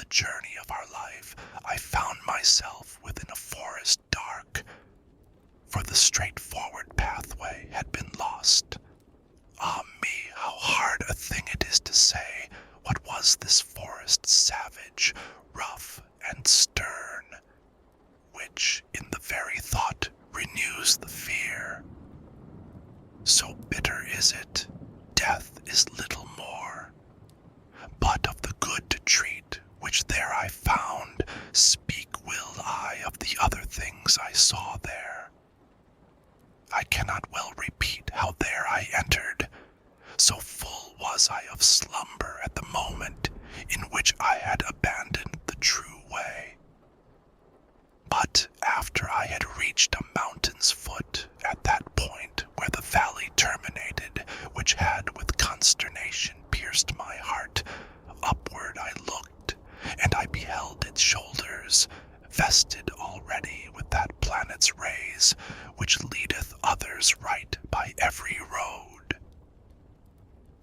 the journey of our life, I found myself within a forest dark, for the straightforward pathway had been lost. Ah me, how hard a thing it is to say what was this forest savage, rough and stern, which in the very thought renews the fear. So bitter is it, death is little more. But of the good to treat, which there I found, speak will I of the other things I saw there. I cannot well repeat how there I entered, so full was I of slumber at the moment in which I had abandoned the true way. But after I had reached a mountain's foot, at that point where the valley terminated, which had with consternation pierced my heart, upward I looked, and I beheld its shoulders, vested already with that planet's rays, which leadeth others right by every road.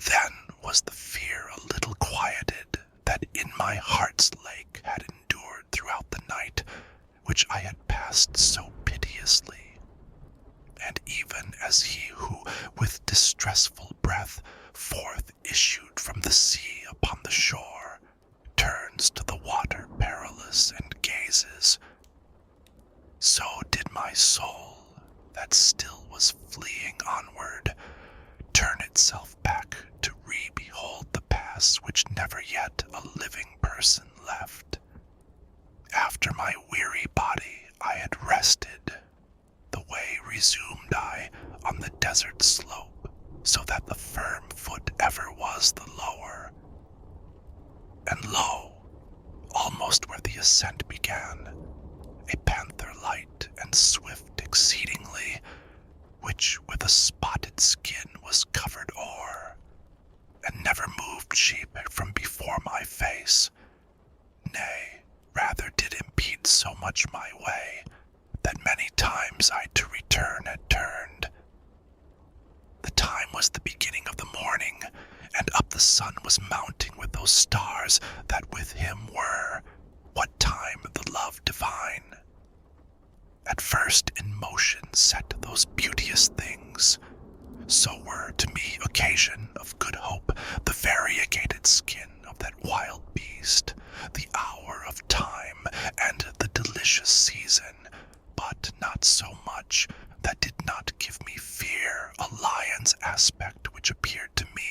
Then was the fear a little quieted that in my heart's lake had endured throughout the night, which I had passed so piteously. And even as he who, with distressful breath, forth issued from the sea upon the shore, turns to the water perilous and gazes, so did my soul, that still was fleeing onward, turn itself back to re-behold the pass which never yet a living person left. After my weary body I had rested, the way resumed I on the desert slope, so that the firm foot ever was the lower. And lo, almost where the ascent began, a panther light and swift exceedingly, which with a spotted skin was covered o'er, and never moved she from before my face, nay, rather did impede so much my way, that many times I to return had turned. The time was the beginning of the morning, and up the sun was mounting with those stars that with him were, what time the love divine. At first in motion set those beauteous things, so were to me occasion of good hope the variegated skin of that wild beast, the hour of time, and the delicious season, but not so much that did not give me fear a lion's aspect which appeared to me.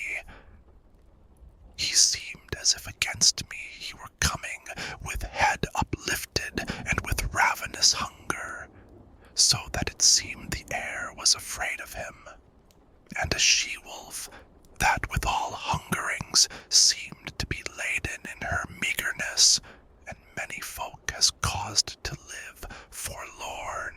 He seemed as if against me he were coming, with head uplifted and with ravenous hunger, so that it seemed the air was afraid of him, and a she-wolf, that with all hungerings seemed to be laden in her meagerness, and many folk has caused to live forlorn.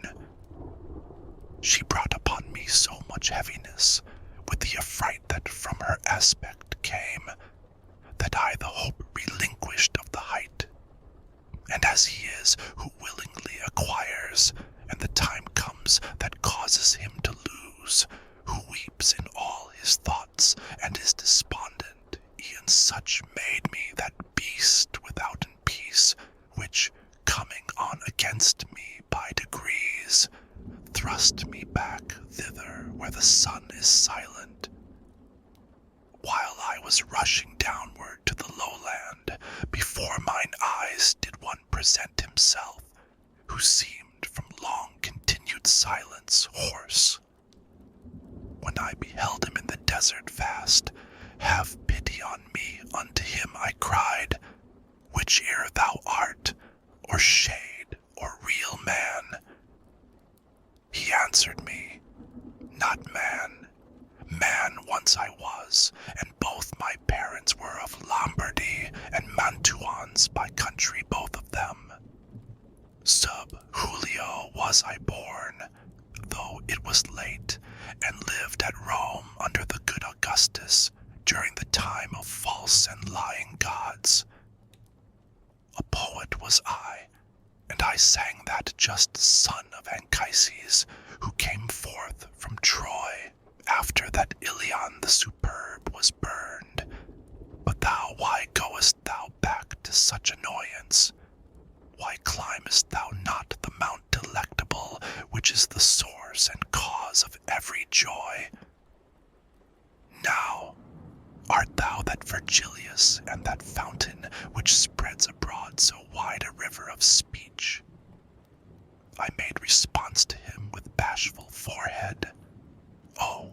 She brought upon me so much heaviness, with the affright that from her aspect came, that I the hope relinquished of the height. And as he is who willingly acquires, and the time comes that causes him to lose, who weeps in all his thoughts, and is despondent, e'en such made me that beast withouten peace, which, coming on against me by degrees, thrust me back thither where the sun is silent. While I was rushing downward to the lowland, before mine eyes did one present himself, who seemed from long continued silence hoarse. When I beheld him in the desert vast, have pity on me, unto him I cried, whiche'er thou art, or shade, or real man. He answered me, not man. Man once I was, and both my parents were of Lombardy and Mantuans by country both of them. Sub Julio was I born, though it was late, and lived at Rome under the good Augustus during the time of false and lying gods. A poet was I, and I sang that just son of Anchises, who came forth from Troy, after that Ilion the superb was burned. But thou, why goest thou back to such annoyance? Why climbest thou not the mount delectable, which is the source and cause of every joy? Now, art thou that Virgilius and that fountain which spreads abroad so wide a river of speech? I made response to him with bashful forehead. Oh,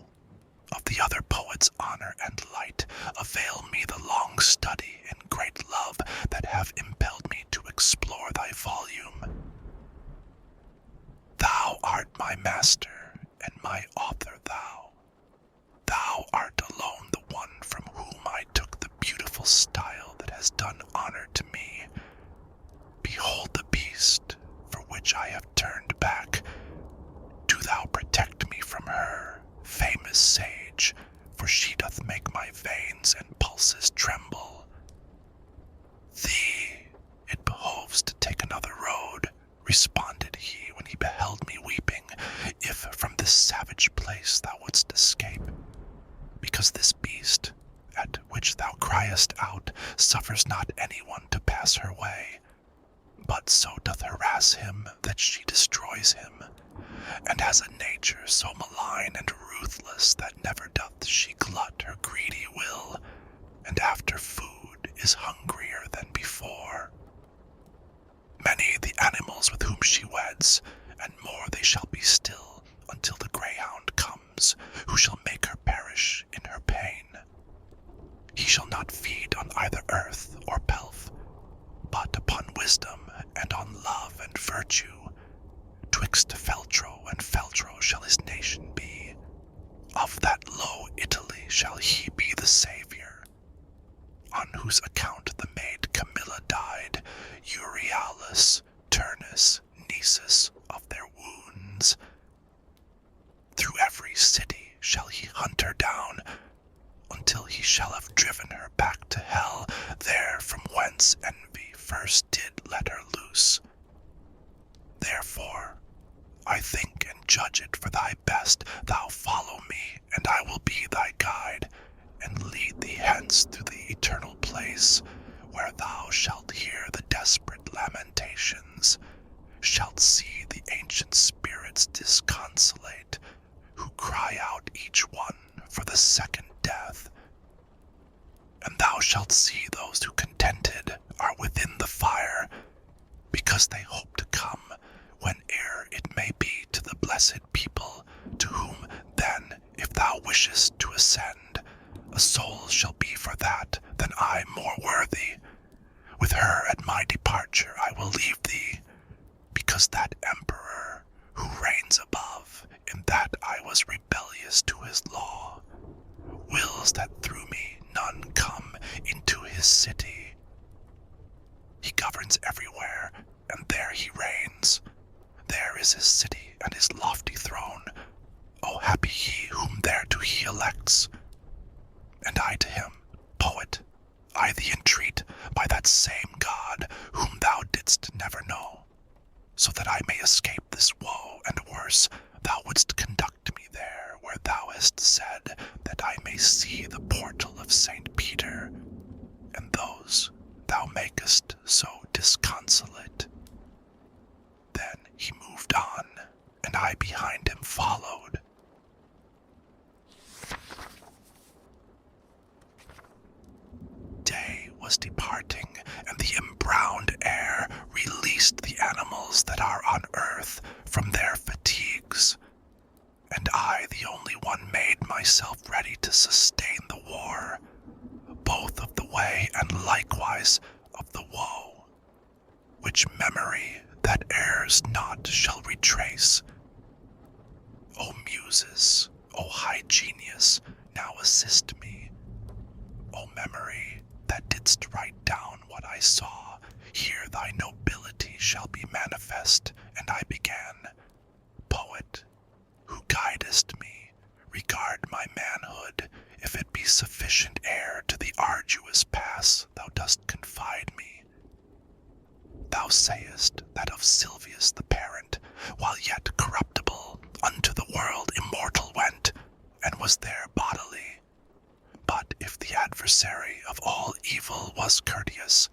of the other poet's honor and light, avail me the long study and great love that have impelled me to explore thy volume. Thou art my master, and my author thou. Thou art alone the one from whom I took the beautiful style that has done honor to me. Behold the beast, for which I have turned back. Do thou protect me from her, famous sage, for she doth make my veins and pulses tremble. Thee it behoves to take another road, responded he when he beheld me weeping, if from this savage place thou wouldst escape. Because this beast, at which thou criest out, suffers not anyone to pass her way, but so doth harass him that she destroys him, and has a nature so malign and ruthless that never doth she glut her greedy will, and after food is hungrier than before. Many the animals with whom she weds, and more they shall be still, until the greyhound comes, who shall make her perish in her pain. He shall not feed on either earth or pelf, but upon wisdom and on love and virtue. Twixt Feltro and Feltro shall his nation be. Of that low Italy shall he be the savior, on whose account the maid Camilla died, Euryalus, Turnus, Nisus, of their wounds. Through every city shall he hunt her down, until he shall have driven her back to hell, there from whence envy first did let her loose. Therefore, I think and judge it for thy best thou follow me, and I will be thy guide, and lead thee hence through the eternal place, where thou shalt hear the desperate lamentations, shalt see the ancient spirits disconsolate, who cry out each one for the second death. And thou shalt see those who contented are within the fire, because they hope to come, whene'er it may be, to the blessed people, to whom then, if thou wishest to ascend, a soul shall be for that than I more worthy. With her at my departure I will leave thee, because that emperor, who reigns above, in that I was rebellious to his law, wills that through me none come into his city. He governs everywhere, and there he reigns. There is his city and his lofty throne. O happy he whom thereto he elects. And I to him, poet, I thee entreat, by that same God, whom thou didst never know, so that I may escape this woe and worse, thou wouldst conduct me there, where thou hast said, that I may see the portal of St. Peter, and those thou makest so disconsolate. Then he moved on, and I behind him followed. Day was departing, and the embrowned air released the animals that are on earth from their fatigues, and I, the only one, made myself ready to sustain the war, both of the way and likewise of the woe, which memory that errs not shall retrace. O Muses, O high genius, now assist me. O memory that didst write down what I saw, here thy nobility shall be manifest. And I began, poet, who guidest me, regard my manhood, if it be sufficient heir to the arduous pass thou dost confide me. Thou sayest that of Silvius the parent, while yet corruptible, unto the world immortal went, and was there bodily. But if the adversary of all evil was courteous,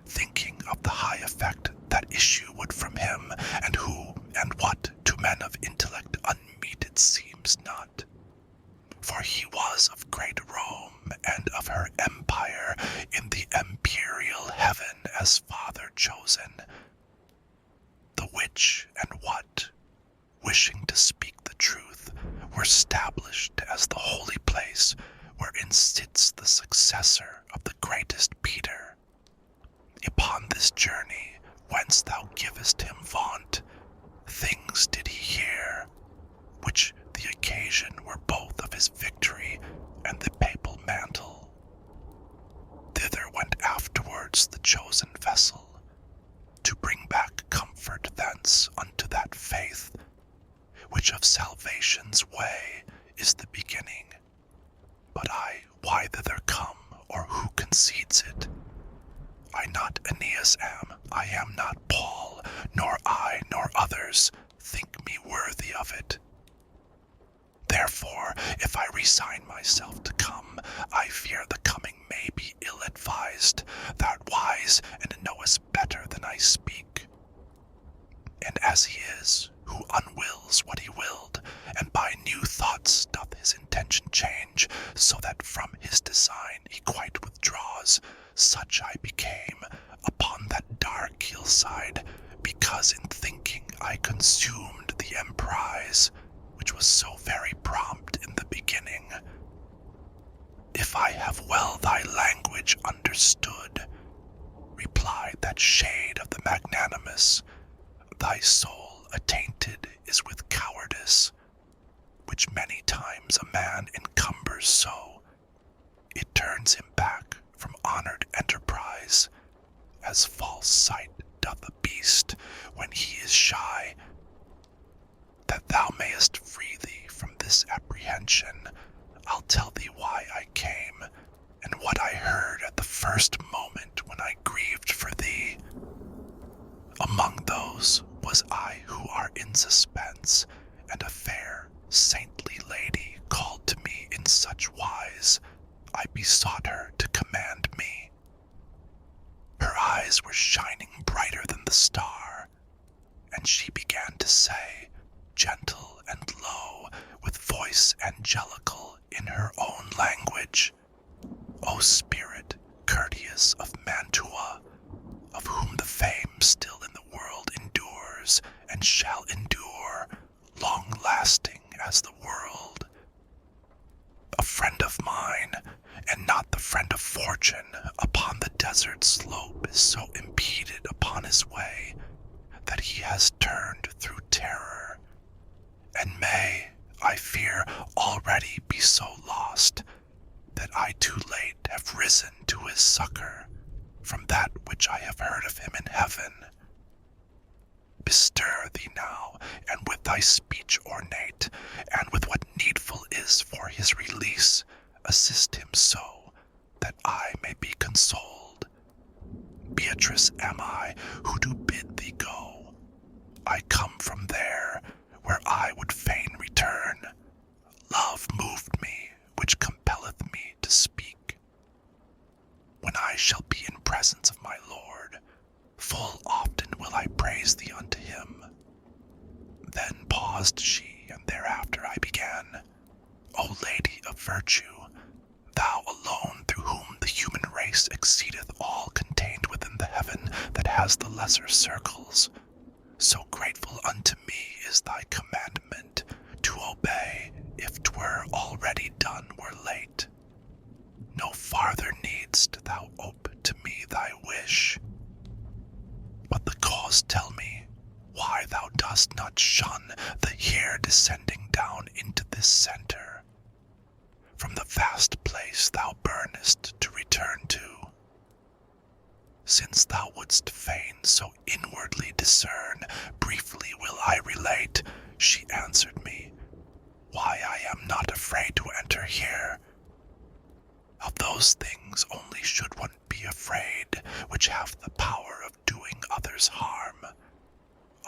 thinking of the high effect that issue would from him, and who and what to men of intellect unmeted seems not. For he was of great Rome, and of her empire in the imperial heaven as father chosen, the which and what, wishing to speak the truth, were stablished as the holy place wherein sits the successor of the greatest Peter. Upon this journey, whence thou givest him vaunt, things did he hear, which the occasion were both of his victory and the papal mantle. Thither went afterwards the chosen vessel, to bring back comfort thence unto that faith, which of salvation's way is the beginning. But why thither come, or who concedes it? I not Aeneas am, I am not Paul, nor I, nor others, think me worthy of it. Therefore, if I resign myself to come, I fear the coming may be ill-advised. Thou art wise, and knowest better than I speak. And as he is, who unwills what he willed, and by new thoughts doth his intention change, so that from his design he quite withdraws, such I became upon that dark hillside, because in thinking I consumed the emprise, which was so very prompt in the beginning. If I have well thy language understood, replied that shade of the magnanimous, thy soul attainted is with cowardice, which many times a man encumbers so, it turns him back from honored enterprise, as false sight doth a beast when he is shy. That thou mayest free thee from this apprehension, I'll tell thee why I came, and what I heard at the first moment when I grieved for thee. Among those was I who are in suspense, and a fair, saintly lady called to me in such wise, I besought her to command me. Her eyes were shining brighter than the star, and she began to say, gentle and low, with voice angelical in her own language, O spirit courteous of Mantua, of whom the fame still in the world endures, and shall endure, long-lasting as the world. A friend of mine, and not the friend of fortune, upon the desert slope is so impeded upon his way, that he has turned through terror, and may, I fear, already be so lost, that I too late have risen to his succor, from that which I have heard of him in heaven. Bestir thee now, and with thy speech ornate, and with what needful is for his release, assist him so, that I may be consoled. Beatrice am I, who do bid thee go. I come from there, where I would fain return. Love moved me, which compelleth me to speak. When I shall be in presence of my Lord, full often will I praise thee unto him. Then paused she, and thereafter I began. O Lady of virtue, thou alone through whom the human race exceedeth all contained within the heaven that has the lesser circles, so grateful unto me is thy commandment to obey, if 'twere already done were late. No farther needst thou ope to me thy wish. But the cause tell me, why thou dost not shun the here descending down into this center, from the vast place thou burnest to return to. Since thou wouldst fain so inwardly discern, briefly will I relate, she answered me, why I am not afraid to enter here. Of those things only should one be afraid which have the power of doing others harm.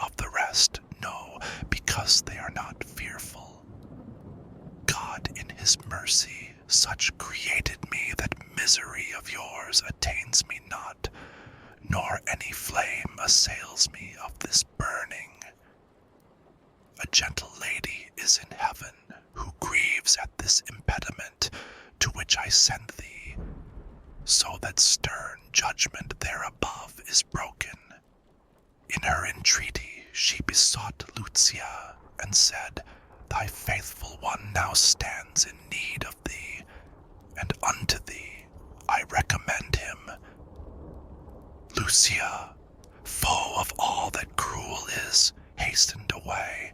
Of the rest, no, because they are not fearful. God in his mercy such created me that misery of yours attains me not, nor any flame assails me of this burning. A gentle lady is in heaven, who grieves at this impediment to which I send thee, so that stern judgment there above is broken. In her entreaty she besought Lucia, and said, Thy faithful one now stands in need of thee, and unto thee I recommend him. Lucia, foe of all that cruel is, hastened away,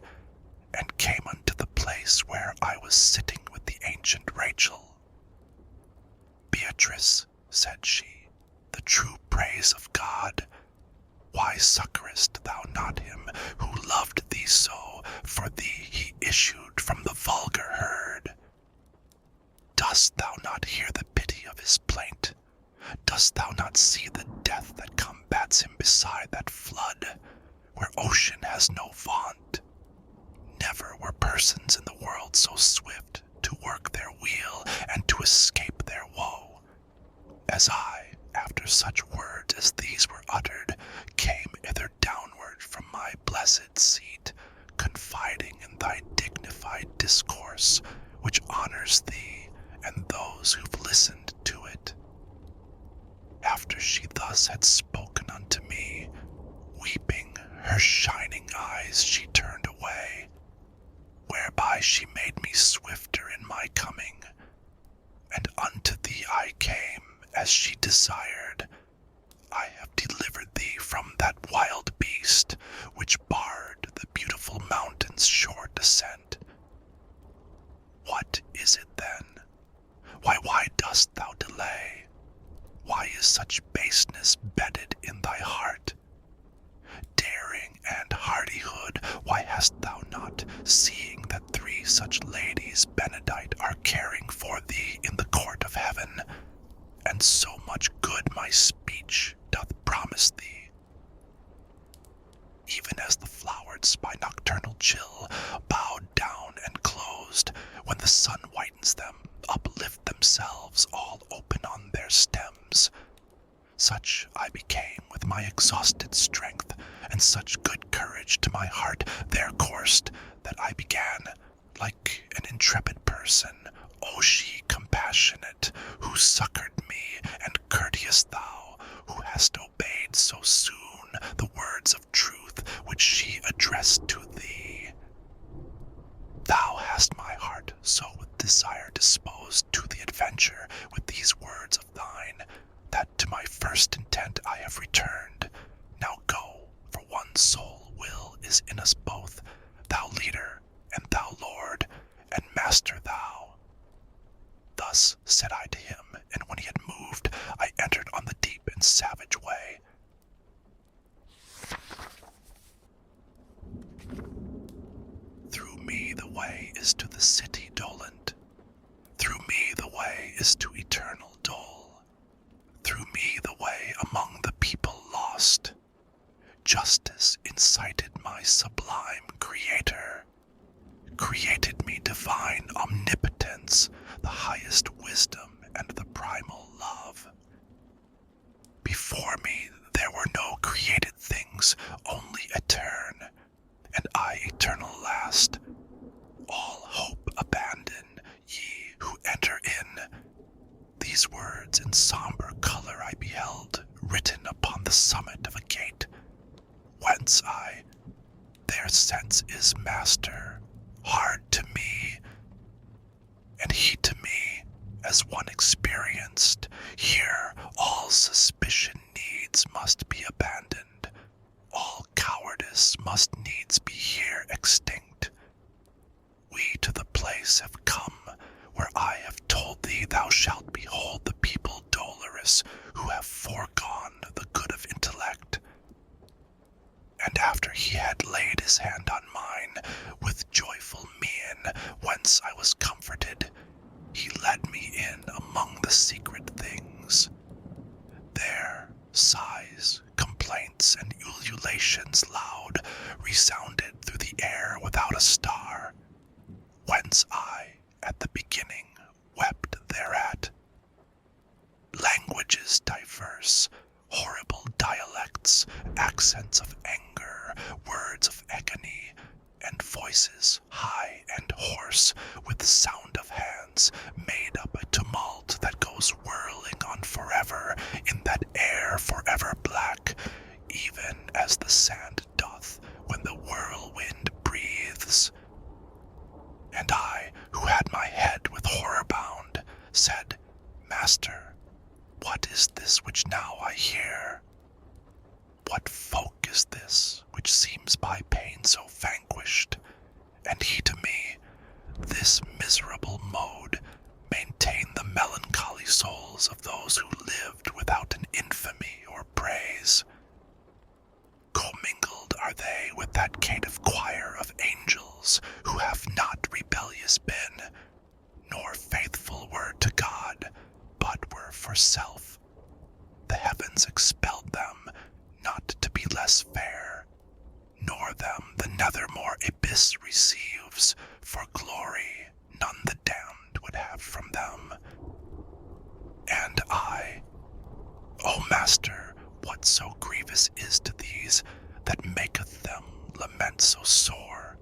and came unto the place where I was sitting with the ancient Rachel. Beatrice, said she, the true praise of God, why succourest thou not him who loved thee so? For thee he issued from the vulgar herd. Dost thou not hear the pity of his plaint? Dost thou not see the death that combats him beside that flood, where ocean has no vaunt? Never were persons in the world so swift to work their weal and to escape their woe. As I, after such words as these were uttered, came hither downward from my blessed seat, confiding in thy dignified discourse, which honors thee and those who've listened to it. After she thus had spoken unto me, weeping, her shining eyes she turned away, whereby she made me swifter in my coming, and unto thee I came, as she desired. I have delivered thee from that wild beast, which barred the beautiful mountain's short descent. What is it then? Why dost thou delay? Why is such baseness bedded in thy heart? Daring and hardihood, why hast thou not, seeing that 3 such ladies benedict are caring for thee in the court of heaven, and so much good my speech doth promise thee? Even as the flowers by nocturnal chill, bowed down and closed, when the sun whitens them, uplift themselves all open on their stems, such I became with my exhausted strength, and such good courage to my heart there coursed, that I began, like an intrepid person, O she compassionate, who succored me, and courteous thou, who hast obeyed so soon the words of truth which she addressed to thee. Thou hast my heart so with desire disposed to the adventure with these words of thine, that to my first intent I have returned. Now go, for one sole will is in us both, thou leader, and thou lord, and master thou. Thus said I to him, and when he had moved, I entered on the deep and savage way. Through me the way is to the city dolent. Through me the way is to eternal dole. Through me the way among the people lost. Justice incited my sublime Creator, created me divine omnipotence, the highest wisdom and the primal love. Before me there were no created things, only etern, and I eternal last. All hope abandon, ye who enter in. These words in somber color I beheld, written upon the summit of a gate, whence I, their sense is master, hard to me, and he to me, as one experienced. Here all suspicion needs must be abandoned, all cowardice must needs be here extinct. We to the place have come, where I have told thee thou shalt behold the people dolorous, who have foregone the good of intellect. And after he had laid his hand on mine, with joyful mien, whence I was comforted, he led me in among the secret things. There sighs, complaints, and ululations loud resounded through the air without a star, whence I, at the beginning, wept thereat. Languages diverse, horrible dialects, threats, accents of anger, words of agony, and voices high and hoarse with the sound of hands made up a tumult that goes whirling on forever in that air forever black, even as the sand doth when the whirlwind breathes. And I, who had my head with horror bound, said, Master, what is this which now I hear? What folk is this which seems by pain so vanquished? And he to me, this miserable mode, maintain the melancholy souls of those who lived without an infamy or praise. Commingled are they with that caitiff choir of angels who have not rebellious been, nor faithful were to God, but were for self. The heavens expelled them, not to be less fair, nor them the nethermore abyss receives, for glory none the damned would have from them. And I, O Master, what so grievous is to these, that maketh them lament so sore?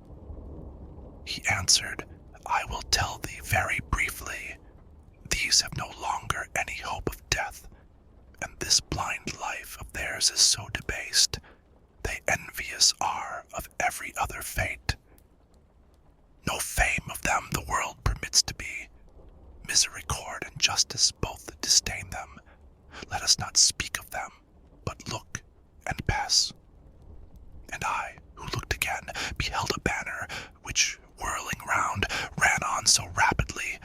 He answered, I will tell thee very briefly. These have no longer any hope of death, and this blind life of theirs is so debased, they envious are of every other fate. No fame of them the world permits to be. Misericord and justice both disdain them. Let us not speak of them, but look and pass. And I, who looked again, beheld a banner, which, whirling round, ran on so rapidly,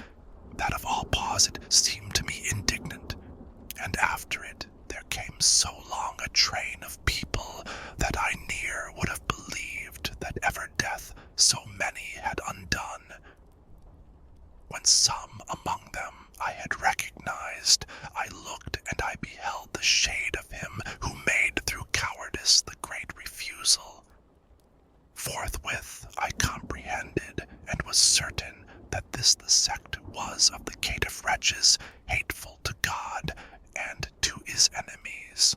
that of all pause it seemed to me indignant, and after it there came so long a train of people, that I near would have believed that ever death so many had undone. When some among them I had recognized, I looked and I beheld the shade of him who made through cowardice the great refusal. Forthwith I comprehended and was certain that this the sect was of the caitiff wretches, hateful to God and to his enemies.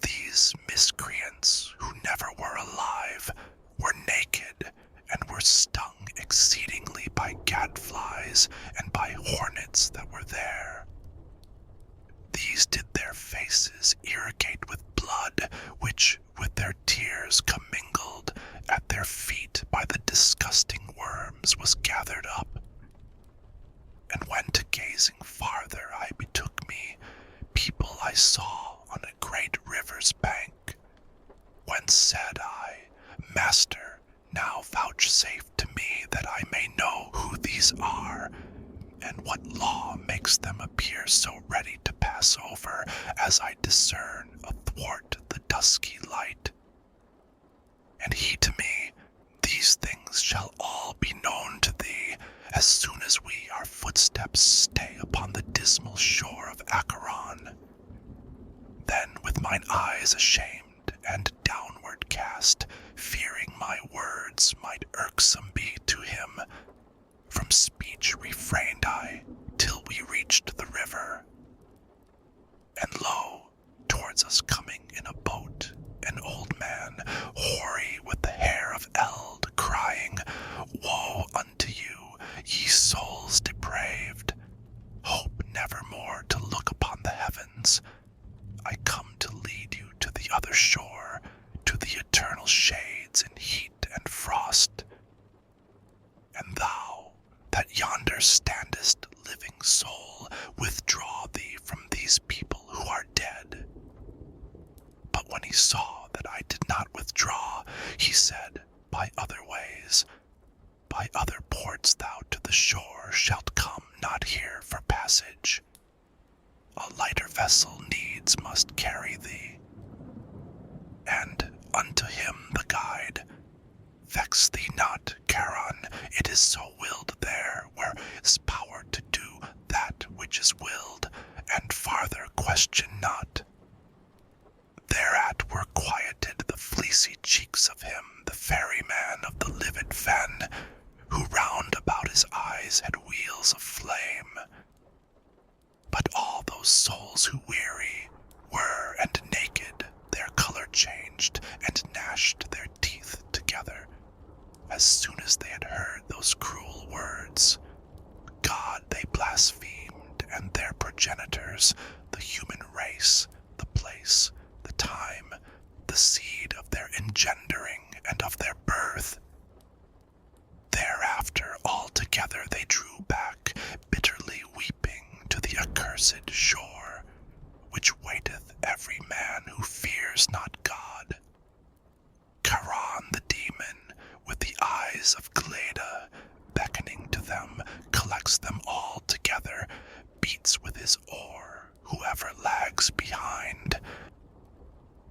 These miscreants, who never were alive, were naked, and were stung exceedingly by gadflies and by hornets that were there. These did their faces irrigate with blood, which with their tears commingled at their feet by the disgusting worms was gathered up. And when to gazing farther I betook me, people I saw on a great river's bank, when said I, Master, now vouchsafe to me that I may know who these are, and what law makes them appear so ready to pass over as I discern athwart the dusky light. And he to me, these things shall all be known to thee, as soon as we our footsteps stay upon the dismal shore of Acheron. Then with mine eyes ashamed and downward cast, fearing my words might irksome be to him, from speech refrained I, till we reached the river. And lo, towards us coming in a boat, an old man, hoary with the hair of eld, crying, Woe unto you, ye souls depraved! Hope nevermore to look upon the heavens. I come to lead you to the other shore, to the eternal shades in heat and frost. And thou, that yonder standest, living soul, withdraw thee from these people who are dead. But when he saw that I did not withdraw, he said, By other ways, by other ports thou to the shore shalt come, not here for passage. A lighter vessel needs must carry thee. And unto him the guide, Vex thee not, Charon, it is so willed there, where is power to do that which is willed, and farther question not. Thereat were quieted the fleecy cheeks of him, the ferryman of the livid fen, who round about his eyes had wheels of flame. But all those souls who weary were and naked blasphemed, and their progenitors, the human race, the place, the time, the seed of their engendering and of their birth. Thereafter all together they drew back, bitterly weeping, to the accursed shore, which waiteth every man who fears not God. Charon the demon, with the eyes of Gleda, beckoning to them, collects them all together, beats with his oar whoever lags behind.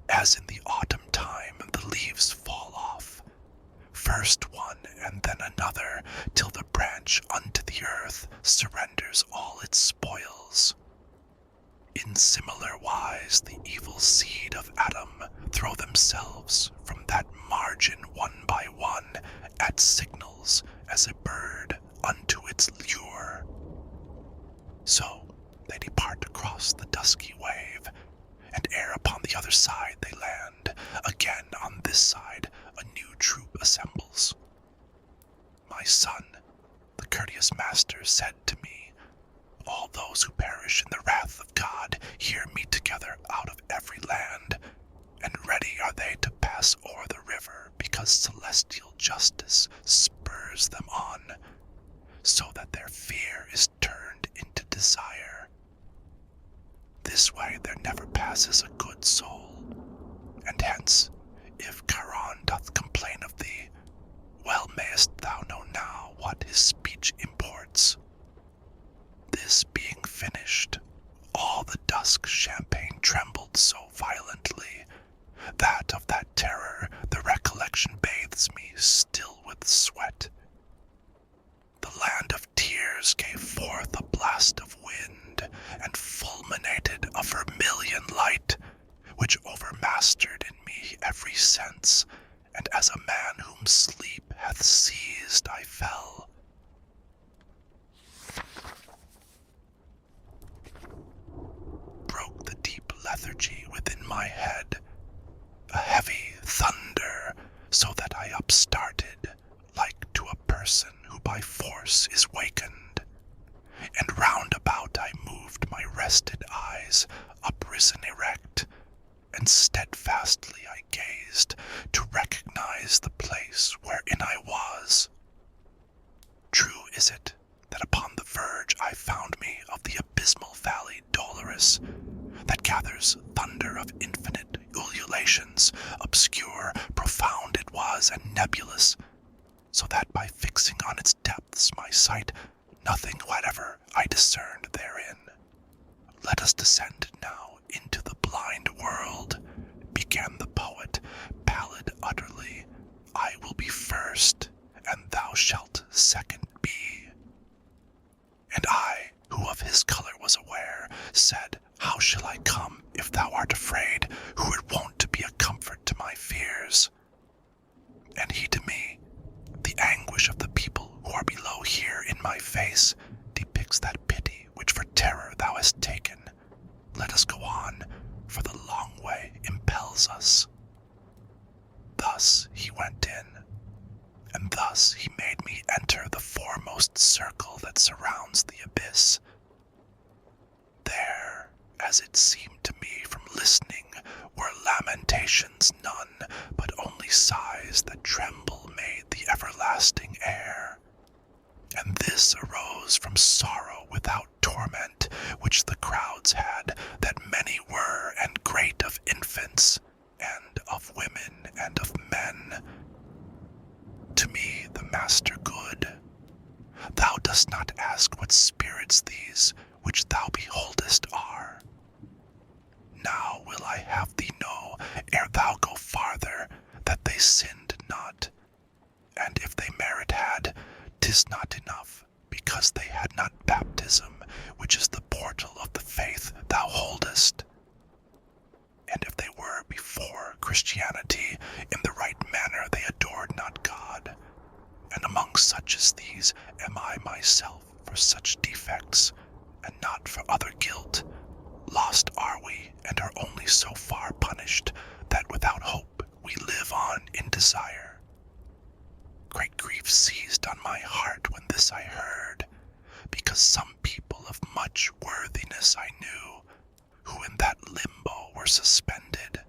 As in the autumn time the leaves fall off, first one and then another, till the branch unto the earth surrenders all its spoils. In similar wise the evil seed of Adam throw themselves from that margin one by one, at signals as a bird unto its lure. So they depart across the dusky wave, and ere upon the other side they land, again on this side a new troop assembles. My son, the courteous master, said to me, all those who perish in the wrath of God here meet together out of every land, and ready are they to pass o'er the river, because celestial justice spurs them on, so that their fear is turned into desire. This way there never passes a good soul, and hence, if Charon doth complain of thee, well mayest thou know now what his speech imports. This being finished, all the dusk champagne trembled so violently, that of that terror the recollection bathes me still with sweat. The land of tears gave forth a blast of wind, and fulminated a vermilion light, which overmastered in me every sense, and as a man whom sleep hath seized I fell. Broke the deep lethargy within my head, a heavy thunder, so that I upstarted, like to a person who by force is wakened, and round about I moved my rested eyes, uprisen erect, and steadfastly I gazed, to recognize the place wherein I was. True is it that upon the verge I found me of the abysmal valley dolorous, that gathers thunder of infinite ululations, obscure, profound it was, and nebulous, so that by fixing on its depths my sight, nothing whatever I discerned therein. Let us descend now into the blind world, began the poet, pallid utterly. I will be first, and thou shalt second be. And I, who of his color was aware, said, how shall I come, if thou art afraid, who it wont to be a comfort to my fears? And he to me, the anguish of the people who are below here in my face depicts that pity which for terror thou hast taken. Let us go on, for the long way impels us. Thus he went in, and thus he made me enter the foremost circle that surrounds the abyss. There, as it seemed to me from listening, were lamentations none, but only sighs that tremble made the everlasting air. And this arose from sorrow without torment, which the crowds had, that many were, and great, of infants, and of women, and of men. To me, the master good, thou dost not ask what spirits these, which thou beholdest are. Now will I have thee know, ere thou go farther, that they sinned not, and if they merit had, 'tis not enough, because they had not baptism, which is the portal of the faith thou holdest. And if they were before Christianity, in the right manner they adored not God. And among such as these am I myself for such defects, and not for other guilt. Lost are we, and are only so far punished, that without hope we live on in desire. Great grief seized on my heart when this I heard, because some people of much worthiness I knew, who in that limbo were suspended.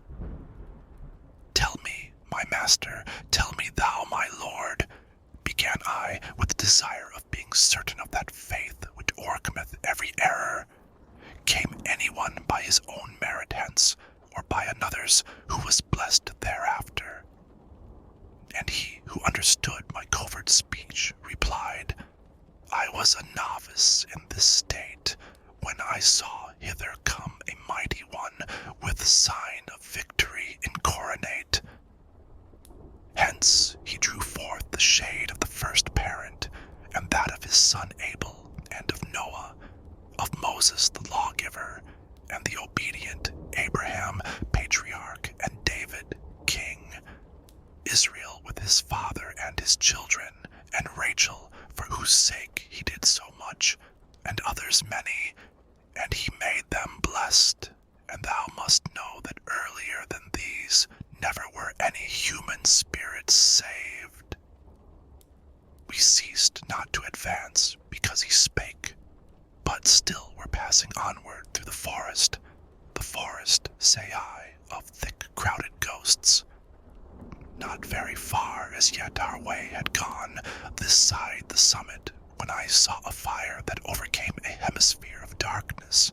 Tell me, my master, tell me thou, my lord, began I, with desire of being certain of that faith which o'ercometh every error. Came anyone by his own merit hence, or by another's who was blessed thereafter? And he who understood my covert speech replied, I was a novice in this state, when I saw hither come a mighty one with sign of victory incoronate. Hence he drew forth the shade of the first parent, and that of his son Abel, and of Noah, of Moses the lawgiver, and the obedient Abraham patriarch, and David king, Israel with his father and his children, and Rachel, for whose sake he did so much, and others many, and he made them blessed. And thou must know that earlier than these never were any human spirits saved. We ceased not to advance because he spake, but still were passing onward through the forest, say I, of thick crowded ghosts. Not very far as yet our way had gone, this side the summit, when I saw a fire that overcame a hemisphere of darkness.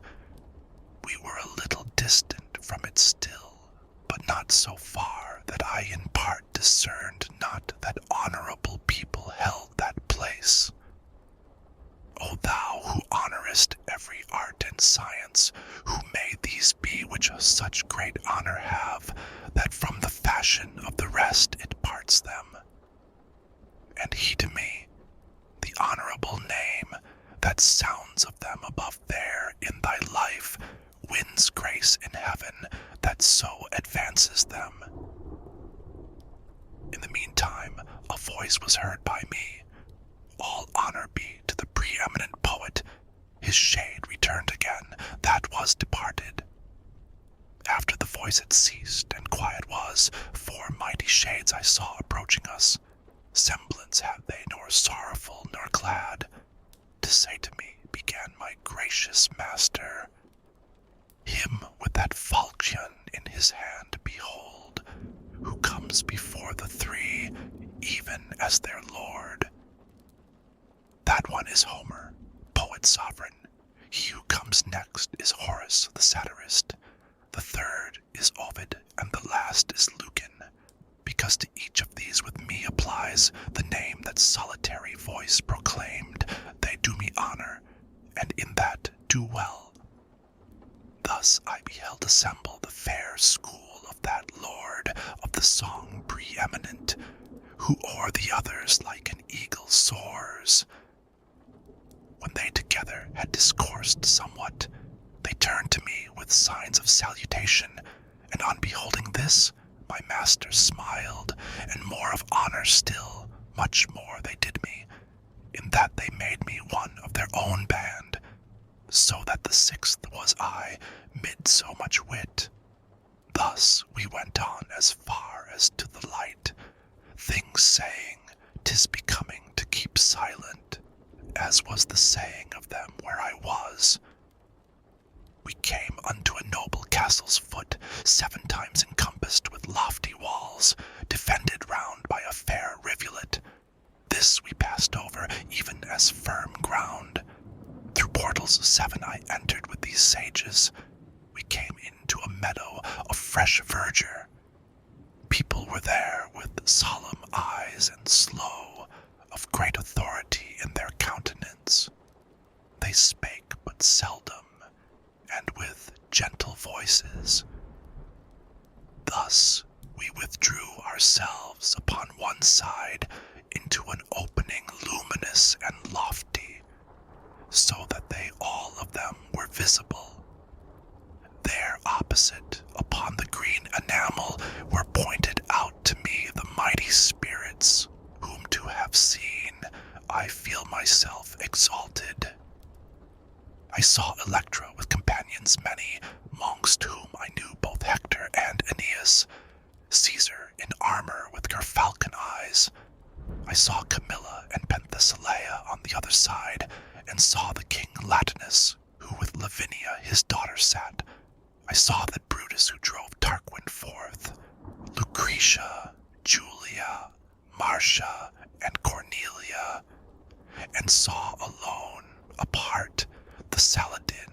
We were a little distant from it still, but not so far that I in part discerned not that honorable people held that place. O thou who honorest every art and science, who may these be which such great honor have, that from the fashion of the rest it parts them. And he to me, the honorable name that sounds of them above there in thy life, wins grace in heaven that so advances them. In the meantime, a voice was heard by me. All honor be to the preeminent poet. His shade returned again, that was departed. After the voice had ceased, and quiet was, 4 mighty shades I saw approaching us. Semblance had they nor sorrowful nor glad. To say to me, began my gracious master, him with that falchion in his hand behold, who comes before the 3, even as their lord. That one is Homer, poet sovereign. He who comes next is Horace the satirist. The 3rd is Ovid, and the last is Lucan, because to each of these with me applies the name that solitary voice proclaimed. They do me honor, and in that do well. Thus I beheld assemble the fair school of that lord of the song preeminent, who o'er the others like an eagle soars. When they together had discoursed somewhat, they turned to me with signs of salutation, and on beholding this, my master smiled, and more of honor still, much more they did me, in that they made me one of their own band, so that the 6th was I, mid so much wit. Thus we went on as far as to the light, things saying, 'tis becoming to keep silent, as was the saying of them where I was. We came unto a noble castle's foot, 7 times encompassed with lofty walls, defended round by a fair rivulet. This we passed over, even as firm ground. Through portals 7 I entered with these sages. We came into a meadow of fresh verdure. People were there with solemn eyes and slow, of great authority in their countenance. They spake but seldom, and with gentle voices. Thus we withdrew ourselves upon one side into an opening luminous and lofty, so that they all of them were visible. There opposite, upon the green enamel, were pointed out to me the mighty spirits, whom to have seen, I feel myself exalted. I saw Electra with companions many, mongst whom I knew both Hector and Aeneas, Caesar in armor with gerfalcon eyes, I saw Camilla and Penthesilea on the other side, and saw the king Latinus, who with Lavinia his daughter sat. I saw that Brutus who drove Tarquin forth, Lucretia, Julia, Marcia, and Cornelia, and saw alone, apart, the Saladin.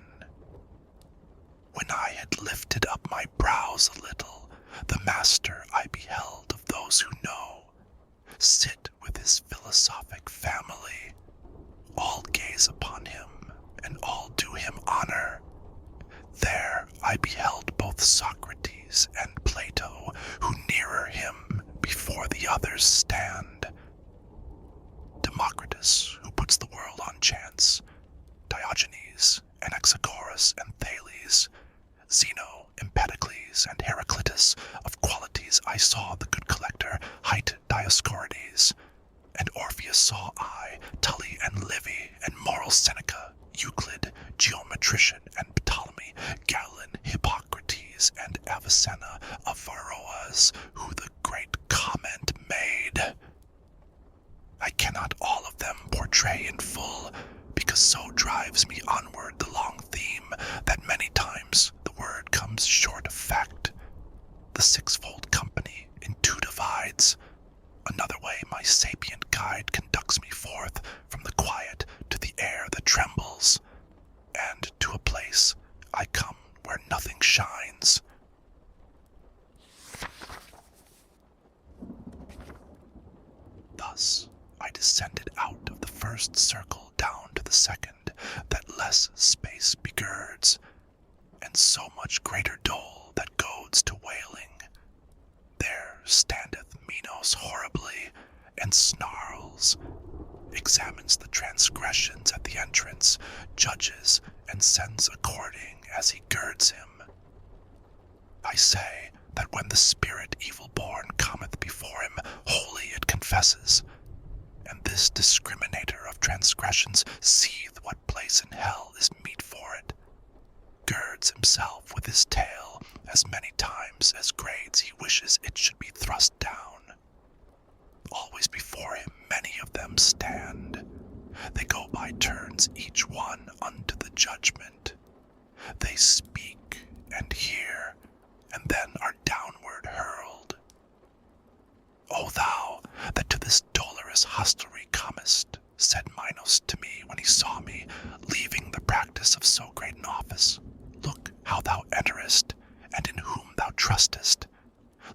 When I had lifted up my brows a little, the master I beheld of those who know, sit with his philosophic family. All gaze upon him, and all do him honor. There I beheld both Socrates and Plato, who nearer him before the others stand. Democritus, who puts the world on chance, Diogenes, Anaxagoras, and Thales, Zeno, Empedocles, and Heraclitus, of qualities I saw the good collector hight Dioscorides, and Orpheus saw I, Tully and Livy, and moral Seneca, Euclid, Geometrician, and Ptolemy, Galen, Hippocrates, and Avicenna of Varroas, who the great comment made. I cannot all of them portray in full, because so drives me onward the long theme that many times the word comes short of fact. The sixfold company in two divides. Another way my sapient guide conducts me forth from the quiet to the air that trembles, and to a place I come where nothing shines. Thus I descended out of the first circle down to the second, that less space begirds, and so much greater dole that goads to wailing. There standeth Minos horribly, and snarls, examines the transgressions at the entrance, judges, and sends according as he girds him. I say that when the spirit evil-born cometh before him, wholly it confesses, and this discriminator of transgressions seeth what place in hell is meet for it, girds himself with his tail as many times as grades he wishes it should be thrust down. Always before him many of them stand. They go by turns each one unto the judgment. They speak and hear, and then are downward hurled. O thou, that to this dolorous hostelry comest, said Minos to me when he saw me, leaving the practice of so great an office, look how thou enterest, and in whom thou trustest.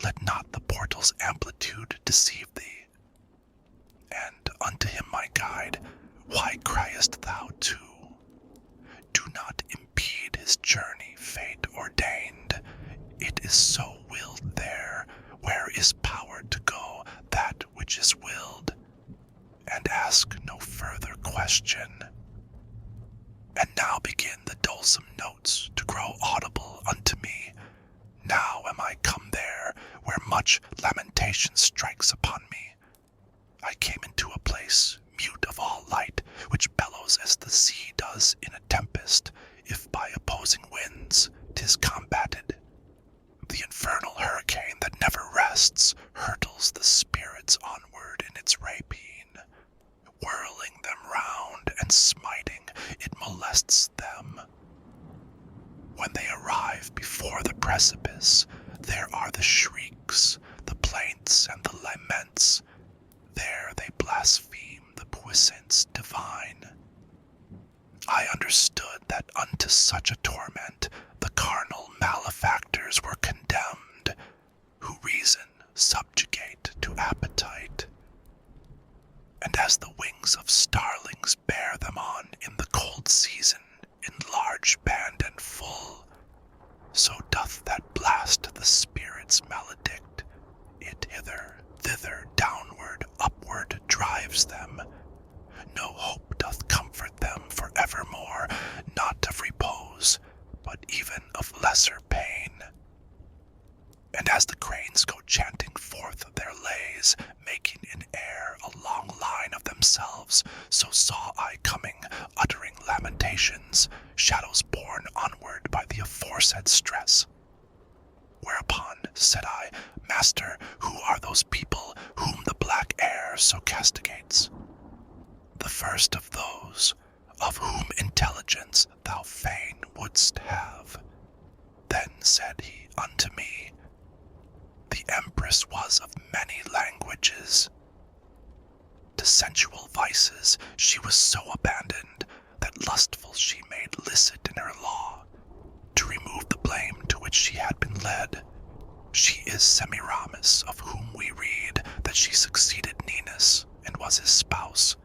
Let not the portal's amplitude deceive thee. And unto him my guide, why criest thou too? Do not impede his journey, fate ordained. It is so willed there, where is power to go that which is willed. And ask no further question. And now begin the dulsome notes to grow audible unto me. Now am I come there, where much lamentation strikes upon me. I came into a place, mute of all light, which bellows as the sea does in a tempest, if by opposing winds 'tis combated. The infernal hurricane that never rests hurtles the spirits onward in its rapine. Whirling them round and smiting, it molests them. When they arrive before the precipice, there are the shrieks, the plaints, and the laments. There they blaspheme the puissance divine. I understood that unto such a torment the carnal malefactors were condemned, who reason subjugate to appetite. And as the wings of starlings bear them on in the cold season, in large band and full, so doth that blast the spirits maledict. It hither, thither, downward, upward drives them. No hope doth comfort them for evermore, not of repose, but even of lesser pain. And as the cranes go chanting forth their lays, making in air a long line of themselves, so saw I coming, uttering lamentations, shadows borne onward by the aforesaid stress. Whereupon said I, Master, who are those people whom the black air so castigates? The first of those, of whom intelligence thou fain wouldst have. Then said he unto me, The Empress was of many languages. To sensual vices she was so abandoned, that lustful she made licit in her law, to remove the blame to which she had been led. She is Semiramis, of whom we read that she succeeded Ninus, and was his spouse.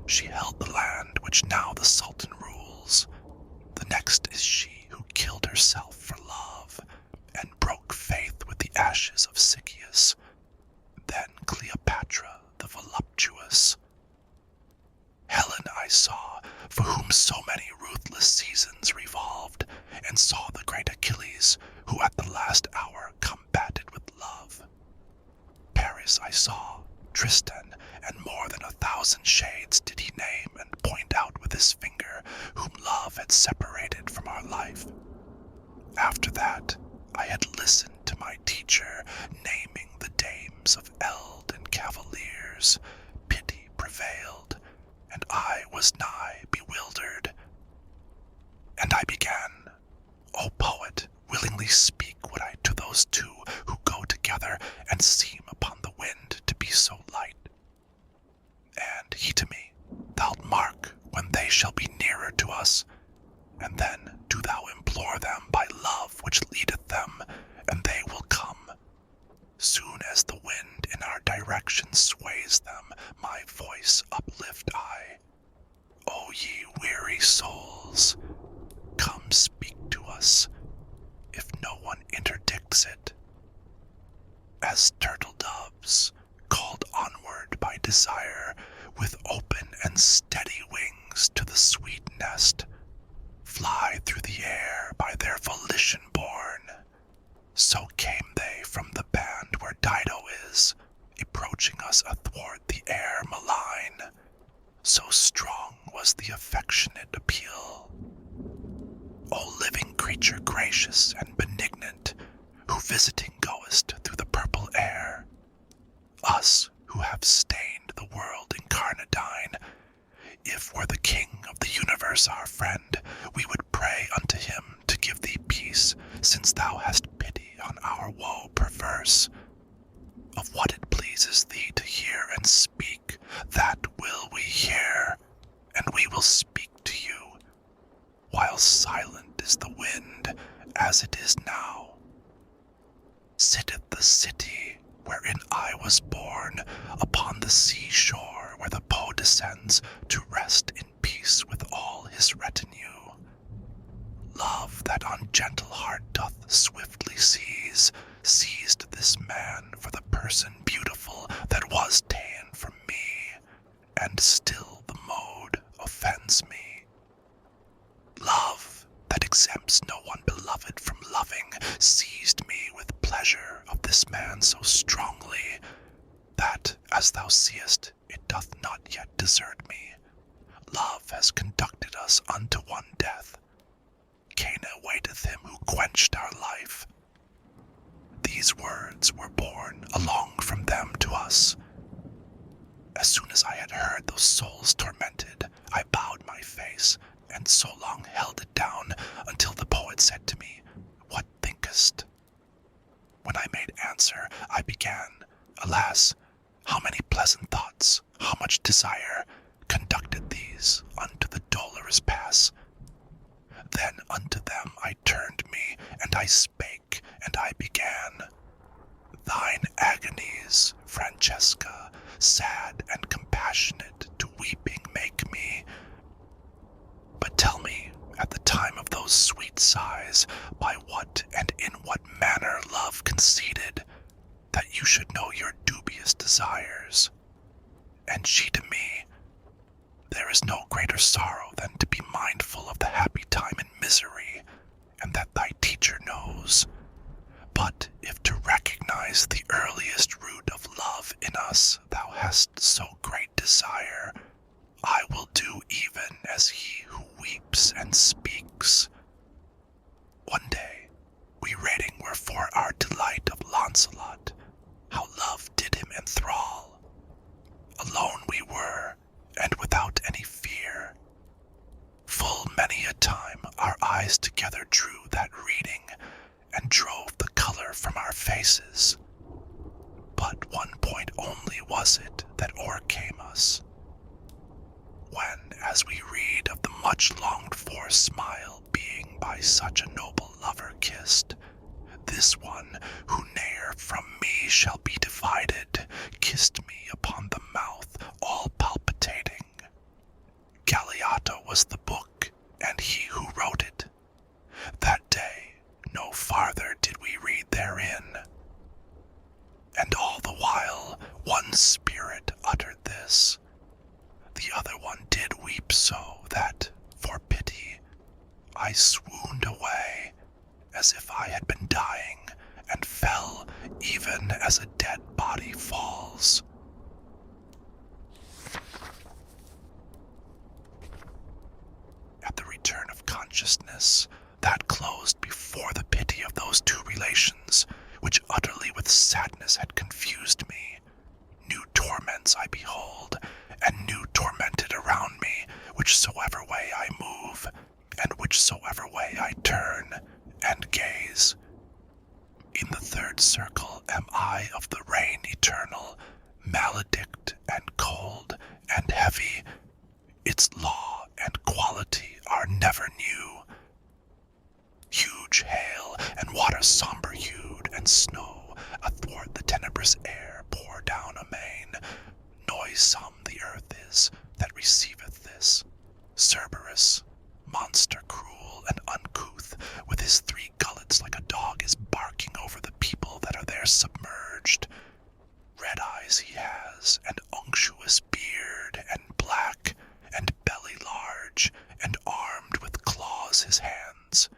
She held the land which now the Sultan rules. The next is she who killed herself for love, and broke faith with the ashes of Sycius. Then Cleopatra, the voluptuous. Helen I saw, for whom so many ruthless seasons revolved, and saw the great Achilles, who at the last hour combated with love. Paris I saw, Tristan, and more than 1,000 shades did he name and point out with his finger, whom love had separated from our life. After that, I had listened to my teacher naming the dames of eld and cavaliers. Pity prevailed, and I was nigh bewildered. And I began, O poet, willingly speak would I to those two who go together and seem upon the wind to be so light. And he to me, Thou'lt mark when they shall be nearer to us, and then do thou implore them by love which leadeth them, and they will come. Soon as the wind in our direction sways them, my voice uplift I. O ye weary souls, come speak to us, if no one interdicts it. As turtle doves, called onward by desire, with open and steady wings to the sweet nest, fly through the air by their volition born, so came they from the band where Dido is, approaching us athwart the air malign. So strong was the affectionate appeal. O living creature gracious and benignant, who visiting goest through the purple air, us who have stained the world incarnadine, if were the King of the universe our friend, we would pray unto him to give thee peace, since thou hast pity on our woe perverse. Of what it pleases thee to hear and speak, that will we hear, and we will speak to you, while silent is the wind, as it is now. Sitteth the city wherein I was born, upon the seashore where the Po descends to rest in peace with all his retinue. Love that on gentle heart doth swiftly seize, seized this man for the person beautiful that was ta'en from me, and still the mode offends me. Love that exempts no one beloved from loving, seized me with pleasure of this man so strongly, that, as thou seest, it doth not yet desert me. Love has conducted us unto one death. Cana waiteth him who quenched our life. These words were borne along from them to us. As soon as I had heard those souls tormented, I bowed my face, and so long held it down until the poet said to me, What thinkest? When I made answer, I began, Alas, how many pleasant thoughts, how much desire, conducted these unto the dolorous pass. Then unto them I turned me, and I spake, and I began, Thine agonies, Francesca, sad and compassionate, to weeping make me. But tell me, at the time of those sweet sighs, by what and in what manner love conceded, that you should know your dubious desires. And she to me, There is no greater sorrow than to be mindful of the happy time in misery, and that thy teacher knows. But if to recognize the earliest root of love in us thou hast so great desire, I will do even as he who weeps and speaks. One day, we rating were a time our eyes together drew that reading and drove the color from our faces. But one point only was it that o'ercame us. When, as we read of the much-longed-for smile being by such a noble lover kissed, this one, who ne'er from me shall be divided, kissed me upon the mouth, all palpitating. Galeotto was the book, and he who wrote it. That day, no farther did we read therein. And all the while, one spirit uttered this. The other one did weep so that, for pity, I swooned away, as if I had been dying, and fell even as a dead body falls. At the return of consciousness, that closed before the pity of those two relations, which utterly with sadness had confused me, new torments I behold, and new tormented around me, whichsoever way I move, and whichsoever way I turn and gaze. In the third circle am I of the rain eternal, maledict and cold and heavy. Its law and quality are never new. Huge hail and water sombre-hued and snow athwart the tenebrous air pour down amain. Noisome the earth is that receiveth this. Cerberus, monster cruel and uncouth, with his 3 gullets like a dog is barking over the people that are there submerged. Red eyes he has, and unctuous beard, and black, and belly large, and armed with claws his hands.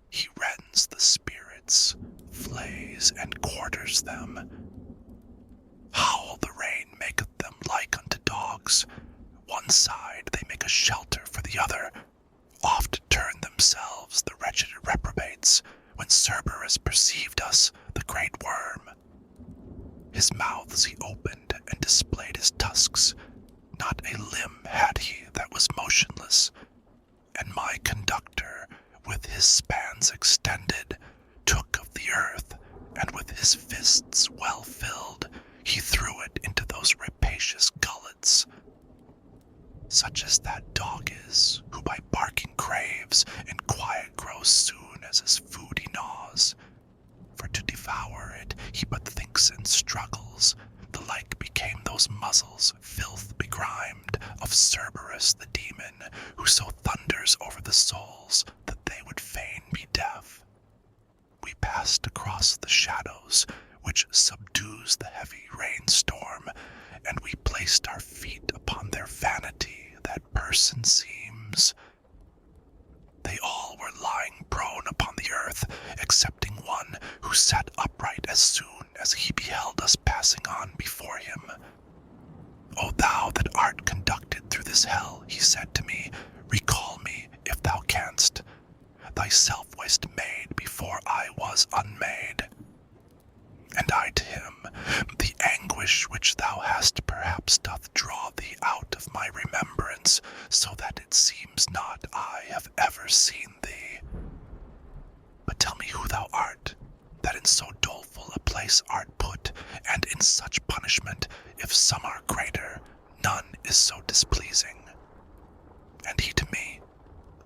He rends the spirits, flays and quarters them. Howl the rain maketh them like unto dogs. One side they make a shelter for the other. Oft turn themselves the wretched reprobates, when Cerberus perceived us, the great worm. His mouths he opened and displayed his tusks. Not a limb had he that was motionless. And my conductor, with his spans extended, took of the earth, and with his fists well filled, he threw it into those rapacious gullets. Such as that dog is, who by barking craves, and quiet grows soon as his food he gnaws. For to devour it he but thinks and struggles. The like became those muzzles, filth begrimed, of Cerberus the demon, who so thunders over the souls that they would fain be deaf. We passed across the shadows, which subdues the heavy rainstorm, and we placed our feet upon their vanity, that person seems. They all were lying prone upon the earth, excepting one who sat upright as soon as he beheld us passing on before him. O thou that art conducted through this hell, he said to me, recall me, if thou canst. Thyself wast made before I was unmade. And I to him, the anguish which thou hast perhaps doth draw thee out of my remembrance, so that it seems not I have ever seen thee. But tell me who thou art, that in so doleful a place art put, and in such punishment, if some are greater, none is so displeasing. And he to me,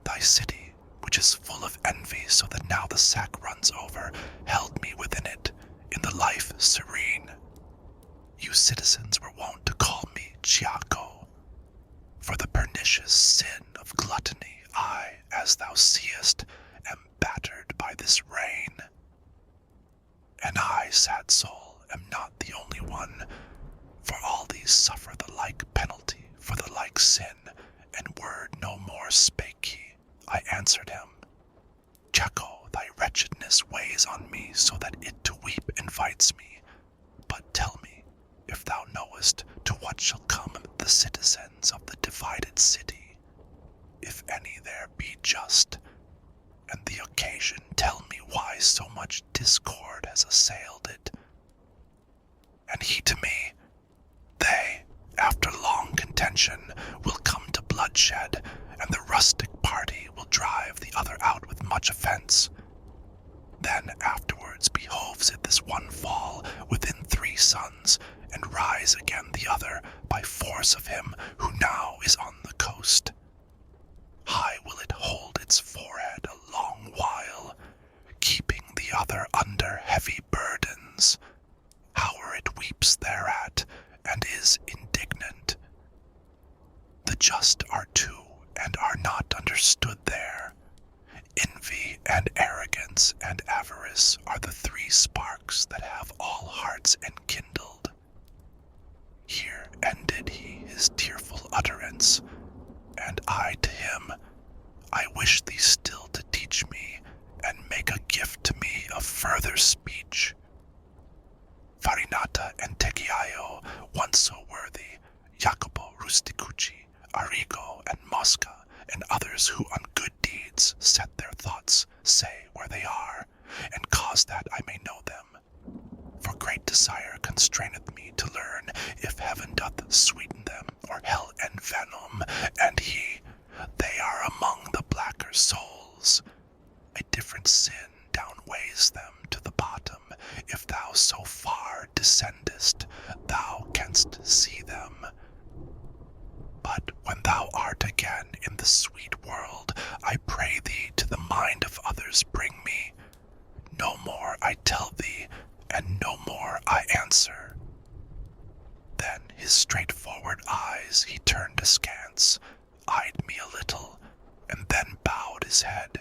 thy city, which is full of envy, so that now the sack runs over, held me within it, in the life serene. You citizens were wont to call me Chiaco. For the pernicious sin of gluttony, I, as thou seest, am battered by this rain. And I, sad soul, am not the only one, for all these suffer the like penalty for the like sin, and word no more spake he. I answered him, Chiaco, thy wretchedness weighs on me, so that it to weep invites me. But tell me, if thou knowest, to what shall come the citizens of the divided city, if any there be just, and the occasion tell me why so much discord has assailed it. And he to me, they, after long contention, will come to bloodshed, and the rustic party will once. Then afterwards behoves it this one fall within 3 suns, and rise again the other by force of him who now is on the coast. High will it hold its forehead a long while, keeping the other under heavy burdens. However it weeps thereat, and is indignant. The just are two, and are not understood there. Envy and arrogance and avarice are the 3 sparks that have all hearts enkindled. Here ended he his tearful utterance, and I to him, I wish thee still to teach me, and make a gift to me of further speech. Farinata and Techiaio, once so worthy, Jacopo Rusticucci, Arrigo and Mosca, and others who on good deeds set their thoughts, say where they are, and cause that I may know them. For great desire constraineth me to learn if heaven doth sweeten them, or hell envenom, and they are among the blacker souls. A different sin downweighs them to the bottom. If thou so far descendest, thou canst see them. But when thou art again in the sweet world, I pray thee to the mind of others bring me. No more I tell thee, and no more I answer. Then his straightforward eyes he turned askance, eyed me a little, and then bowed his head.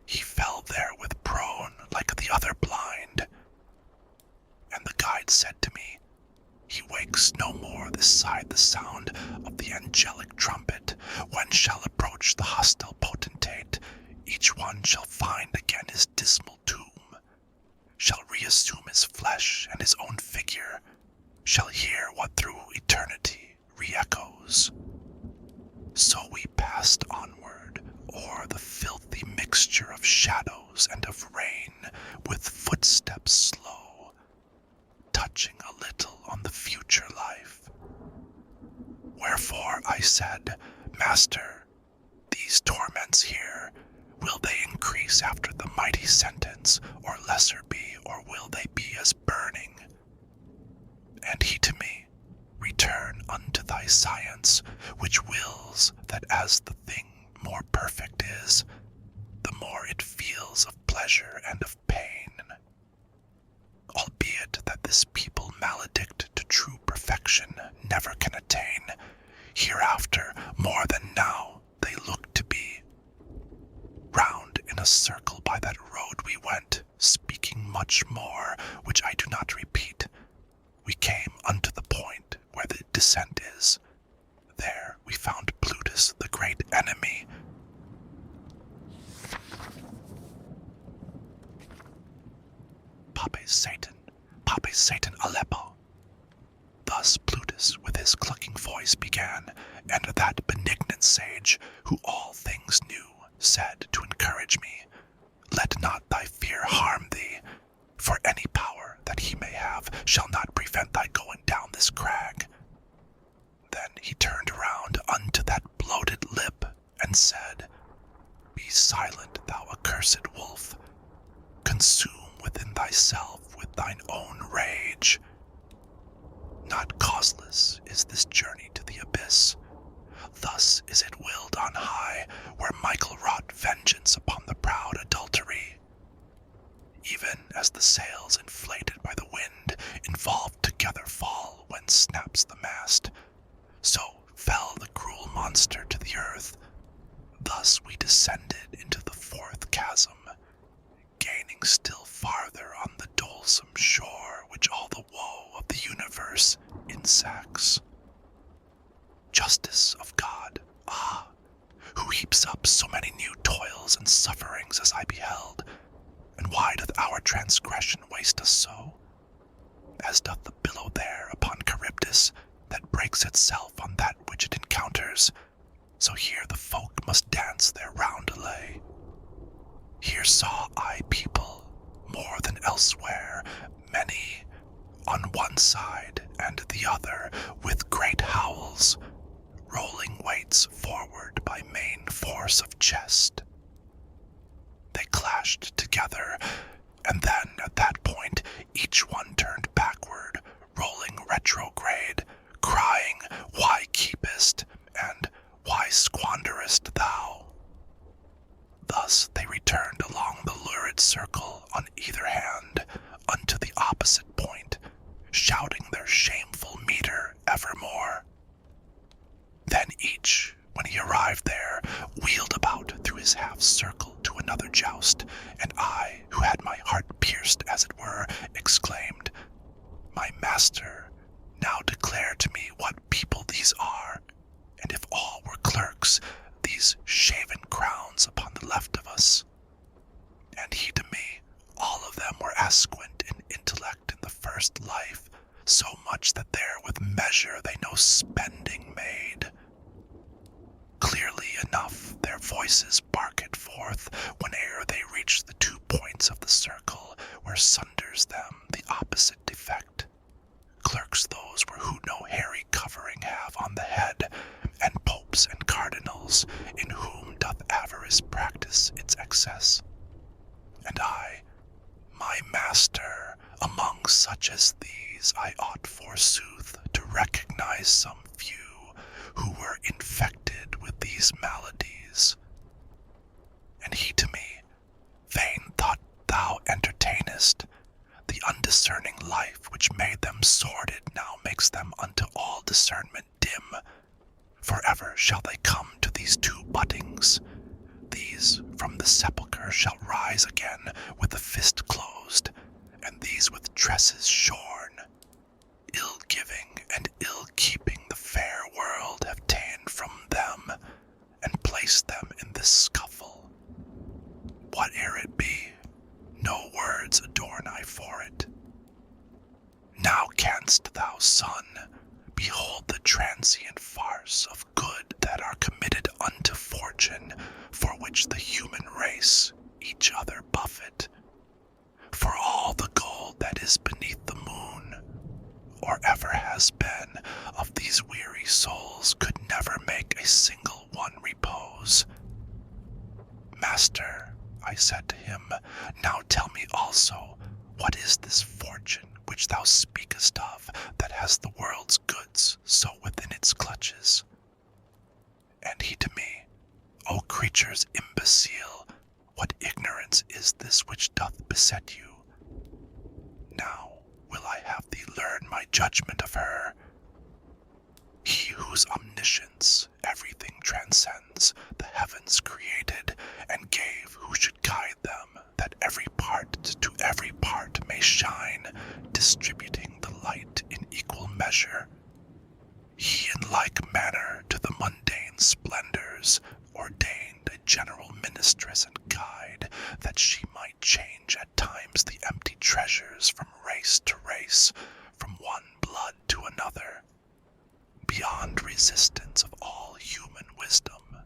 He fell therewith prone like the other blind. And the guide said to me, He wakes no more this side the sound of the angelic trumpet. When shall approach the hostile potentate, each one shall find again his dismal tomb, shall reassume his flesh and his own figure, shall hear what through eternity re-echoes. So we passed onward o'er the filthy mixture of shadows and of rain, with footsteps slow, touching a little on the future life. Wherefore I said, Master, these torments here, will they increase after the mighty sentence, or lesser be, or will they be as burning? And he to me, Return unto thy science, which wills that as the thing more perfect is, the more it feels of pleasure and of pain. Albeit that this people maledict to true perfection never can attain, hereafter more than now they look to be. Round in a circle by that road we went, speaking much more, which I do not repeat. We came unto the point where the descent is. There we found Plutus, the great enemy. Pape Satan Aleppo. Thus Plutus with his clucking voice began, and that benignant sage, who all things knew, said to encourage me, Let not thy fear harm thee, for any power that he may have shall not prevent thy going down this crag. Then he turned around unto that bloated lip, and said, Be silent, thou accursed wolf. Consume within thyself with thine own rage. Not causeless is this journey to the abyss. Thus is it willed on high, where Michael wrought vengeance upon the proud adultery. Even as the sails inflated by the wind, involved together fall when snaps the mast, so fell the cruel monster to the earth. Thus we descended into the 4th chasm, gaining still farther on the dolesome shore which all the woe of the universe insacks. Justice of God, who heaps up so many new toils and sufferings as I beheld, and why doth our transgression waste us so? As doth the billow there upon Charybdis, that breaks itself on that which it encounters, so here the folk must dance their roundelay. Here saw I people, more than elsewhere, many, on one side and the other, with great howls, rolling weights forward by main force of chest. they clashed together, and then at that point each one turned backward, rolling retrograde, crying, "Why keepest?" and "Why squanderest thou?" Thus they returned along the lurid circle on either hand unto the opposite point, shouting their shameful meter evermore. Then each, when he arrived there, wheeled about through his half-circle to another joust, and I, who had my heart pierced as it were, exclaimed, "My master, now declare to me what people these are, and if all were clerks, these shaven crowns upon the left of us." And he to me, "All of them were asquint in intellect in the first life, so much that there with measure they no spending made. Clearly enough their voices bark it forth, whene'er they reach the 2 points of the circle, where sunders them the opposite defect. Clerks those were who no hairy covering have on the head, and popes and cardinals, in whom doth avarice practice its excess. And I, my master, among such as these, I ought forsooth to recognize some few who were infected with these maladies." And he to me, "Vain thought thou entertainest. The undiscerning life which made them sordid now makes them unto all discernment dim. Forever shall they come to these 2 buddings. These from the sepulchre shall rise again with the fist closed, and these with tresses shorn. Ill-giving and ill-keeping the fair world have ta'en from them, and placed them in this scuffle. Whate'er it be, no words adorn I for it. Now canst thou, son, behold the transient farce of good that are committed unto fortune, for which the human race each other buffet. For all the gold that is beneath the moon, or ever has been, of these weary souls could never make a single one repose. Master, I said to him, now tell me also, what is this fortune which thou speakest of, that has the world's goods so within its clutches? And he to me, O creatures imbecile, what ignorance is this which doth beset you? Now will I have thee learn my judgment of her. He whose omniscience everything transcends, the heavens created, and gave who should guide them, that every part to every part may shine, distributing the light in equal measure. He in like manner to the mundane splendors ordained a general mistress and guide, that she might change at times the empty treasures from race to race, from one blood to another, beyond resistance of all human wisdom.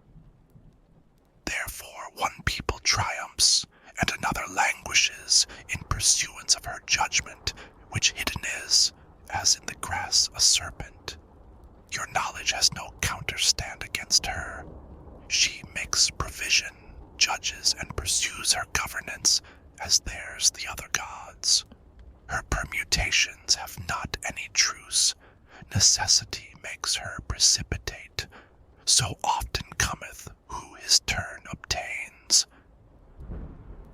Therefore one people triumphs, and another languishes in pursuance of her judgment, which hidden is, as in the grass a serpent. Your knowledge has no counterstand against her. She makes provision, judges, and pursues her governance, as theirs the other gods. Her permutations have not any truce. Necessity makes her precipitate. So often cometh who his turn obtains.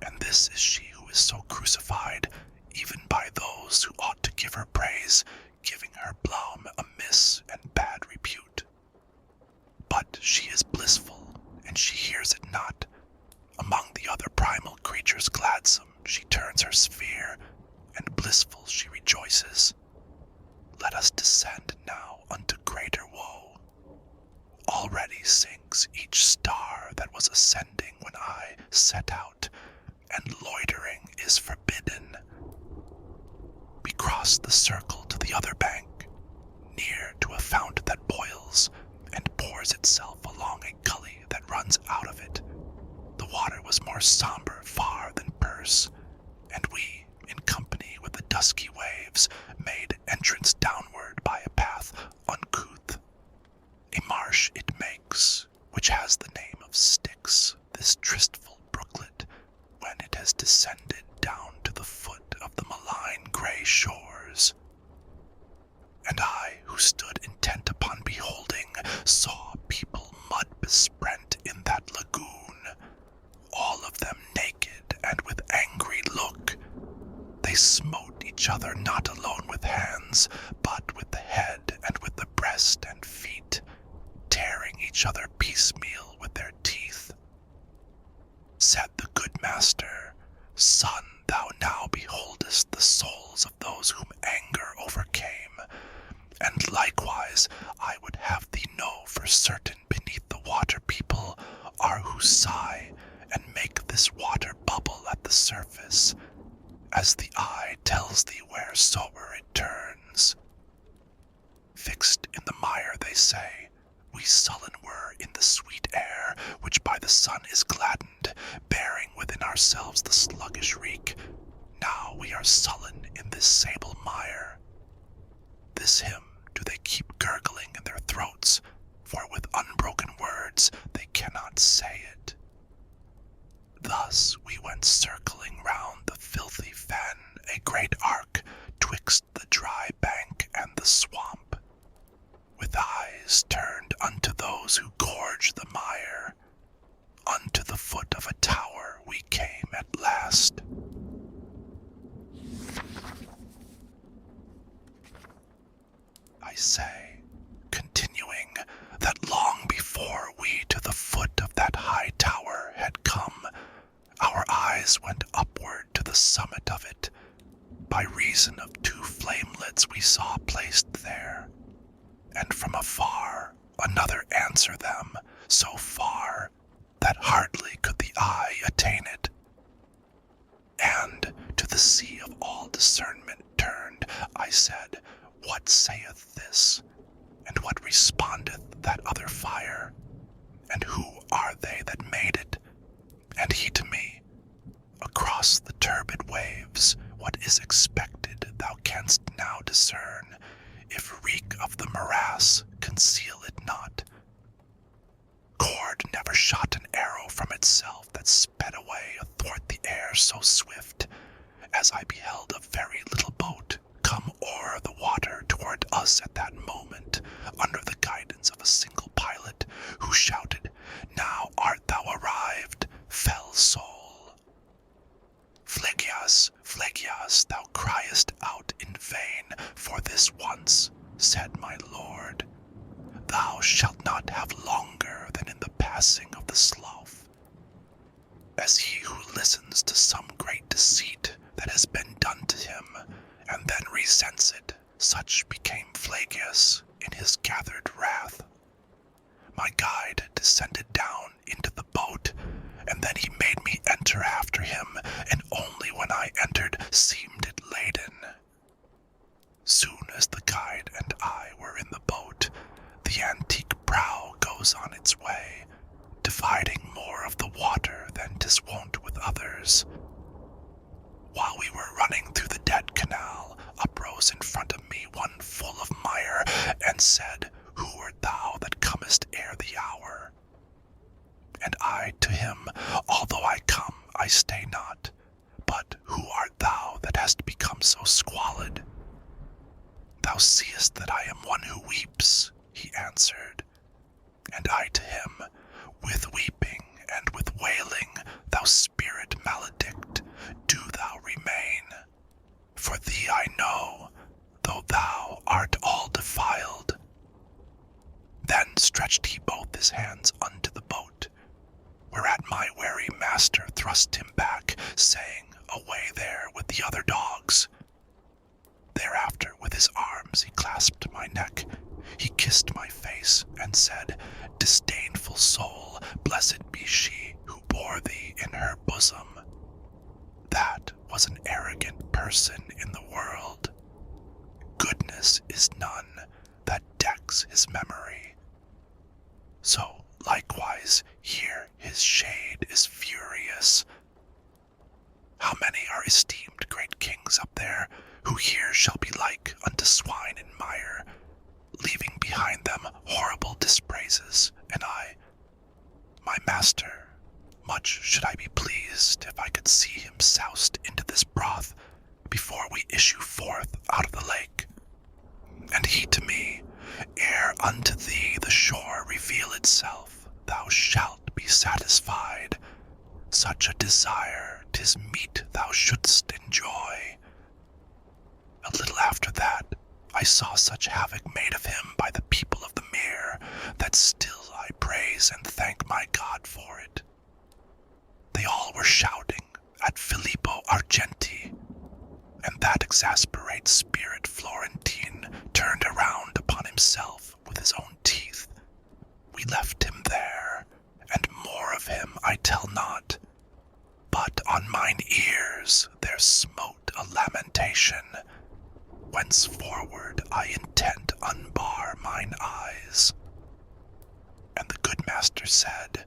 And this is she who is so crucified, even by those who ought to give her praise, giving her bloom amiss and bad repute. But she is blissful, and she hears it not. Among the other primal creatures gladsome, she turns her sphere, and blissful she rejoices. Let us descend now unto greater woe. Already sinks each star that was ascending when I set out, and loitering is forbidden. We cross the circle to the other bank, near to a fount that boils, and pours itself along a gully that runs out of it. The water was more somber far than purse, and we, in company with the dusky waves, made entrance downward by a path uncouth. A marsh it makes, which has the name of Styx, this tristful brooklet, has descended down to the foot of the malign grey shores. And I, who stood intent upon beholding, saw people mud-besprent in that lagoon, all of them naked and with angry look. They smote each other not alone with hands, but with the head and with the breast and feet, tearing each other piecemeal with their teeth. Said the good master, Son, thou now beholdest the souls of those whom anger overcame, and likewise I would have thee know for certain beneath the water people are who sigh and make this water bubble at the surface, as the eye tells thee wheresoever it turns. Fixed in the mire, they say, we sullen were in the sweet air, which by the sun is gladdened, bearing within ourselves the sluggish reek. Now we are sullen in this sable mire. This hymn do they keep gurgling in their throats, for with unbroken words they cannot say it. Thus we went circling round the filthy fen, a great arc, twixt the dry bank and the swamp, with eyes turned unto those who gorge the mire. Unto the foot of a tower we came at last. I say, continuing, that long before we to the foot of that high tower had come, our eyes went upward to the summit of it, by reason of two flamelets we saw placed there, and from afar another answer them, so far that hardly could the eye attain it. And to the sea of all discernment turned, I said, What saith this? And what respondeth that other fire? And who are they that made it? And he to me, Across the turbid waves, what is expected thou canst now discern, if reek of the morass conceal it not. Cord never shot an arrow from itself that sped away athwart the air so swift, as I beheld a very little boat come o'er the water toward us at that moment, under the guidance of a single pilot, who shouted, Now art thou arrived, fell soul. Phlegias, Phlegias, thou criest out in vain for this once, said my lord. Thou shalt not have longer than in the passing of the slough. As he who listens to some great deceit that has been done to him, and then resents it, such became Phlegias in his gathered wrath. My guide descended down into the boat, and then he made me enter after him, and only when I entered seemed it laden. Soon as the guide and I were in the boat, the antique prow goes on its way, dividing more of the water than 'tis wont with others. While we were running through the dead canal, uprose in front of me one full of mire, and said, Who art thou that comest ere the hour? And I to him, Although I come, I stay not. But who art thou that hast become so squalid? Thou seest that I am one who weeps, he answered. And I to him, With weeping and with wailing, thou spirit maledict, do thou remain. For thee I know, though thou art all defiled. Then stretched he both his hands unto the boat, whereat my wary master thrust him back, saying, Away there with the other dogs. Thereafter with his arms he clasped my neck, he kissed my face, and said, Disdainful soul, blessed be she who bore thee in her bosom. That was an arrogant person in the world. Goodness is none that decks his memory. So likewise here his shade is furious. How many are esteemed great kings up there, who here shall be like unto swine in mire, leaving behind them horrible dispraises, and I, my master, Much should I be pleased if I could see him soused into this broth before we issue forth out of the lake. And he to me, ere unto thee the shore reveal itself, thou shalt be satisfied. Such a desire 'tis meet thou shouldst enjoy. A little after that, I saw such havoc made of him by the people of the mere, that still I praise and thank my God for it. They all were shouting at Filippo Argenti, and that exasperate spirit Florentine turned around upon himself with his own teeth. We left him there, and more of him I tell not, but on mine ears there smote a lamentation, whenceforward I intend unbar mine eyes. And the good master said,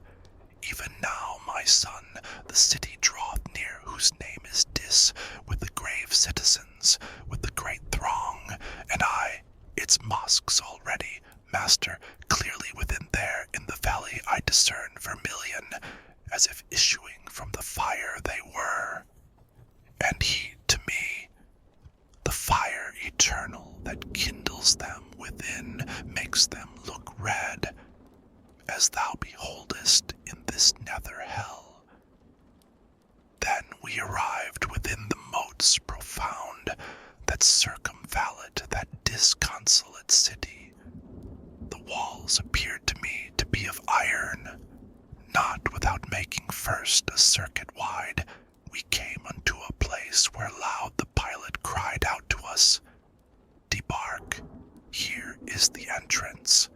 Even now, my son, the city draweth near, whose name is Dis, with the grave citizens, with the great throng, and its mosques already, master, clearly within there in the valley I discern vermilion, as if issuing from the fire they were. And he to me, the fire eternal that kindles them within, makes them look red, as thou beholdest in this nether hell. Then we arrived within the moats profound that circumvallate that disconsolate city. The walls appeared to me to be of iron. Not without making first a circuit wide, we came unto a place where loud the pilot cried out to us, Debark, here is the entrance.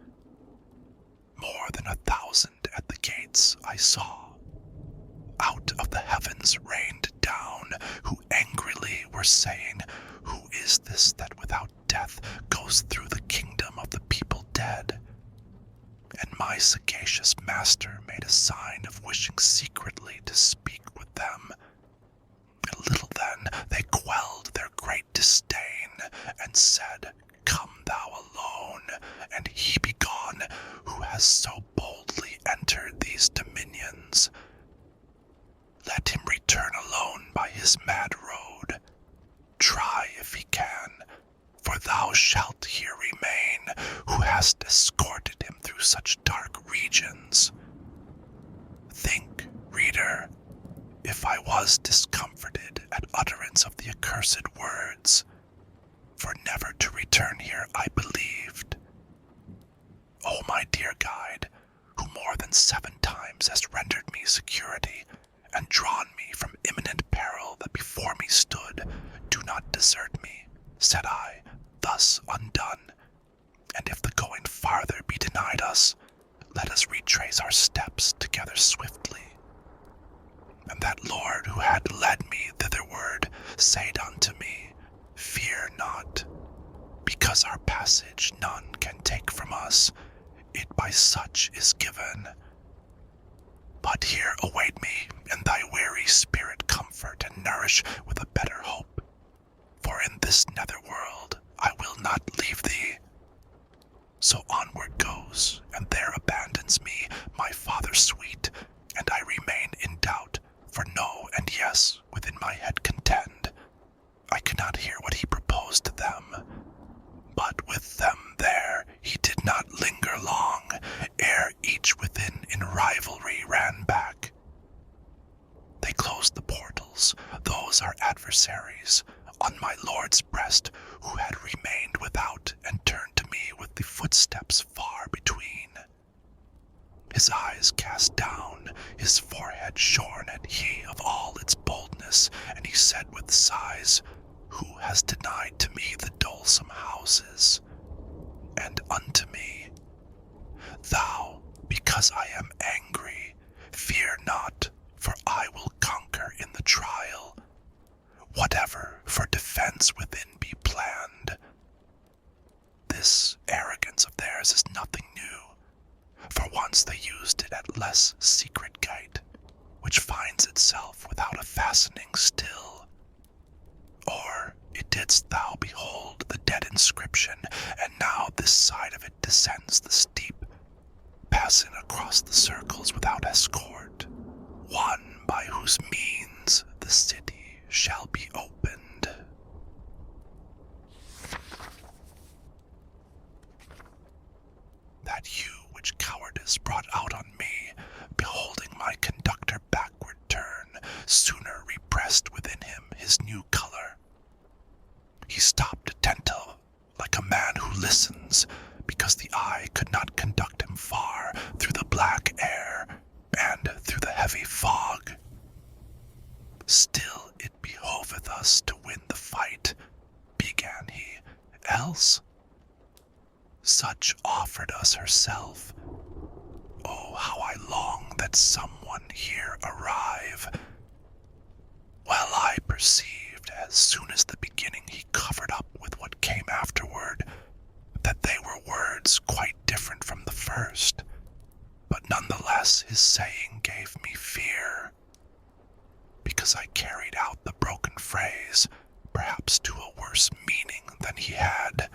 More than 1,000 at the gates I saw. Out of the heavens rained down, who angrily were saying, Who is this that without death goes through the kingdom of the people dead? And my sagacious master made a sign of wishing secretly to speak with them. A little then they quelled their great disdain, and said, Come thou alone, and he be gone, who has so boldly entered these dominions. Let him return alone by his mad road. Try if he can, for thou shalt here remain, who hast escorted him through such dark regions. Think, reader, if I was discomforted at utterance of the accursed words, for never to return here I believed. O my dear guide, who more than 7 times hast rendered me security, and drawn me from imminent peril that before me stood, do not desert me, said I, thus undone. And if the going farther be denied us, let us retrace our steps together swiftly. And that Lord who had led me thitherward said unto me, Fear not, because our passage none can take from us, it by such is given. But here await me, and thy weary spirit comfort and nourish with a better hope. For in this nether world I will not leave thee. So onward goes, and there abandons me my father sweet, and I remain in doubt, for no and yes within my head contend. I cannot hear what he proposed to them, but with them there he did not linger long, ere each within in rivalry ran back. They closed the portals, those our adversaries, on my lord's breast, who had remained without, and turned to me with the footsteps far between. His eyes cast down, his forehead shorn had he of all its boldness, and he said with sighs, Who has denied to me the dolesome houses? And unto me, Thou, because I am angry, fear not, for I will conquer in the trial, whatever for defense within be planned. This arrogance of theirs is nothing new, for once they used it at less secret gate, which finds itself without a fastening still. Or it didst thou behold the dead inscription, and now this side of it descends the steep, passing across the circles without escort, one by whose means the city shall be opened. That hue which cowardice brought out on me, beholding my conductor backward turn, sooner repressed within him his new color. He stopped attentive, like a man who listens, because the eye could not conduct him far through the black air and through the heavy fog. Still it behoveth us to win the fight, began he, else such offered us herself. Oh, how I long that someone here arrive. Well, I perceived, as soon as the beginning he covered up with what came afterward, that they were words quite different from the first, but nonetheless his saying gave me fear, because I carried out the broken phrase, perhaps to a worse meaning than he had.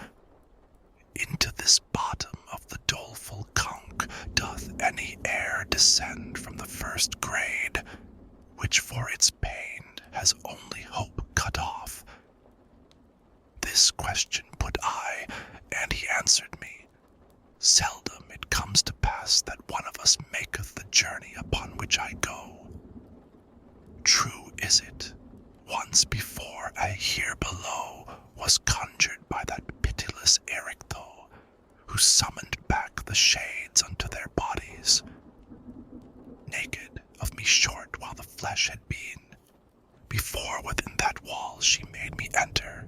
Into this bottom of the doleful conch doth any air descend from the first grade, which for its pain has only hope cut off? This question put I, and he answered me. Seldom it comes to pass that one of us maketh the journey upon which I go. True is it, once before I here below was conjured by that pitiless Erictho, who summoned back the shades unto their bodies. Naked, of me short while the flesh had been, before within that wall she made me enter,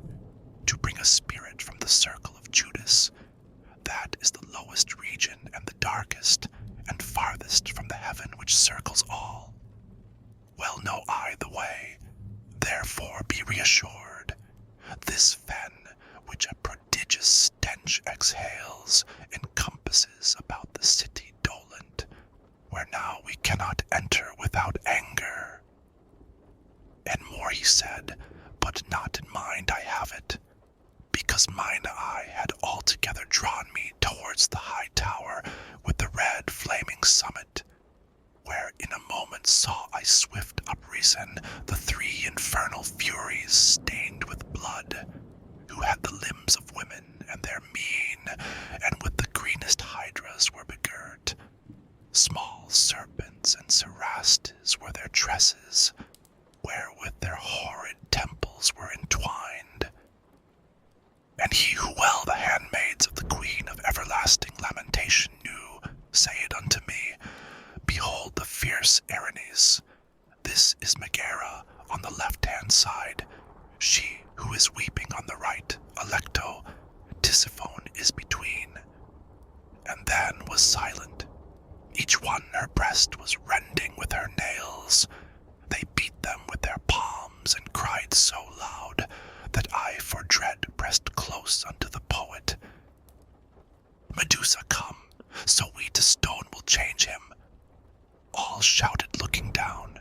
to bring a spirit from the circle of Judas. That is the lowest region and the darkest, and farthest from the heaven which circles all. Well know I the way, therefore be reassured. This fen, which a prodigious stench exhales, encompasses about the city dolent, where now we cannot enter without anger. And more he said, but not in mind I have it, because mine eye had altogether drawn me towards the high tower with the red flaming summit, where in a moment saw I swift uprisen the three infernal furies stained with blood, who had the limbs of women and their mien, and with the greenest hydras were begirt. Small serpents and cerastes were their tresses, wherewith their horrid temples were entwined. And he who well the handmaids of the Queen of everlasting lamentation knew, said unto me, Behold the fierce Erinyes. This is Megara on the left-hand side, she who is weeping on the right, Alecto. Tisiphone is between. And then was silent. Each one her breast was rending with her nails. They beat them with their palms and cried so loud that I for dread pressed close unto the poet. Medusa come, so we to stone will change him. All shouted looking down.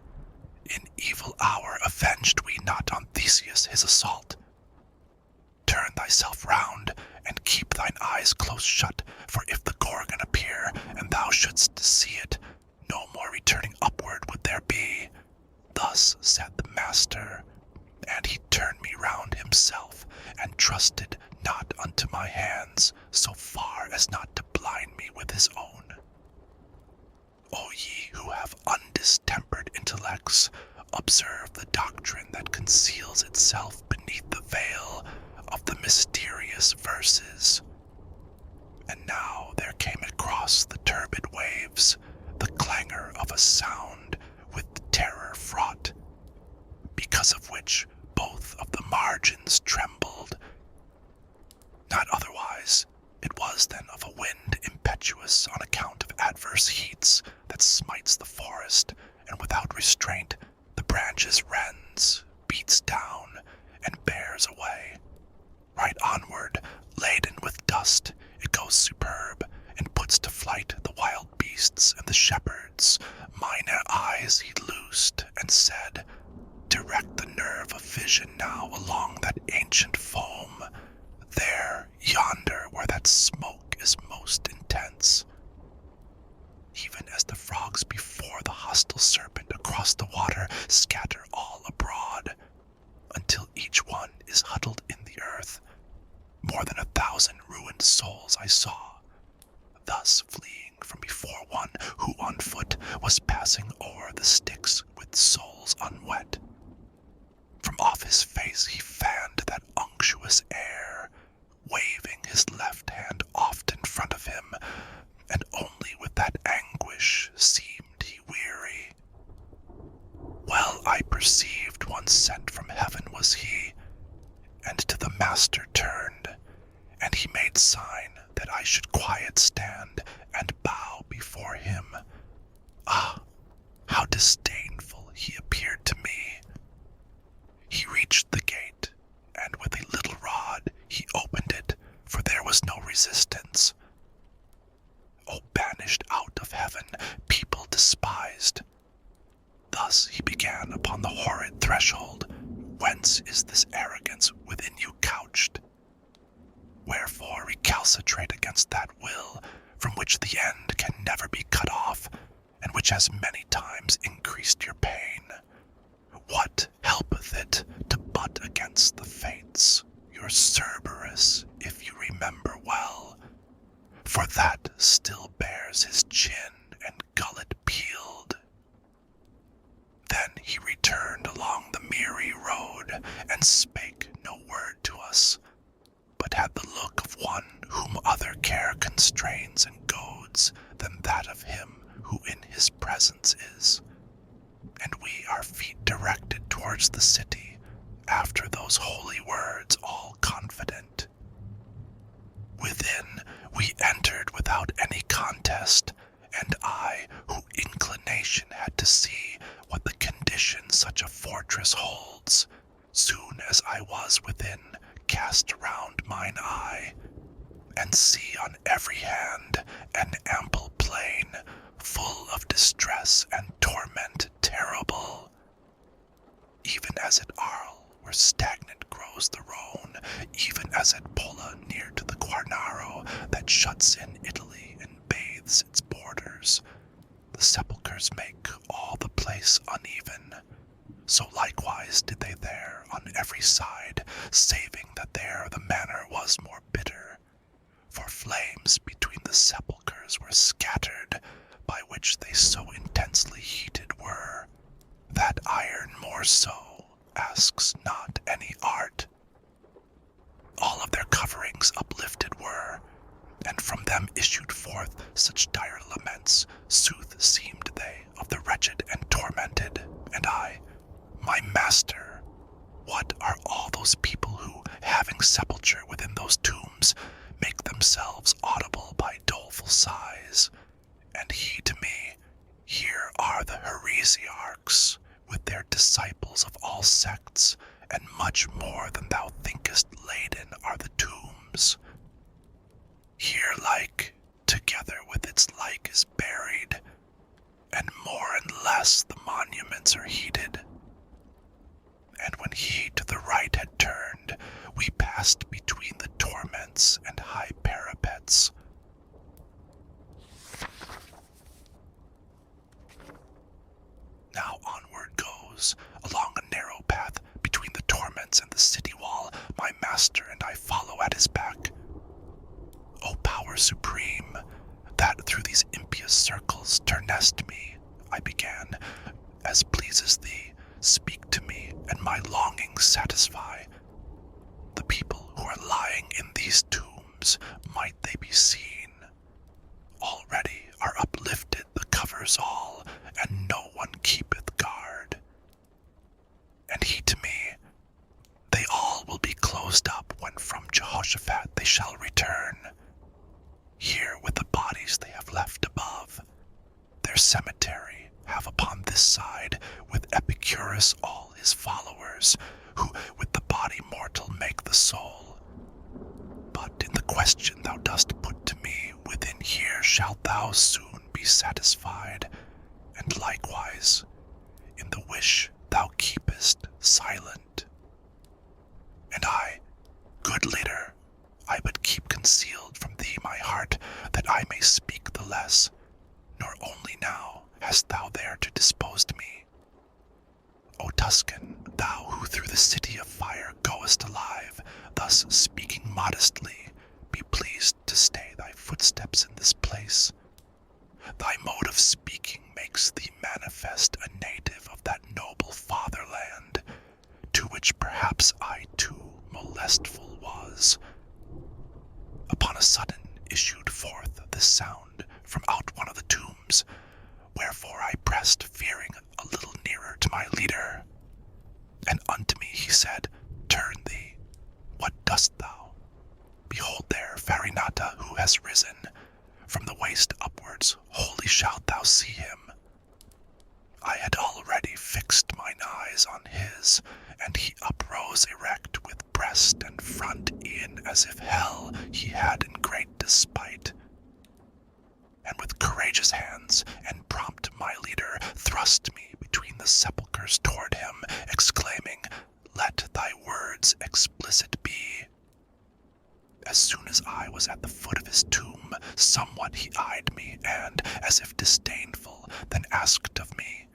In evil hour avenged we not on Theseus his assault. Turn thyself round, and keep thine eyes close shut, for if the Gorgon appear, and thou shouldst see it, no more returning upward would there be. Thus said the master, and he turned me round himself, and trusted not unto my hands, so far as not to blind me with his own. O ye who have undistempered intellects, observe the doctrine that conceals itself beneath the veil of the mysterious verses. And now there came across the turbid waves the clangor of a sound with terror fraught, because of which both of the margins trembled. Not otherwise, it was then of a wind impetuous on account of adverse heats that smites the forest, and without restraint the branches rends, beats down, and bears away. Right onward, laden with dust, it goes superb, and puts to flight the wild beasts and the shepherds. Mine eyes he loosed, and said, Direct the nerve of vision now along that ancient foam, there, yonder, where that smoke is most intense. even as the frogs before the hostile serpent across the water scatter all abroad, until each one is huddled in the earth. More than 1,000 ruined souls I saw, thus fleeing from before one who on foot was passing o'er the Styx with souls unwet. From off his face he fanned that unctuous air, waving his left hand oft in front of him, and only with that anguish seemed he weary. Well I perceived one sent from heaven was he, and to the master turned, and he made sign that I should quiet stand and bow before him. Ah, how disdainful he appeared to me! He reached the gate, and with a little rod he opened it, for there was no resistance. O banished out of heaven, people despised! Thus he began upon the horrid threshold. Whence is this arrogance within you couched? Wherefore recalcitrate against that will, from which the end can never be cut off, and which has many times increased your pain? What helpeth it to butt against the fates, your Cerberus, if you remember well? For that still bears his chin and gullet peeled. Then he returned along the mirry road, and spake no word to us, but had the look of one whom other care constrains and goads than that of him who in his presence is. And we our feet directed towards the city, after those holy words all confident. Within we entered without any contest, and I, who inclination had to see what the condition such a fortress holds, soon as I was within, cast around mine eye, and see on every hand an ample plain, full of distress and torment terrible. Even as at Arles, where stagnant grows the Rhone, even as at Pola near to the Quarnaro that shuts in Italy and bathes its borders, the sepulchres make all the place uneven. So likewise did they there on every side, saving that there the manner was more bitter. For flames between the sepulchres were scattered, by which they so intensely heated were, that iron more so asks not any art. All of their coverings uplifted were, and from them issued forth such dire laments, sooth seemed they of the wretched and tormented. And I, my master, what are all those people who, having sepulture within those tombs, make themselves audible by doleful sighs? And he to me, here are the heresiarchs, with their disciples of all sects, and much more than thou thinkest laden are the tombs. Here like, together with its like is buried, and more and less the monuments are heated. And when he to the right had turned, we passed between the torments and high parapets. Now onward goes, along a narrow path between the torments and the city wall, my master, and I follow at his back. O power supreme, that through these impious circles turnest me, I began, as pleases thee, speak to me, and my longings satisfy. The people who are lying in these tombs, might they be seen, already are uplifted the covers all, and no one keepeth guard. And he to me, they all will be closed up when from Jehoshaphat they shall return. Here with the bodies they have left above, their cemetery have upon this side, with Epicurus all his followers, who with the body mortal make the soul. But in the question thou dost put to me, within here shalt thou soon be satisfied, and likewise in the wish thou keepest silent. And I, good leader, I but keep concealed from thee my heart, that I may speak the less, nor O Tuscan, thou who through the city of fire goest alive, thus speaking modestly, be pleased to stay thy footsteps in this place. Thy mode of speaking makes thee manifest a native of that noble fatherland, to which perhaps I too molestful was. Upon a sudden issued forth this sound from out one of the tombs, wherefore I pressed, fearing, a little nearer to my leader. And unto me he said, Turn thee, what dost thou? Behold there Farinata, who has risen. From the waist upwards wholly shalt thou see him. I had already fixed mine eyes on his, and he uprose erect with breast and front e'en as if hell he had in great despite. And with courageous hands and prompt my leader thrust me between the sepulchres toward him, exclaiming, Let thy words explicit be. As soon as I was at the foot of his tomb, somewhat he eyed me, and, as if disdainful, then asked of me,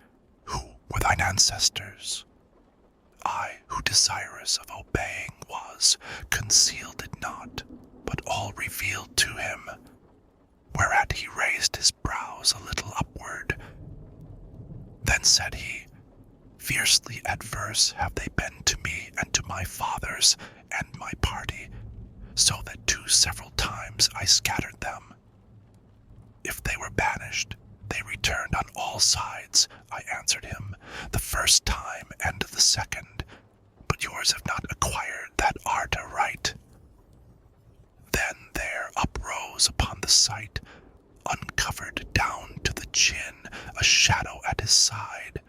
Who were thine ancestors? I, who desirous of obeying was, concealed it not, but all revealed to him, whereat he raised his brows a little upward. Then said he, Fiercely adverse have they been to me and to my fathers and my party, so that 2 several times I scattered them. If they were banished, they returned on all sides, I answered him, the first time and the second, but yours have not acquired that art aright. Then there uprose upon the sight, uncovered down to the chin, a shadow at his side.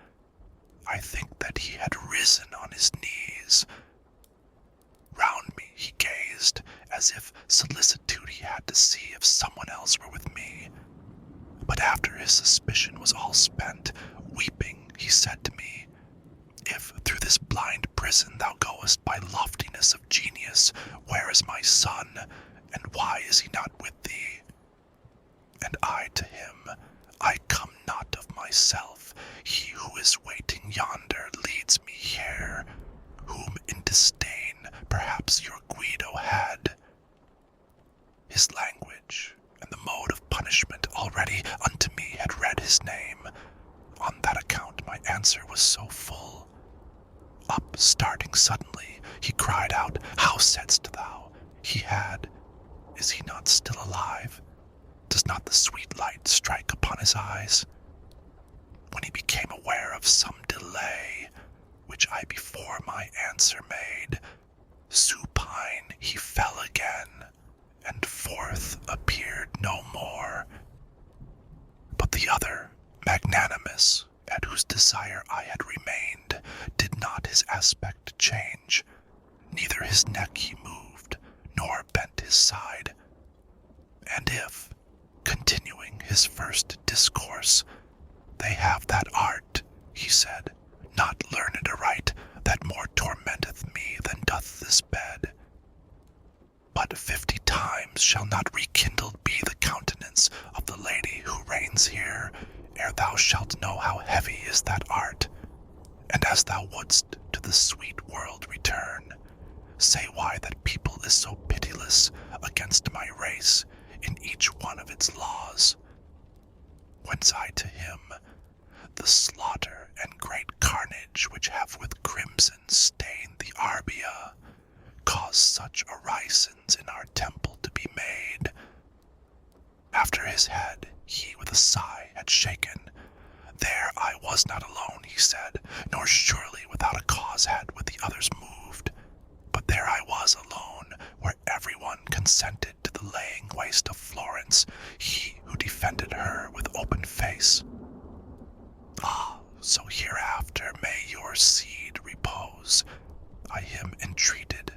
I think that he had risen on his knees. Round me he gazed, as if solicitude he had to see if someone else were with me. But after his suspicion was all spent, weeping, he said to me, If through this blind prison thou goest by loftiness of genius, where is my son, and why is he not with thee? And I to him, I come not of myself, he who is waiting yonder leads me here, whom in disdain perhaps your Guido had. His language and the mode of punishment already unto me had read his name. On that account my answer was so full. Up starting suddenly, he cried out, How saidst thou? He had. Is he not still alive? Does not the sweet light strike upon his eyes? When he became aware of some delay, which I before my answer made, supine he fell again, and forth appeared no more. But the other, magnanimous, at whose desire I had remained, did not his aspect change, neither his neck he moved, nor bent his side. And if, continuing his first discourse, they have that art, he said, not learned aright, that more tormenteth me than doth this bed. But 50 times shall not rekindled be the countenance of the lady who reigns here, ere thou shalt know how heavy is that art. And as thou wouldst to the sweet world return, say why that people is so pitiless against my race in each one of its laws. Whence I to him, the slaughter and great carnage which have with crimson stained the Arbia, caused such orisons in our temple to be made. After his head he with a sigh had shaken, There I was not alone, he said, nor surely without a cause had with the others moved, but there I was alone, where everyone consented to the laying waste of Florence, he who defended her with open face. Ah, so hereafter may your seed repose, I him entreated.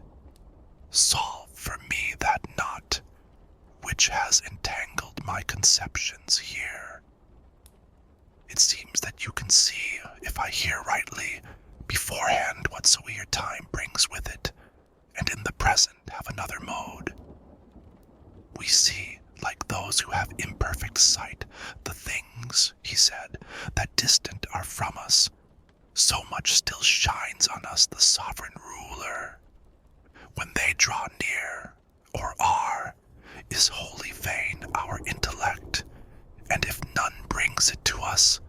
Solve for me that knot, which has entangled my conceptions here. It seems that you can see, if I hear rightly, beforehand whatsoever time brings with it, and in the present have another mode. We see, like those who have imperfect sight, the things, he said, that distant are from us. So much still shines on us the sovereign ruler. When they draw near, or are, is wholly vain our intellect, and if none brings it to us,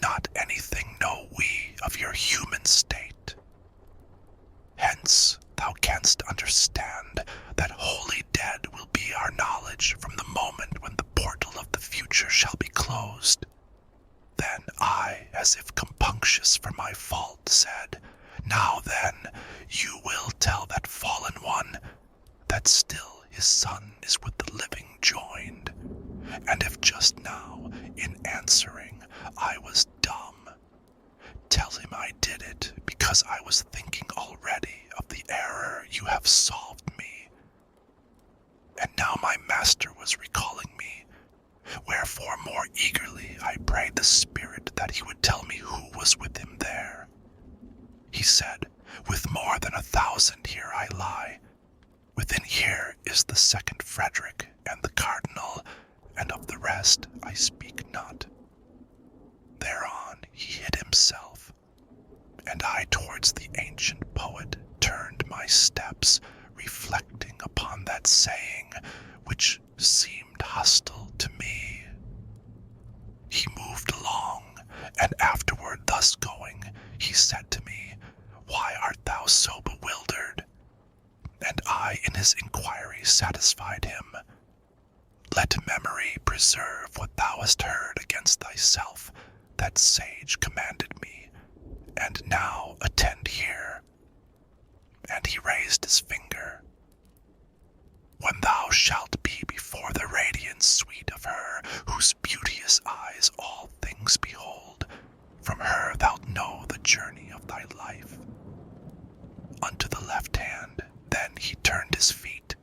not anything know we of your human state. Hence thou canst understand that wholly dead will be our knowledge from the moment when the portal of the future shall be closed. Then I, as if compunctious for my fault, said, Now then, you will tell that fallen one that still his son is with the living joined. And if just now, in answering, I was dumb, tell him I did it because I was thinking already of the error you have solved me. And now my master was recalling me, wherefore more eagerly I prayed the spirit that he would tell me who was with him there. He said, With more than 1,000 here I lie. Within here is the second Frederick and the Cardinal, and of the rest I speak not. Thereon he hid himself, and I towards the ancient poet turned my steps, reflecting upon that saying which seemed hostile to me. He moved along, and afterward thus going, he said to me, Why art thou so bewildered? And I in his inquiry satisfied him. Let memory preserve what thou hast heard against thyself, that sage commanded me, and now attend here. And he raised his finger. When thou shalt be before the radiant suite of her, whose beauteous eyes all things behold, from her thou'lt know the journey of thy life. Unto the left hand, then he turned his feet.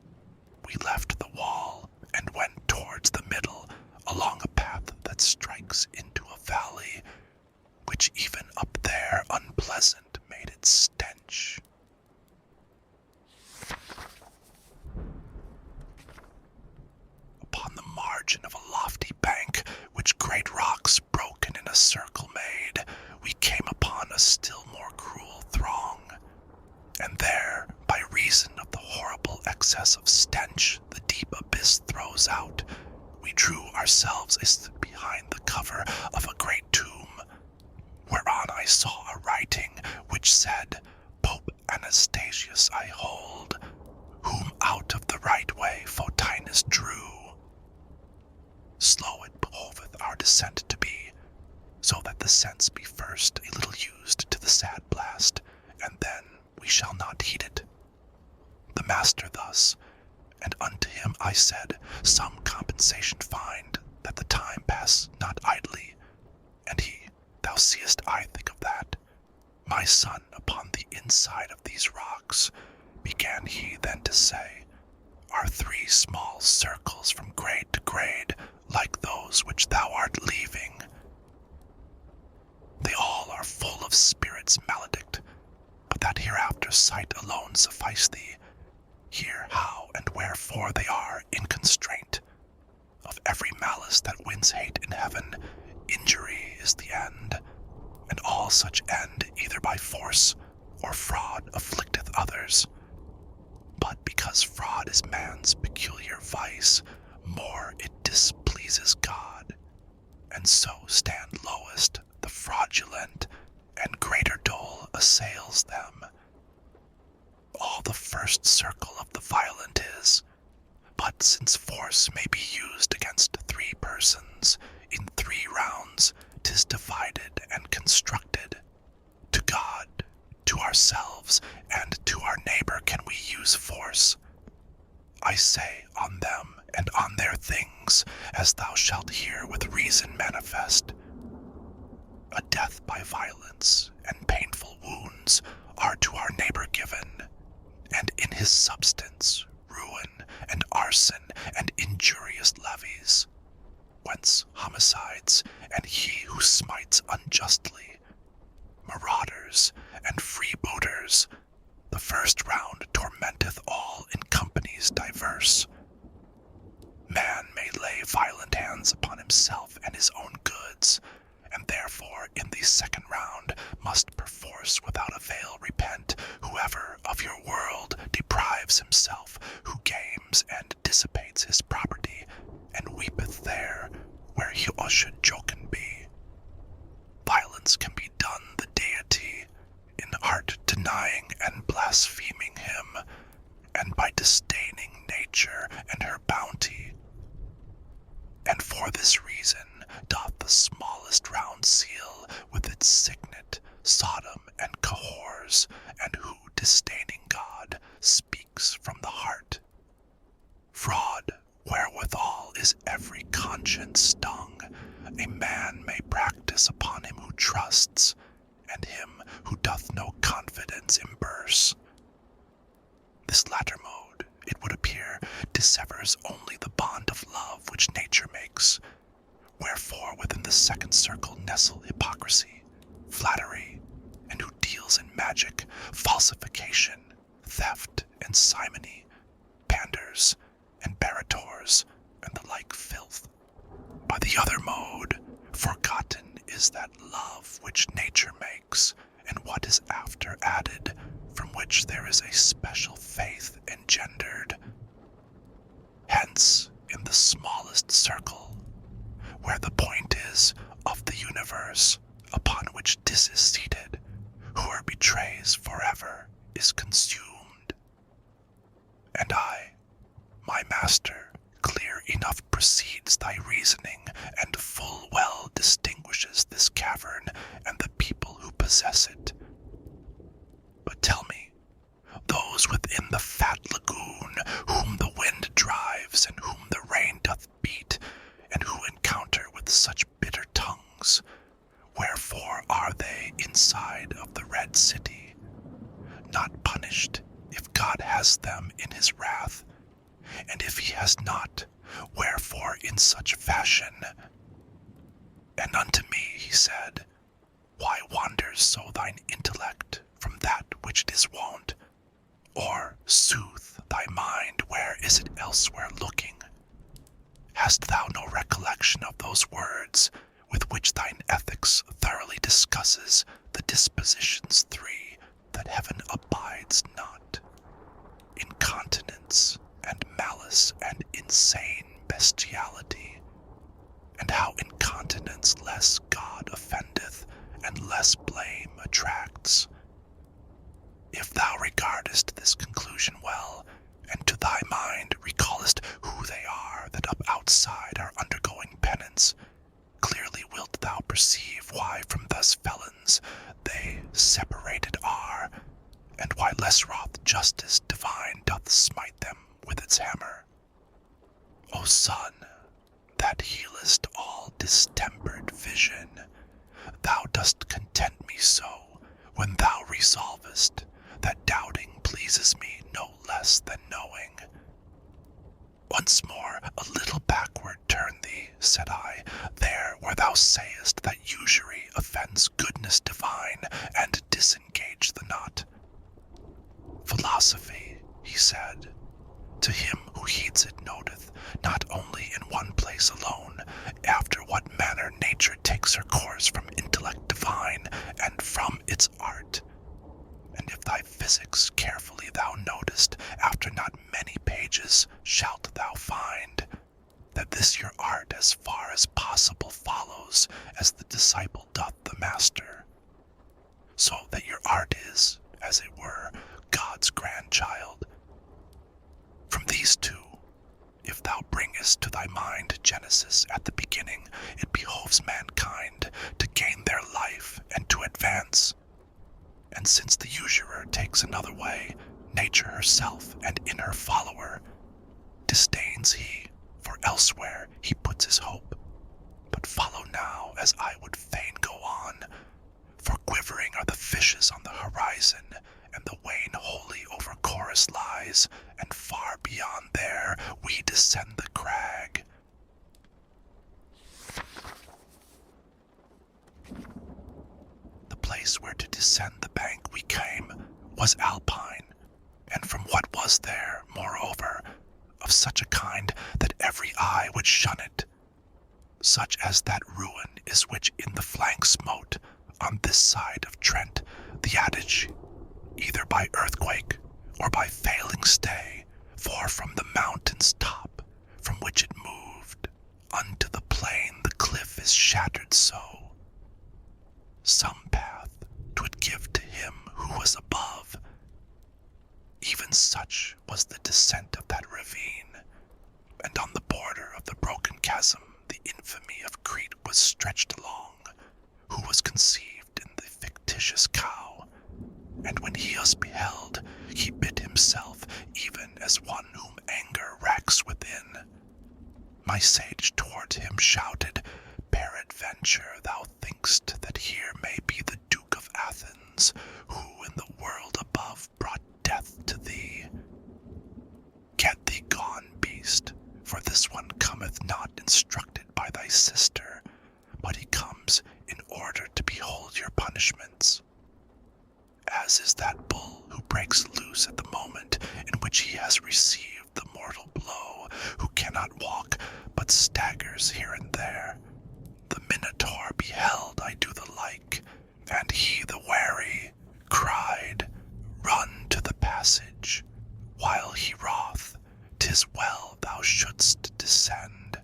We left the wall, and went towards the middle, along a path that strikes into a valley, which even up there unpleasant made its stench. Upon the margin of a lofty bank, which great rocks broken in a circle made, we came upon a still more cruel throng. And there, by reason of the horrible excess of stench the deep abyss throws out, we drew ourselves behind the cover of a great tomb, whereon I saw a writing which said, Pope Anastasius I hold, whom out of the right way Photinus drew. Slow it behoveth our descent to be, so that the sense be first a little used to the sad blast, and then we shall not heed it. The master thus, and unto him I said, Some compensation find, that the time pass not idly. And he, Thou seest I think of that. My son, upon the inside of these rocks, began he then to say, are 3 small circles from grade to grade, like those which thou art leaving. They all are full of spirits maledict, but that hereafter sight alone suffice thee. Hear how and wherefore they are in constraint. Of every malice that wins hate in heaven, injury is the end, and all such end either by force or fraud afflicteth others. But because fraud is man's peculiar vice, more it displeases God, and so stand lowest the fraudulent, and greater dole assails them. All the first circle of the violent is, but since force may be used against 3 persons, in 3 rounds 'tis divided and constructed. To God, to ourselves, and to our neighbor can we use force. I say on them and on their things, as thou shalt hear with reason manifest. A death by violence and painful wounds are to our neighbor given, and in his substance ruin and arson and injurious levies, whence homicides and he who smites unjustly, marauders and freebooters. The first round tormenteth all in companies diverse. Man may lay violent hands upon himself and his own goods, and therefore in the second round must perforce without avail repent whoever of your world deprives himself, who games and dissipates his property, and weepeth there where he should jocund be. Violence can be done the deity, in art denying and blaspheming him, and by disdaining nature and her bounty. And for this reason doth the smallest round seal with its signet Sodom and Cahors, and who, disdaining God, speaks from the heart. Fraud, wherewithal is every conscience stung, a man may practice upon him who trusts, and him who doth no confidence imburse. This latter mode, it would appear, dissevers only the bond of love which nature makes, wherefore within the second circle nestle hypocrisy, flattery, and who deals in magic, falsification, theft, and simony, panders, and barators, and the like filth. By the other mode, forgotten is that love which nature makes, and what is after added, from which there is a special faith engendered. Hence, in the smallest circle, where the point is of the universe, upon which this is seated, whoever betrays forever is consumed. And I, my master, clear enough proceeds thy reasoning, and full well distinguishes this cavern and the people who possess it. But tell me, those within the fat lagoon, whom the wind drives, and whom the rain doth beat, and who encounter with such bitter tongues, wherefore are they inside of the red city, not punished, if God has them in his wrath? And if he has not, wherefore in such fashion? And unto me he said, Why wanders so thine intellect from that which it is wont? Or soothe thy mind, where is it elsewhere looking? Hast thou no recollection of those words with which thine ethics thoroughly discusses the dispositions three, that heaven abides not? Incontinence, and malice, and insane bestiality, and how incontinence less God offendeth, and less blame attracts. If thou regardest this conclusion well, and to thy mind recallest who they are that up outside are undergoing penance, clearly wilt thou perceive why from thus felons they separated are, and why less wroth justice divine doth smite them with its hammer. O Son, that healest all distempered vision, thou dost content me so, when thou resolvest that doubting pleases me no less than knowing. Once more a little backward turn thee, said I, there where thou sayest that usury offends goodness divine, and disengage the knot. Philosophy, he said, to him who heeds it noteth, not only in one place alone, after what manner nature takes her course from intellect divine, and from its art. And if thy physics carefully thou notest, after not many pages shalt thou find that this your art as far as possible follows, as the disciple doth the master. So that your art is, as it were, God's grandchild. From these two, if thou bringest to thy mind Genesis at the beginning, it behoves mankind to gain their life and to advance. And since the usurer takes another way, nature herself and in her follower, disdains he, for elsewhere he puts his hope. But follow now, as I would fain go on, for quivering are the fishes on the horizon, and the wane wholly over Chorus lies, and far beyond there we descend the crag. The place where to descend the bank we came was alpine, and from what was there, moreover, of such a kind that every eye would shun it. such as that ruin is which in the flank smote, on this side of Trent, the adage, either by earthquake or by failing stay, for from the mountain's top, from which it moved, unto the plain the cliff is shattered so. Some path 'twould give to him who was above. Even such was the descent of that ravine, and on the border of the broken chasm the infamy of Crete was stretched along, who was conceived in the fictitious cow, and when he us beheld, he bit himself even as one whom anger racks within. My sage toward him shouted, peradventure thou think'st that here may be the Duke of Athens, who in the world above brought death to thee. Get thee gone, beast, for this one cometh not instructed by thy sister, but he comes in order to behold your punishments. As is that bull who breaks loose at the moment in which he has received the mortal blow, who cannot walk, but staggers here and there. The Minotaur beheld I do the like, and he the wary cried, run to the passage, while he wroth, 'tis well thou shouldst descend.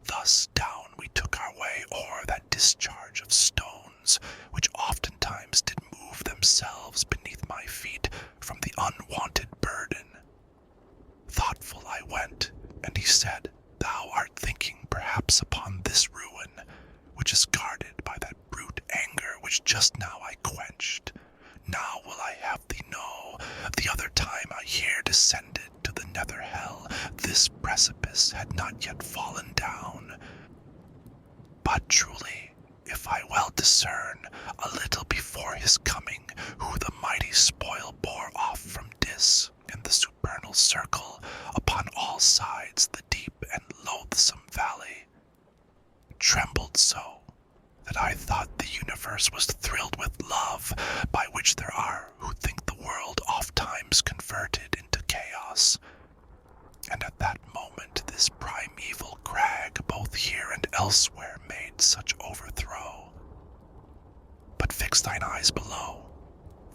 Thus down we took our way o'er that discharge of stones, which oftentimes did move themselves beneath my feet from the unwonted burden. Thoughtful I went, and he said, thou art thinking perhaps upon this ruin, which is guarded by that brute anger which just now I quenched. Now will I have thee know, the other time I here descended to the nether hell, this precipice had not yet fallen down. But truly, if I well discern, a little before his coming, who the mighty spoil bore off from Dis, in the supernal circle, upon all sides the deep and loathsome valley, trembled so, that I thought the universe was thrilled with love, by which there are who think the world oft times converted into chaos. And at that moment this primeval crag, both here and elsewhere, made such overthrow. But fix thine eyes below,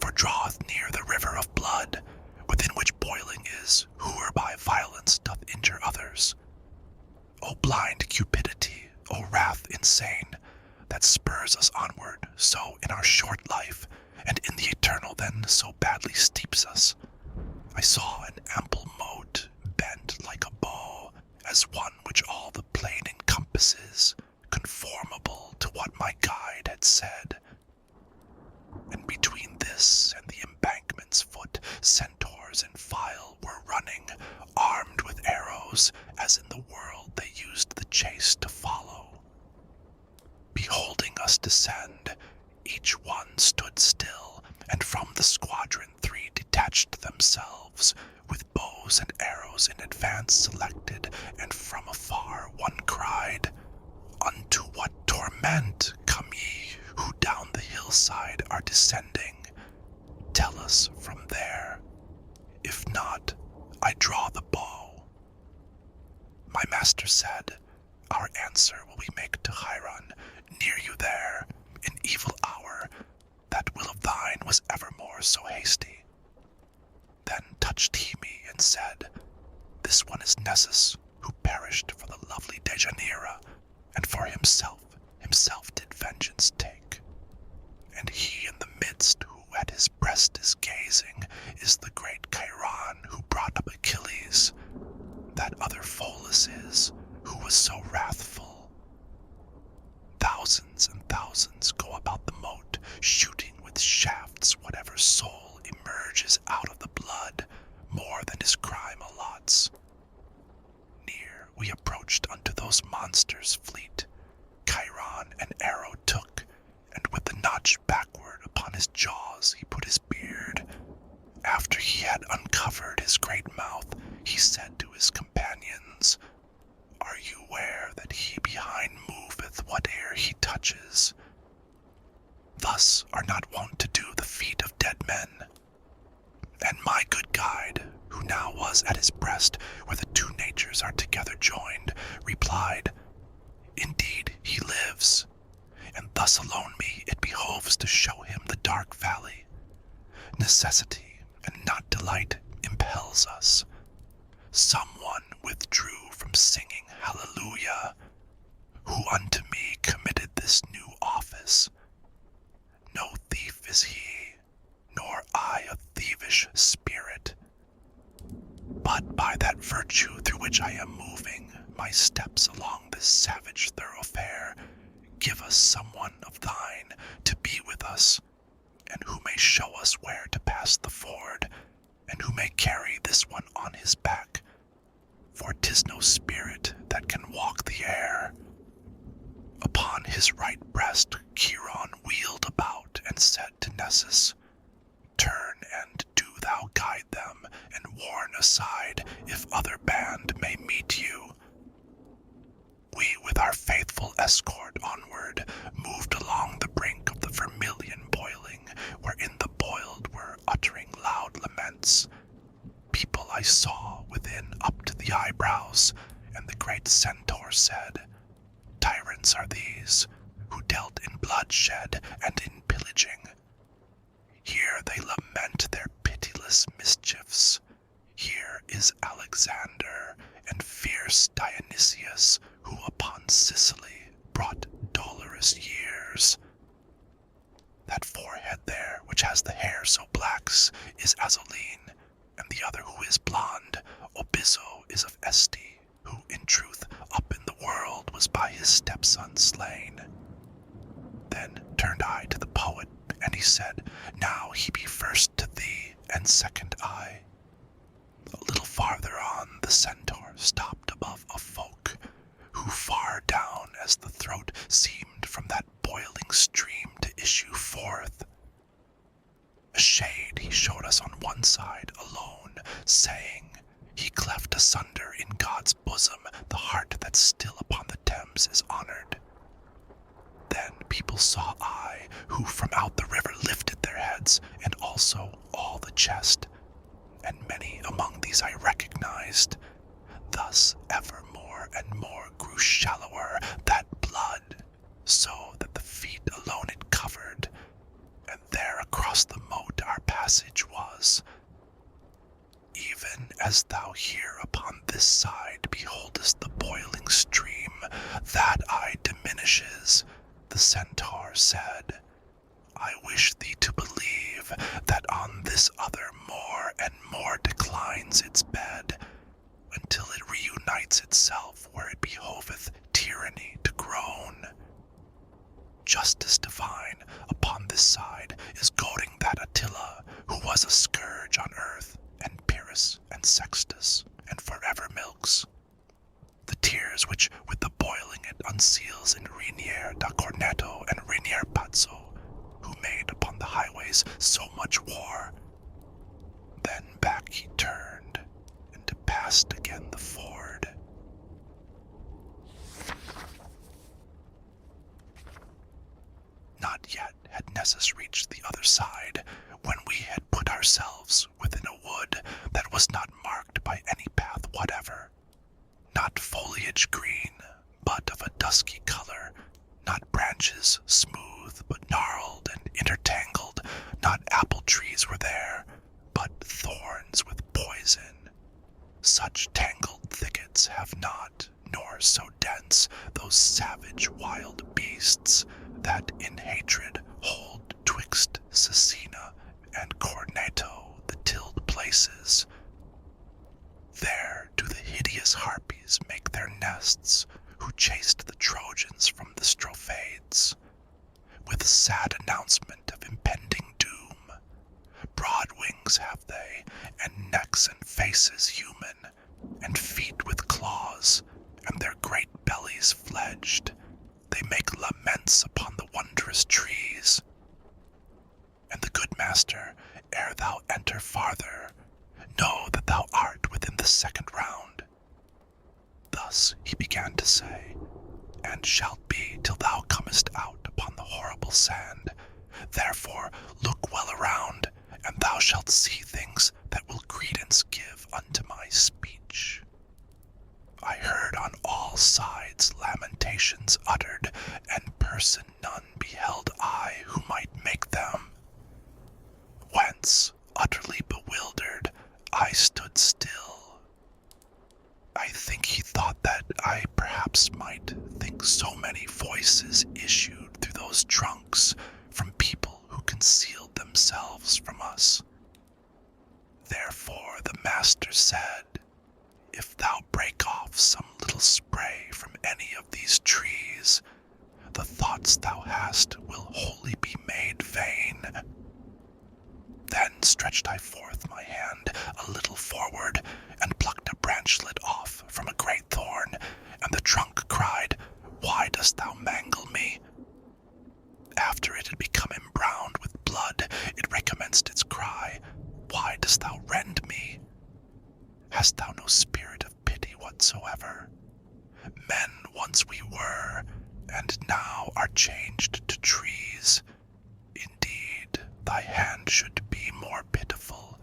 for draweth near the river of blood, within which boiling is, whoever violence doth injure others. O blind cupidity, O wrath insane, that spurs us onward so in our short life, and in the eternal then so badly steeps us. I saw an ample moat, bent like a bow, as one which all the plain encompasses, conformable to what my guide had said. And between this and the embankment's foot, centaurs in file were running, armed with arrows, as in the world they used the chase to follow. Beholding us descend, each one stood still, and from the squadron 3 detached themselves, with bows and arrows in advance selected, and from afar one cried, unto what torment come ye, who down the hillside are descending? Tell us from there. If not, I draw the bow. My master said, our answer will we make to Chiron, near you there, in evil hour, that will of thine was evermore so hasty. Then touched he me and said, this one is Nessus, who perished for the lovely Deianira, and for himself did vengeance take. And he in the midst who at his breast is gazing, is the great Chiron who brought up Achilles. That other Pholus is, who was so wrathful. Thousands and thousands go about the moat, shooting with shafts whatever soul emerges out of the blood, more than his crime allots. Near we approached unto those monsters fleet. Chiron an arrow took, and with the notch backward upon his jaws he put his beard. After he had uncovered his great mouth, he said to his companions, are you aware that he behind moveth whate'er he touches? Thus are not wont to do the feet of dead men. And my good guide, who now was at his breast, where the two natures are together joined, replied, dark valley. Necessity and not delight impels us. Someone withdrew from singing hallelujah, who unto me committed this new office. No thief is he, nor I a thievish spirit, but by that virtue through which I am moving my steps along this savage thoroughfare, give us someone of thine to be with us, and who may show us where to pass the ford, and who may carry this one on his back, for 'tis no spirit that can walk the air. Upon his right breast Chiron wheeled about and said to Nessus, Turn and do thou guide them, and warn aside if other band may meet you. We with our faithful escort onward moved along the brink of the vermilion boiling, wherein the boiled were uttering loud laments. People I saw within up to the eyebrows, and the great centaur said, Tyrants are these, who dealt in bloodshed and in pillaging. Here they lament their pitiless mischiefs. Here is Alexander and fierce Dionysius, who upon Sicily brought dolorous years. That forehead there, which has the hair so blacks, is Azoline, and the other who is blonde, Obizo, is of Este, who in truth up in the world was by his stepson slain. Then turned I to the poet, and he said, Now he be first to thee, and second I. A little farther on the centaur stopped above a folk, who far down as the throat seemed from that boiling stream to issue forth. A shade he showed us on one side alone, saying, He cleft asunder in God's bosom the heart that still upon the Thames is honored. Then people saw I, who from out the river lifted their heads, and also all the chest, and many among these I recognized. Thus ever more and more grew shallower that blood, so that the feet alone it covered, and there across the moat our passage was. Even as thou here upon this side beholdest the boiling stream, that eye diminishes, the centaur said. I wish thee to believe that on this other more and more declines its bed, until it reunites itself where it behoveth tyranny to groan. Justice divine upon this side is goading that Attila, who was a scourge on earth, and Pyrrhus and Sextus, and forever milks. The tears which with the boiling it unseals in Renier da Corneto and Renier Pazzo, who made upon the highways so much war. Then back he turned, and passed again the ford. Not yet had Nessus reached the other side, when we had put ourselves within a wood that was not marked by any path whatever, not foliage green, but of a dusky color, not branches smooth, but gnarled and intertangled, not apple trees were there, but thorns with poison. Such tangled thickets have not, nor so dense, those savage wild beasts that in hatred hold twixt Cecina and Corneto the tilled places. There do the hideous harpies make their nests, who chased the Trojans from the Strophades, with sad announcement of impending doom. Broad wings have they, and necks and faces human, and feet with claws, and their great bellies fledged. They make laments upon the wondrous trees. And the good master, ere thou enter farther, know that thou art within the second round. Thus he began to say, and shalt be till thou comest out upon the horrible sand. Therefore look well around, and thou shalt see things that will credence give unto my speech. I heard on all sides lamentations uttered, and person none beheld I who might make them. Once, utterly bewildered, I stood still. I think he thought that I perhaps might think so many voices issued through those trunks from people who concealed themselves from us. Therefore the master said, "If thou break off some little spray from any of these trees, the thoughts thou hast will wholly be made vain." Then stretched I forth my hand a little forward, and plucked a branchlet off from a great thorn, and the trunk cried, "Why dost thou mangle me?" After it had become embrowned with blood, it recommenced its cry, "Why dost thou rend me? Hast thou no spirit of pity whatsoever? Men once we were, and now are changed to trees. Indeed, thy hand should be more pitiful,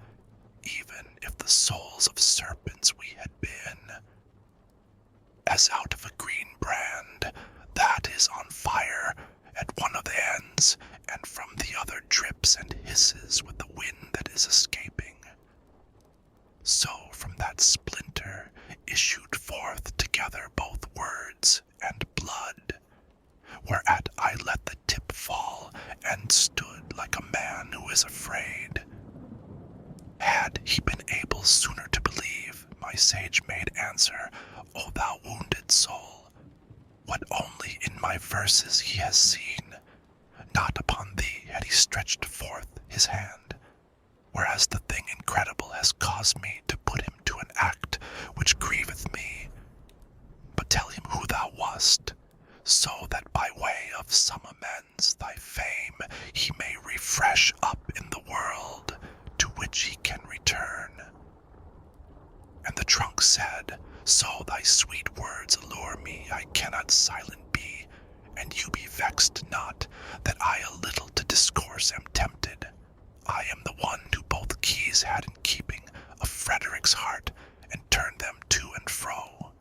even if the souls of serpents we had been. As out of a green brand, that is on fire at one of the ends, and from the other drips and hisses with the wind that is escaping. So from that splinter issued forth together both words and blood, whereat I let the tip fall, and stood like a man who is afraid. Had he been able sooner to believe, my sage made answer, "O thou wounded soul, what only in my verses he has seen, not upon thee had he stretched forth his hand, whereas the thing incredible has caused me to put him to an act which grieveth me. But tell him who thou wast, so that by way of some amends thy fame he may refresh up in the world, to which he can return." And the trunk said, "So thy sweet words allure me, I cannot silent be, and you be vexed not, that I a little to discourse am tempted. I am the one who both keys had in keeping of Frederick's heart, and turned them to and fro,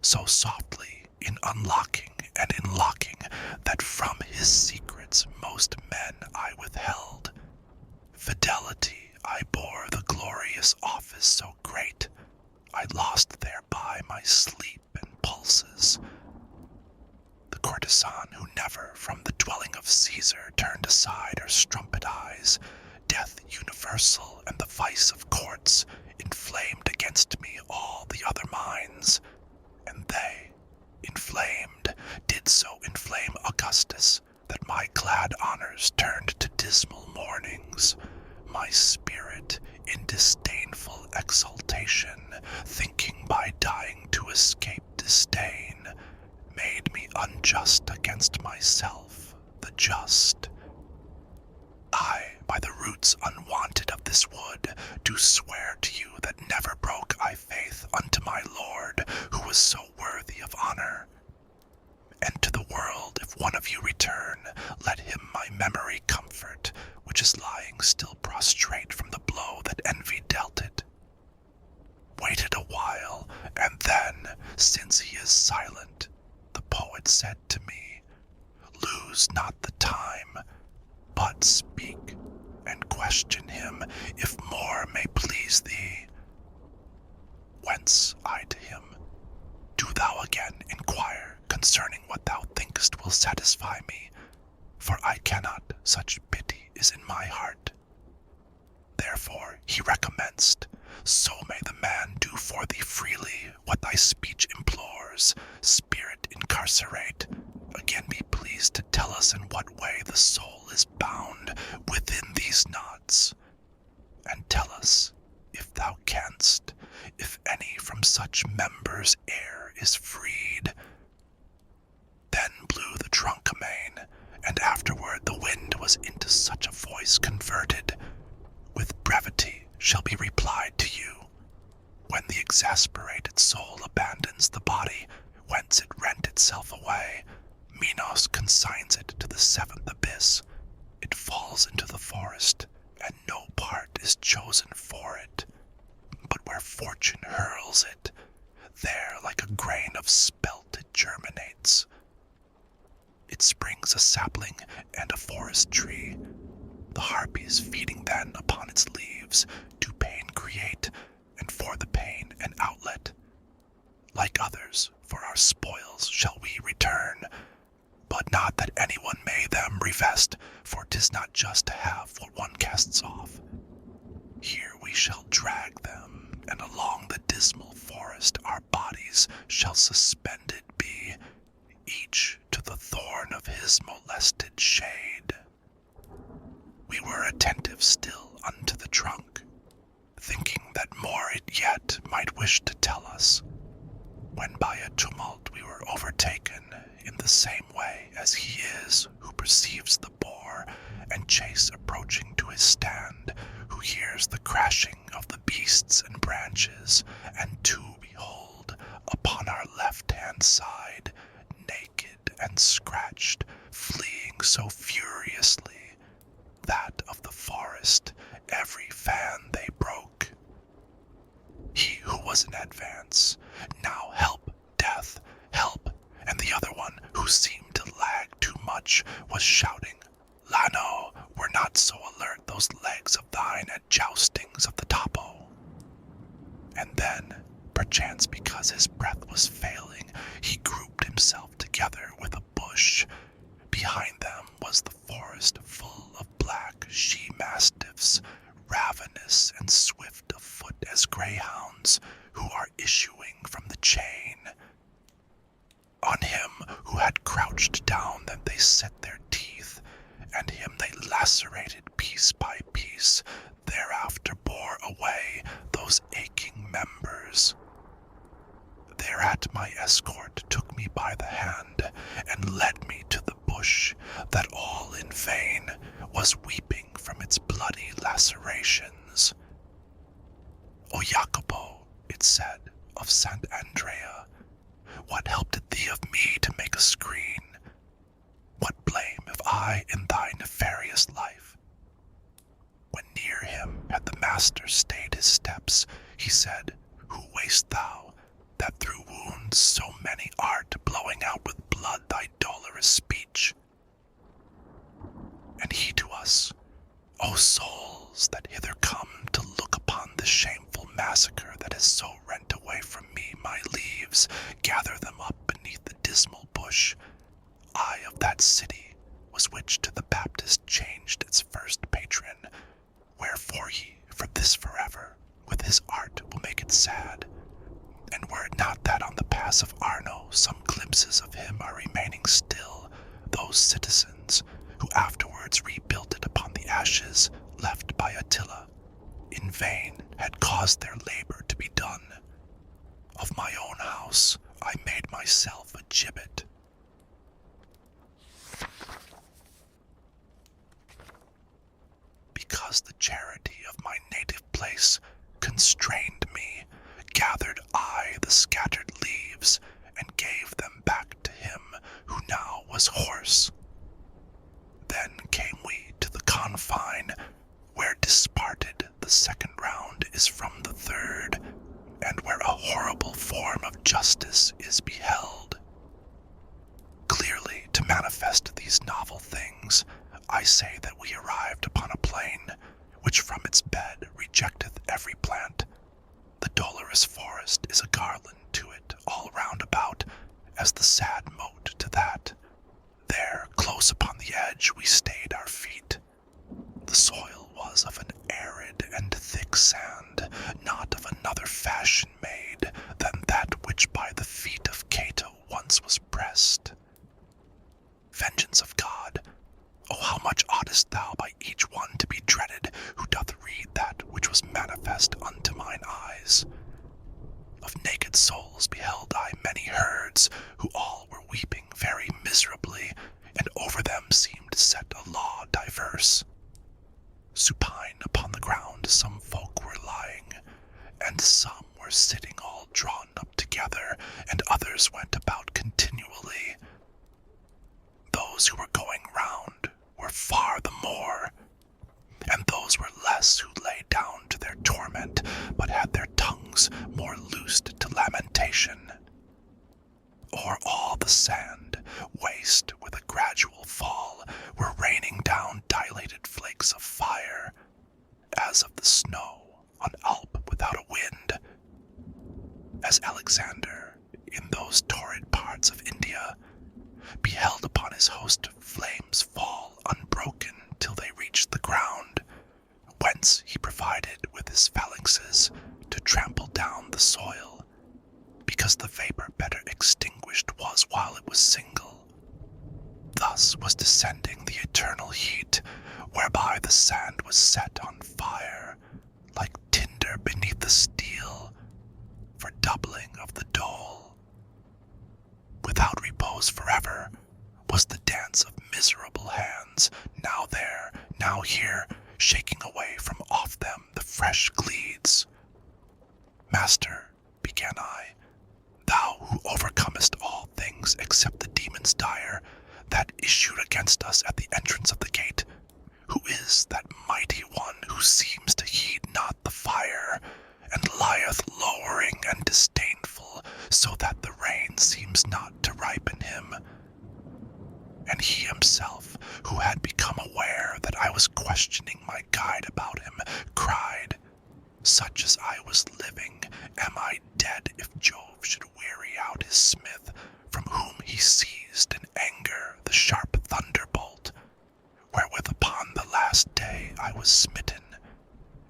so softly in unlocking and in locking, that from his secrets most men I withheld. Fidelity I bore the glorious office so great, I lost thereby my sleep and pulses. The courtesan who never from the dwelling of Caesar turned aside her strumpet eyes, death universal and the vice of courts, inflamed against me all the other minds, and they, inflamed, did so inflame Augustus, that my glad honors turned to dismal mournings. My spirit, in disdainful exultation, thinking by dying to escape disdain, made me unjust against myself, the just. I, by the roots unwanted of this wood, do swear to you that never broke I faith unto my Lord, who was so worthy of honor. And to the world, if one of you return, let him my memory comfort, which is lying still prostrate from the blow that envy dealt it. Waited a while, and then, since he is silent, the poet said to me, "Lose not the time, but speak, and question him, if more may please thee." Whence I to him, "Do thou again inquire concerning what thou thinkest will satisfy me, for I cannot, such pity is in my heart." Therefore he recommenced, "So may the man do for thee freely what thy speech implores, spirit incarcerate. Again be pleased to tell us in what way the soul is bound within these knots, and tell us, if thou canst, if any from such members air is freed." Then blew the trunk amain, and afterward the wind was into such a voice converted, "With brevity shall be replied to you. When the exasperated soul abandons the body, whence it rent itself away, Minos consigns it to the seventh abyss. It falls into the forest, and no part is chosen for it. But where fortune hurls it, there like a grain of spelt it germinates. It springs a sapling and a forest tree. the harpies feeding then upon its leaves, do pain create, and for the pain an outlet. Like others, for our spoils shall we return, but not that anyone may them revest, for 'tis not just to have what one casts off. Here we shall drag them, and along the dismal forest our bodies shall suspended be, each to the thorn of his molested shade. We were attentive still unto the trunk, thinking that more it yet might wish to tell us, when by a tumult we were overtaken in the same way as he is who perceives the boar and chase approaching to his stand, who hears the crashing of the beasts and branches, and to behold, upon our left-hand side, naked and scratched, fleeing so furiously, that of the forest every fan they broke. He who was in advance, now help, death, help, and the other one, who seemed to lag too much, was shouting, Lano, were not so alert those legs of thine at joustings of the topo. And then, perchance because his breath was failing, he grouped himself together with a bush. Behind them was the forest full of black she-mastiffs, ravenous and swift of foot as greyhounds, who are issuing from the chain. On him who had crouched down them they set their teeth, and him they lacerated piece by piece, thereafter bore away those aching members. Thereat my escort took me by the hand, and led me to the bush, that all in vain was weeping from its bloody lacerations. O Jacopo, it said, of Sant' Andrea, what helped it thee of me to make a screen? What blame have I in thy nefarious life? When near him had the master stayed his steps, he said, Who wast thou, that through wounds so many art blowing out with blood thy dolorous speech? And he to us, O souls that hither come to look upon this shameful massacre that has so rent away from me my leaves, gather them up beneath the dismal bush. I of that city was which to the Baptist changed its first patron, wherefore he, for this forever, with his art will make it sad. And were it not that on the pass of Arno some glimpses of him are remaining still, those citizens, who afterwards rebuilt it upon the ashes left by Attila, in vain had caused their labor to be done. Of my own house I made myself a gibbet. Because the charity of my native place constrained me, gathered I the scattered leaves, and gave them back to him who now was hoarse. Then came we to the confine, where disparted the second round is from the third, and where a horrible form of justice is beheld. Clearly, to manifest these novel things, I say that we arrived upon a plain, which from its bed rejecteth every plant. The dolorous forest is a garland to it all round about, as the sad moat to that. There, close upon the edge, we stayed our feet. The soil was of an arid and thick sand, not of another fashion made than that which by the feet of Cato once was pressed. Vengeance of God, oh, how much oughtest thou by each one to be dreaded who doth read that which was manifest unto mine eyes? Of naked souls beheld I many herds, who all were weeping very miserably, and over them seemed set a law diverse. Supine upon the ground some folk were lying, and some were sitting all drawn up together, and others went about continually. Those who were going round were far the more, and those were less who lay down to their torment, but had their tongues more loosed to lamentation. O'er all the sand, waste with a gradual fall, were raining down dilated flakes of as of the snow on Alp without a wind. As Alexander, in those torrid parts of India, beheld upon his host flames fall unbroken till they reached the ground, whence he provided with his phalanxes to trample down the soil, because the vapor better extinguished was while it was single. Thus was descending the eternal heat, whereby the sand was set on fire, like tinder beneath the steel, for doubling of the dole. Without repose forever was the dance of miserable hands, now there, now here, shaking away from off them the fresh gleeds. Master, began I, thou who overcomest all things except the demons dire, that issued against us at the entrance of the gate, who is that mighty one who seems to heed not the fire, and lieth lowering and disdainful, so that the rain seems not to ripen him. And he himself, who had become aware that I was questioning my guide about him, cried, such as I was living, am I dead if Jove should weary out his smith, from whom he seized in anger the sharp thunderbolt, wherewith upon the last day I was smitten,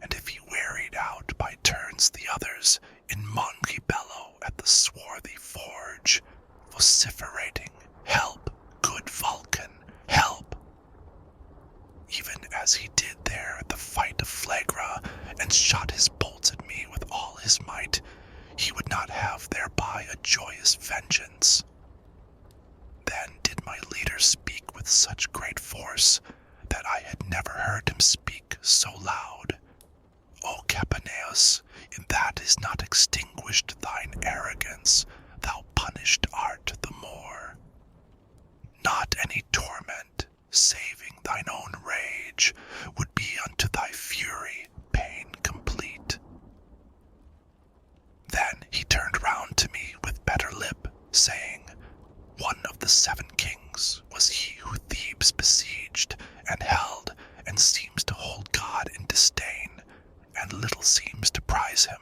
and if he wearied out by turns the others in mongy bellow at the swarthy forge, vociferating, help, good Vulcan, help, even as he did there at the fight of Phlegra, and shot his bolts at me with all his might, he would not have thereby a joyous vengeance. Then did my leader speak with such great force, that I had never heard him speak so loud. O Capaneus, in that is not extinguished thine arrogance, thou punished art the more. Not any torment, saving thine own rage, would be unto thy fury pain complete. Then he turned round to me with better lip, saying, one of the 7 kings was he who Thebes besieged and held, and seems to hold God in disdain, and little seems to prize him.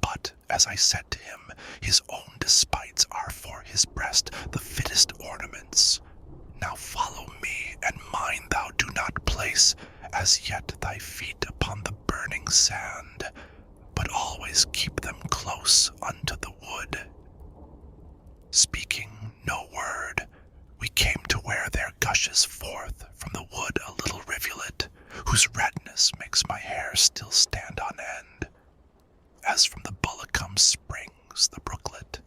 But, as I said to him, his own despites are for his breast the fittest ornaments. Now follow me, and mind thou do not place as yet thy feet upon the burning sand, but always keep them close unto the wood. Speaking no word, we came to where there gushes forth from the wood a little rivulet, whose redness makes my hair still stand on end. As from the Bullicum springs the brooklet,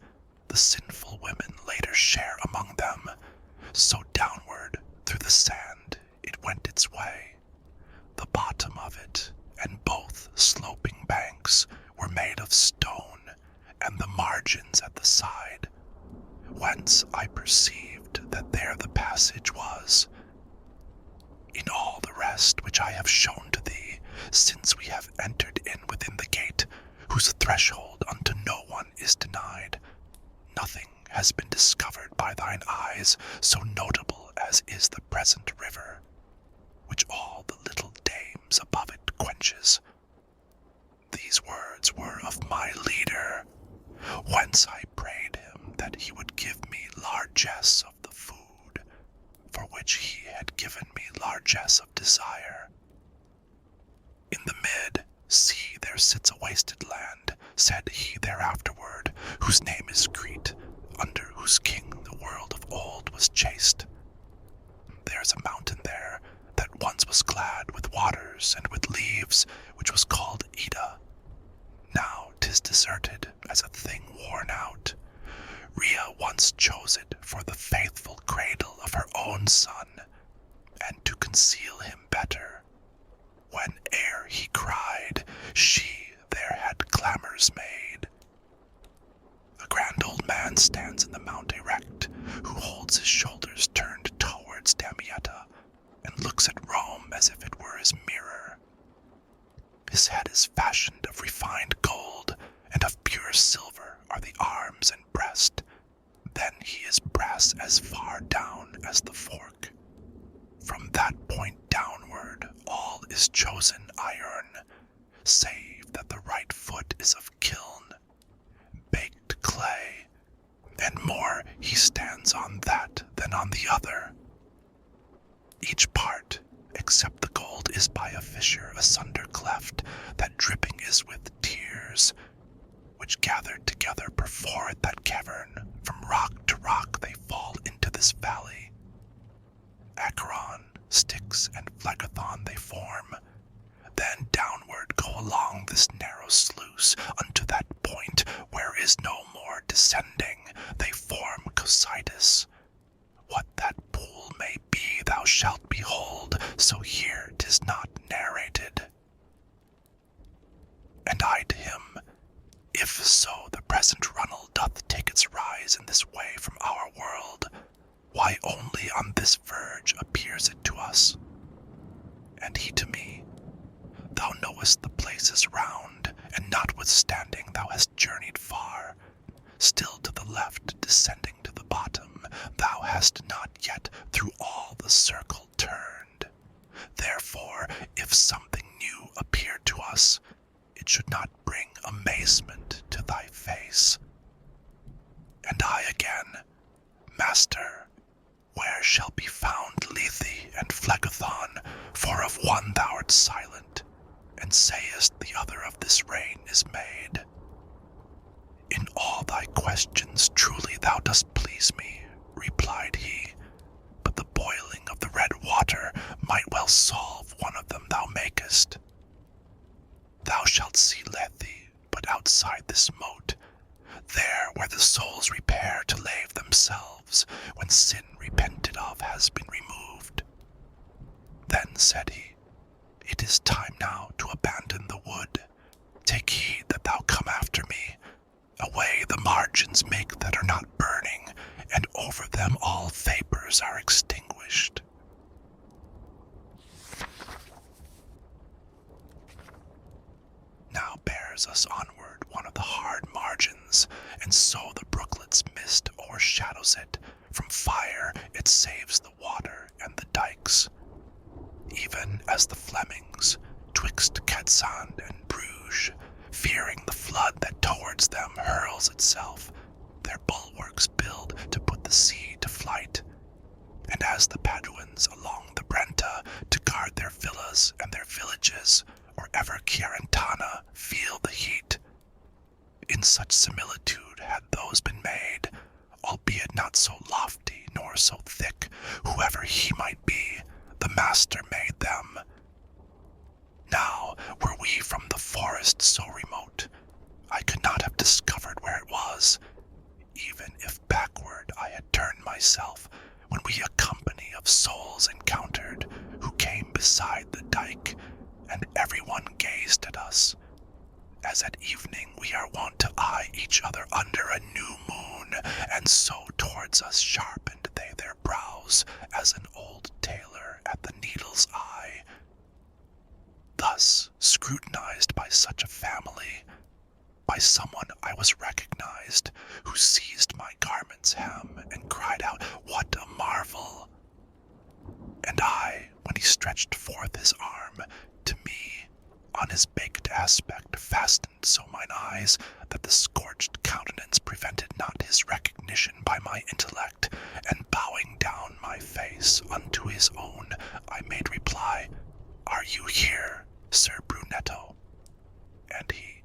the sinful women later share among them, so downward through the sand it went its way. The bottom of it, and both sloping banks, were made of stone, and the margins at the side, whence I perceived that there the passage was. In all the rest which I have shown to thee, since we have entered in within the gate, whose threshold unto no one is denied, nothing has been discovered by thine eyes so notable as is the present river, which all the little dames above it quenches. These words were of my leader, whence I prayed him that he would give me largesse of the food, for which he had given me largesse of desire. In the mid, see there sits a wasted land, said he thereafterward, whose name is Crete, under whose king the world of old was chased. There's a mountain there that once was glad with waters and with leaves, which was called Ida. Now 'tis deserted as a thing worn out. Rhea once chose it for the faithful cradle of her own son, and to conceal him better, when ere he cried, she there had clamors made. A grand old man stands in the mount erect, who holds his shoulders turned towards Damietta, and looks at Rome as if it were his mirror. His head is fashioned of refined gold, and of pure silver are the arms and breast. Then he is brass as far down as the fork. From that point downward all is chosen iron, save that the right foot is of kiln, baked clay, and more he stands on that than on the other. Each part, except the gold, is by a fissure asunder cleft, that dripping is with tears, which gathered together perforate that cavern. From rock to rock they fall into this valley. Acheron, Styx, and Phlegethon they form, then downward go along this narrow sluice unto that point where is no more descending. They form Cocytus. What that pool may be thou shalt behold, so here 'tis not narrated. And I to him, if so the present runnel doth take its rise in this way from our world, why only on this verge appears it to us? And he to me, thou knowest the places round, and notwithstanding thou hast journeyed far, still to the left descending to the bottom, thou hast not yet through all the circle turned. Therefore, if something new appeared to us, it should not bring amazement to thy face. And I again, Master, where shall be found Lethe and Phlegethon? For of one thou art silent, and sayest the other of this reign is made. In all thy questions truly thou dost please me, replied he, but the boiling of the red water might well solve one of them thou makest. Thou shalt see Lethe, but outside this moat, there where the souls repair to lave themselves, when sin repented of has been removed. Then said he, it is time now to abandon the wood. Take heed that thou come after me. Away the margins make that are not burning, and over them all vapors are extinguished. Now bears us onward one of the hard margins, and so the brooklet's mist o'ershadows it. From fire it saves the water and the dikes. Even as the Flemings, twixt Quetzand and Bruges, fearing the flood that towards them hurls itself, their bulwarks build to put the sea to flight. And as the Paduans along the Brenta, to guard their villas and their villages, or ever Chiarentana feel the heat, in such similitude had those been made, albeit not so lofty nor so thick, whoever he might be, the master made them. Now, were we from the forest so remote, I could not have discovered where it was, even if backward I had turned myself, when we a company of souls encountered, who came beside the dike, and everyone gazed at us, as at evening we are wont to eye each other under a new moon, and so towards us sharpened they their brows, as an old tailor at the needle's eye. Thus, scrutinized by such a family, by someone I was recognized, who seized my garment's hem and cried out, what a marvel! And I, when he stretched forth his arm, to me, on his baked aspect fastened so mine eyes, that the scorched countenance prevented not his recognition by my intellect, and bowing down my face unto his own, I made reply, are you here, Sir Brunetto? And he,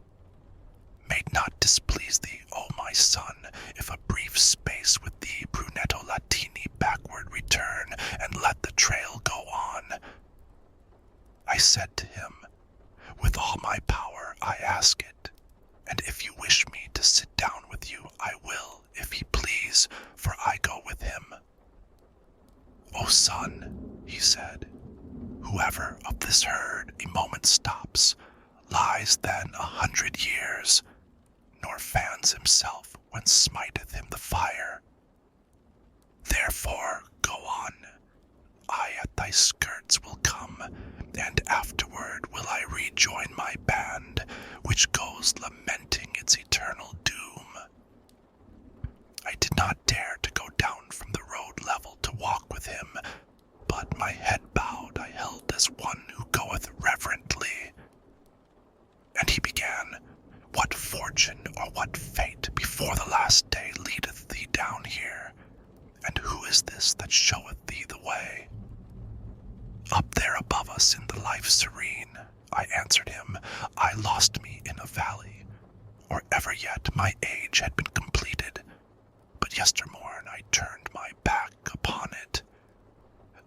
may it not displease thee, O my son, if a brief space with thee, Brunetto Latini, backward return, and let the trail go on. I said to him, with all my power I ask it, and if you wish me to sit down with you, I will, if he please, for I go with him. O son, he said, whoever of this herd a moment stops, lies then 100 years, nor fans himself when smiteth him the fire. Therefore go on, I at thy skirts will come, and afterward will I rejoin my band, which goes lamenting its eternal doom. I did not dare to go down from the road level to walk with him, but my head bowed I held as one who fortune or what fate before the last day leadeth thee down here? And who is this that showeth thee the way? Up there above us in the life serene, I answered him, I lost me in a valley, or ever yet my age had been completed, but yestermorn I turned my back upon it.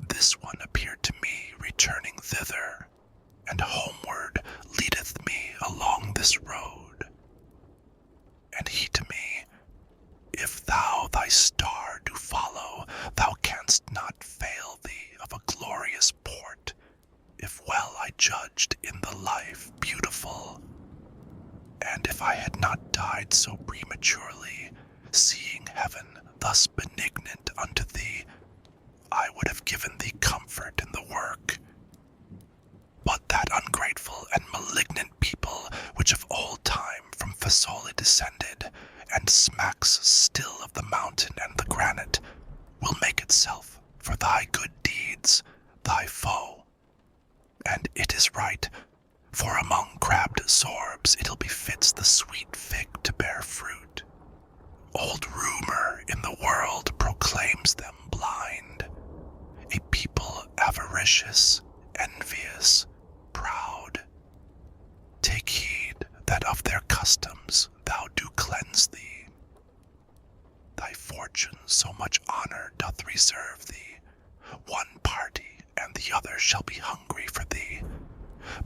This one appeared to me returning thither, and homeward leadeth me along this road. And he to me, if thou thy star do follow, thou canst not fail thee of a glorious port, if well I judged in the life beautiful. And if I had not died so prematurely, seeing heaven thus benignant unto thee, I would have given thee comfort in the work. But that ungrateful and malignant people, which of old time from Fasole descended, and smacks still of the mountain and the granite, will make itself, for thy good deeds, thy foe. And it is right, for among crabbed sorbs it'll befits the sweet fig to bear fruit. Old rumor in the world proclaims them blind, a people avaricious, envious, proud. Take heed that of their customs thou do cleanse thee. Thy fortune so much honor doth reserve thee. One party and the other shall be hungry for thee,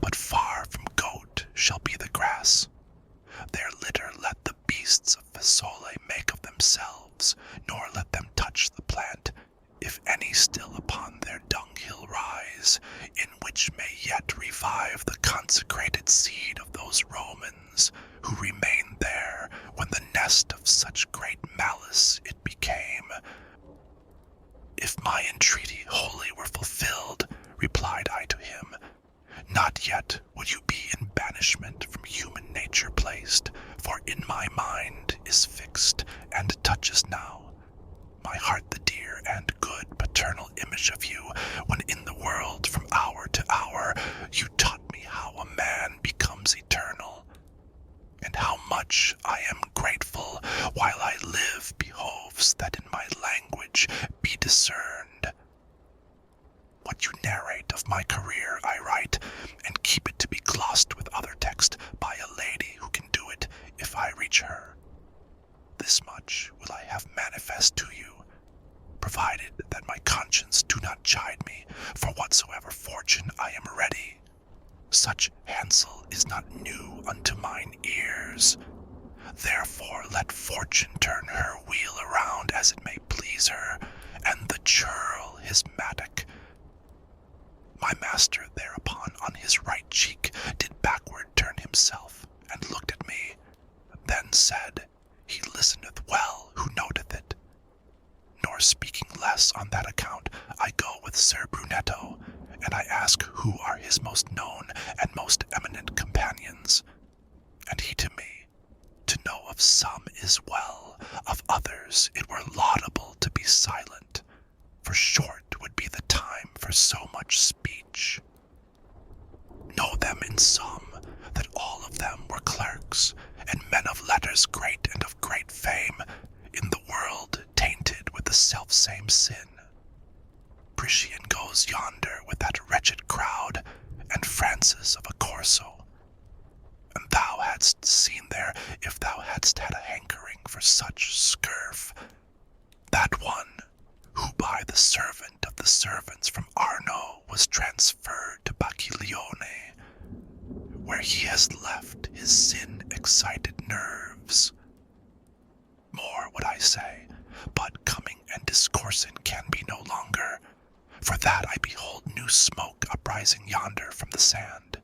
but far from goat shall be the grass. Their litter let the beasts of Fasole make of themselves, nor let them touch the plant, if any still upon their dunghill rise, in which may yet revive the consecrated seed of those Romans, who remained there when the nest of such great malice it became. If my entreaty wholly were fulfilled, replied I to him, not yet would you be in banishment from human nature placed, for in my mind is fixed, and touches now my heart the dear and good paternal image of you, when in the world from hour to hour you taught me how a man becomes eternal, and how much I am grateful while I live behoves that in my language be discerned. What you narrate of my career I write, and keep it to be glossed with other text by a lady who can do it if I reach her. This much will I have manifest to you, provided that my conscience do not chide me, for whatsoever fortune I am ready. Such hansel is not new unto mine ears. Therefore let fortune turn her wheel around as it may please her, and the churl his mattock. My master thereupon on his right cheek did backward turn himself, and looked at me, then said, he listeneth well who noteth it. Nor speaking less on that account, I go with Sir Brunetto, and I ask who are his most known and most eminent companions. And he to me, to know of some is well, of others it were laudable to be silent, for short would be the time for so much speech. Know them in sum, that all of them were clerks, and men of letters great and of great fame, in the world tainted with the selfsame sin. Priscian goes yonder with that wretched crowd, and Francis of a Corso. And thou hadst seen there, if thou hadst had a hankering for such scurf, that one, who by the servant of the servants from Arno was transferred to Baciglione, where he has left his sin-excited nerves. More would I say, but coming and discoursing can be no longer. For that I behold new smoke uprising yonder from the sand.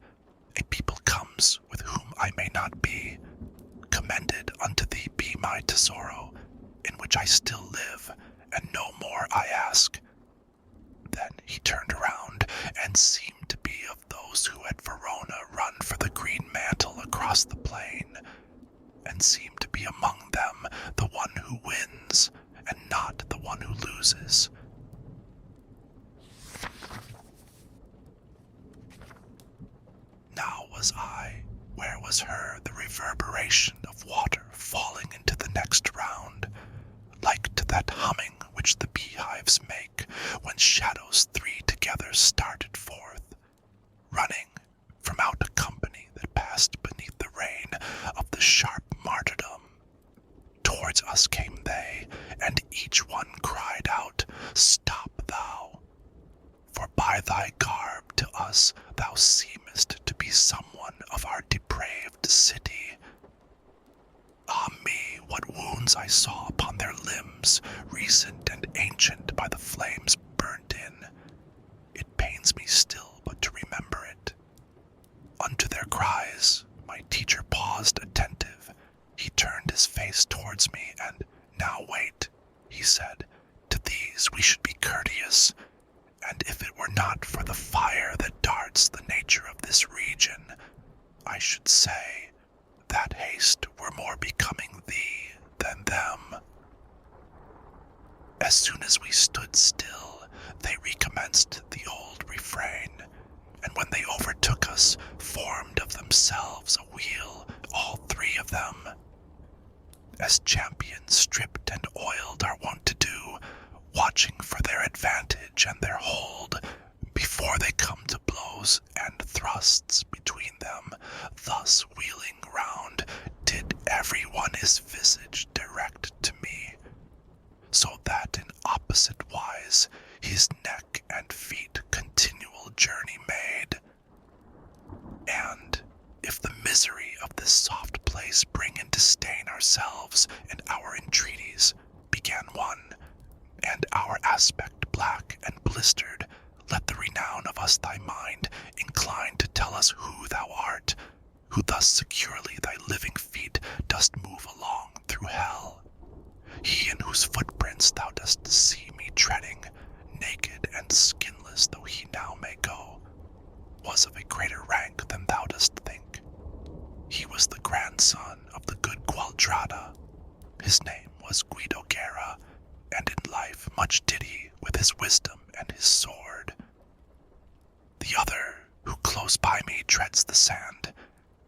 A people comes with whom I may not be. Commended unto thee be my tesoro, in which I still live, and no more I ask. Then he turned around, and seemed to be of those who at Verona run for the green mantle across the plain, and seemed to be among them the one who wins, and not the one who loses. Now was I, Where was heard the reverberation of water falling into the next round, like to that humming which the beehives make when shadows three together started forth, running from out a company that passed beneath the reign of the sharp martyrdom. Towards us came they, and each one cried out, "Stop thou! For by thy garb to us thou seemest to be someone of our depraved city." Ah me, what wounds I saw upon their limbs, recent and ancient by the flames burnt in. It pains me still but to remember it. Unto their cries my teacher paused attentive. He turned his face towards me, and "Now wait," he said, "to these we should be courteous, and if it were not for the fire that darts the nature of this region, I should say that haste were more becoming thee than them." As soon as we stood still, they recommenced the old refrain, and when they overtook us, formed of themselves a wheel, all three of them, as champions stripped and oiled are wont to do, watching for their advantage and their hold, before they come to blows and thrusts between them. Thus wheeling round, did every one his visage direct to me, so that in opposite wise his neck and feet continual journey made. And if the misery of this soft place bring in disdain ourselves and our entreaties, began one, and our aspect black and blistered, let the renown of us thy mind incline to tell us who thou art, who thus securely thy living feet dost move along through hell. He in whose footprints thou dost see me treading, naked and skinless though he now may go, was of a greater rank than thou dost think. He was the grandson of the good Qualdrada. His name was Guido Guerra, and in life much did he with his wisdom and his sword. The other, who close by me treads the sand,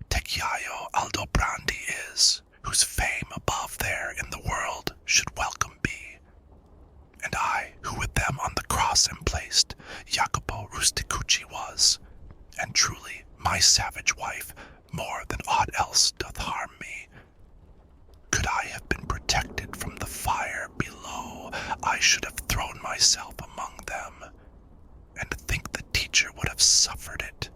Techiaio Aldobrandi is, whose fame above there in the world should welcome be. And I, who with them on the cross am placed, Jacopo Rusticucci was, and truly my savage wife more than aught else doth harm me. Could I have been protected from the fire below, I should have thrown myself among them, and think the teacher would have suffered it.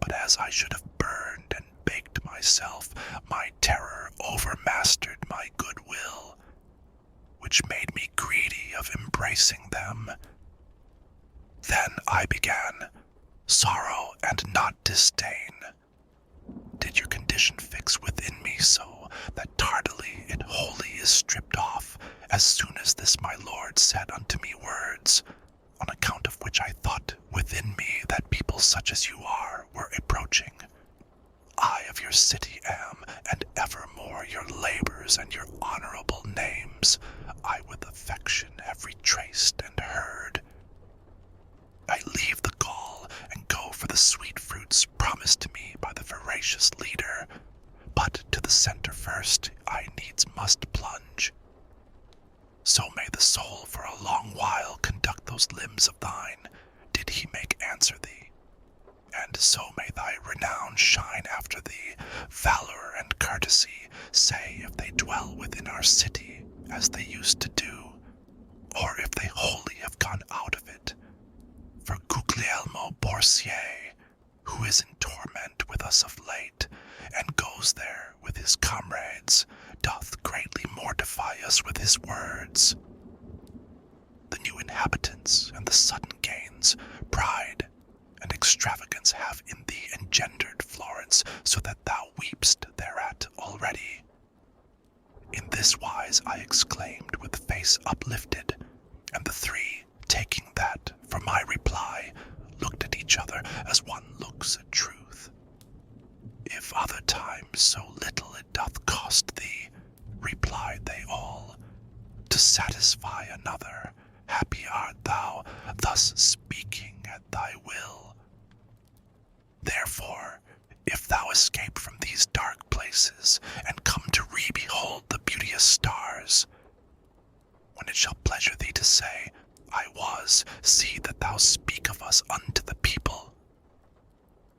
But as I should have burned and baked myself, my terror overmastered my good will, which made me greedy of embracing them. Then I began, sorrow and not disdain. Did your condition fix within me so, that tardily it wholly is stripped off, as soon as this my lord said unto me words, on account of which I thought within me that people such as you are were approaching. I of your city am, and evermore your labors and your honorable names I with affection have retraced and heard. I leave the gall and go for the sweet fruits promised to me by the voracious leader, but to the center first I needs must plunge. So may the soul for a long while conduct those limbs of thine, did he make answer thee. And so may thy renown shine after thee, valor and courtesy, say if they dwell within our city, as they used to do, or if they wholly have gone out of it. For Guglielmo Borsier, who is in torment with us of late, and goes there with his comrades, doth greatly mortify us with his words. The new inhabitants and the sudden gains, pride and extravagance have in thee engendered Florence, so that thou weepst thereat already. In this wise I exclaimed with face uplifted, and the three, taking that for my reply, looked at each other as one looks at truth. If other times so little it doth cost thee, replied they all, to satisfy another, happy art thou, thus speaking at thy will. Therefore, if thou escape is, and come to re-behold the beauteous stars. When it shall pleasure thee to say, I was, see that thou speak of us unto the people.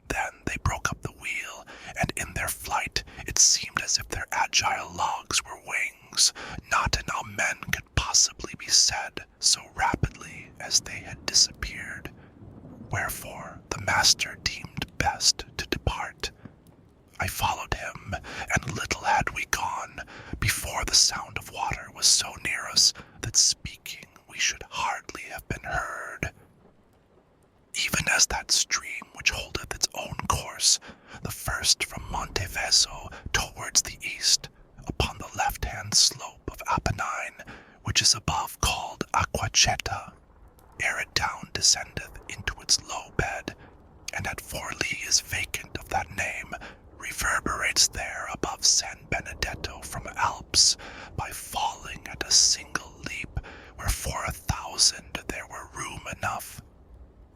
Then they broke up the wheel, and in their flight it seemed as if their agile logs were wings. Not an amen could possibly be said so rapidly as they had disappeared. Wherefore the master deemed best to depart. I followed him, and little had we gone before the sound of water was so near us that speaking we should hardly have been heard. Even as that stream which holdeth its own course, the first from Monte Veso towards the east, upon the left-hand slope of Apennine, which is above called Aquacheta, ere it down descendeth into its low bed, and at 4 leagues vacant of that name, reverberates there above San Benedetto from Alps, by falling at a single leap, where for 1,000 there were room enough.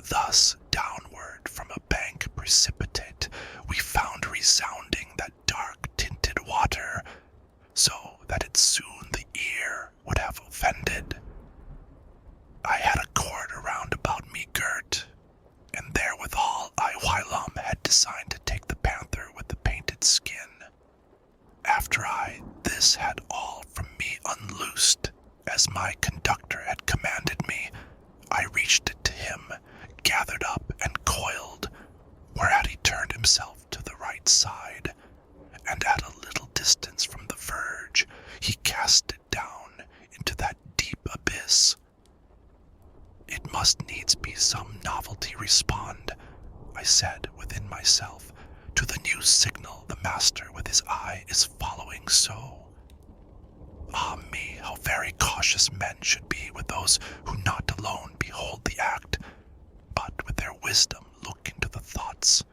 Thus downward from a bank precipitate we found resounding that dark-tinted water, so that it soon the ear would have offended. I had a cord around about me girt, and therewithal I whilom had designed to take the panther with the painted skin. After I this had all from me unloosed, as my conductor had commanded me, I reached it to him, gathered up and coiled, whereat he turned himself to the right side, and at a little distance from the verge he cast it down into that deep abyss. It must needs be some novelty respond, I said within myself, to the new signal the master with his eye is following so. Ah me, how very cautious men should be with those who not alone behold the act, but with their wisdom look into the thoughts.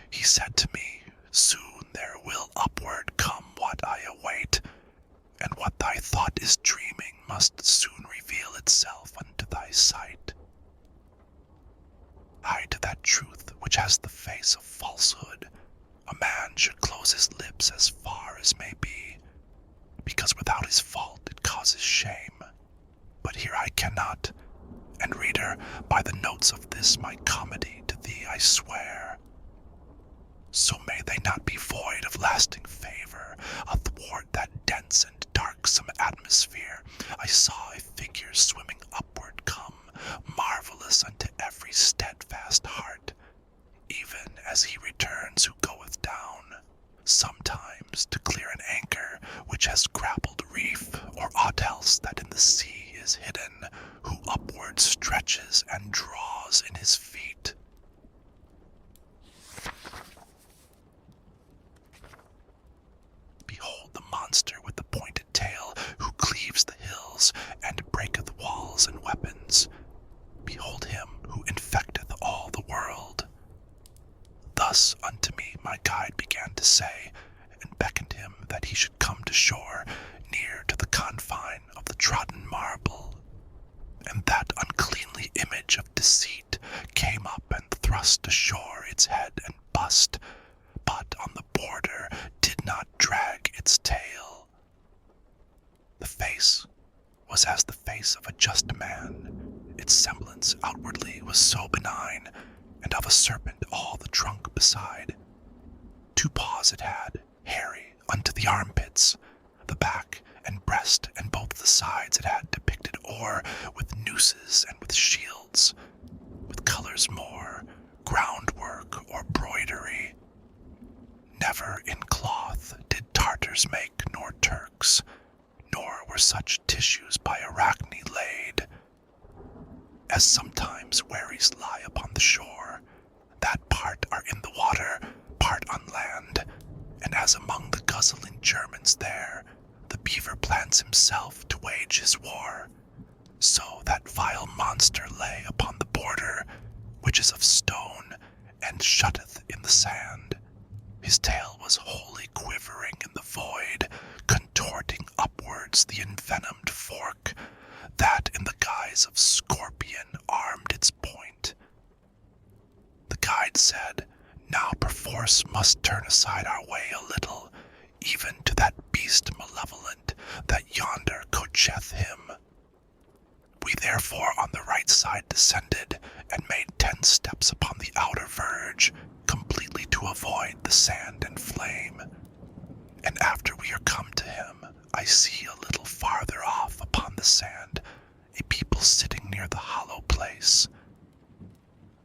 He said to me, soon there will upward come what I await, and what thy thought is dreaming must soon reveal itself unto thy sight. I to that truth which has the face of falsehood, a man should close his lips as far as may be, because without his fault it causes shame. But here I cannot, and reader, by the notes of this my comedy to thee I swear. So may they not be void of lasting favor. Athwart that dense and darksome atmosphere I saw a figure swimming upward come, marvelous unto every steadfast heart, even as he returns who goeth down, sometimes to clear an anchor which has grappled reef, or aught else that in the sea is hidden, who upward stretches and draws in his feet. Behold the monster with the pointed tail, who cleaves the hills, and breaketh walls and weapons. Behold him who infecteth all the world. Thus unto me my guide began to say, and beckoned him that he should come to shore, near to the confine of the trodden marble. And that uncleanly image of deceit came up and thrust ashore its head and bust, but on the border did not drag its tail. The face was as the face of a just man. Its semblance outwardly was so benign, and of a serpent all the trunk beside. 2 paws it had, hairy unto the armpits, the back and breast and both the sides it had depicted o'er with nooses and with shields, with colours more, groundwork or broidery. Never in cloth did Tartars make nor Turks, nor were such tissues by Arachne laid. As sometimes wherries lie upon the shore, that part are in the water, part on land, and as among the guzzling Germans there, the beaver plants himself to wage his war, so that vile monster lay upon the border, which is of stone, and shutteth in the sand. His tail was wholly quivering in the void, contorting upwards the envenomed fork, that in the guise of scorpion armed its point. The guide said, now perforce must turn aside our way a little, even to that beast malevolent that yonder coacheth him. We therefore on the right side descended, and made 10 steps upon the outer verge, completely to avoid the sand and flame. And after we are come to him, I see a little farther off upon the sand a people sitting near the hollow place.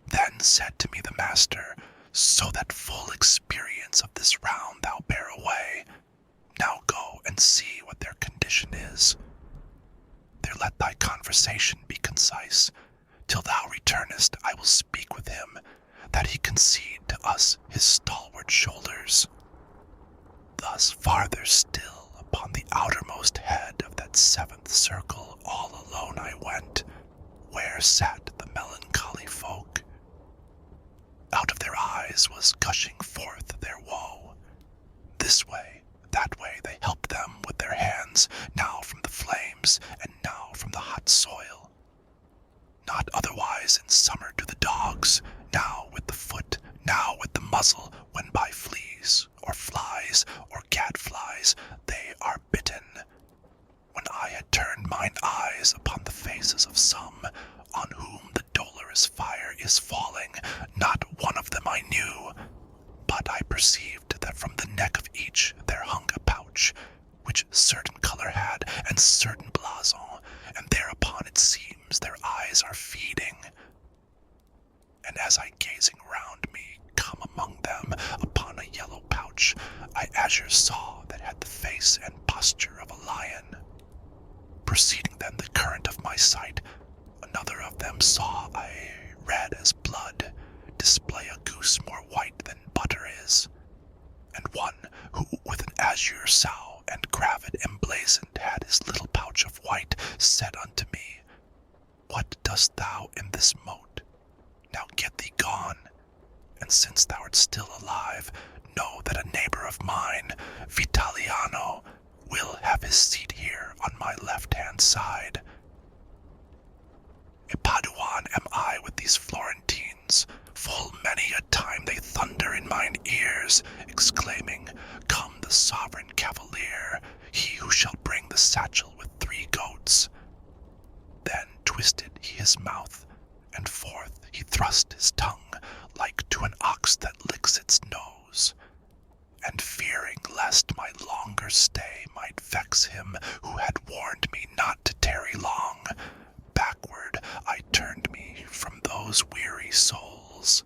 Then said to me the master, So that full experience of this round thou bear away, now go and see what their condition is. There let thy conversation be concise. Till thou returnest, I will speak with him, that he concede to us his stalwart shoulders. Thus farther still, upon the outermost head of that 7th circle, all alone I went, where sat the melancholy folk. Out of their eyes was gushing forth their woe. This way, that way they helped them with their hands, now from the flames, and now from the hot soil. Not otherwise in summer do the dogs, now with the foot, now with the muzzle, when by fleas, or flies, or gadflies, they are bitten. When I had turned mine eyes upon the faces of some, on whom the dolorous fire is falling, not one of them I knew, but I perceived that from the neck of each there hung a pouch, which certain colour had, and certain blazon, and thereupon it seems their eyes are feeding. And as I gazing round me come among them upon a yellow pouch, I azure saw that had the face and posture of a lion. Proceeding then the current of my sight, another of them saw I red as blood, display a goose more white than butter is, and one who with an azure sow and cravat emblazoned had his little pouch of white, said unto me, What dost thou in this moat? Now get thee gone, and since thou art still alive, know that a neighbor of mine, Vitaliano, will have his seat here on my left-hand side. A Paduan am I with these Florentines. Full many a time they thunder in mine ears, exclaiming, Come the sovereign cavalier, he who shall bring the satchel with 3 goats. Then twisted he his mouth, and forth he thrust his tongue, like to an ox that licks its nose. And fearing lest my longer stay might vex him who had warned me not to tarry long, backward I turned me from those weary souls.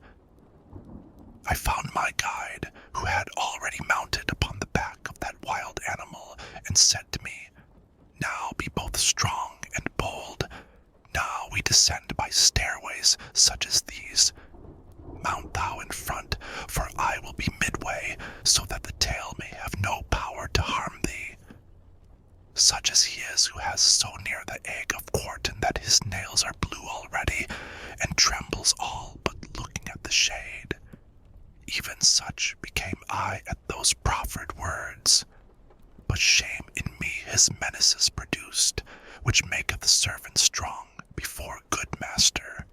I found my guide, who had already mounted upon the back of that wild animal, and said to me, Now be both strong and bold. Now we descend by stairways such as these. Mount thou in front, for I will be midway, so that the tail may have no power to harm thee. Such as he is who has so near the egg of quarton that his nails are blue already, and trembles all but looking at the shade. Even such became I at those proffered words. But shame in me his menaces produced, which maketh the servant strong before good master.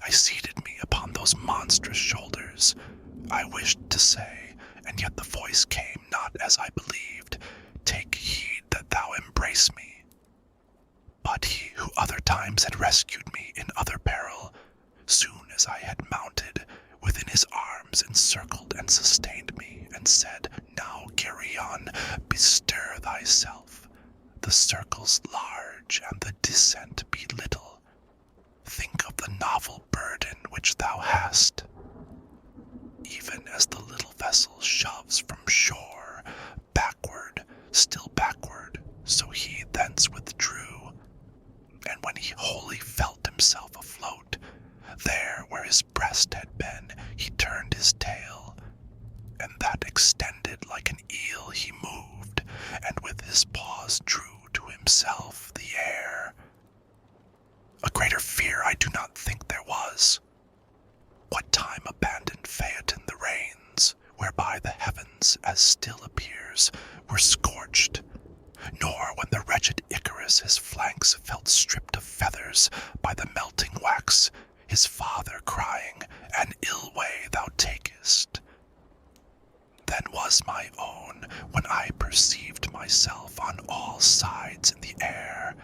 I seated me upon those monstrous shoulders. I wished to say, and yet the voice came not as I believed, Take heed that thou embrace me. But he who other times had rescued me in other peril, soon as I had mounted, within his arms encircled and sustained me, and said, Now Geryon, bestir thyself. The circle's large, and the descent be little. Think of the novel burden which thou hast. Even as the little vessel shoves from shore, backward, still backward, so he thence withdrew. And when he wholly felt himself afloat, there where his breast had been, he turned his tail, and that extended like an eel he moved, and with his paws drew to himself the air. A greater fear I do not think there was. What time abandoned Phaeton the reins, whereby the heavens, as still appears, were scorched, nor when the wretched Icarus his flanks felt stripped of feathers by the melting wax, his father crying, An ill way thou takest. Then was was my own when I perceived myself on all sides in the air,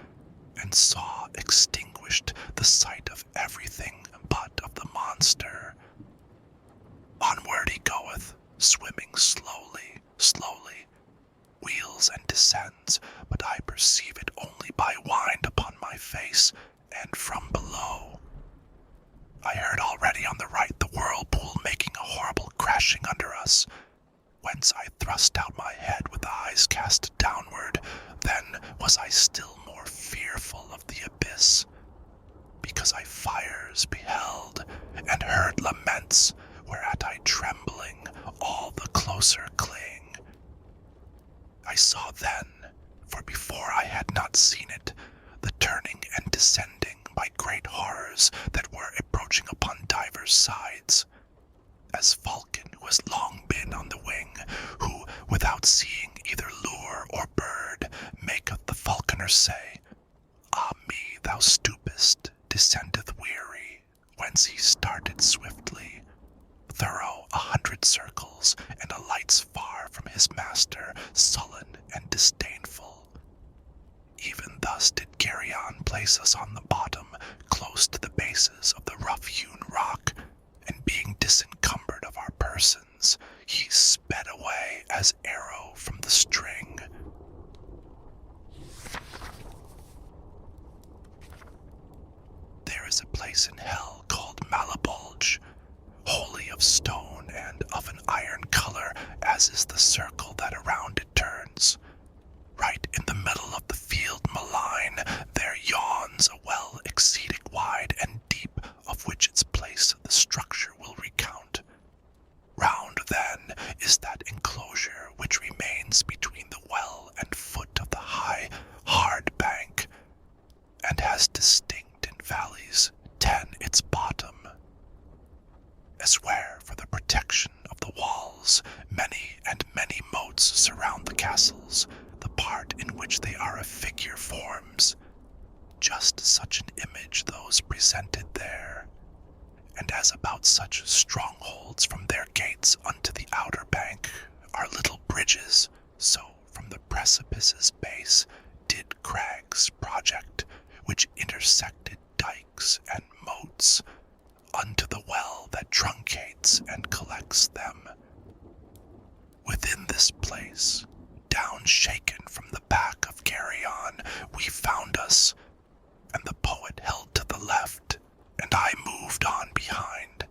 and saw extinguished the sight of everything but of the monster. Onward he goeth, swimming slowly, slowly, wheels and descends, but I perceive it only by wind upon my face, and from below. I heard already on the right the whirlpool making a horrible crashing under us, whence I thrust out my head with eyes cast downward. Then was I still more fearful of the abyss, because I fires beheld, and heard laments, whereat I trembling all the closer cling. I saw then, for before I had not seen it, the turning and descending by great horrors that were approaching upon divers sides, as falcon who has long been on the wing, who, without seeing either lure or bird, maketh the falconer say, "Ah me, thou stoopest, descendeth weary," whence he started swiftly, thorough 100 circles, and alights far from his master, sullen and disdainful. Even thus did Geryon place us on the bottom, close to the bases of the rough-hewn rock, and being disencumbered of our persons, he sped away as arrow from the string. There is a place in hell called Malabulge, wholly of stone and of an iron color, as is the circle that around it turns. Right in the middle of the field malign there yawns a well exceeding wide and deep, of which its place the structure will recount. Round then is that enclosure which remains between the well and foot of the high, hard bank, and has distinct in valleys 10 its bottom, as where for the protection of the walls many and many moats surround the castles, the part in which they are a figure forms, just such an image those presented there. And as about such strongholds from their gates unto the outer bank are little bridges, so from the precipice's base did crags project, which intersected dikes and moats, unto the well that truncates and collects them. Within this place, down shaken from the back of Geryon, we found us, and the poet held to the left, and I moved on behind.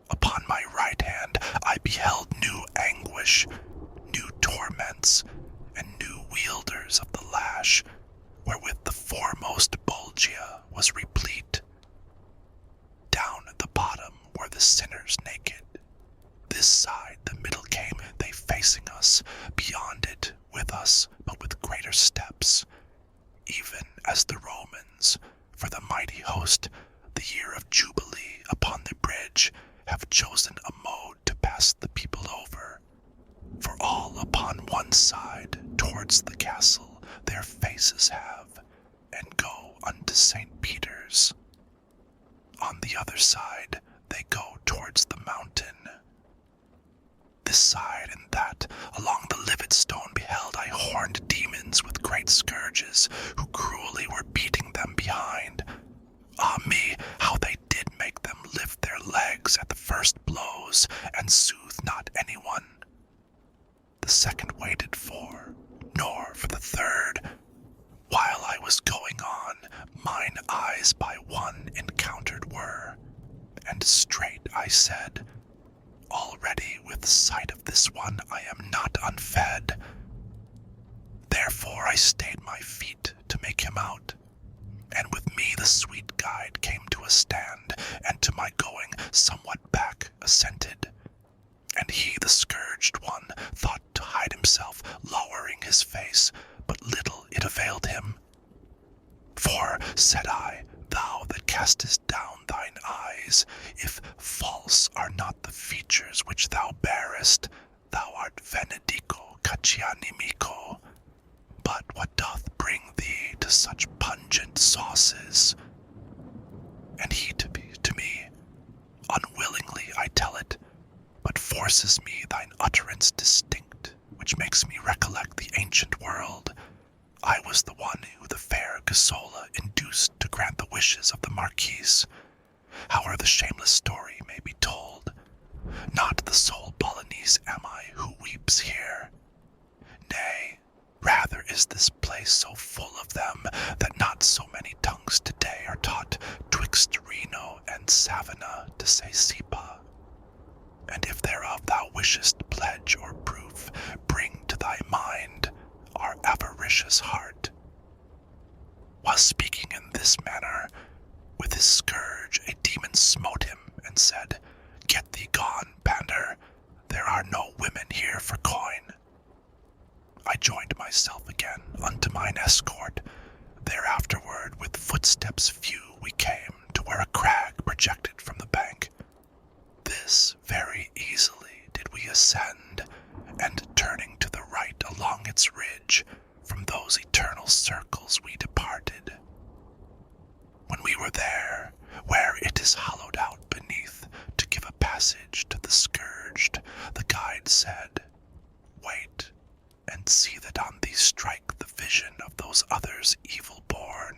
Upon my right hand I beheld new anguish, new torments, and new wielders of the lash, wherewith the foremost Bulgia was replete. Down at the bottom were the sinners naked. This side the middle came, they facing us, beyond it with us, but with greater steps, even as the Romans, for the mighty host, the year of Jubilee upon the bridge, have chosen a mode to pass the people over. For all upon one side, towards the castle, their faces have, and go unto St. Peter's. On the other side, they go towards the mountain. This side and that, along the livid stone beheld I horned demons with great scourges, who cruelly were beating them behind. Ah me, how they did make them lift their legs at the first blows, and soothe not anyone. The second waited for, nor for the third. While I was going on, mine eyes by one encountered were, and straight I said, already with sight of this one I am not unfed. Therefore I stayed my feet to make him out, and with me the sweet guide came to a stand, and to my going somewhat back assented. And he, the scourged one, thought to hide himself, lowering his face, but little it availed him. For, said I, thou that castest down thine eyes, if false are not the features which thou bearest, thou art venedico caccianimico. But what doth bring thee to such pungent sauces? And he to me, unwillingly I tell it, but forces me thine utterance distinct, which makes me recollect the ancient world. I was the one who the fair Gasola induced to grant the wishes of the Marquise. However the shameless story may be told, not the sole Polonaise am I who weeps here. Nay, rather is this place so full of them, that not so many tongues today are taught twixt Reno and Savannah to say Sipa. And if thereof thou wishest pledge or proof, bring to thy mind our avaricious heart. While speaking in this manner, with his scourge a demon smote him, and said, Get thee gone, pander, there are no women here for coin. I joined myself again unto mine escort. Thereafterward with footsteps few we came to where a crag projected from the bank. This very easily did we ascend, and turning to the right along its ridge, from those eternal circles we departed. When we were there, where it is hollowed out beneath to give a passage to the scourged, the guide said, Wait, and see that on thee strike the vision of those others evil born,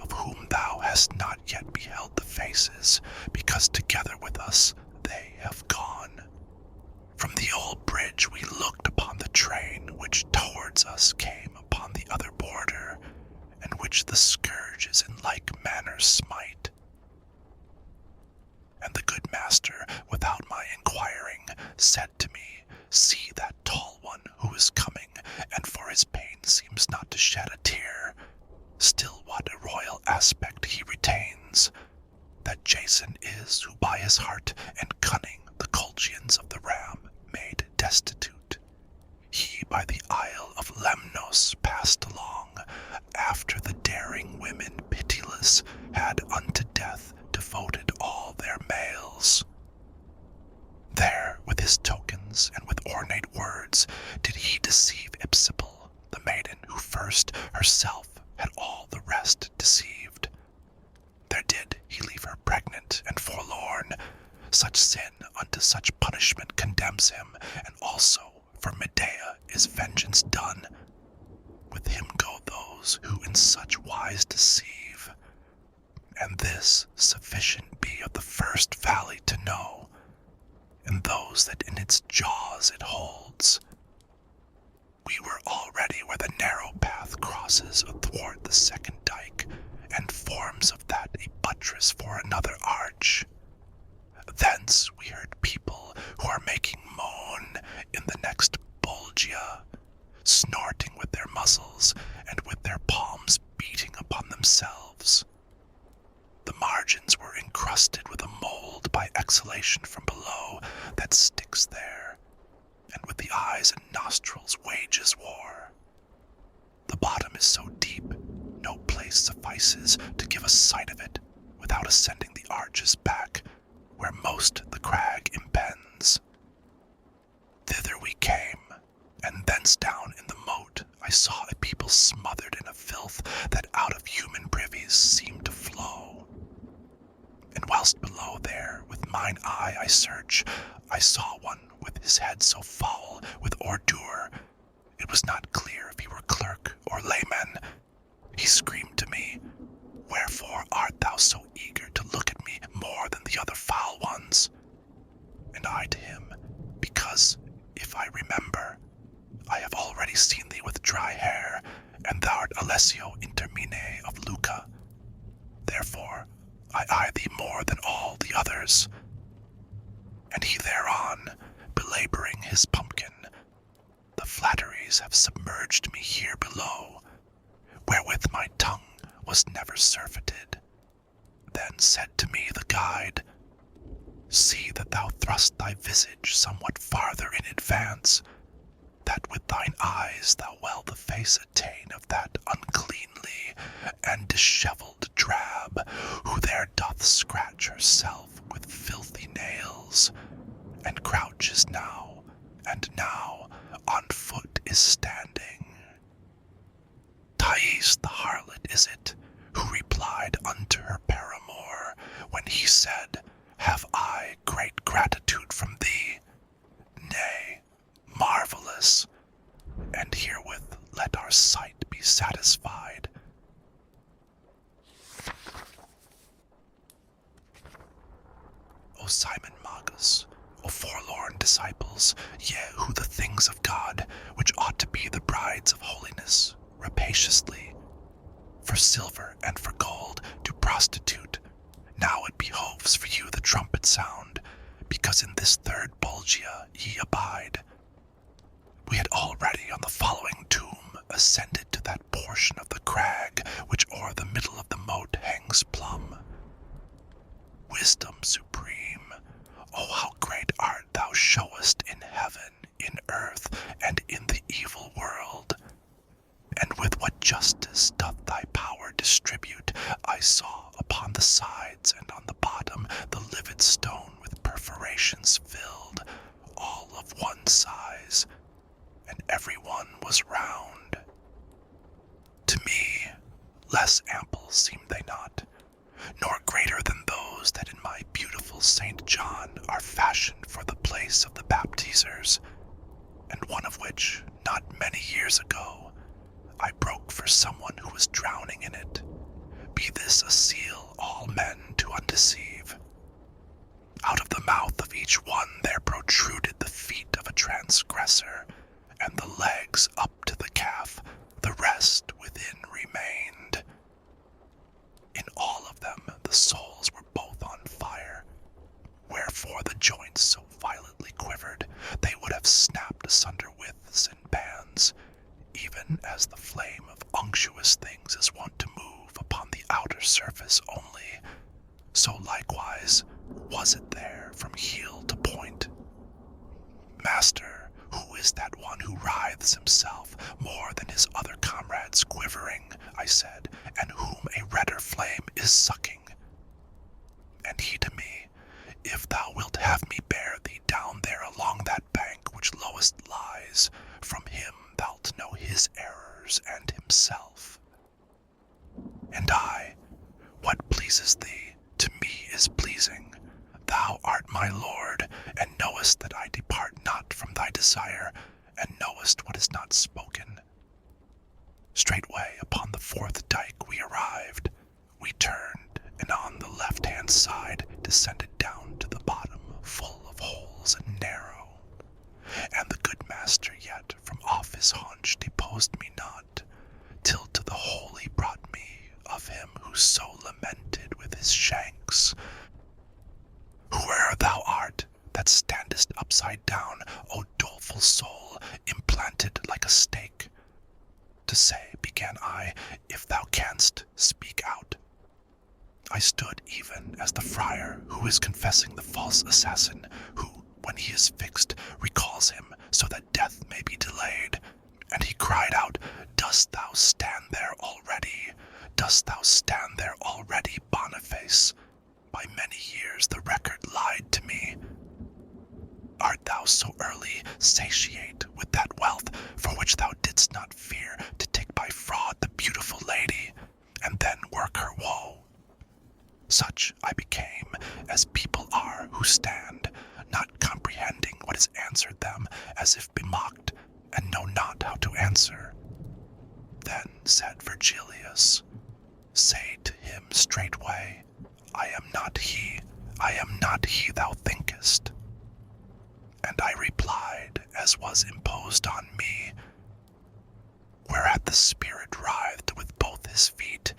of whom thou hast not yet beheld the faces, because together with us they have gone. From the old bridge we looked upon the train which towards us came upon the other border, and which the scourges in like manner smite. And the good master, without my inquiring, said to me, See that tall one who is coming, and for his pain seems not to shed a tear. Still what a royal aspect he retains. That Jason is who by his heart and cunning the Colchians of the Ram made destitute. He by the isle of Lemnos passed along, after the daring women pitiless had unto death devoted all their males. There, with his tokens and with ornate words, did he deceive Ipsible, the maiden who first herself had all the rest deceived. There did he leave her pregnant and forlorn. Such sin unto such punishment condemns him, and also for Medea is vengeance done. With him go those who in such wise deceive. And this sufficient be of the first valley to know, and those that in its jaws it holds. We were already where the narrow path crosses athwart the second dike, and forms of that a buttress for another arch. Thence we heard people who are making moan in the next Bolgia, snorting with their muzzles, and with their palms beating upon themselves. The margins were encrusted with a mold by exhalation from below that sticks there, and with the eyes and nostrils wages war. The bottom is so deep, no place suffices to give a sight of it without ascending the arches back, where most the crag impends. Thither we came, and thence down in the moat I saw a people smothered in a filth that out of human privies seemed to flow. And whilst below there with mine eye I search, I saw one with his head so foul with ordure, it was not clear if he were clerk or layman. He screamed to me, Wherefore art thou so eager to look at me more than the other foul ones? And I to him, Because, if I remember, I have already seen thee with dry hair, and thou art Alessio Intermine of Lucca. Therefore I eye thee more than all the others. And he thereon, belaboring his pumpkin, The flatteries have submerged me here below, wherewith my tongue was never surfeited. Then said to me the guide, See that thou thrust thy visage somewhat farther in advance, that with thine eyes thou well the face attain of that uncleanly and dishevelled drab, who there doth scratch herself with filthy nails, and crouches now, and now on foot is standing. Thais the harlot is it, who replied unto her paramour, when he said, have I great gratitude from thee, nay, marvelous, and herewith let our sight be satisfied. O Simon Magus, O forlorn disciples, ye who the things of God, which ought to be the brides of holiness, rapaciously, for silver and for gold, do prostitute, now it behoves for you the trumpet sound, because in this third Bolgia ye abide. We had already on the following tomb ascended to that portion of the crag which o'er the middle of the moat hangs plumb. Wisdom supreme, O how great art thou showest in heaven, in earth, and in the evil world, and with what justice doth thy power distribute. I saw upon the sides and on the bottom the livid stone with perforations filled, all of one size, and every one was round. To me, less ample seemed they not, nor greater than those that in my beautiful St. John are fashioned for the place of the baptizers, and one of which, not many years ago, I broke for someone who was drowning in it. Be this a seal all men to undeceive. Out of the mouth of each one there protruded the feet of a transgressor, and the legs up to the calf, the rest within remained. In all of them the souls were both on fire, wherefore the joints so violently quivered, they would have snapped asunder withs and bands, even as the flame of unctuous things is wont to move upon the outer surface only, so likewise was it there from heel to point. Master, who is that one who writhes himself more than his other comrades quivering, I said, and whom a redder flame is sucking? And he to me, if thou wilt have me bear thee down there along that bank which lowest lies, from him thou'lt know his errors and himself. And I, what pleases thee, to me is pleasing. Thou art my lord, and knowest that I depart not from thy desire, and knowest what is not spoken. Straightway upon the fourth dyke we arrived. We turned, and on the left-hand side descended down to the bottom, full of holes and narrow. And the good master yet from off his haunch deposed me not, till to the hole he brought me of him who so lamented with his shanks. Whoe'er thou art, that standest upside down, O doleful soul, implanted like a stake. To say, began I, if thou canst, speak out. I stood even as the friar who is confessing the false assassin, who, when he is fixed, recalls him, so that death may be delayed. And he cried out, Dost thou stand there already? Dost thou stand there already, Boniface? By many years the record lied to me. Art thou so early satiate with that wealth for which thou didst not fear to take by fraud the beautiful lady, and then work her woe? Such I became, as people are who stand, not comprehending what is answered them, as if bemocked, and know not how to answer. Then said Virgilius, Say to him straightway, I am not he thou thinkest. And I replied, as was imposed on me, whereat the spirit writhed with both his feet.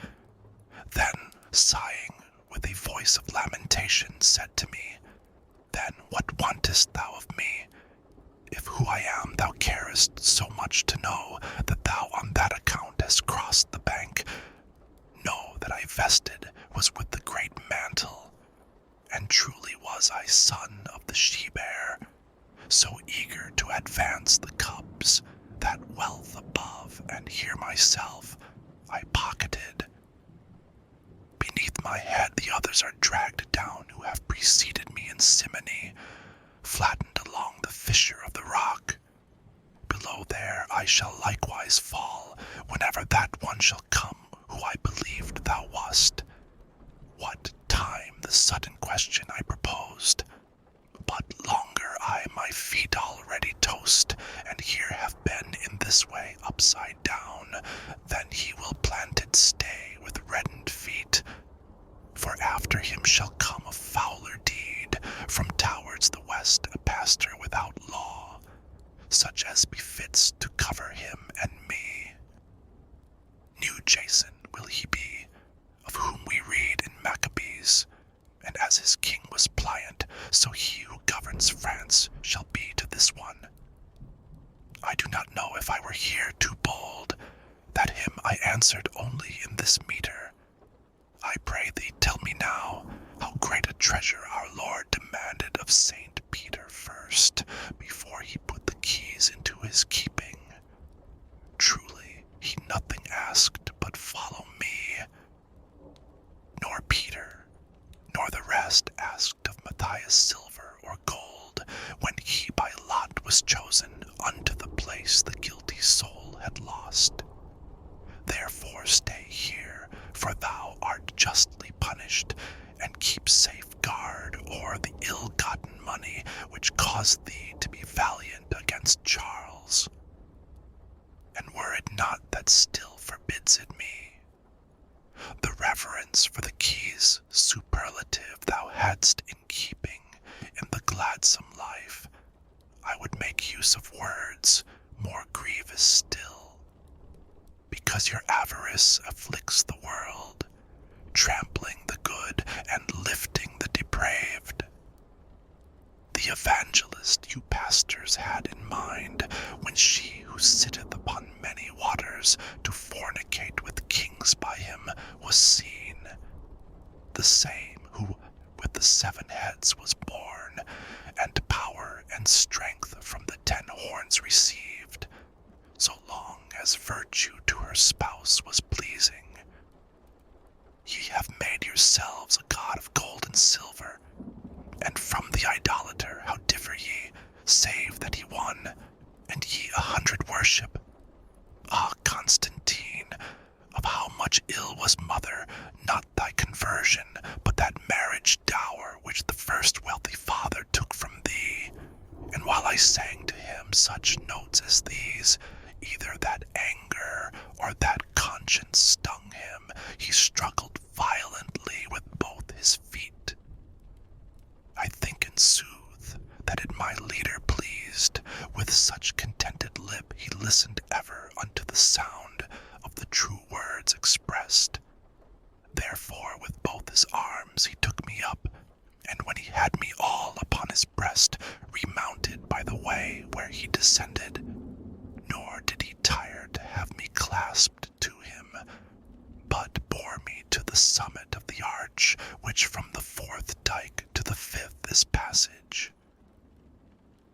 Then, sighing, with a voice of lamentation, said to me, Then what wantest thou of me? If who I am thou carest so much to know, that thou on that account hast crossed the bank, know that I vested was with the great mantle, and truly was I son of the she-bear, so eager to advance the cubs, that wealth above, and here myself I pocketed. Beneath my head the others are dragged down who have preceded me in simony, flattened along the fissure of the rock. Below there I shall likewise fall, whenever that one shall come who I believed thou wast. What time the the sudden question I proposed. But longer I my feet already toast, and here have been in this way upside down, then he will planted stay with reddened feet. For after him shall come a fouler deed, from towards the west a pastor without law, such as befits to cover him and me. New Jason will he be, of whom we read in Maccabees, and as his king was pliant, so he who governs France shall be to this one. I do not know if I were here too bold, that him I answered only in this meter. I pray thee tell me now, how great a treasure our Lord demanded of Saint Peter first, before he put the keys into his keeping. Truly, he nothing asked but follow me. Nor Peter, nor the rest asked of Matthias silver or gold, when he by lot was chosen unto the place the guilty soul had lost. Therefore stay here, for thou art justly punished, and keep safe guard o'er the ill-gotten money which caused thee to be valiant against Charles. And were it not that still forbids it me, the reverence for the keys superlative thou hadst in keeping in the gladsome life, I would make use of words more grievous still, because your avarice afflicts the world, trampling the good and lifting the depraved. The evangelist you pastors had in mind, when she who sitteth upon many waters to fornicate with kings by him was seen, the same who with the 7 heads was born, and power and strength from the 10 horns received, so long as virtue to her spouse was pleasing. Ye have made yourselves a god of gold and silver, and from the idolater how differ ye, save that he won, and ye 100 worship? Ah, Constantine, of how much ill was mother, not thy conversion, but that marriage dower which the first wealthy father took from thee. And while I sang to him such notes as these, either that anger or that conscience stung him, he struggled violently with both his feet. I think in sooth that it my leader pleased, with such contented lip he listened ever unto the sound of the true words expressed. Therefore with both his arms he took me up, and when he had me all upon his breast, remounted by the way where he descended, nor did he tire to have me clasped to him, but bore me to the summit of the arch, which from the 4th dyke to the 5th is passage.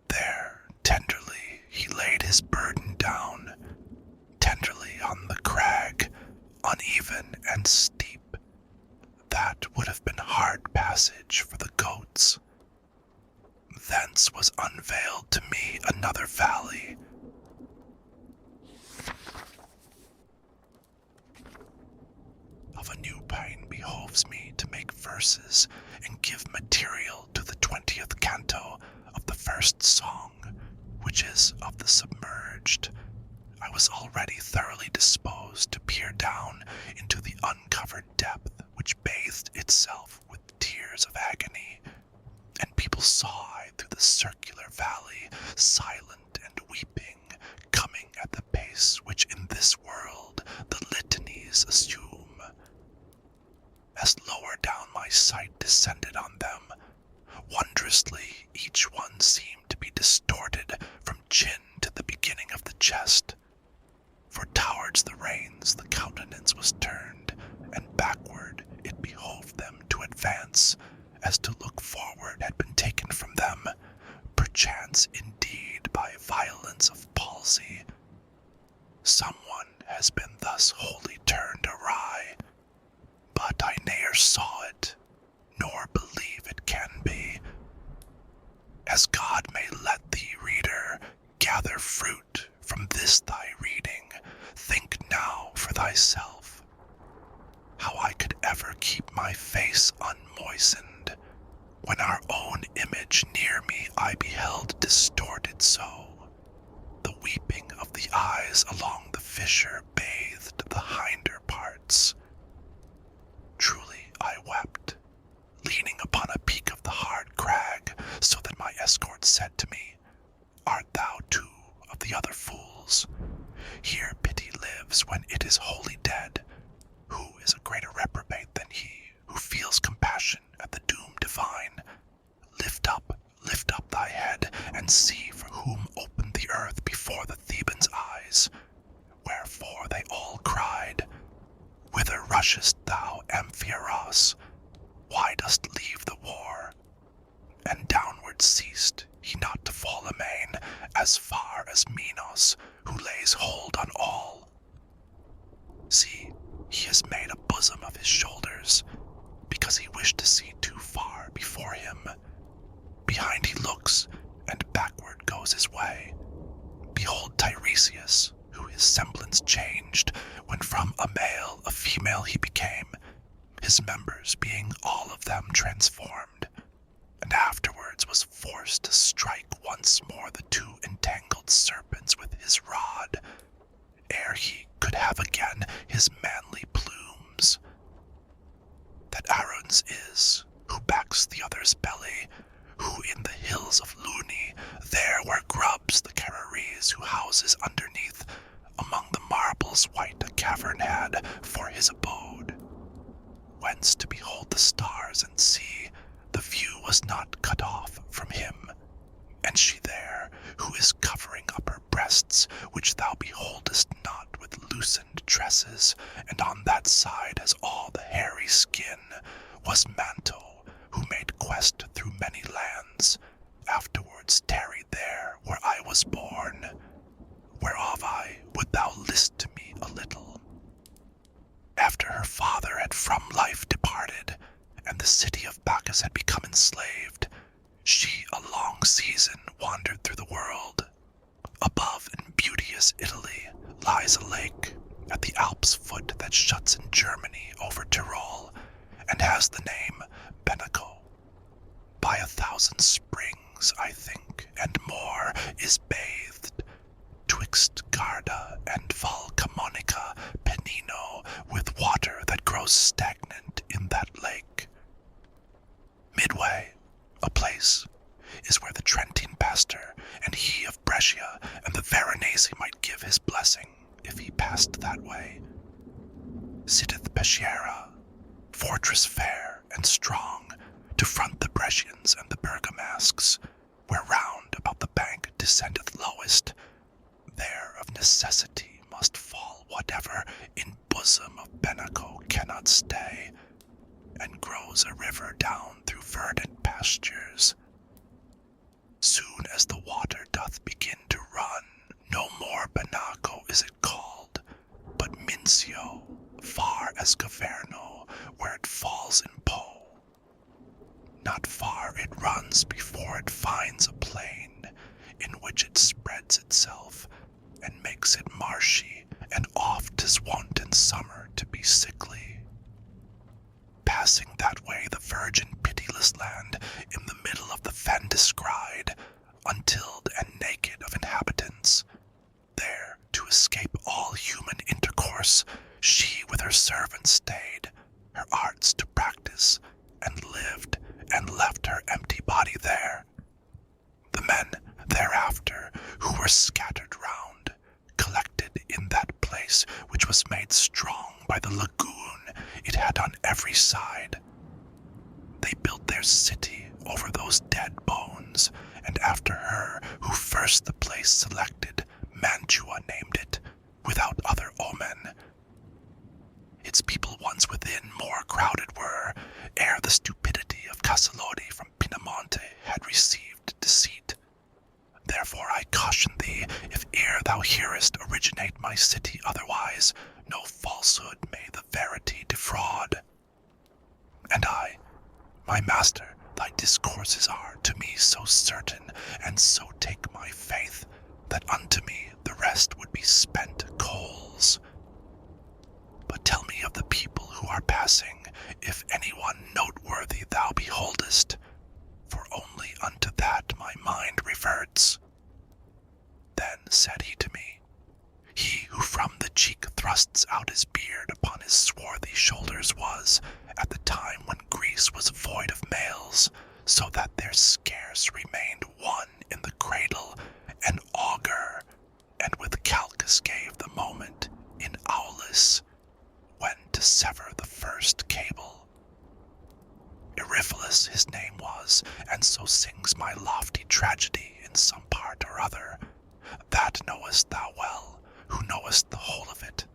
There tenderly he laid his burden down, tenderly on the crag, uneven and steep. That would have been hard passage for the goats. Thence was unveiled to me another valley. Of a new pain behoves me to make verses and give material to the 20th canto of the 1st song, which is of the submerged. I was already thoroughly disposed to peer down into the uncovered depth which bathed itself with tears of agony, and people saw I through the circular valley, silent and weeping, coming at the pace which in this world the litanies assume. As lower down my sight descended on them, wondrously each one seemed to be distorted from chin to the beginning of the chest. For towards the reins the countenance was turned, and backward it behoved them to advance, as to look forward had been taken from them, perchance indeed by violence of palsy. Someone has been thus wholly turned awry, but I ne'er saw it, nor believe it can be. As God may let thee, reader, gather fruit from this thy reading, think now for thyself, how I could ever keep my face unmoistened poisoned. When our own image near me I beheld distorted so. The weeping of the eyes along the fissure bathed the hinder parts. Truly I wept, leaning upon a peak of the hard crag, so that my escort said to me, "Art thou too of the other fools? Here pity lives when it is wholly dead. Who is a greater reprobate than he, who feels compassion at the doom divine? Lift up thy head, and see for whom opened the earth before the Thebans' eyes. Wherefore they all cried, Whither rushest thou, Amphiaraus? Why dost leave the war? And downward ceased he not to fall amain, as far as Minos, who lays hold on all. See, he has made a bosom of his shoulders, because he wished to see too far before him. Behind he looks, and backward goes his way. Behold Tiresias, who his semblance changed, when from a male a female he became, his members being all of them transformed, and afterwards was forced to strike once more the two entangled serpents with his rod, ere he could have again his manly plumes. That Aaron's is, who backs the other's belly, who in the hills of Luni, there where grubs the Cararies, who houses underneath, among the marbles white a cavern had for his abode, whence to behold the stars and see, the view was not cut off from him. And she there, who is covering up her breasts, which thou beholdest not with loosened tresses, and on that side has all the hairy skin, was Manto, who made quest through many lands, afterwards tarried there where I was born, whereof would thou list to me a little. After her father had from life departed, and the city of Bacchus had become enslaved, she a long season wandered through the world. Above in beauteous Italy lies a lake, at the Alps' foot that shuts in Germany over Tyrol, and has the name Benaco. By 1,000 springs, I think, and more, is bathed, twixt Garda and Valcamonica Penino, with water that grows stagnant in that lake. Midway, a place, is where the Trentine pastor, and he of Brescia, and the Veronese might give his blessing, if he passed that way. Sitteth Peschiera, fortress fair and strong, to front the Brescians and the Bergamasques, where round about the bank descendeth lowest. There of necessity must fall whatever in bosom of Benaco cannot stay, and grows a river down through verdant pastures. Soon as the water doth begin to run, no more Benaco is it called, but Mincio, far as Gaverno, where it falls in Po. Not far it runs before it finds a plain, in which it spreads itself, and makes it marshy, and oft is wont in summer to be sickly. Passing that way the virgin pitiless land, in the middle of the fen descried, untilled and naked of inhabitants, there to escape all human intercourse, she with her servants stayed, her arts to practice, and lived, and left her empty body there. The men thereafter, who were scattered round, collected in that place which was made strong by the lagoon it had on every side. They built their city over those dead bones, and after her who first the place selected, Mantua named it, without other omen. Its people once within more crowded were, ere the stupidity of Casalodi from Pinamonte had received deceit. Therefore I caution thee, if ere thou hearest originate my city otherwise, no falsehood may the verity defraud. And I, my master, thy discourses are to me so certain, and so take my faith, that unto me the rest would be spent coals. But tell me of the people who are passing, if any one noteworthy thou said he to me, he who from the cheek thrusts out his beard upon his swarthy shoulders was, at the time when Greece was void of males, so that there scarce remained one in the cradle, an augur, and with Calchas gave the moment in Aulis, when to sever the first cable. Eriphilus his name was, and so sings my lofty tragedy in some part or other. That knowest thou well, who knowest the whole of it.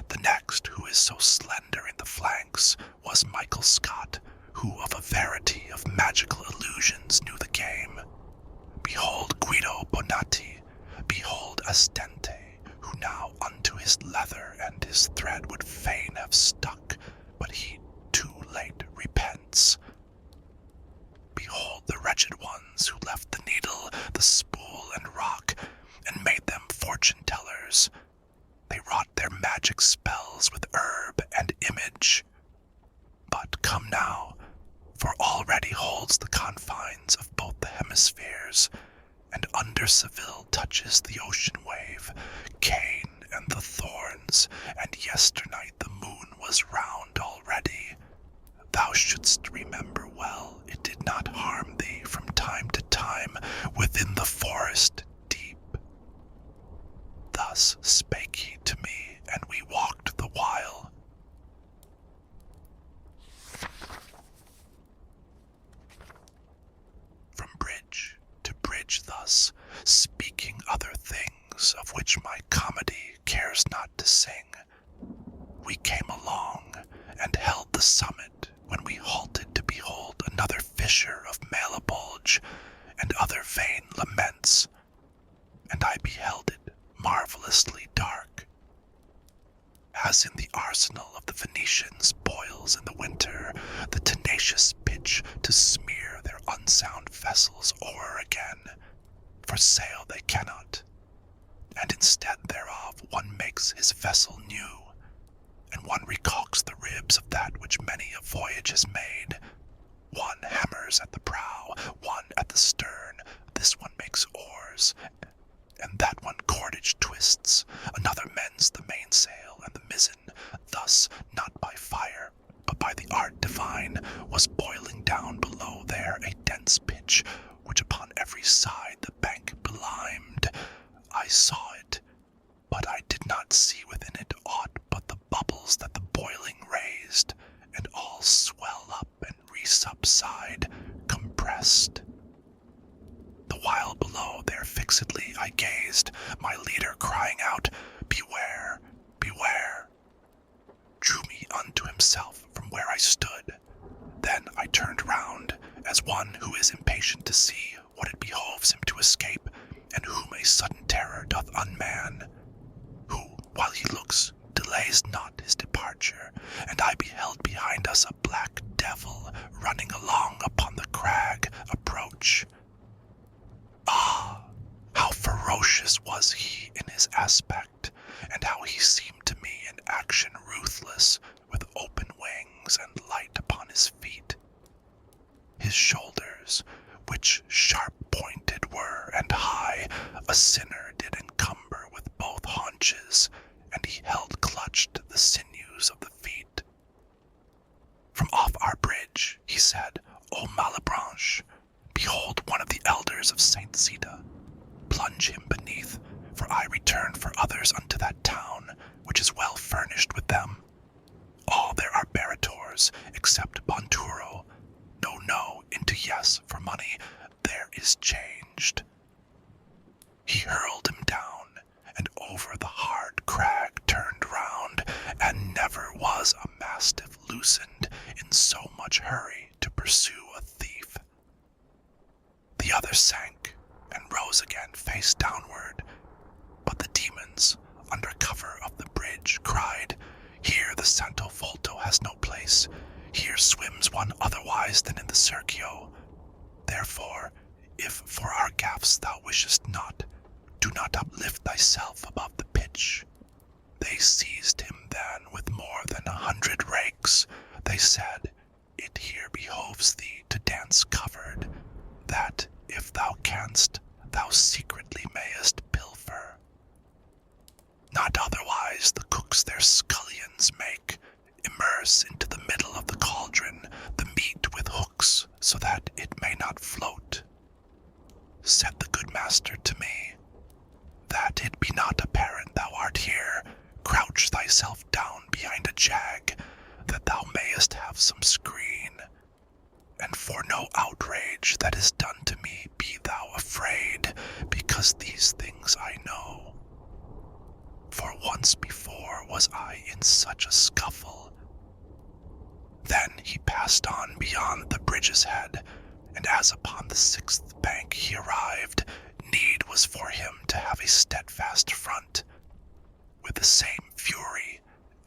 The next, who is so slender in the flanks, was Michael Scott, who of a verity of magical illusions knew the game. Behold Guido Bonatti, behold Astente, who now unto his leather and his thread would fain have stuck, but he too late repents. Behold the wretched ones who left the needle, the spool and rock, and made them fortune-tellers. They wrought their magic spells with herb and image. But come now, for already holds the confines of both the hemispheres, and under Seville touches the ocean wave, Cain and the thorns, and yesternight the moon was round already. Thou shouldst remember well it did not harm thee from time to time within the forest deep. Thus spake he to me, and we walked the while. From bridge to bridge thus, speaking other things of which my comedy cares not to sing, we came along, and held the summit, when we halted to behold another fissure of Malabulge, and other vain laments, and I beheld it marvelously dark. As in the arsenal of the Venetians boils in the winter the tenacious pitch to smear their unsound vessels o'er again, for sail they cannot, and instead thereof one makes his vessel new, and one recalks the ribs of that which many a voyage has made. One hammers at the prow, one at the stern, this one makes oars, and that one cordage twists, another mends the mainsail and the mizzen, thus, not by fire, but by the art divine, was boiling down below there a dense pitch, which upon every side the bank belimed. I saw it, but I did not see within it aught but the bubbles that the boiling raised, and all swell up and resubside, compressed. The while below there fixedly I gazed, my leader crying out, "Beware, beware," drew me unto himself from where I stood. Then I turned round, as one who is impatient to see what it behoves him to escape, and whom a sudden terror doth unman, who, while he looks, delays not his departure, and I beheld behind us a black devil running along upon the crag approach. Ah, how ferocious was he in his aspect, and how he seemed to me in action ruthless, with open wings and light upon his feet. His shoulders, which sharp-pointed were and high, a sinner did encumber with both haunches, and he held clutched the sinews of the feet. From off our bridge, he said, "O Malebranche, behold one of the elders of Saint Zita. Plunge him beneath, for I return for others unto that town, which is well furnished with them. All there are baritors, except Ponturo. No, into yes for money, there is changed." He hurled him down, and over the hard crag turned round, and never was a mastiff loosened in so much hurry to pursue a thief. The other sank, and rose again face downward, but the demons, under cover of the bridge, cried, "Here the Santo Volto has no place. Here swims one otherwise than in the Sergio. Therefore, if for our gaffs thou wishest not, do not uplift thyself above the pitch." They seized him then with more than 100 rakes. They said, "It here behoves thee to dance covered, that, if thou canst, thou secretly mayest pilfer." Not otherwise the cooks their scullions make, immerse into the middle of the cauldron the meat with hooks, so that it may not float. Said the good master to me, that it be not apparent thou art here, crouch thyself down behind a jag, that thou mayest have some screen. And for no outrage that is done to me be thou afraid, because these things I know. For once before was I in such a scuffle. Then he passed on beyond the bridge's head, and as upon the 6th bank he arrived, need was for him to have a steadfast front, with the same fury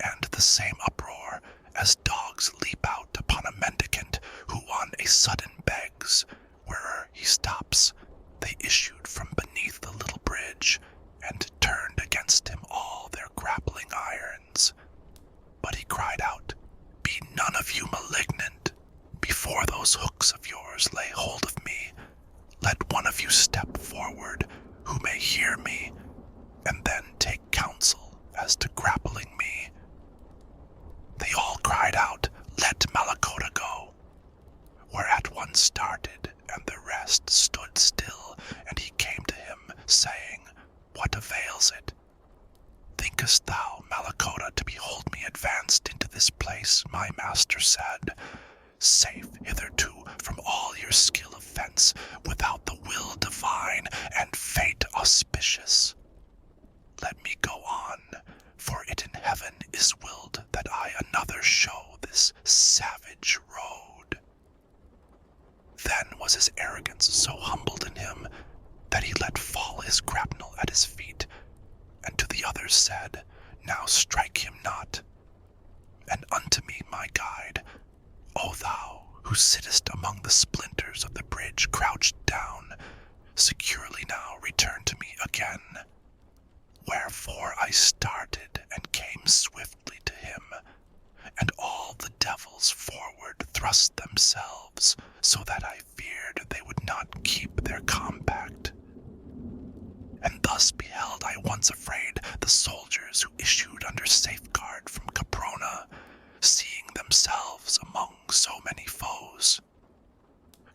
and the same uproar as dogs leap out upon a mendicant who on a sudden begs. Where'er he stops, they issued from beneath the little bridge, and turned against him all their grappling irons. But he cried out, "Be none of you malignant. Before those hooks of yours lay hold of me, let one of you step forward who may hear me, and then take counsel as to grappling me." They all cried out, "Let Malakota go," whereat one started, and the rest stood still, and he came to him, saying, "What avails it? Thinkest thou, Malakota, to behold me advanced into this place?" My master said, "Safe hitherto from all your skill of fence, without the will divine and fate auspicious. Let me go on, for it in heaven is willed that I another show this savage road." Then was his arrogance so humbled in him that he let fall his grapnel at his feet, and to the others said, "Now strike him not." And unto me, my guide, "O thou who sittest among the splinters of the bridge crouched down, securely now return to me again." Wherefore I started and came swiftly to him, and all the devils forward thrust themselves, so that I feared they would not keep their compact. And thus beheld I once afraid the soldiers who issued under safeguard from Caprona, seeing themselves among so many foes.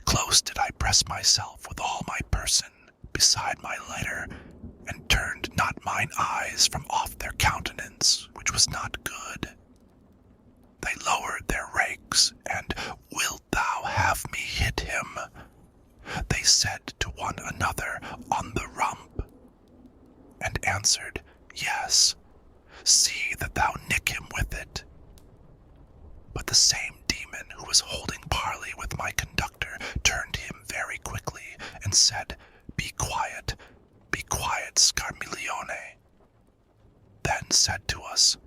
Close did I press myself with all my person beside my lighter, and turned not mine eyes from off their countenance, which was not good. They lowered their rakes, and "Wilt thou have me hit him?" they said to one another on the rump, and answered, "Yes, see that thou nick him with it." But the same demon who was holding parley with my conductor turned him very quickly, and said, be quiet, Scarmiglione." Then said to us,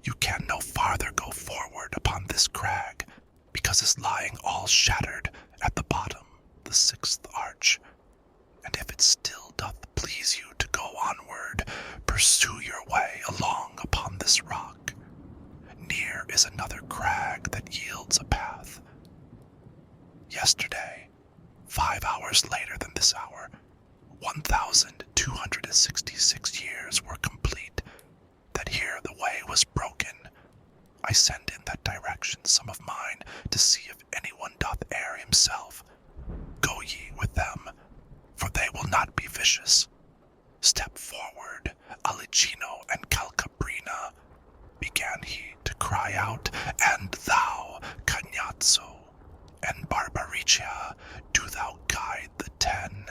"You can no farther go forward upon this crag, because it's lying all shattered at the bottom, the 6th arch. And if it still doth please you to go onward, pursue your way along upon this rock. Near is another crag that yields a path. Yesterday, 5 hours later than this hour, 1,266 years were complete, that here the way was broken. I send in that direction some of mine, to see if anyone doth err himself. Go ye with them, for they will not be vicious. Step forward, Aligino and Calcabrina," began he to cry out, "and thou, Cagnazzo, and Barbaricia, do thou guide the 10.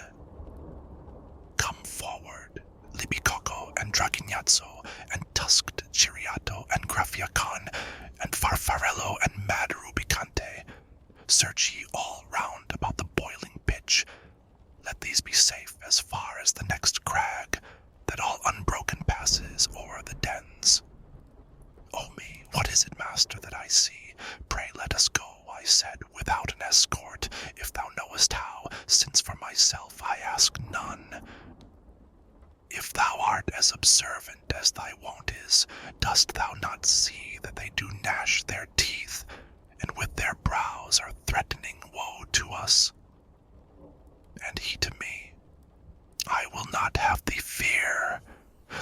Come forward, Libicoco and Dragignazzo, and tusked Chiriato and Graffiacon, and Farfarello and mad Rubicante. Search ye all round about the boiling pitch. Let these be safe as far as the next crag, that all unbroken passes o'er the dens." "Oh me, what is it, master, that I see? Pray let us go," I said, "without an escort, if thou knowest how, since for myself I ask none." "If thou art as observant as thy wont is, dost thou not see that they do gnash their teeth, and with their brows are threatening woe to us?" And he to me, "I will not have thee fear.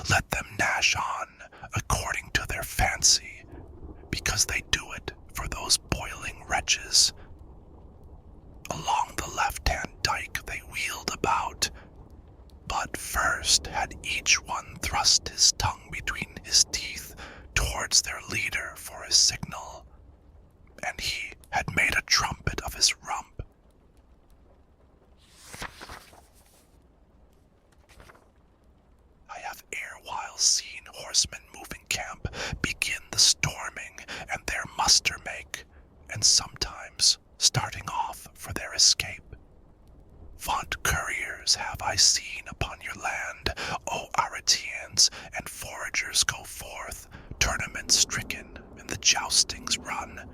Let them gnash lash on according to their fancy, because they do it for those boiling wretches. Along the left-hand dike they wheeled about, but first had each one thrust his tongue between his teeth towards their leader for a signal, and he had made a trumpet of his rump. I have erewhile seen horsemen moving camp begin the storming and their muster make, and sometimes starting off for their escape. Fond couriers have I seen upon your land, O Aretians, and foragers go forth, tournaments stricken, and the joustings run,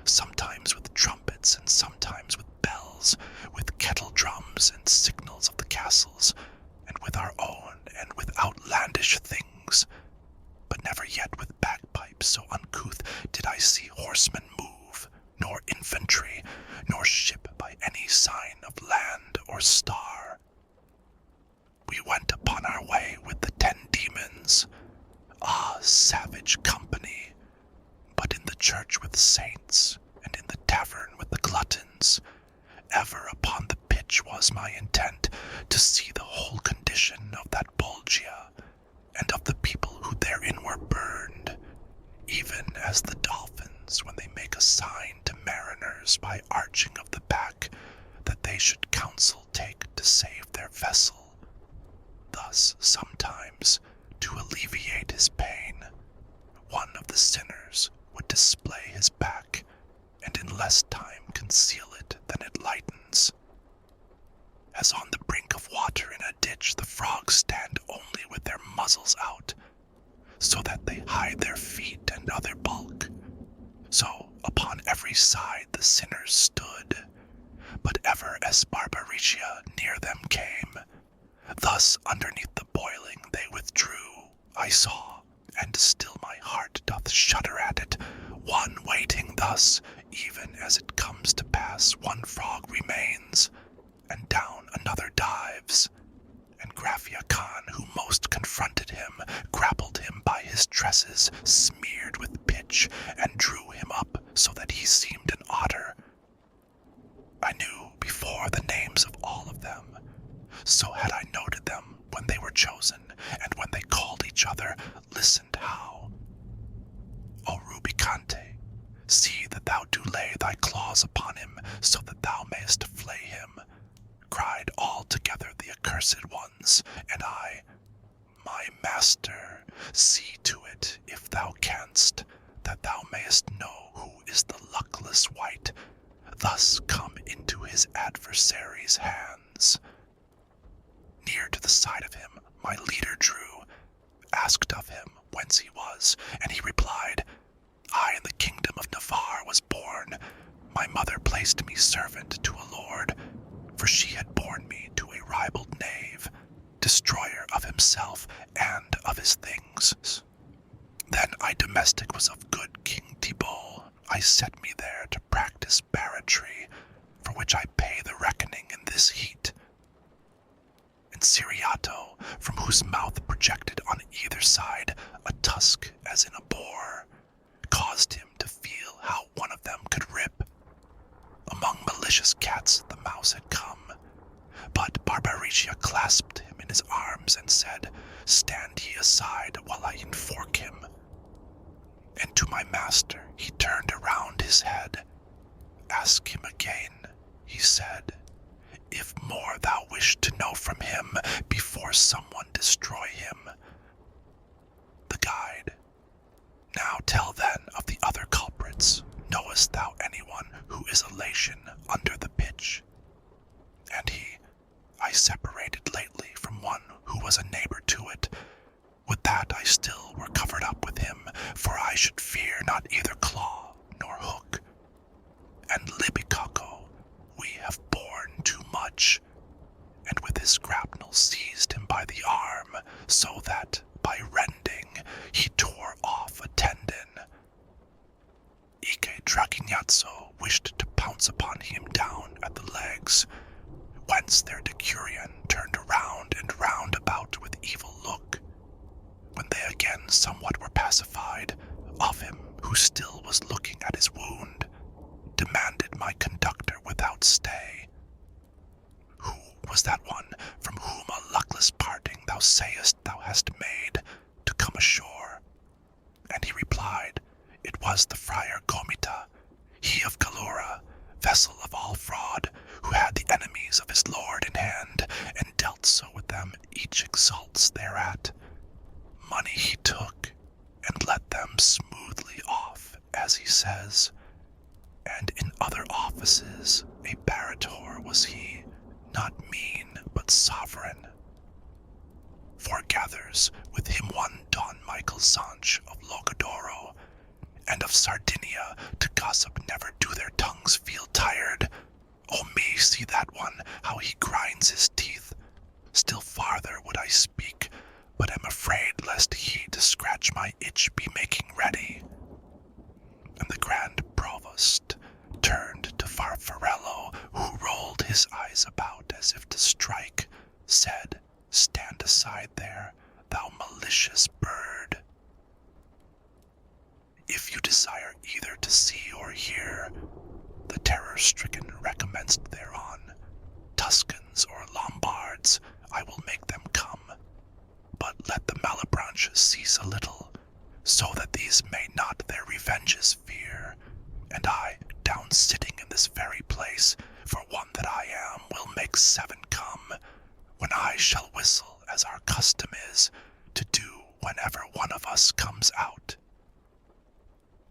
sometimes with trumpets and sometimes with bells, with kettle drums and signals of the castles, and with our own and with outlandish things, but never yet with bagpipes so uncouth did I see horsemen move, nor infantry, nor ship by any sign of land or star. We went upon our way with the 10 demons, ah, savage company, but in the church with saints, and in the tavern with the gluttons. Ever upon the pitch was my intent to see the whole condition of that Bulgia, and of the people who therein were burned, even as the dolphins when they make a sign to mariners by arching of the back, that they should counsel take to save their vessel. Thus sometimes, to alleviate his pain, one of the sinners would display his back, and in less time conceal it than it lightens. As on the brink of water in a ditch the frogs stand only with their muzzles out, so that they hide their feet and other bulk, so upon every side the sinners stood, but ever as Barbaricia near them came, thus underneath the boiling they withdrew, I saw, and still my heart doth shudder at it, one waiting thus, even as it comes to pass one frog remains, and down another dives, and Graphia Khan, who most confronted him, grappled him by his tresses, smeared with pitch, and drew him up so that he seemed an otter. I knew before the names of all of them, so had I noted them when they were chosen, and when they called each other, listened how. O Rubicante, see that thou do lay thy claws upon him, so that thou mayest flay him, cried all together the accursed ones, and I, my master, see to it, if thou canst, that thou mayest know who is the luckless wight, thus come into his adversary's hands. Near to the side of him my leader drew, asked of him whence he was, and he replied, I in the kingdom of Navarre was born. My mother placed me servant to a lord, for she had borne me to a ribald knave, destroyer of himself and of his things. Then I domestic was of good King Thibault. I set me there to practice barratry, for which I pay the reckoning in this heat. And Siriato, from whose mouth projected on either side a tusk as in a boar, caused him to feel how one of them could rip. Among malicious cats the mouse had come, but Barbaricia clasped him in his arms and said, Stand ye aside while I enfork him. And to my master he turned around his head. Ask him again, he said, if more thou wish to know from him before someone destroy him. The guide. Now tell then of the other culprits. Knowest thou anyone who is a Latian under the pitch? And he, I separated lately from one who was a neighbor to it. Would that I still were covered up with him, for I should fear not either claw nor hook. And Libicaco we have borne too much, and with his grapnel seized him by the arm, so that, by rending, he tore off a tendon. Ike Dragignazzo wished to pounce upon him down at the legs, whence their decurion turned around and round about with evil look. When they again somewhat were pacified, of him who still was looking at his wound, demanded my conductor without stay. Who was that one from whom a luckless parting thou sayest thou hast made, to come ashore? And he replied, it was the friar Gomita, he of Galura, vessel of all fraud, who had the enemies of his lord in hand, and dealt so with them each exults thereat. Money he took, and let them smoothly off, as he says, and in other offices a barator was he, not mean but sovereign. Foregathers with him one Don Michael Sanch of Logodoro, and of Sardinia to gossip never do their tongues feel tired. O me, see that one, how he grinds his teeth. Still farther would I speak, but am afraid lest he to scratch my itch be making ready. And the Grand Provost turned to Farfarello, who rolled his eyes about as if to strike, said, stand aside there, thou malicious bird. If you desire either to see or hear, the terror-stricken recommenced thereon, Tuscans or Lombards, I will make them come. But let the Malebranche cease a little, so that these may not their revenges fear, and I, down sitting in this very place, for one that I am, will make 7 come, when I shall whistle as our custom is, to do whenever one of us comes out.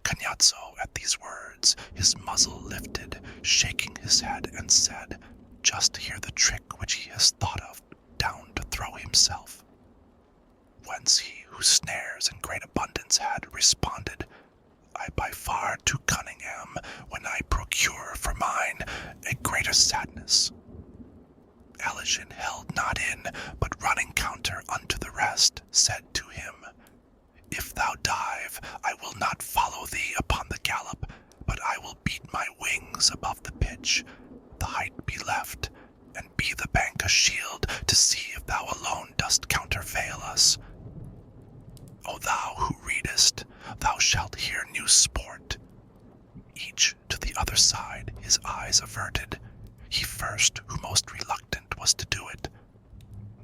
Cagnazzo, at these words, his muzzle lifted, shaking his head, and said, just hear the trick which he has thought of, down to throw himself. Whence he who snares in great abundance had responded, I by far too cunning am, when I procure for mine a greater sadness. Eligen held not in, but running counter unto the rest, said to him, if thou dive, I will not follow thee upon the gallop, but I will beat my wings above the pitch, the height be left, and be the bank a shield, to see if thou alone dost countervail us. O thou who readest, thou shalt hear new sport. Each to the other side his eyes averted, he first who most reluctant was to do it.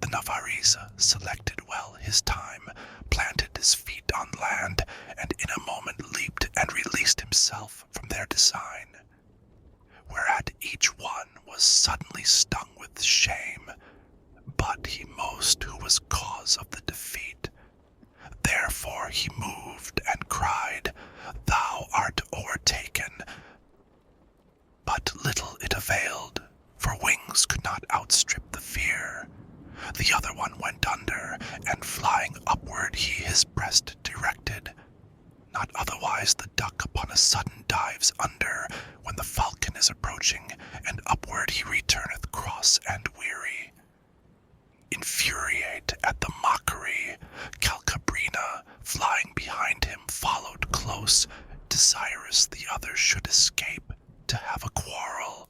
The Navarrese selected well his time, planted his feet on land, and in a moment leaped and released himself from their design. Whereat each one was suddenly stung with shame, but he most who was cause of the defeat. Therefore he moved and cried, thou art o'ertaken. But little it availed, for wings could not outstrip the fear. The other one went under, and flying upward he his breast directed. Not otherwise the duck upon a sudden dives under, when the falcon is approaching, and upward he returneth cross and weary. Infuriate at the mockery, Calcabrina, flying behind him, followed close, desirous the other should escape, to have a quarrel.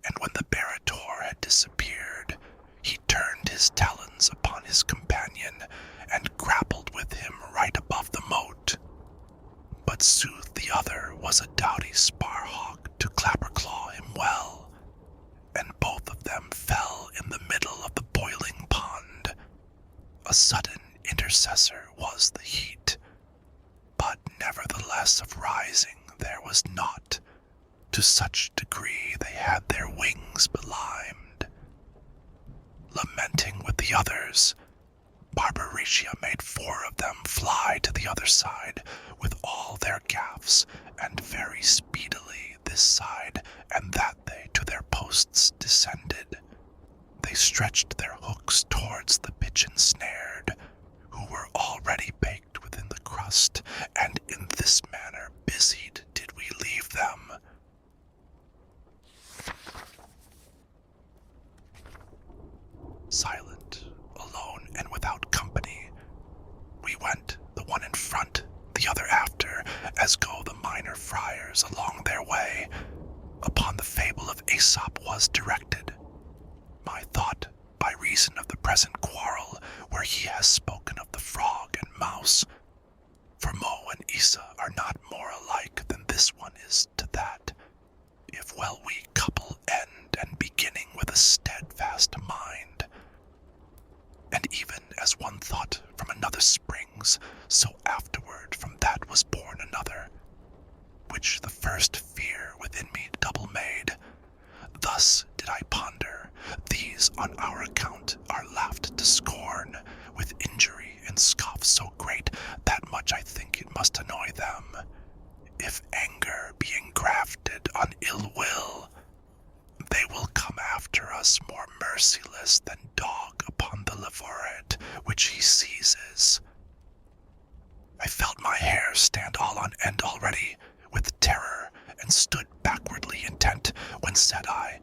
And when the barator had disappeared, he turned his talons upon his companion, and grappled with him right above the moat. But sooth the other was a doughty sparhawk to clapper-claw him well, and both of them fell in the middle of the boiling pond. A sudden intercessor was the heat, but nevertheless of rising there was naught, to such degree they had their wings belimed. Lamenting with the others, Barbaricia made 4 of them fly to the other side with all their gaffs, and very speedily this side and that they to their posts descended. They stretched their hooks towards the pigeon snared, who were already baked within the crust, and in this manner busied did we leave them. Silent, alone, and without company, we went, the one in front, the other after, as go the minor friars along their way. Upon the fable of Aesop was directed. My thought, by reason of the present quarrel, where he has spoken of the frog and mouse, for Mo and Issa are not more alike than this one is to that. If well we couple end and beginning with a steadfast mind, and even as one thought from another springs, so afterward from that was born another, which the first fear within me double made. Thus did I ponder, these on our account are laughed to scorn, with injury and scoff so great, that much I think it must annoy them. If anger be engrafted on ill will, they will come after us more merciless than dog upon the leveret which he seizes. I felt my hair stand all on end already with terror, and stood backwardly intent, when said I,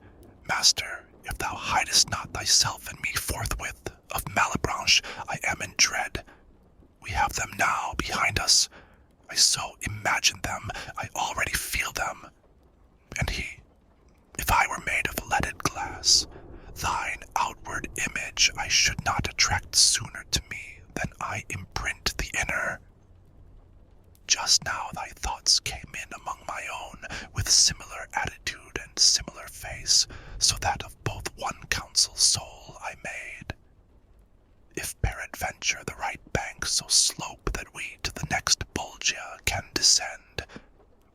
Master, if thou hidest not thyself and me forthwith, of Malebranche I am in dread. We have them now behind us. I so imagine them, I already feel them. And he, if I were made of leaded glass, thine outward image I should not attract sooner to me than I imprint the inner. Just now thy thoughts came in among my own, with similar attitude and similar face, so that of both one counsel soul I made. If peradventure the right bank so slope that we to the next Bolgia can descend,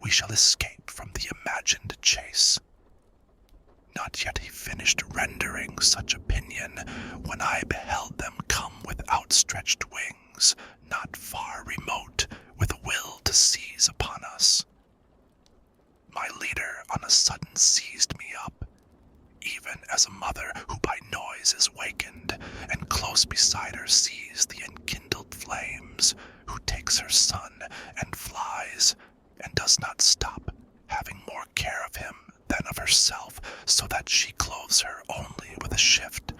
we shall escape from the imagined chase. Not yet he finished rendering such opinion, when I beheld them come with outstretched wings, not far remote, with will to seize upon us. My leader on a sudden seized me up, even as a mother who by noise is wakened, and close beside her sees the enkindled flames, who takes her son and flies, and does not stop, having more care of him than of herself, so that she clothes her only with a shift,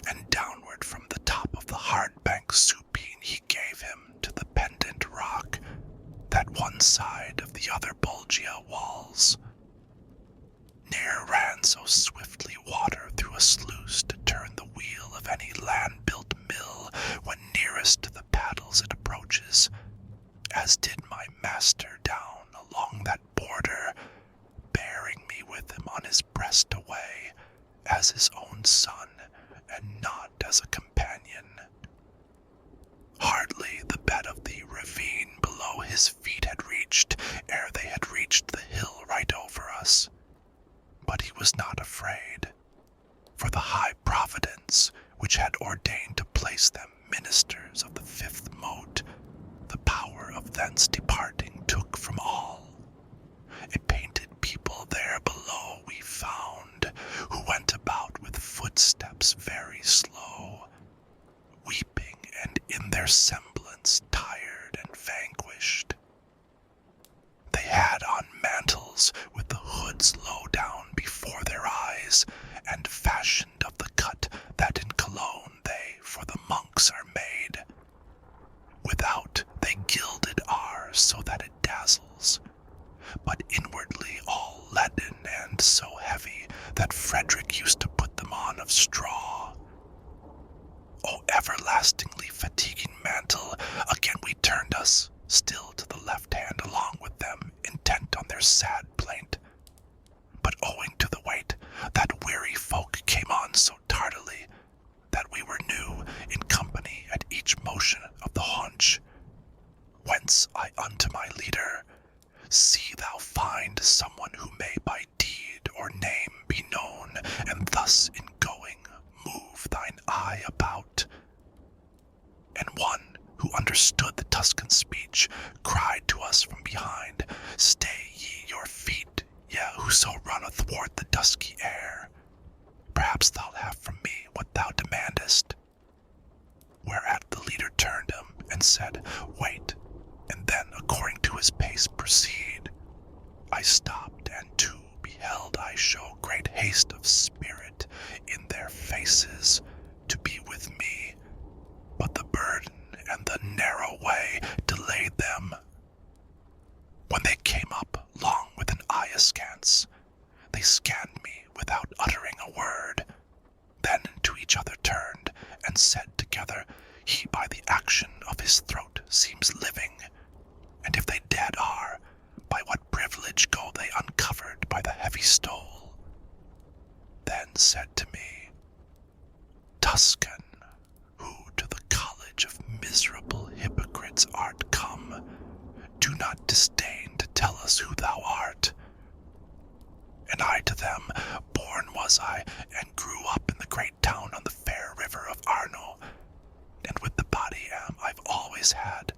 and downward from the top of the hard bank supine he gave him to the pendant rock, that one side of the other Bolgia walls. Ne'er ran so swiftly water through a sluice to turn the wheel of any land-built mill, when nearest to the paddles it approaches, as did my master down along that border, bearing me with him on his breast away, as his own son, and not as a companion. Hardly the bed of the ravine below his feet had reached, ere they had reached the hill right over us. But he was not afraid, for the high providence which had ordained to place them ministers of the fifth mote, the power of thence departing took from all. A painted people there below we found, who went about with footsteps very slow, weeping and in their semblance tired and vanquished. They had on mantles with the hoods low down before their eyes, and fashioned of the cut that in Cologne they for the monks are made. Without they gilded are so that it dazzles, but inwardly all leaden and so heavy that Frederick used to put them on of straw. O everlastingly fatiguing mantle, again we turned us, still to the left hand along with them, intent on their sad plaint. But owing to the weight, that weary folk came on so tardily, that we were new in company at each motion of the haunch. Whence I unto my leader, see thou find someone who may by deed or name be known, and thus in going move thine eye about. And one who understood the Tuscan speech cried to us from behind, Stay ye your feet, ye whoso run athwart the dusky air. Perhaps thou'lt have from me what thou demandest. Whereat the leader turned him and said, Wait, and then according to his pace proceed. I stopped, and too beheld I show great haste of spirit in their faces to be with me, but the burden and the narrow way delayed them. When they came up long with an eye askance, they scanned me without uttering a word, then to each other turned, and said together, he by the action of his throat seems living, and if they dead are, by what privilege go they uncovered by the heavy stole? Then said to me, Tuscan, who to the college of miserable hypocrites art come, do not disdain to tell us who thou art. And I to them, born was I, and grew up in the great town on the fair river of Arno, and with the body I've always had.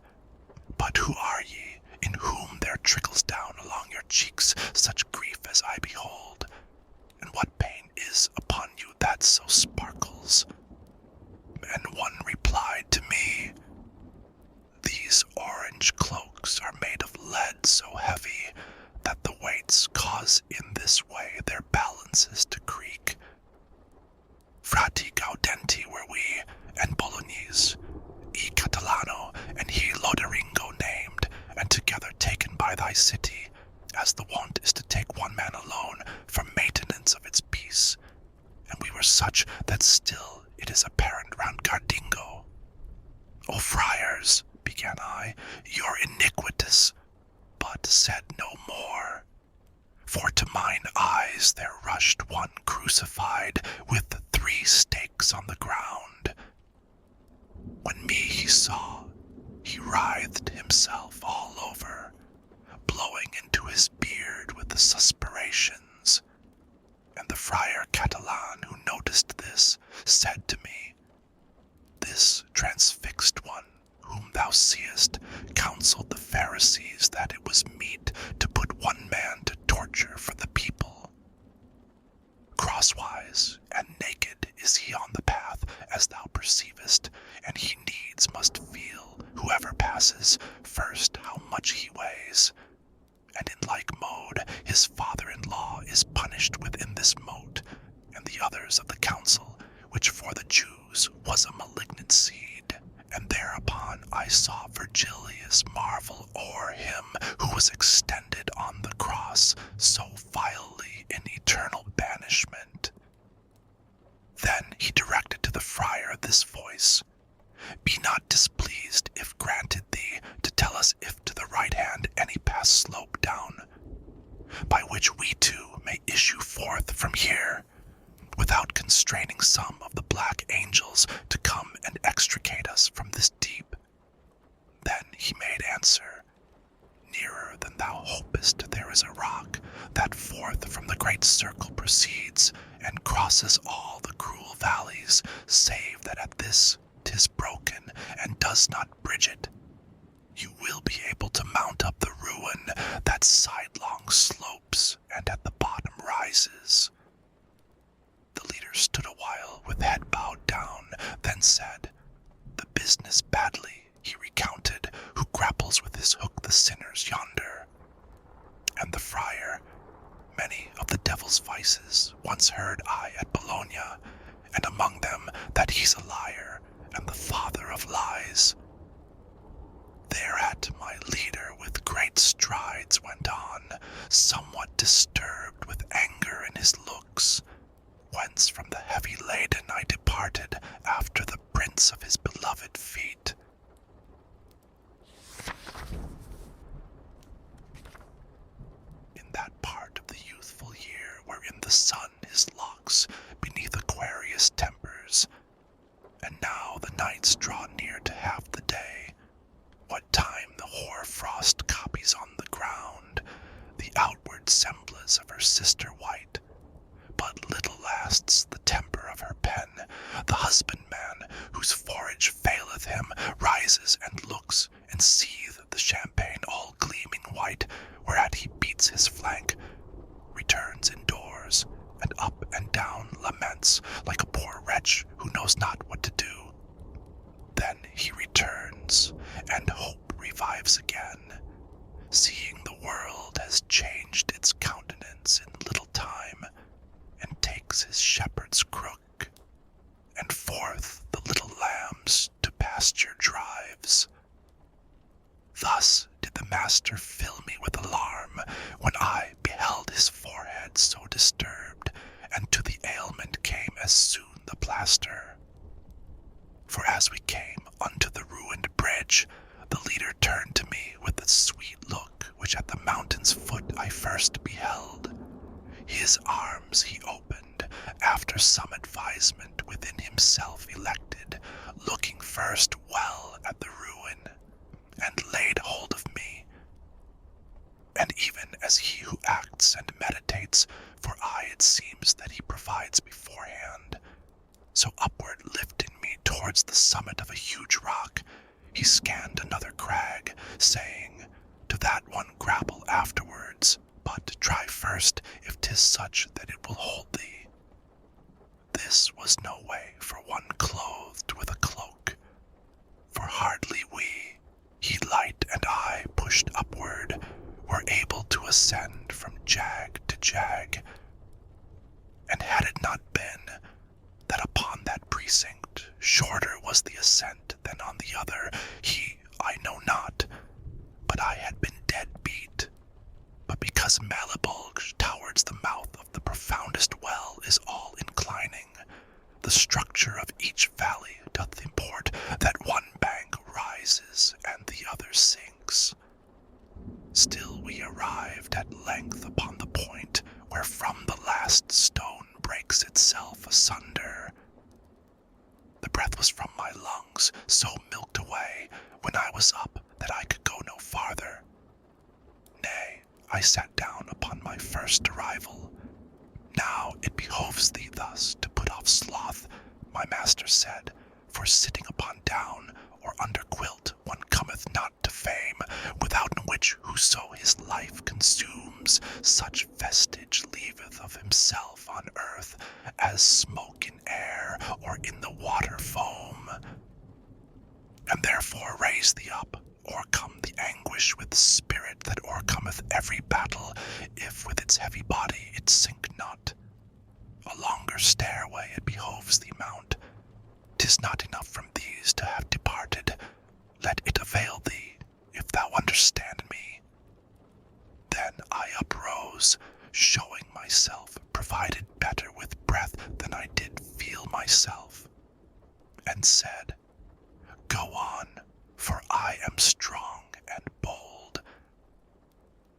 But who are ye, in whom there trickles down along your cheeks such grief as I behold? And what pain is upon you that so sparkles? And one replied to me, These orange cloaks are made of lead so heavy that the weights cause in this way their balances to creak. Frati Gaudenti were we, and Bolognese, e Catalano, and he Loderingo named, and together taken by thy city, as the wont is to take one man alone for maintenance of its peace. And we were such that still it is apparent round Gardingo. O friars, began I, you're iniquitous, but said no more. For to mine eyes there rushed one crucified with 3 stakes on the ground. When me he saw, he writhed himself all over, blowing into his beard with the suspirations. And the friar Catalan, who noticed this, said to me, This transfixed one, whom thou seest, counseled the Pharisees that it was meet to put one man to torture for the people. Crosswise and naked is he on the path, as thou perceivest, and he needs must feel, whoever passes, first how much he weighs. And in like mode his father-in-law is punished within this mote, and the others of the council, which for the Jews was a malignant seed. And thereupon I saw Virgilius marvel o'er him who was extended on the cross so vilely in eternal banishment. Then he directed to the friar this voice, Be not displeased if granted thee to tell us if to the right hand any pass slope down, by which we too may issue forth from here, without constraining some of the black angels to come and extricate us from this deep. Then he made answer, Nearer than thou hopest there is a rock, that forth from the great circle proceeds, and crosses all the cruel valleys, save that at this 'tis broken, and does not bridge it. You will be able to mount up the ruin that sidelong slopes, and at the bottom rises. The leader stood a while with head bowed down, then said, The business badly, he recounted, who grapples with his hook the sinners yonder. And the friar, Many of the devil's vices once heard I at Bologna, and among them that he's a liar, and the father of lies. Thereat my leader with great strides went on, somewhat disturbed with anger in his looks, whence from the heavy laden I departed after the prints of his beloved feet. In that part of the youthful year wherein the sun his locks beneath Aquarius tempers, and now the nights draw near to half the day, what time the hoar frost copies on the ground the outward semblance of her sister white, but little lasts the temper of her pen. The husbandman, whose forage faileth him, rises and looks, and seeth the champagne all gleaming white, whereat he beats his flank, returns indoors, and up and down laments like a poor wretch who knows not what to do. Then he returns, and hope revives again, seeing the world has changed its countenance in little time, and takes his shepherd's crook, and forth the little lambs to pasture drives. Thus did the master fill me with alarm, when I beheld his forehead so disturbed, and to the ailment came as soon the plaster. For as we came unto the ruined bridge, the leader turned to me with the sweet look which at the mountain's foot I first beheld. His arms he opened, after some advisement within himself elected, looking first well at the ruin, and laid hold of me. And even as he who acts and meditates, for aye it seems that he provides beforehand, so upward lifting me towards the summit of a huge rock, he scanned another crag, saying, to that one grapple afterwards, but try first if 'tis such that it will hold thee. This was no way for one clothed with a cloak, for hardly we, he light and I pushed upward, were able to ascend from jag to jag. And had it not been that upon that precinct shorter was the ascent than on the other, he, I know not, but I had been dead beat. But because Malabulge towards the mouth of the profoundest well is all inclining, the structure of each valley doth import that one bank rises and the other sinks. Still we arrived at length upon the point where from the last stone breaks itself asunder. The breath was from my lungs, so milked away when I was up that I could go no farther. Nay, I sat down upon my first arrival. Now it behoves thee thus to put off sloth, my master said, for sitting upon down or under quilt one cometh not to fame, withouten which whoso his life consumes, such vestige leaveth of himself on earth as smoke in air or in the water foam. And therefore raise thee up, o'ercome the anguish with spirit that o'ercometh every battle, if with its heavy body it sink not. A longer stairway it behoves thee mount. 'Tis not enough from these to have departed. Let it avail thee, if thou understand me. Then I uprose, showing myself provided better with breath than I did feel myself, and said, Go on, for I am strong and bold.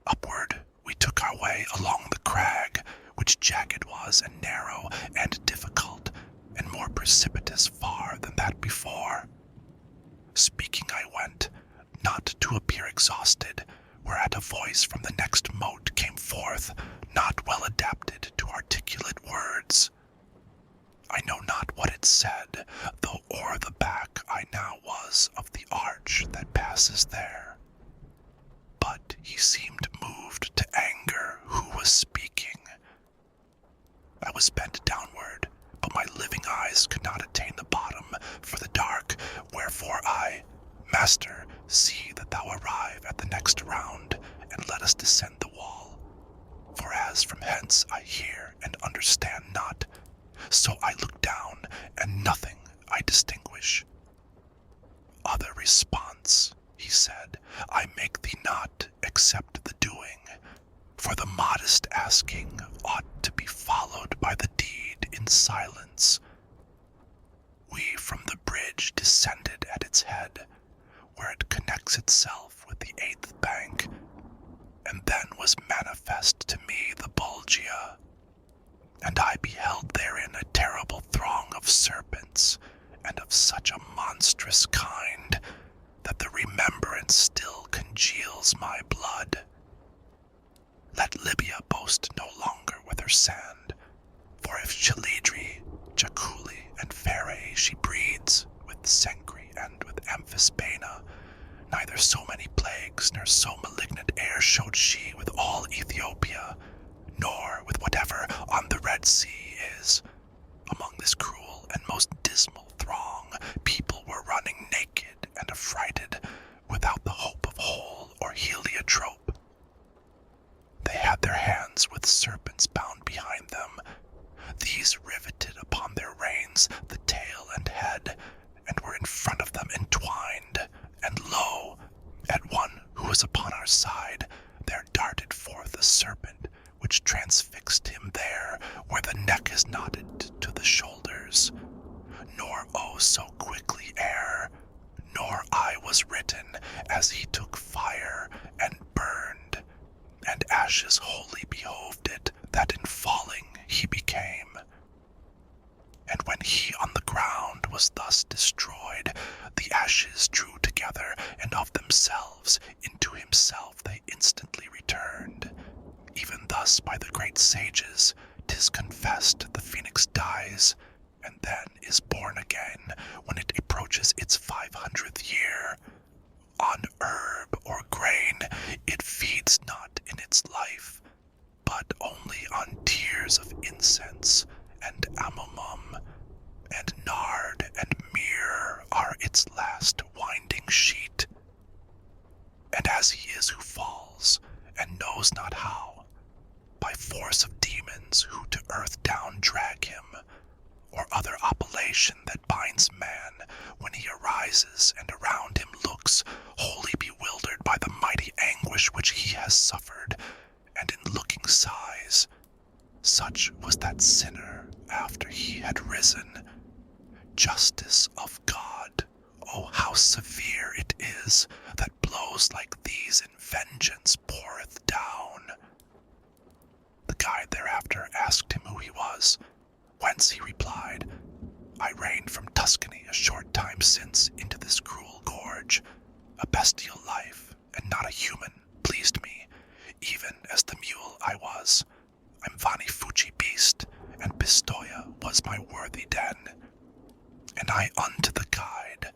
Upward we took our way along the crag, which jagged was and narrow and difficult, and more precipitous far than that before. Speaking I went, not to appear exhausted, whereat a voice from the next moat came forth, not well adapted to articulate words. I know not what it said, though o'er the back I now was of the arch that passes there. But he seemed moved to anger who was speaking. I was bent downward, but my living eyes could not attain the bottom for the dark, wherefore I, Master, see that thou arrive at the next round, and let us descend the wall. For as from hence I hear and understand not, so I look down, and nothing I distinguish. Other response, he said, I make thee not, except the doing, for the modest asking ought to be followed by the deed in silence. We from the bridge descended at its head, where it connects itself with the 8th bank, and then was manifest to me the Bulgia, and I beheld therein a terrible throng of serpents, and of such a monstrous kind, that the remembrance still congeals my blood. Let Libya boast no longer with her sand, for if Chalidri, Jaculi, and Phere she breeds, with Sencri and with Amphisbaena, neither so many plagues nor so malignant air showed she with all Ethiopia, nor with whatever on the Red Sea is. Among this cruel and most dismal throng, people were running naked and affrighted, without the hope of hole or heliotrope. They had their hands with serpents bound behind them. These riveted upon their reins the tail and head, and were in front of them entwined, and lo, at one who was upon our side, there darted forth a serpent, which transfixed him there, where the neck is knotted to the shoulders, nor so quickly ere, was written, as he took fire and burned, and ashes wholly behoved it, that in falling he became. And when he on the ground was thus destroyed, the ashes drew together, and of themselves into himself they instantly returned. Even thus by the great sages 'tis confessed the phoenix dies, and then is born again when it approaches its 500th year. On herb or grain it feeds not in its life, but only on tears of incense and amomum, and nard and myrrh are its last winding sheet. And as he is who falls, and knows not how, by force of demons who to earth down drag him, or other appellation that binds man, when he arises and around him looks, wholly bewildered by the mighty anguish which he has suffered, and in looking sighs, such was that sinner after he had risen. Justice of God, oh how severe it is, that blows like these in vengeance poureth down. The guide thereafter asked him who he was, whence he replied, I reigned from Tuscany a short time since into this cruel gorge. A bestial life, and not a human, pleased me, even as the mule I was. I'm Vani Fuji beast, and Pistoia was my worthy den. And I unto the guide,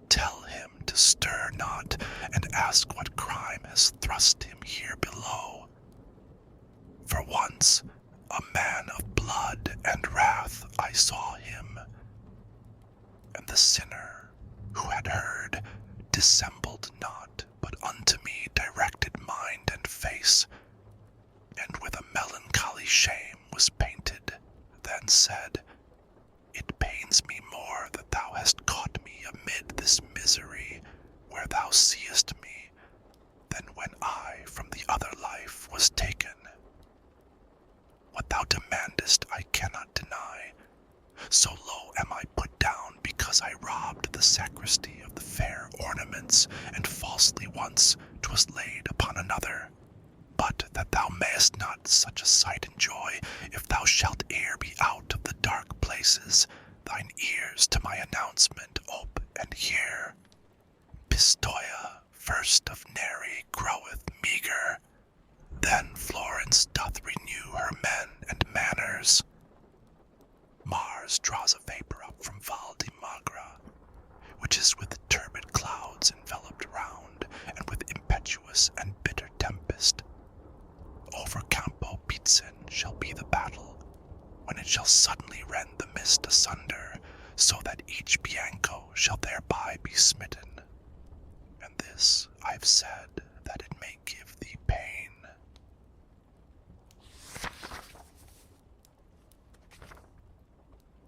tell him to stir not, and ask what crime has thrust him here below. For once, a man of blood and wrath I saw him, and the sinner, who had heard, dissembled not, but unto me directed mind and face, and with a melancholy shame was painted, then said, It pains me more that thou hast caught me amid this misery, where thou seest me, than when I from the other life was taken. What thou demandest I cannot deny. So low am I put down because I robbed the sacristy of the fair ornaments, and falsely once 'twas laid upon another. But that thou mayest not such a sight enjoy, if thou shalt e'er be out of the dark places, thine ears to my announcement ope and hear. Pistoia, first of Neri, groweth meager. Then Florence doth renew her men and manners. Mars draws a vapor up from Val di Magra, which is with turbid clouds enveloped round, and with impetuous and bitter tempest. Over Campo Pizzin shall be the battle, when it shall suddenly rend the mist asunder, so that each Bianco shall thereby be smitten. And this I've said that it may give thee pain.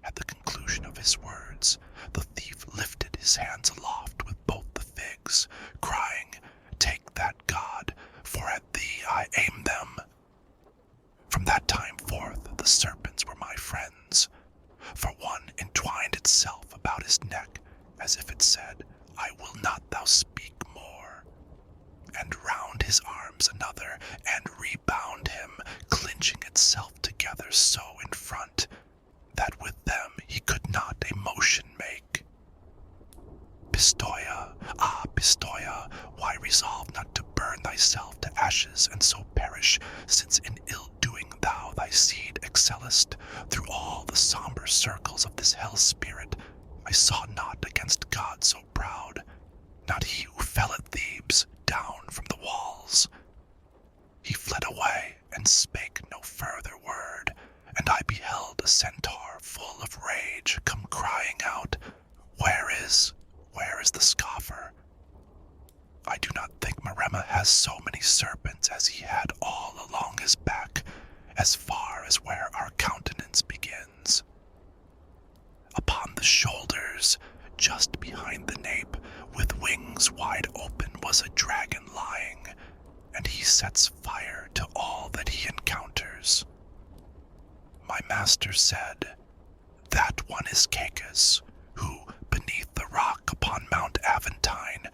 At the conclusion of his words, the thief lifted his hands aloft with both the figs, crying, Take that, God, for at thee I aim them. From that time forth the serpents were my friends, for one entwined itself about his neck, as if it said, I will not thou speak more, and round his arms another, and rebound him, clinching itself together so in front, that with them he could not a motion make. Pistoia, ah Pistoia, why resolve not to burn thyself to ashes and so perish, since in ill-doing thou thy seed excellest? Through all the somber circles of this hell spirit, I saw not against God so proud, not he who fell at Thebes down from the walls. He fled away and spake no further word, and I beheld a centaur full of rage come crying out, Where is the scoffer? I do not think Maremma has so many serpents as he had all along his back, as far as where our countenance begins. Upon the shoulders, just behind the nape, with wings wide open, was a dragon lying, and he sets fire to all that he encounters. My master said, That one is Cacus, who, beneath the rock upon Mount Aventine,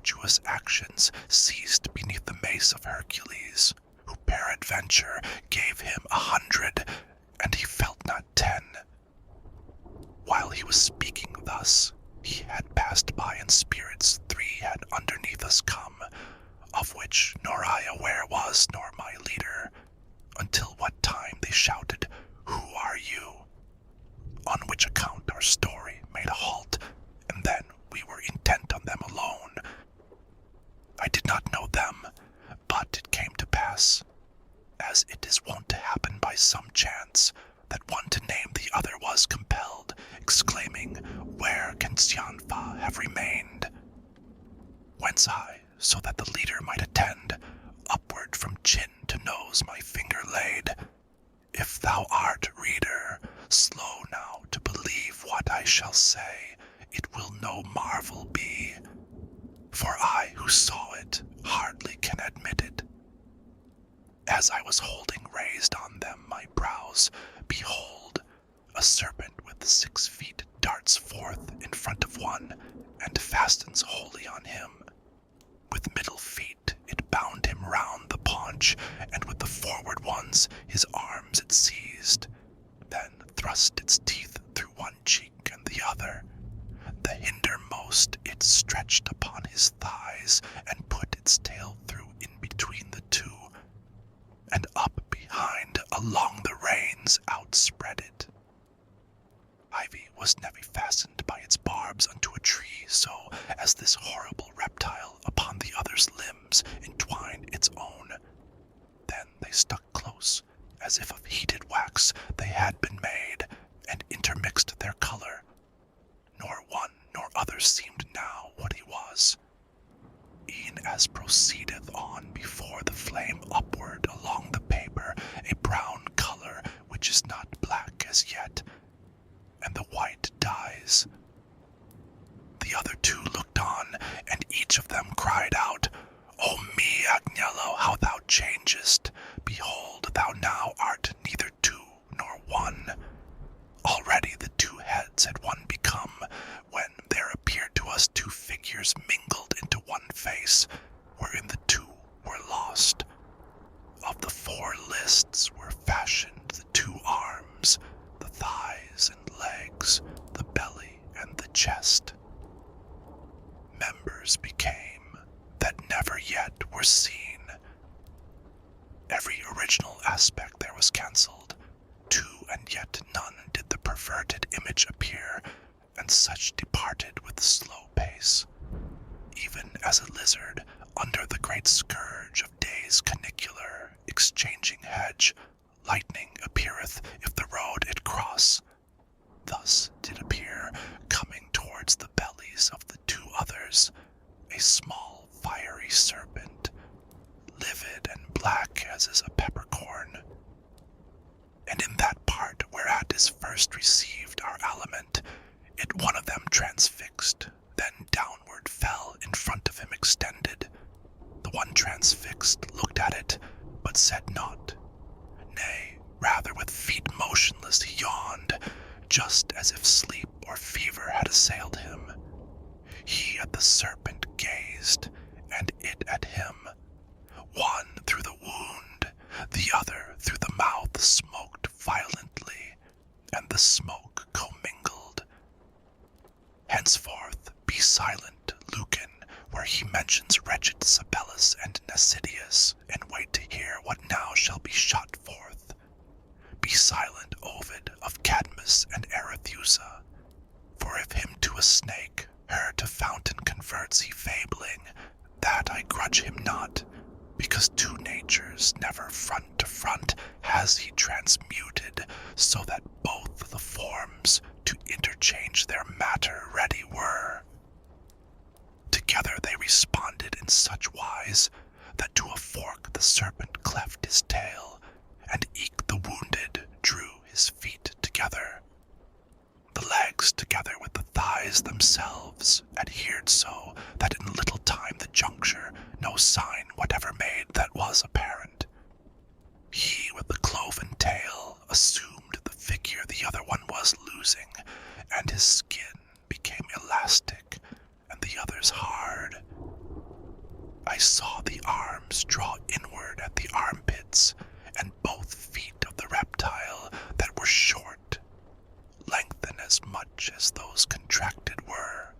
tortuous actions ceased beneath the mace of Hercules, who peradventure gave him 100, and he felt not 10. While he was speaking thus, he had passed by in spirits 3 had underneath us come, of which nor I aware was, nor my leader, until what time they shouted, "Who are you?" On which account our story made a halt, and then we were intent on them alone. I did not know them, but it came to pass, as it is wont to happen by some chance, that one to name the other was compelled, exclaiming, "Where can Xianfa have remained?" Whence I, so that the leader might attend, upward from chin to nose my finger laid. If thou art, reader, slow now to believe what I shall say, it will no marvel be, for I who saw it hardly can admit it. As I was holding raised on them my brows, behold, a serpent with 6 feet darts forth in front of one, and fastens wholly on him. With middle feet it bound him round the paunch, and with the forward ones his arms it seized, then thrust its teeth through one cheek and the other. The hindermost it stretched upon his thighs, and put its tail through in between the two, and up behind along the reins outspread it. Ivy was never fastened by its barbs unto a tree, so as this horrible reptile upon the other's limbs entwined its own. Then they stuck close, as if of heated wax they had been made, and intermixed their color. Nor one nor other seemed now what he was. E'en as proceedeth on before the flame upward along the paper a brown color which is not black as yet, and the white dies. The other 2 looked on, and each of them cried out, "O me, Agnello, how thou changest! Behold, thou now art neither 2 nor 1. Already the 2 heads had one become, when there appeared to us 2 figures mingled into one face, wherein the 2 were lost. Of the 4 lists were fashioned the 2 arms, the thighs and legs, the belly and the chest. Members became that never yet were seen. Every original aspect there was cancelled. 2 and yet none did the perverted image appear, and such departed with slow pace. Even as a lizard, under the great scourge of day's canicular, exchanging hedge, lightning appeareth if the road it cross. Thus did appear, coming towards the bellies of the 2 others, a small fiery serpent, livid and black as is a peppercorn. And in that part whereat is first received our aliment, it one of them transfixed, then downward fell in front of him extended. The one transfixed looked at it, but said naught. Nay, rather with feet motionless he yawned, just as if sleep or fever had assailed him. He at the serpent gazed, and it at him. One through the wound, the other through the mouth smoked violently, and the smoke commingled. Henceforth be silent, Lucan, where he mentions wretched Sabellus and Nasidius, and wait to hear what now shall be shot forth. Be silent, Ovid, of Cadmus and Arethusa, for if him to a snake, her to fountain converts he fabling, that I grudge him not, because 2 natures never front to front has he transmuted, so that both the forms to interchange their matter ready were. Together they responded in such wise, that to a fork the serpent cleft his tail, and eke the wounded drew his feet together. The legs, together with the thighs themselves, adhered so that in little time the juncture no sign whatever made that was apparent. He with the cloven tail assumed the figure the other one was losing, and his skin became elastic, and the other's hard. I saw the arms draw inward at the armpits, and both feet of the reptile that were short lengthen as much as those contracted were.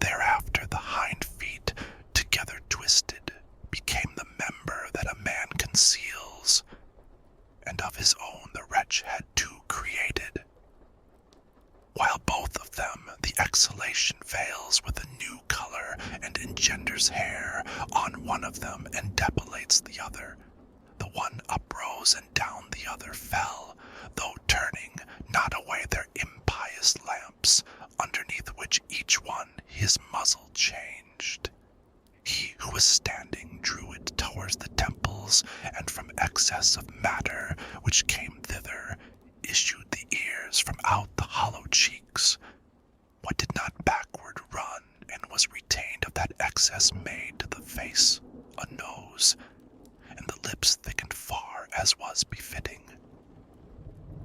Thereafter the hind feet, together twisted, became the member that a man conceals, and of his own the wretch had two created. While both of them the exhalation veils with a new color and engenders hair on one of them and depilates the other. The one uprose and down the other fell, though turning not away their impious lamps, underneath which each one his muzzle changed. He who was standing drew it towards the temples, and from excess of matter which came thither issued the ears from out the hollow cheeks. What did not backward run, and was retained of that excess made to the face a nose, and the lips thickened far as was befitting.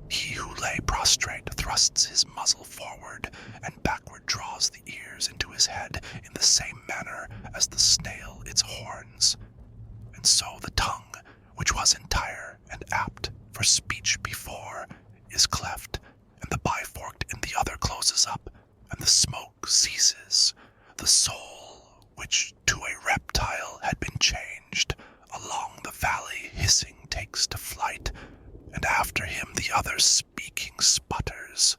He who lay prostrate thrusts his muzzle forward, and backward draws the ears into his head in the same manner as the snail its horns. And so the tongue, which was entire and apt for speech before, is cleft, and the biforked in the other closes up, and the smoke ceases. The soul, which to a reptile had been changed, along the valley hissing takes to flight, and after him the other speaking sputters.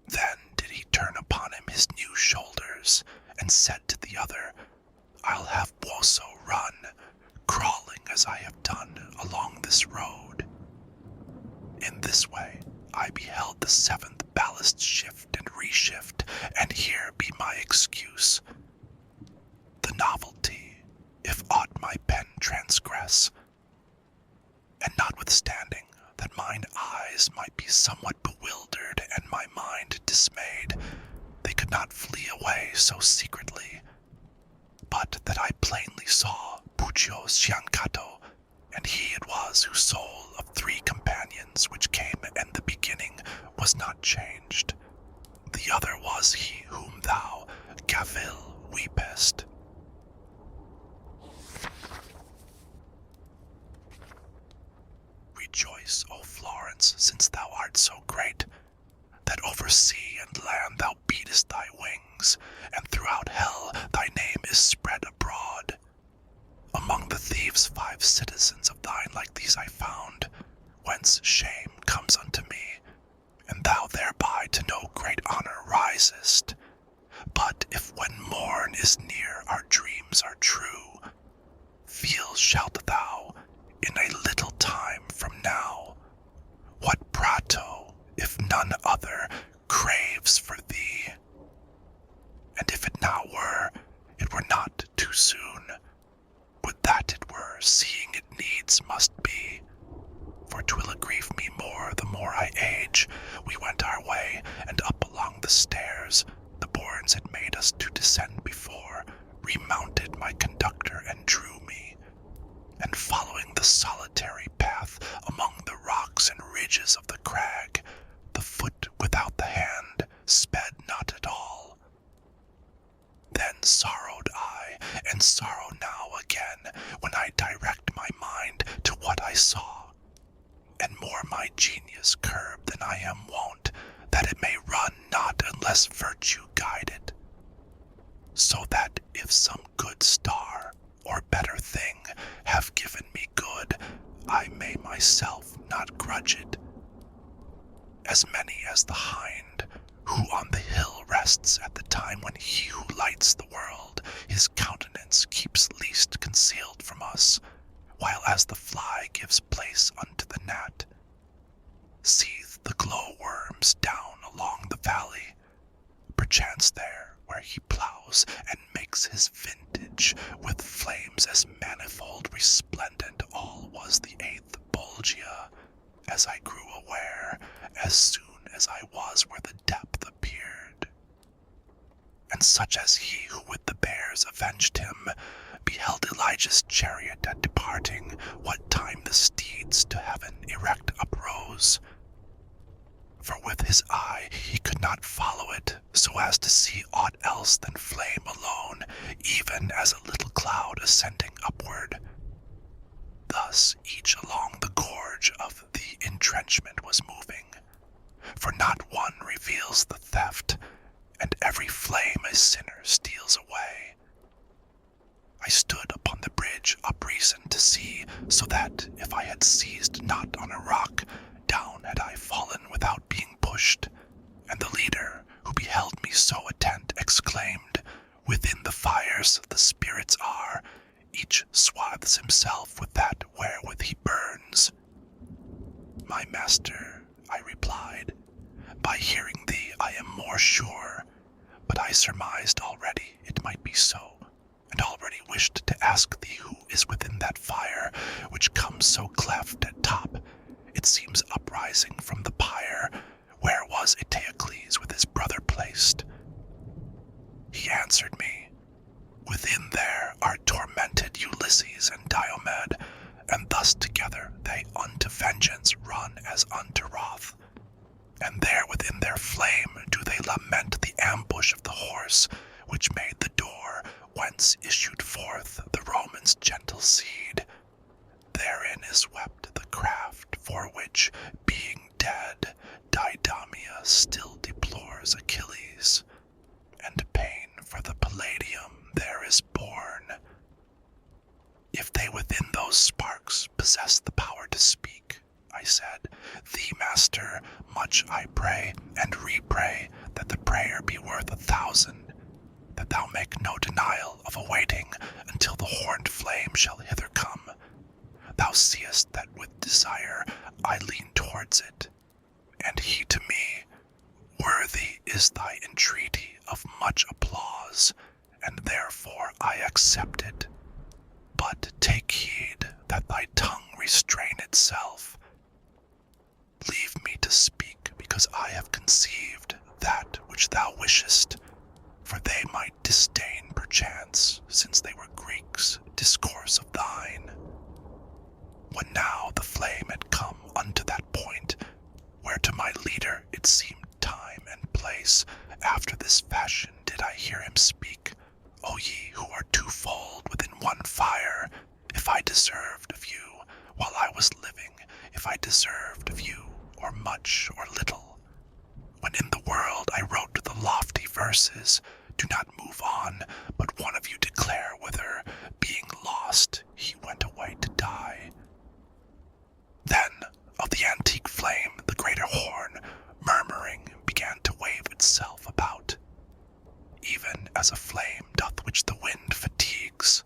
Then did he turn upon him his new shoulders, and said to the other, I'll have Boso run, crawling as I have done along this road. In this way I beheld the seventh ballast shift and reshift, and here be my excuse. The novelty, if aught my pen transgress, and notwithstanding that mine eyes might be somewhat bewildered and my mind dismayed, they could not flee away so secretly, but that I plainly saw Puccio Sciancato, and he it was whose soul of three companions which came in the beginning was not changed. The other was he whom thou, Gavil, weepest. Rejoice, O Florence, since thou art so great, that over sea and land thou beatest thy wings, and throughout hell thy name is spread abroad. Among the thieves 5 citizens of thine like these I found, whence shame comes unto me, and thou thereby to no great honor risest. But if when morn is near our dreams are true, feel shalt thou, in a little time from now, what Prato, if none other, craves for thee. And if it now were, it were not too soon. Would that it were, seeing it needs must be. For 'twill grieve me more the more I age. We went our way, and up along the stairs the bournes had made us to descend before, remounted my conductor and drew me, and following the solitary path among the rocks and ridges of the crag, the foot without the hand sped not at all. Then sorrowed I, and sorrow now again, when I direct my mind to what I saw, and more my genius curb than I am wont, that it may run not unless virtue guide it. So that if some good star, or better thing, have given me good, I may myself not grudge it. As many as the hind, who on the hill rests at the time when he who lights the world, his countenance keeps least concealed from us, while as the fly gives place unto the gnat. Seeth the glow-worms down along the valley, perchance there where he ploughs and makes his vintage, with flames as manifold resplendent, all was the 8th Bolgia, as I grew aware, as soon as I was where the depth appeared. And such as he who with the bears avenged him, beheld Elijah's chariot at departing, what time the steeds to heaven erect uprose. for with his eye he could not follow it so as to see aught else than flame alone, even as a little cloud ascending upward. Thus each along the gorge of the entrenchment was moving, for not one reveals the theft, and every flame a sinner steals away. I stood upon the bridge upreason to see, so that if I had seized not on a rock, down had I fallen without being pushed. And the leader, who beheld me so attent, exclaimed, "Within the fires the spirits are, each swathes himself with that wherewith he burns." "My master," I replied, "by hearing thee I am more sure, but I surmised already it might be so, and already wished to ask thee who is within that fire, which comes so cleft at top, it seems uprising from the pyre, where was Eteocles with his brother placed." He answered me, "Within there are tormented Ulysses and Diomed, and thus together they unto vengeance run as unto wrath. And there within their flame do they lament the ambush of the horse, which made the door whence issued forth the Romans' gentle seed. Therein is wept the craft for which, being dead, Didamia still deplores Achilles, and pain for the Palladium there is born. If they within those sparks possess the power to speak," I said, "thee, master, much I pray and re-pray that the prayer be worth 1,000, that thou make no denial of awaiting until the horned flame shall hither come. Thou seest that with desire I lean towards it, and he to me, worthy is thy entreaty of much applause, and therefore I accept it. But take heed that thy tongue restrain itself. Leave me to speak, because I have conceived that which thou wishest, for they might disdain perchance, since they were Greeks, discourse of thine." When now the flame had come unto that point, where to my leader it seemed time and place, after this fashion did I hear him speak, "O ye who are twofold within one fire, if I deserved of you, while I was living, if I deserved of you, or much or little, when in the world I wrote the lofty verses, do not move on, but one of you declare whither, being lost, he went away to die." Then of the antique flame the greater horn, murmuring, began to wave itself about, even as a flame doth which the wind fatigues.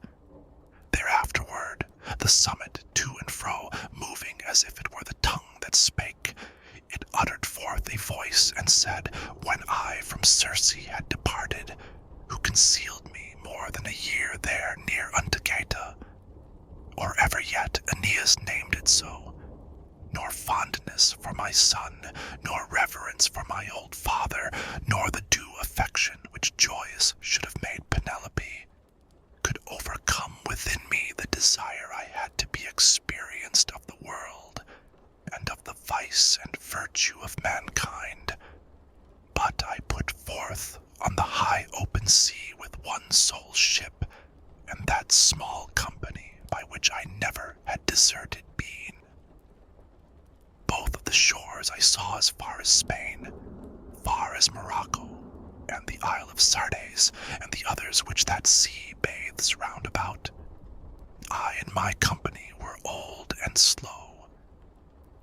Thereafterward the summit to and fro, moving as if it were the tongue that spake, it uttered forth a voice and said, "When I from Circe had departed, who concealed me more than a year there near unto Gaeta, or ever yet Aeneas named it so, nor fondness for my son, nor reverence for my old father, nor the due affection which Joyous should have made Penelope, could overcome within me the desire I had to be experienced of the world, and of the vice and virtue of mankind. But I put forth on the high open sea with one sole ship, and that small company by which I never had deserted being. Both of the shores I saw as far as Spain, far as Morocco, and the Isle of Sardes, and the others which that sea bathes round about. I and my company were old and slow.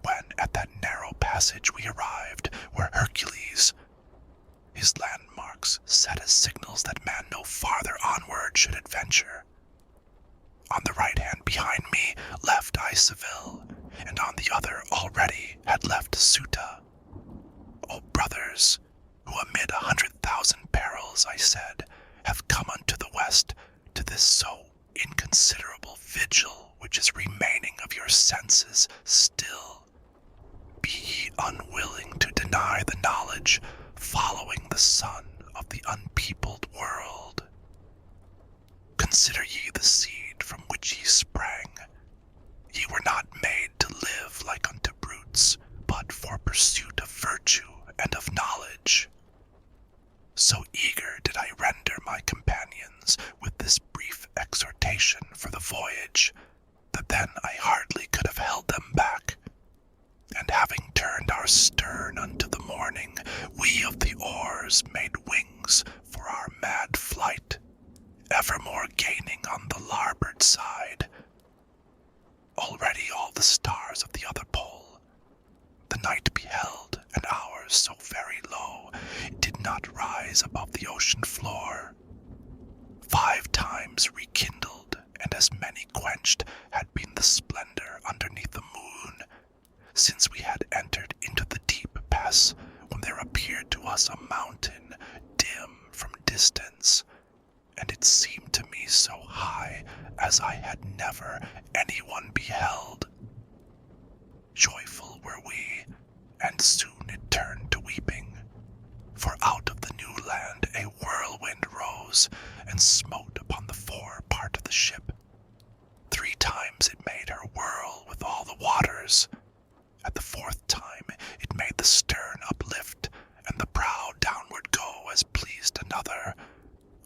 When at that narrow passage we arrived, where Hercules, his landmarks set as signals that man no farther onward should adventure. On the right hand behind me left I Seville, and on the other already had left Ceuta. O brothers, who amid 100,000 perils, I said, have come unto the west, to this so inconsiderable vigil which is remaining of your senses still, be ye unwilling to deny the knowledge, following the sun of the unpeopled world. Consider ye the seed from which ye sprang. Ye were not made to live like unto brutes, but for pursuit of virtue and of knowledge. So eager did I render my companions with this brief exhortation for the voyage, that then I hardly could have held them back. And having turned our stern unto the morning, we of the oars made wings for our mad flight, evermore gaining on the larboard side. Already all the stars of the other pole the night beheld, and ours so very low, it did not rise above the ocean floor. 5 times rekindled, and as many quenched, had been the splendor underneath the moon, since we had entered into the deep pass, when there appeared to us a mountain, dim from distance, and it seemed to me so high as I had never anyone beheld. Joyful were we, and soon it turned to weeping, for out of the new land a whirlwind rose, and smote upon the fore part of the ship. 3 times it made her whirl with all the waters. At the 4th time it made the stern uplift, and the prow downward go as pleased another,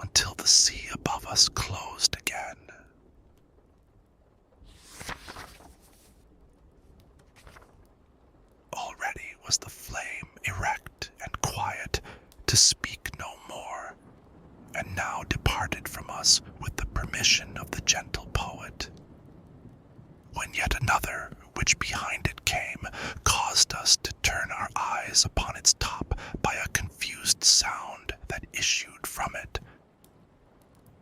until the sea above us closed again. Already was the flame erect and quiet, to speak no more, and now departed from us with the permission of the gentle poet, when yet another, which behind it came, caused us to turn our eyes upon its top by a confused sound that issued from it,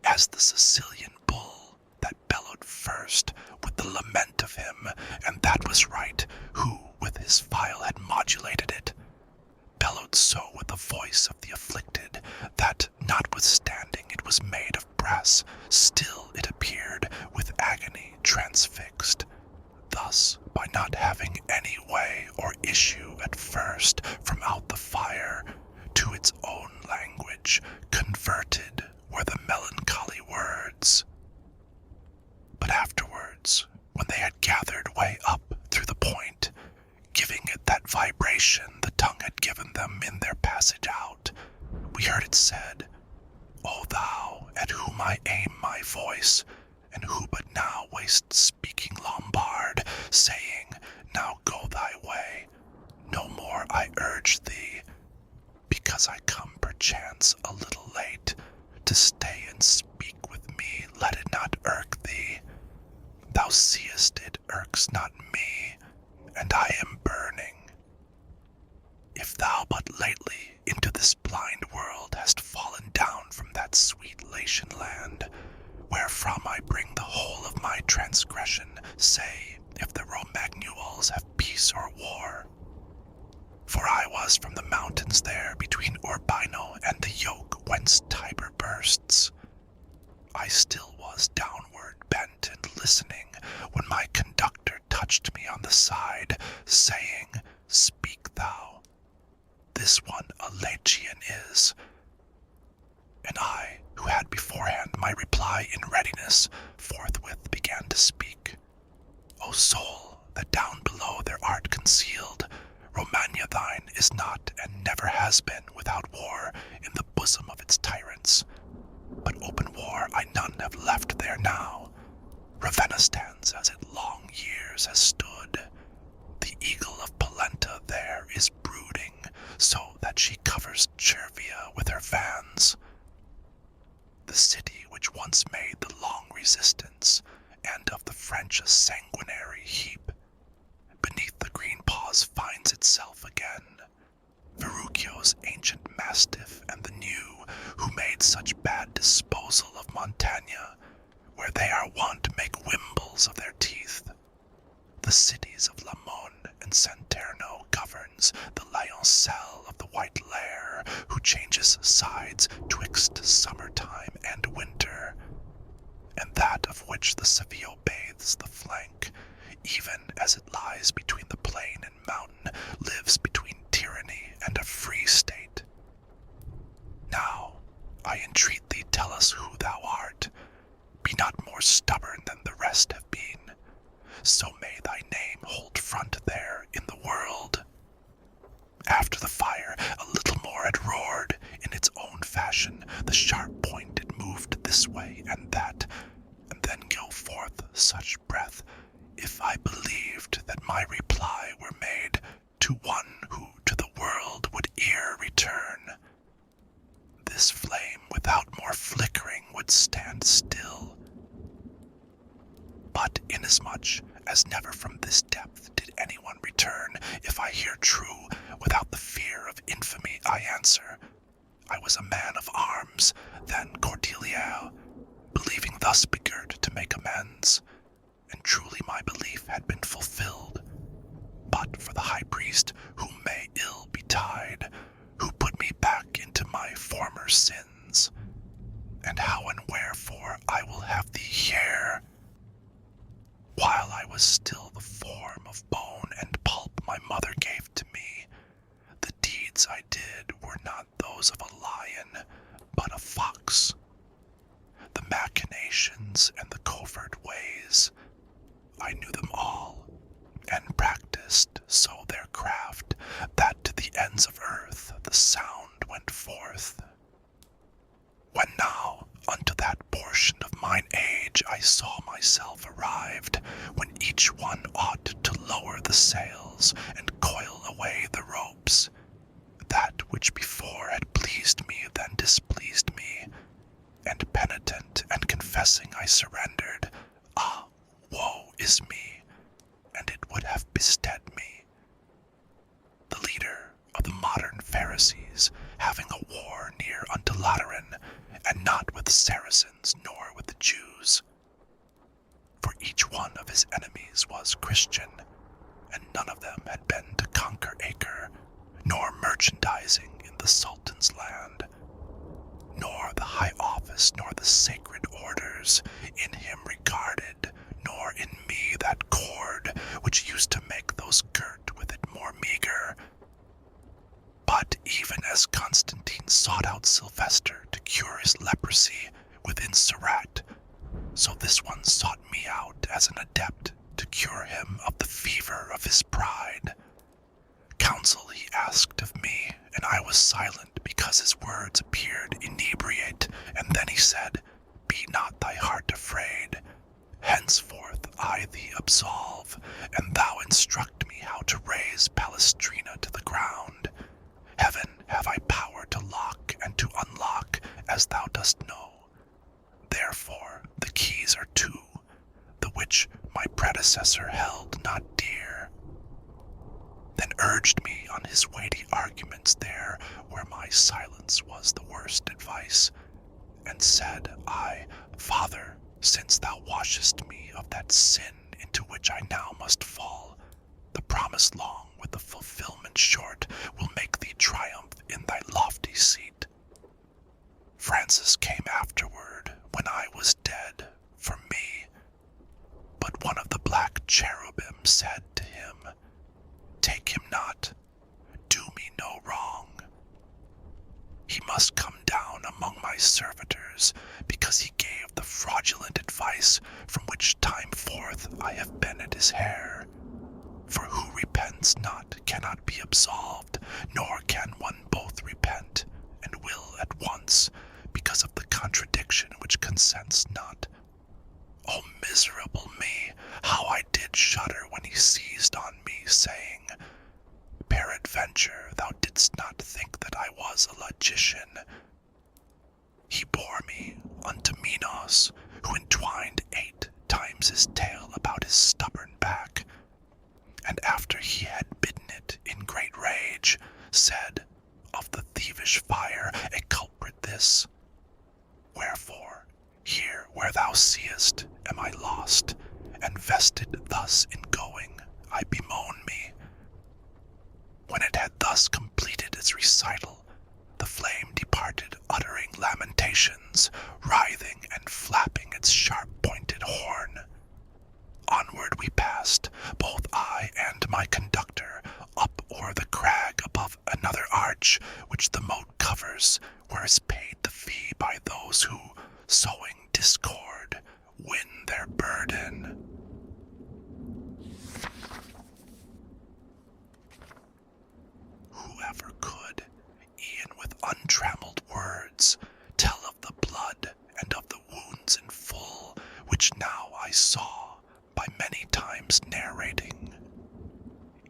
as the Sicilian bull that bellowed first with the lament of him, and that was right, who with his file had modulated it, bellowed so with the voice of the afflicted, that notwithstanding it was made of brass, still it appeared with agony transfixed. Thus, by not having any way or issue at first from out the fire, to its own language converted were the melancholy words. But afterwards, when they had gathered way up through the point, giving it that vibration the tongue had given them in their passage out, we heard it said, O thou, at whom I aim my voice, and who but now wast speaking Lombard, saying, Now go thy way, no more I urge thee, because I come perchance a little late, to stay and speak with me, let it not irk thee. Thou seest it irks not me, and I am burning. If thou but lately into this blind world hast fallen down from that sweet Latian land, wherefrom I bring the whole of my transgression, say, if the Romagnuals have peace or war. For I was from the mountains there, between Urbino and the yoke whence Tiber bursts. I still was downward bent and listening, when my conductor touched me on the side, saying, Speak thou. This one a Lachian is. And I, who had beforehand my reply in readiness, forthwith began to speak. O soul, that down below there art concealed, Romagna thine is not and never has been without war in the bosom of its tyrants. But open war I none have left there now. Ravenna stands as it long years has stood. The eagle of Polenta there is brooding, so that she covers Cervia with her fans. The city which once made the long resistance, and of the French a sanguinary heap, beneath the green paws finds itself again. Verruccio's ancient mastiff and the new, who made such bad disposal of Montagna, where they are wont to make wimbles of their teeth. The cities of Lamon and Santerno governs the Lioncel of the White Lair, who changes sides twixt summertime and winter, and that of which the Savio bathes the flank, even as it lies between the plain and mountain, lives between tyranny and a free state. Now, I entreat thee, tell us who thou art. Be not more stubborn than the rest have been. So may thy name hold front there in the world. After the fire, a little more had roared in its own fashion, the sharp point had moved this way and that, and then go forth such breath, if I believed that my reply were made to one who to the world would ere return. This flame without more flickering would stand still. But inasmuch as never from this depth did anyone return, if I hear true, without the fear of infamy I answer, I was a man of arms, then Cordelia, believing thus begirt to make amends, and truly my belief had been fulfilled, but for the high priest whom may ill betide, who put me back into my former sins, and how and wherefore I will have thee hear. While I was still the form of bone and pulp my mother gave to me, the deeds I did were not those of a lion, but a fox. The machinations and the covert ways, I knew them all, and practiced so their craft, that to the ends of earth the sound went forth. When now unto that portion of mine age I saw myself arrived, when each one ought to lower the sails and coil away the ropes, that which before had pleased me then displeased me, and penitent and confessing I surrendered, ah, woe is me, and it would have bestead me. The leader of the modern Pharisees, having a war near unto Lateran, and not with Saracens nor with the Jews, for each one of his enemies was Christian, and none of them had been to conquer Acre, nor merchandising in the Sultan's land, nor the high office nor the sacred orders in him regarded, nor in me that cord which used to make those girt with it more meager. But even as Constantine sought out Sylvester to cure his leprosy within Surat, so this one sought me out as an adept to cure him of the fever of his pride. Counsel he asked of me, and I was silent because his words appeared inebriate, and then he said, Be not thy heart afraid. Henceforth I thee absolve, and thou instruct me how to raise Palestrina to the ground. Heaven have I power to lock and to unlock, as thou dost know. Therefore the keys are two, the which my predecessor held not dear. Then urged me on his weighty arguments there, where my silence was the worst advice, and said I, Father, since thou washest me of that sin into which I now must fall, the promise long with the fulfillment short will make thee triumph in thy lofty seat. Francis came afterward, when I was dead, for me, but one of the black cherubim said to him, Take him not, do me no wrong. He must come down among my servitors, because he gave the fraudulent advice from which time forth I have been at his hair. For who repents not cannot be absolved, nor can one both repent and will at once, because of the contradiction which consents not. O miserable me, how I did shudder when he seized on me, saying, Peradventure thou didst not think that I was a logician. He bore me unto Minos, who entwined 8 times his tail about his stubborn back, and after he had bidden it in great rage, said, Of the thievish fire a culprit this. Wherefore, here where thou seest am I lost, and vested thus in going, I bemoan me. When it had thus completed its recital, the flame departed uttering lamentations, writhing and flapping its sharp-pointed horn. Onward we passed, both I and my conductor, up o'er the crag above another arch, which the moat covers, where is paid the fee by those who, sowing discord, win their burden. Who which now I saw by many times narrating.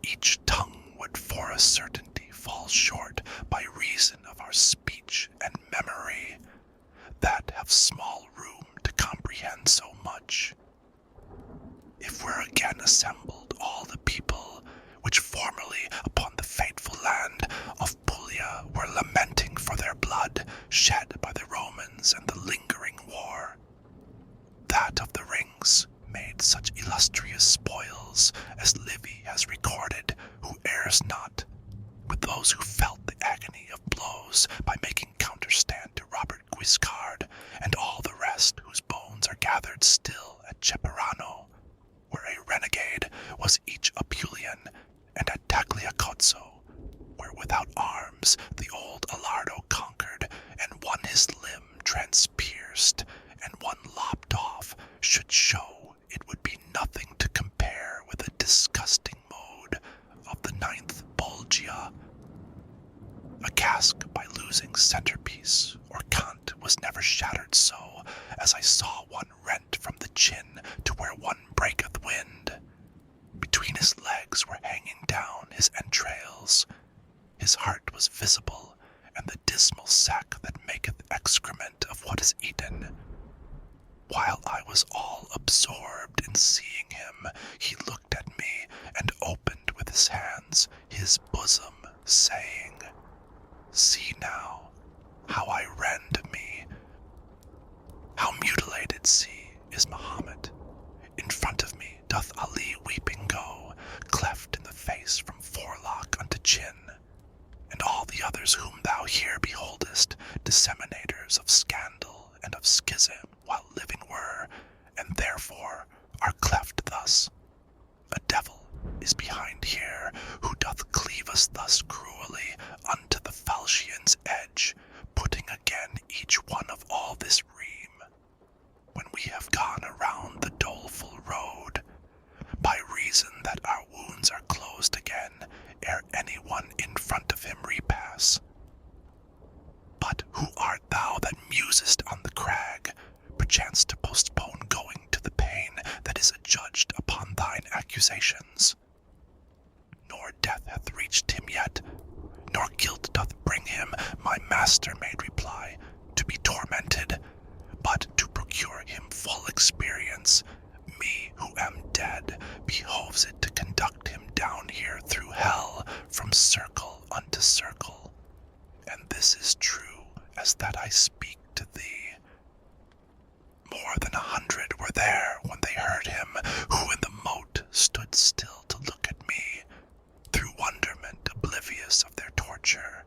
Each tongue would for a certainty fall short by reason of our speech and memory, that have small room to comprehend so much. If we're again assembled all the people, which formerly upon the fateful land of Puglia were lamenting for their blood shed by the Romans and the lingering war, that of the rings made such illustrious spoils as Livy has recorded, who errs not, with those who felt the agony of blows by making counterstand to Robert Guiscard, and all the rest whose bones are gathered still at Ceperano, where a renegade was each Apulian, and at Tagliacozzo, where without arms the old Alardo conquered, and one his limb transpierced, and one lopped off, should show it would be nothing to compare with the disgusting mode of the 9th Bolgia. A cask by losing centerpiece or cant was never shattered so, as I saw one rent from the chin to where one breaketh wind. Between his legs were hanging down his entrails. His heart was visible, and the dismal sack that maketh excrement of what is eaten. While I was all absorbed in seeing him, he looked at me and opened with his hands his bosom, saying, "See now, how I rend me. How mutilated, see, is Mahomet. In front of me doth Ali weeping go, cleft in the face from forelock unto chin, and all the others whom thou here beholdest, disseminators of scandal and of schism while living were, and therefore are cleft thus. A devil is behind here, who doth cleave us thus cruelly unto the falchion's edge, putting again each one of all this ream, when we have gone around the doleful road, by reason that our wounds are closed again, ere any one in front of him repass. But who art thou that musest on the crag, perchance to postpone going to the pain that is adjudged upon thine accusations? Nor death hath reached him yet, nor guilt doth bring him, my master made reply, to be tormented, but to procure him full experience, me who am dead, behoves it to conduct him down here through hell, from circle unto circle. And this is true as that I speak to thee. More than 100 were there when they heard him, who in the moat stood still to look at me, through wonderment oblivious of their torture.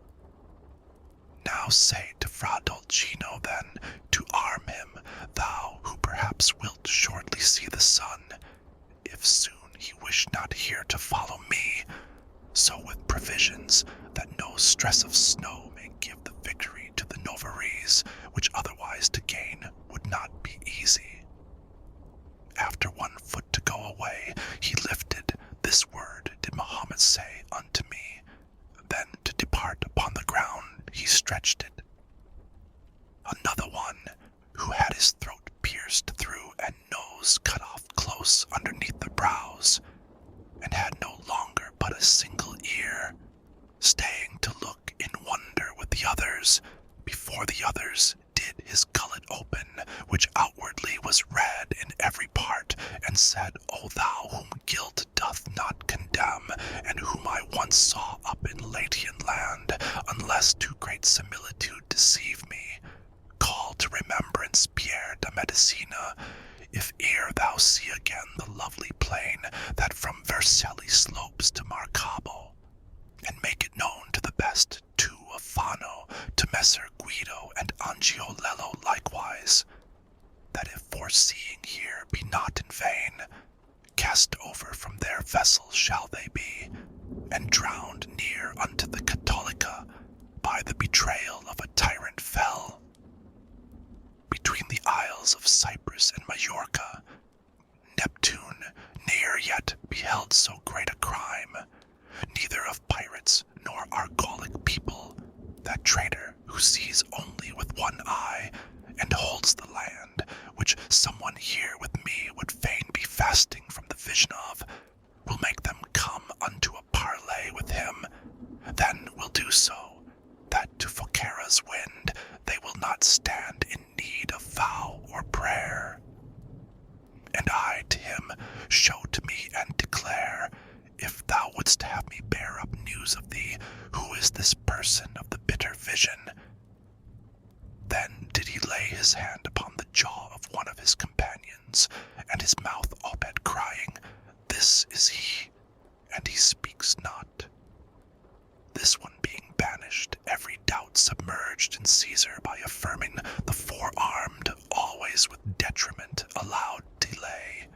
Now say to Fra Dolcino then, to arm him, thou who perhaps wilt shortly see the sun, if soon he wish not here to follow me, so with provisions, that no stress of snow may give the victory to the Novaries, which otherwise to gain would not be easy. After 1 foot to go away, he lifted, this word did Mahomet say unto me, then to depart upon the ground he stretched it. Another one, who had his throat pierced through and nose cut off close underneath the brows, and had no longer but a single ear, staying to look in wonder with the others, before the others did his gullet open, which outwardly was red in every part, and said, O thou whom guilt doth not condemn, and whom I once saw up in Latian land, unless too great similitude deceive me, call to remembrance Pierre de Medicina, if ere thou see again the lovely plain that from Vercelli slopes to Marcabo, and make it known to the best two of Fano, to Messer Guido and Angiolello likewise, that if foreseeing here be not in vain, cast over from their vessel shall they be, and drowned near unto the Cattolica by the betrayal of a tyrant fell. Between the isles of Cyprus and Majorca, Neptune ne'er yet beheld so great a crime, neither of pirates nor Argolic people, that traitor who sees only with one eye, and holds the land, which someone here with need of vow or prayer. And I to him show to me and declare, if thou wouldst have me bear up news of thee, who is this person of the bitter vision? Then did he lay his hand upon the jaw of one of his companions, and his mouth oped, crying, This is he, and he speaks not. This one being banished, every doubt submerged in Caesar by affirming the four-armed, always with detriment, allowed delay.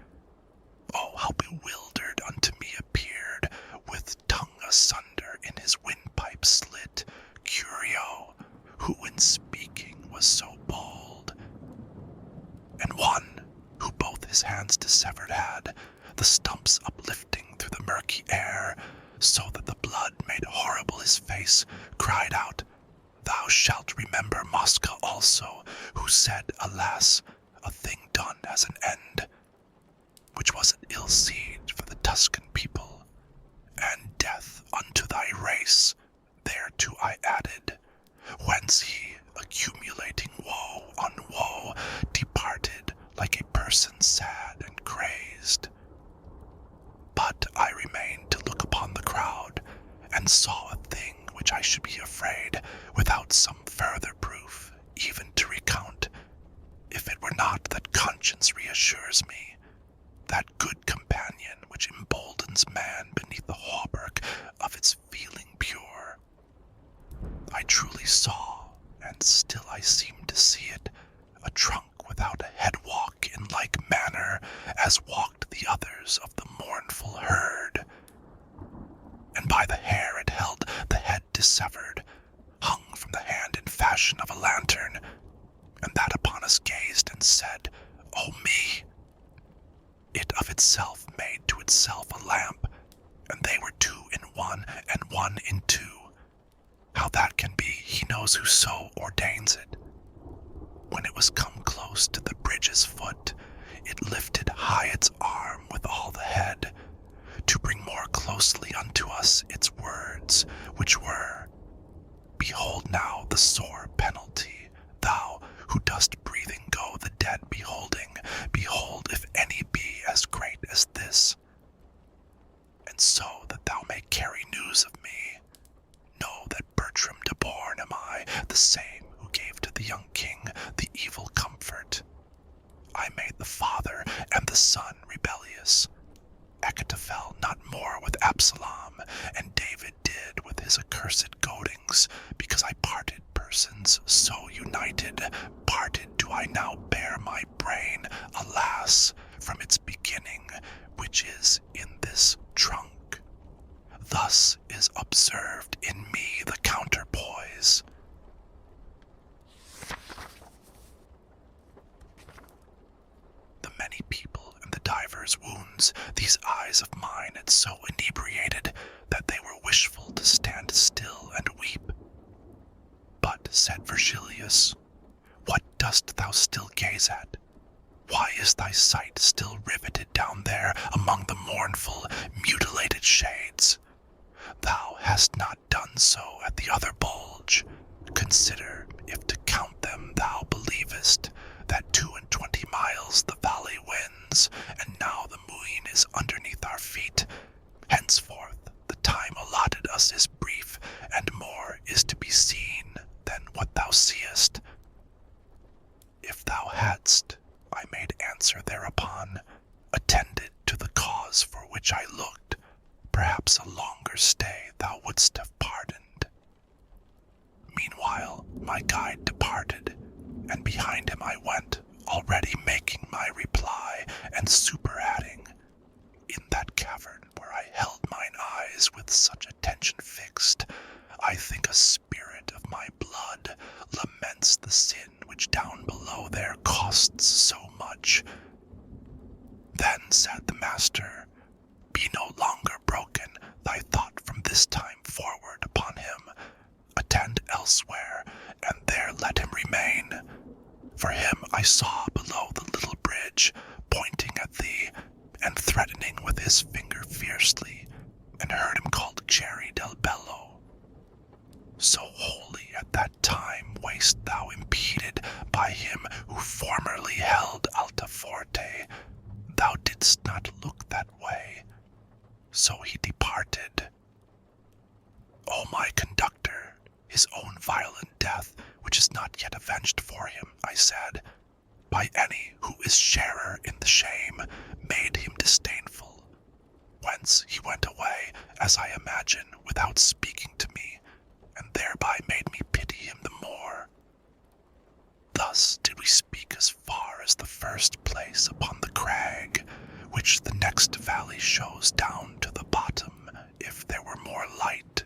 Oh, how bewildered unto me appeared, with tongue asunder in his windpipe slit, Curio, who in speaking was so bold. And one, who both his hands dissevered had, the stumps uplifting through the murky air, so that the blood made horrible his face, cried out, Thou shalt remember Mosca also, who said, Alas, a thing done has an end, which was an ill seed for the Tuscan people, and death unto thy race thereto I added, whence he, accumulating woe on woe, departed like a person sad and crazed. But I remained to look upon the crowd, and saw a thing which I should be afraid, without some further proof, even to recount, if it were not that conscience reassures me, that good companion which emboldens man beneath the hauberk of its feeling pure. I truly saw, and still I seem to see it, a trunk without a head walk in like manner as walked the others of the mournful herd. And by the hair it held the head dissevered, hung from the hand in fashion of a lantern, and that upon us gazed and said, O me! It of itself made to itself a lamp, and they were two in one, and one in two. How that can be, he knows who so ordains it. When it was come close to the bridge's foot, it lifted high its arm with all the head, to bring more closely unto us its words, which were, Behold now the sore penalty, thou who dost breathing go the dead beholding, behold if any be as great as this. And so that thou may carry news of me, know that Bertram de Born am I, the same who gave to the young king the evil comfort. I made the father and the son rebellious. Achitophel not more with Absalom, and David did with his accursed goadings, because I parted persons so united, parted do I now bear my brain, alas, from its beginning, which is in this trunk. Thus is observed in me the counterpoise. The many people and the divers wounds, these eyes of mine had so inebriated that they were wishful to stand still and weep. But, said Virgilius, what dost thou still gaze at? Why is thy sight still riveted down there among the mournful, mutilated shades? Thou hast not done so at the other bulge. Consider, if to count them thou believest, that 22 miles the valley winds, and now the moon is underneath our feet. Henceforth the time allotted us is brief, and more is to be seen than what thou seest. If thou hadst, I made answer thereupon, attended to the cause for which I looked, perhaps a longer stay thou wouldst have pardoned. Meanwhile my guide departed, and behind him I went, already making my reply, and superadding, in that cavern where I held mine eyes with such attention fixed, I think a spirit of my blood laments the sin which down below there costs so much. Then said the master, Be no longer broken, thy thought from this time forward upon him. Attend elsewhere, and there let him remain. For him I saw below the little bridge, pointing at thee, and threatening with his finger fiercely, and heard him called Cherry del Bello. So wholly at that time wast thou impeded by him by any who is sharer in the shame, made him disdainful, whence he went away, as I imagine, without speaking to me, and thereby made me pity him the more. Thus did we speak as far as the first place upon the crag, which the next valley shows down to the bottom, if there were more light.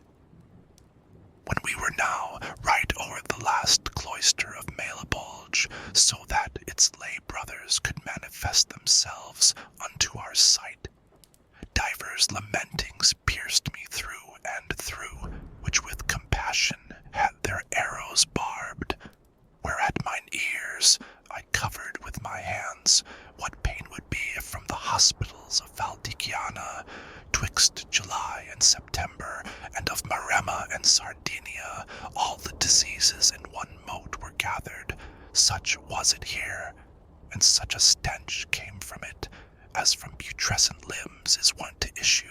When we were now right over the last cloister of Malebulge, so that its lay brothers could manifest themselves unto our sight, divers lamentings pierced me through and through, which with compassion had their arrows barbed, whereat mine ears I covered with my hands, what pain would be if from the hospitals of Valdiciana, twixt July and September, and of Maremma and Sardinia, all the diseases in one mote were gathered. Such was it here, and such a stench came from it, as from putrescent limbs is wont to issue.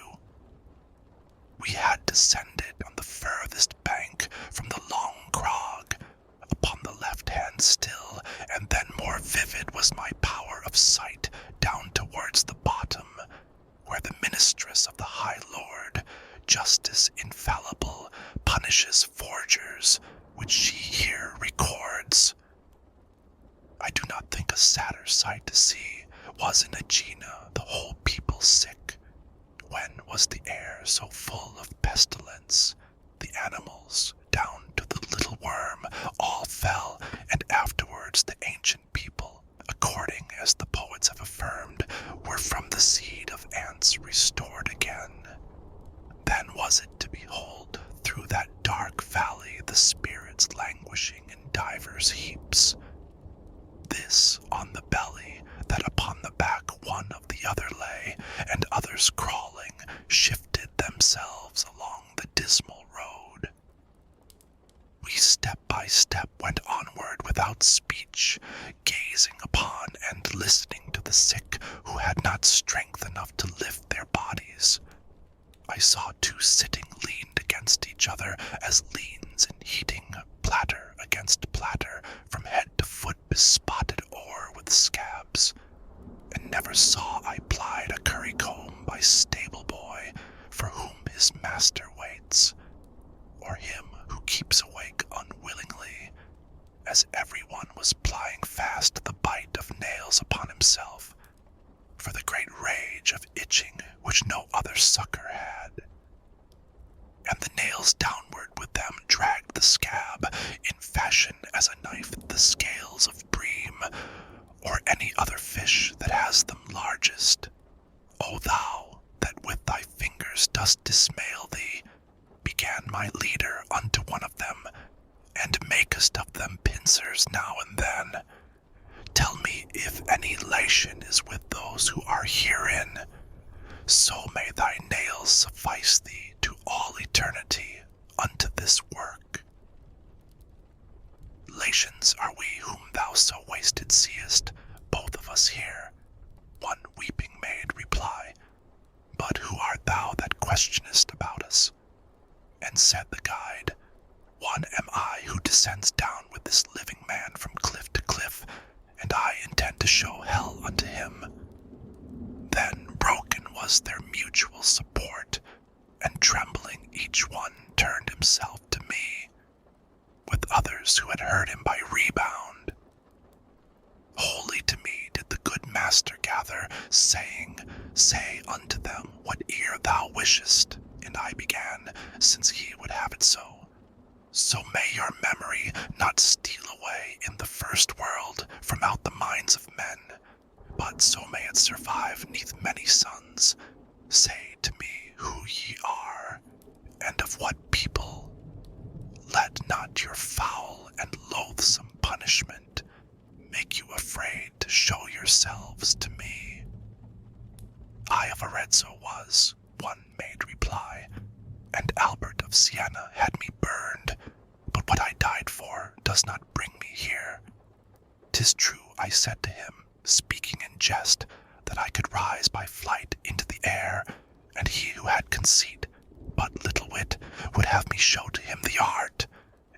We had descended on the furthest bank from the long crag, upon the left hand still, and then more vivid was my power of sight down towards the bottom, where the ministress of the High Lord, justice infallible, punishes forgers, which she here records. I do not think a sadder sight to see was in Aegina the whole people sick, when was the air so full of pestilence, the animals, down to the little worm, all fell, and afterwards the ancient people, according as the poets have affirmed, were from the seed of ants restored again. Then was it to behold through that dark valley the spirits languishing in divers heaps, this on the belly, that upon the back one of the other lay, and others crawling shifted themselves along the dismal road. We step by step went onward without speech, gazing upon and listening to the sick who had not strength enough to lift their bodies. I saw two sitting leaned against each other, as leans in heating, platter against platter, from head to foot bespotted o'er with scabs. And never saw I plied a currycomb by stable boy, for whom his master waits, or him who keeps awake unwillingly, as every one was plying fast the bite of nails upon himself, for the great rage of itching which no other succour had. And the nails downward with them dragged the scab, in fashion as a knife the scales of bream, or any other fish that has them largest. O thou, that with thy fingers dost dismail thee, began my leader unto one of them, and makest of them pincers now and then. Tell me if any elation is with those who are herein, so may thy nails suffice thee to all eternity unto this work. Lations are we whom thou so wasted seest, both of us here, one weeping made reply. But who art thou that questionest about us? And said the guide, one am I who descends down with this living man from cliff to cliff, and I intend to show hell unto him. Then broken was their mutual support, and trembling each one turned himself to me, with others who had heard him by rebound. Wholly to me did the good master gather, saying, Say unto them what ear thou wishest, and I began, since he would have it so. So may your memory not steal away in the first world from out the minds of men, but so may it survive neath many suns. Say to me who ye are, and of what people. Let not your foul and loathsome punishment make you afraid to show yourselves to me. I of Arezzo was, one made reply, and Albert of Siena had me burned, but what I died for does not bring me here. 'Tis true, I said to him, speaking in jest, that I could rise by flight into the air, and he who had conceit, but little wit, would have me show to him the art,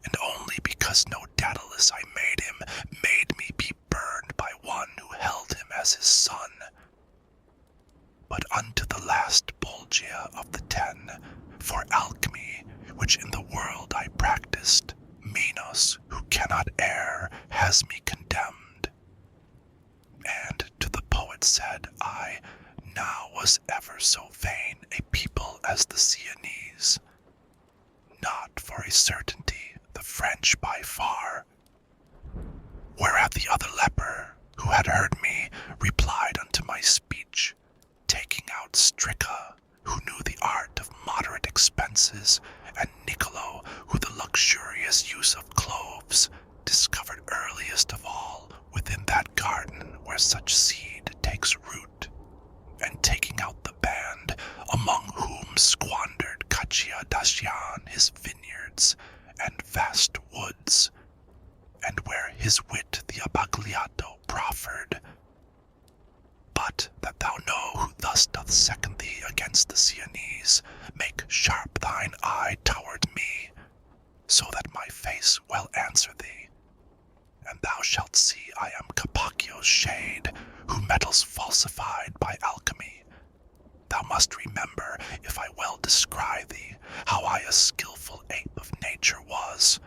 and only because no Daedalus I made him, made me be burned by one as his son. But unto the last Bolgia of the 10, for alchemy, which in the world I practiced, Minos, who cannot err, has me condemned. And to the poet said I, now was ever so vain a people as the Sienese. Not for a certainty the French by far. Whereat the other leper, who had heard me, replied unto my speech, taking out Stricca, who knew the art of moderate expenses, and Niccolo, who the luxurious use of cloves discovered earliest of all within that garden where such seed takes root, and taking out the band, among whom squandered Cacciadacian his vineyards and vast woods, and where his wit the Abagliato proffered. But that thou know who thus doth second thee against the Sienese, make sharp thine eye toward me, so that my face well answer thee. And thou shalt see I am Capacchio's shade, who metals falsified by alchemy. Thou must remember, if I well descry thee, how I a skilful ape of nature was.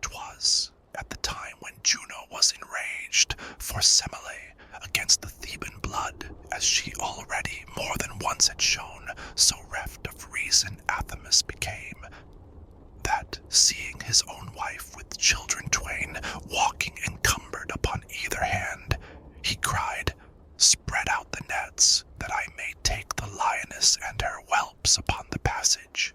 'Twas at the time when Juno was enraged for Semele against the Theban blood, as she already more than once had shown, so reft of reason Athamas became, that, seeing his own wife with children twain walking encumbered upon either hand, he cried, spread out the nets, that I may take the lioness and her whelps upon the passage,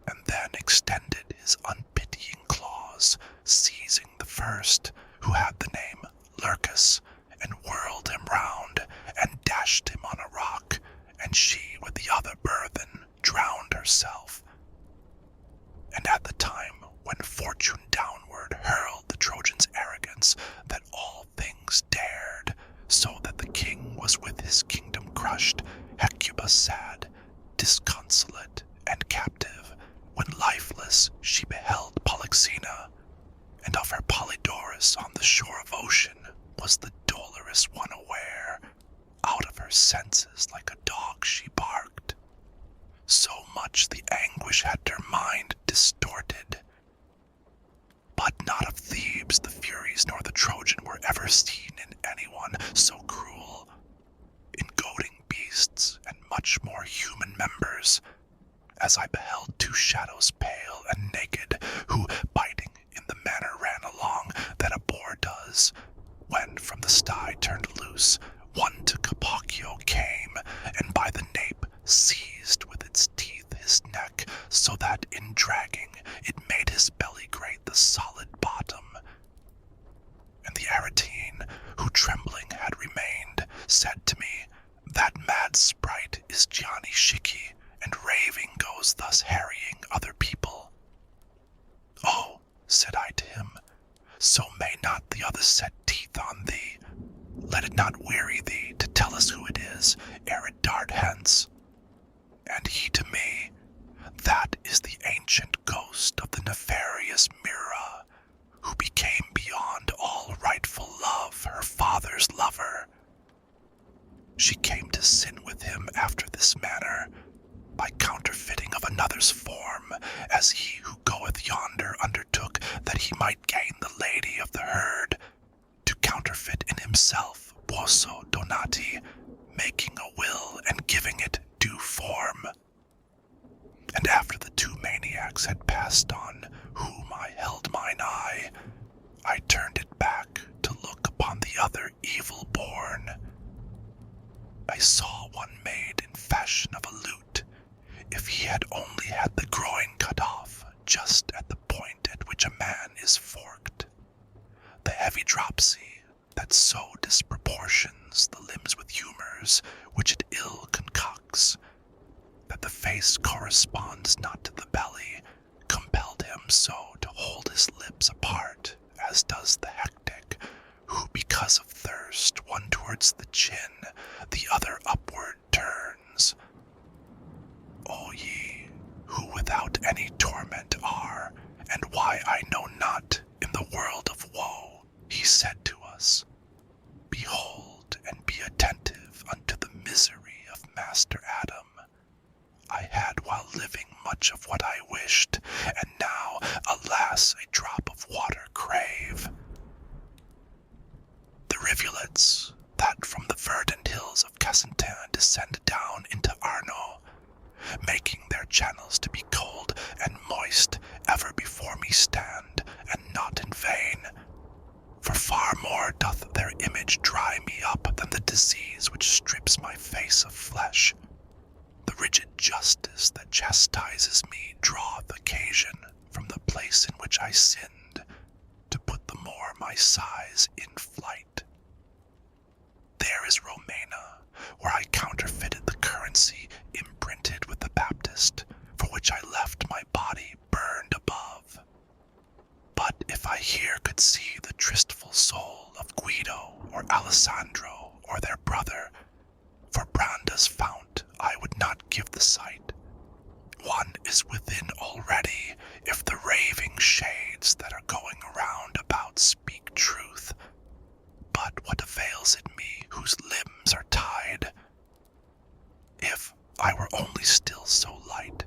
and then extended his unpitying claws, seizing the first, who had the name Lurcus, and whirled him round, and dashed him on a rock, and she with the other burthen drowned herself. And at the time when fortune downward hurled the Trojans' arrogance, that all things dared, so that the king was with his kingdom crushed, Hecuba sad, disconsolate, and captive, when lifeless she beheld Polyxena, and of her Polydorus on the shore of ocean was the dolorous one aware. Out of her senses like a dog she barked. So much the anguish had her mind distorted. But not of Thebes the Furies nor the Trojan were ever seen in anyone so cruel. In goading beasts and much more human members, as I beheld two shadows pale and naked, who, biting in the manner ran along that a boar does, when from the sty turned loose, one to Capaccio came, and by the nape seized with its teeth his neck, so that in dragging it made his belly grate the solid bottom. And the Aretine, who trembling had remained, said to me, that mad sprite is Gianni Schicchi, and raving goes thus harrying other people. Oh, said I to him, so may not the other set teeth on thee. Let it not weary thee to tell us who it is, ere it dart hence. And he to me, that is the ancient ghost of the nefarious Mira, who became beyond all rightful love her father's lover. She came to sin with him after this manner, by counterfeiting of another's form, as he who goeth yonder undertook that he might gain the lady of the herd, to counterfeit in himself poso donati, making a will and giving it due form. And after the two maniacs had passed on, whom I held mine eye, I turned it back to look upon the other evil born. I saw one made in fashion of a lute, if he had only had the groin cut off, just at the point at which a man is forked. The heavy dropsy, that so disproportions the limbs with humours, which it ill concocts, that the face corresponds not to the belly, compelled him so to hold his lips apart, as does the hectic, who because of thirst one towards the chin, the other upward turns. O ye, who without any torment are, and why I know not, me stand, and not in vain. For far more doth their image dry me up than the disease which strips my face of flesh. The rigid justice that chastises me draweth occasion from the place in which I sinned, to put the more my sighs in flight. There is Romena, where I counterfeited the currency imprinted with the Baptist, for which I left my body burned above. But if I here could see the tristful soul of Guido or Alessandro or their brother, for Branda's fount I would not give the sight. One is within already, if the raving shades that are going around about speak truth. But what avails it me whose limbs are tied? If I were only still so light,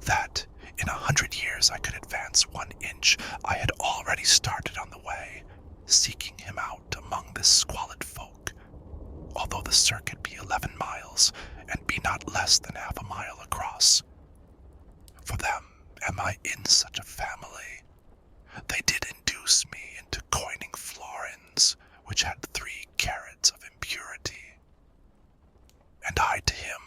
that in 100 years I could advance 1 inch, I had already started on the way, seeking him out among this squalid folk, although the circuit be 11 miles, and be not less than half a mile across. For them am I in such a family. They did induce me into coining florins, which had 3 carats of impurity. And I to him,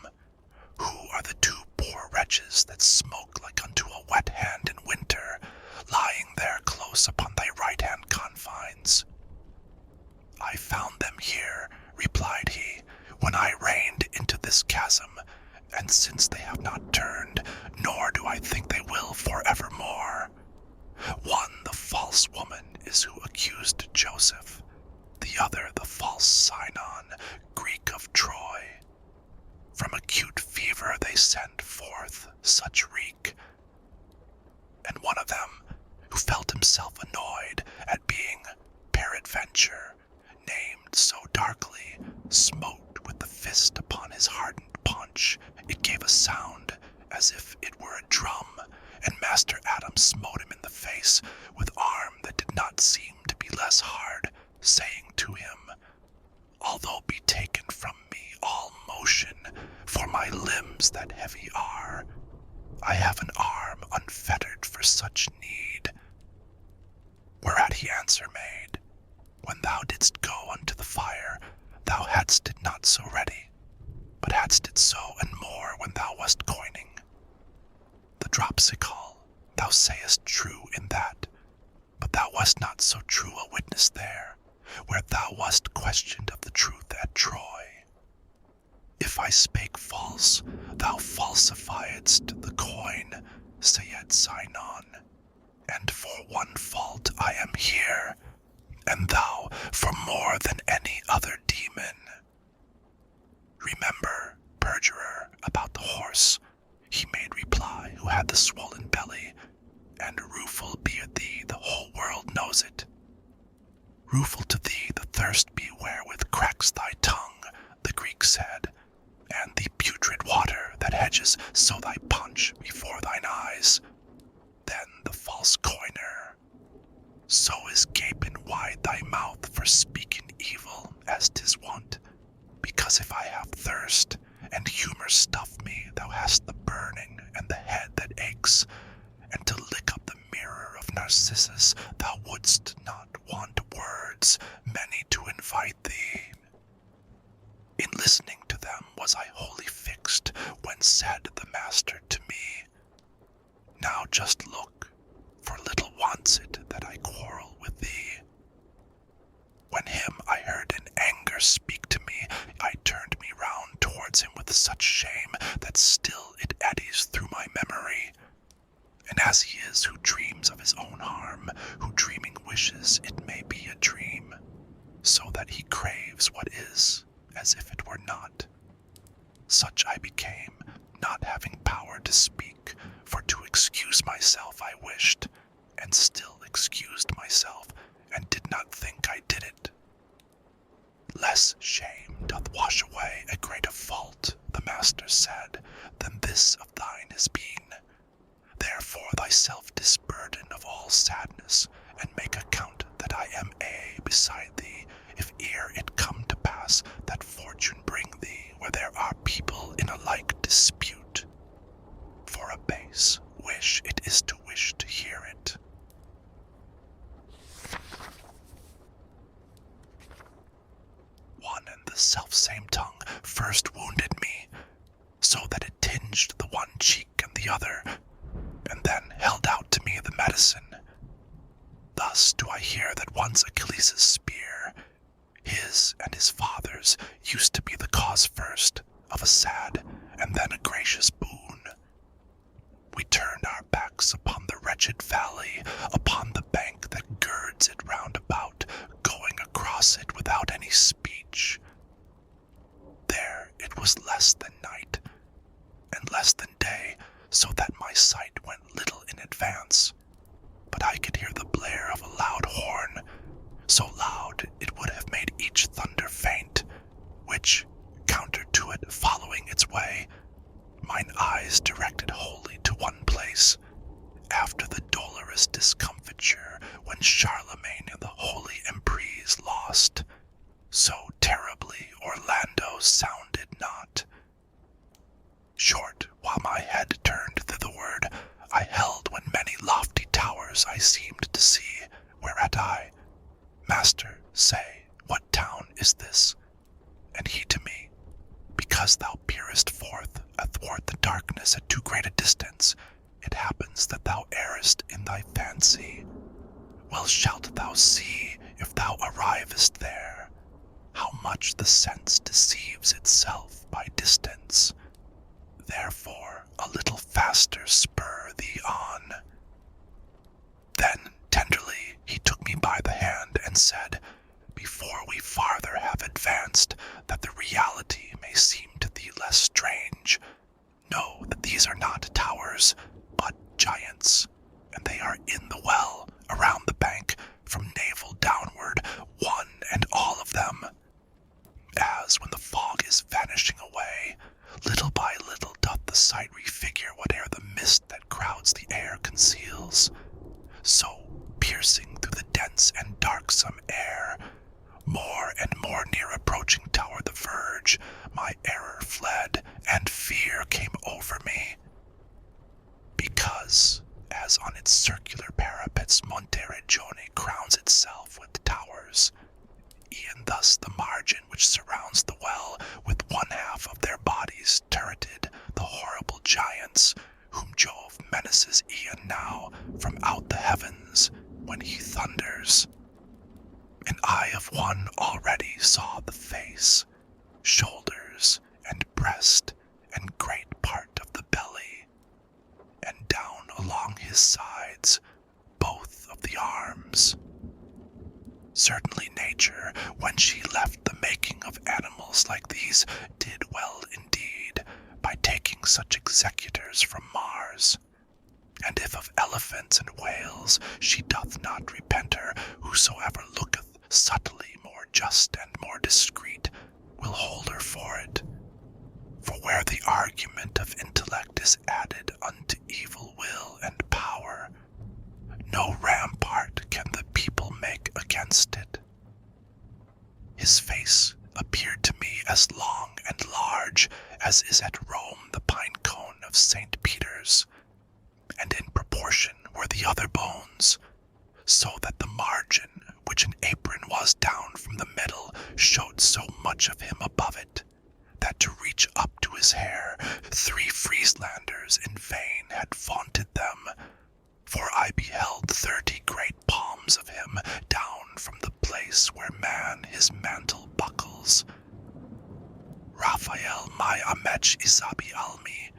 who are the 2 poor wretches that smoke like unto a wet hand in winter, lying there close upon thy right-hand confines? I found them here, replied he, when I reined into this chasm, and since they have not turned, nor do I think they will forevermore. One the false woman is who accused Joseph, the other the false Sinon, Greek of Troy. From acute fever they send forth such reek. And one of them, who felt himself annoyed at being, peradventure, named so darkly, smote with the fist upon his hardened paunch. It gave a sound as if it were a drum, and Master Adam smote him in the face with arm that did not seem to be less hard, saying to him, Although be taken from me all motion, for my limbs that heavy are, I have an arm unfettered for such need. Whereat he answer made, When thou didst go unto the fire, thou hadst it not so ready, but hadst it so and more when thou wast coining. The dropsical, thou sayest true in that, but thou wast not so true a witness there, where thou wast questioned of the truth at Troy. If I spake false, thou falsifiedst the coin, said Sinon, and for one fault I am here, and thou for more than any other demon. Remember, perjurer, about the horse, he made reply, who had the swollen belly, and rueful be it thee, the whole world knows it. Rueful to thee the thirst be wherewith cracks thy tongue, the Greek said, and the putrid water that hedges so thy punch before thine eyes. Then the false coiner, so is gaping wide thy mouth for speaking evil, as 'tis wont, because if I have thirst, and humour stuff me, thou hast the burning, and the head that aches, and to lick up the mirror of Narcissus, thou wouldst not want words, many to invite thee. In listening to them was I wholly fixed, when said the master to me, Now just look, for little wants it that I quarrel with thee. When him I heard in anger speak to me, I turned me round towards him with such shame, that still it eddies through my memory. And as he is who dreams of his own harm, who dreaming wishes it may be a dream, so that he craves what is, as if it were not. Such I became, not having power to speak, for to excuse myself I wished, and still excused myself, and did not think I did it. Less shame doth wash away a greater fault, the master said, than this of thine has been. Therefore thyself disburden of all sadness, and make account that I am beside thee, if ere it come to pass that fortune bring thee where there are people in a like dispute. For a base wish it is to wish to hear it. first wounded me, so that it tinged the one cheek and the other, and then held out to me the medicine. Thus do I hear that once Achilles' spear, his and his father's, used to be the cause first of a sad and then a gracious boon. We turned our backs upon the wretched valley, upon the bank that girds it round about, going across it without any speech. There it was less than night, and less than day, so that my sight went little in advance. But I could hear the blare of a loud horn, so loud it would have made each thunder faint, which, counter to it, following its way, mine eyes directed wholly to one place, after the dolorous discomfiture when Charlemagne and the holy emprise lost, so terribly Orlando sounded not. Short, while my head turned thitherward, I held when many lofty towers I seemed to see, whereat I, Master, say, what town is this? And he to me, because thou peerest forth athwart the darkness at too great a distance, it happens that thou errest in thy fancy. Well shalt thou see, if thou arrivest there, how much the sense deceives itself by distance. Therefore a little faster spur thee on. Then tenderly he took me by the hand and said, before we farther have advanced, that the reality may seem to thee less strange, know that these are not towers, but giants, and they are in the well, around the bank, from navel downward, one and all of them. As when the fog is vanishing away, little by little doth the sight refigure whate'er the mist that crowds the air conceals, so, piercing through the dense and darksome air, more and more near approaching toward the verge, my error fled, and fear came over me. Because, as on its circular parapets Monte Regione crowns itself with towers, e'en thus the margin which surrounds the well, with one half of their bodies turreted, the horrible giants, whom Jove menaces e'en now from out the heavens, when he thunders. An eye of one already saw the face, shoulders, and breast, and great part of the belly, and down along his sides, both of the arms. Certainly nature, when she left the making of animals like these, did well indeed, by taking such executors from Mars. And if of elephants and whales she doth not repent her, whosoever looketh subtly more just and more discreet will hold her for it. For where the argument of intellect is added unto evil will and power, no rampart can the people make against it. His face appeared to me as long and large as is at Rome the pine cone of St. Peter's, and in proportion were the other bones, so that the margin, which an apron was down from the middle, showed so much of him above it, that to reach up to his hair, 3 Frieslanders in vain had vaunted them, for I beheld 30 great palms of him down from the place where man his mantle buckles. Raphael my amech isabi almi,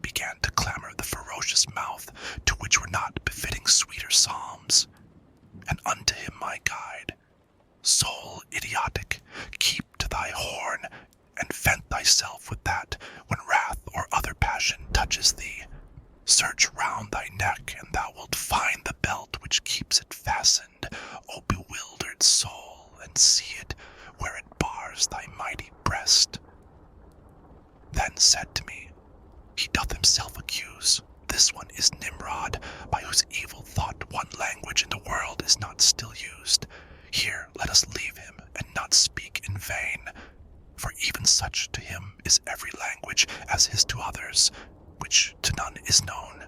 began to clamor the ferocious mouth, to which were not befitting sweeter psalms. And unto him my guide, soul idiotic, keep to thy horn, and vent thyself with that, when wrath or other passion touches thee. Search round thy neck, and thou wilt find the belt which keeps it fastened, O bewildered soul, and see it where it bars thy mighty breast. Then said to me, he doth himself accuse. This one is Nimrod, by whose evil thought one language in the world is not still used. Here let us leave him, and not speak in vain, for even such to him is every language as his to others, which to none is known.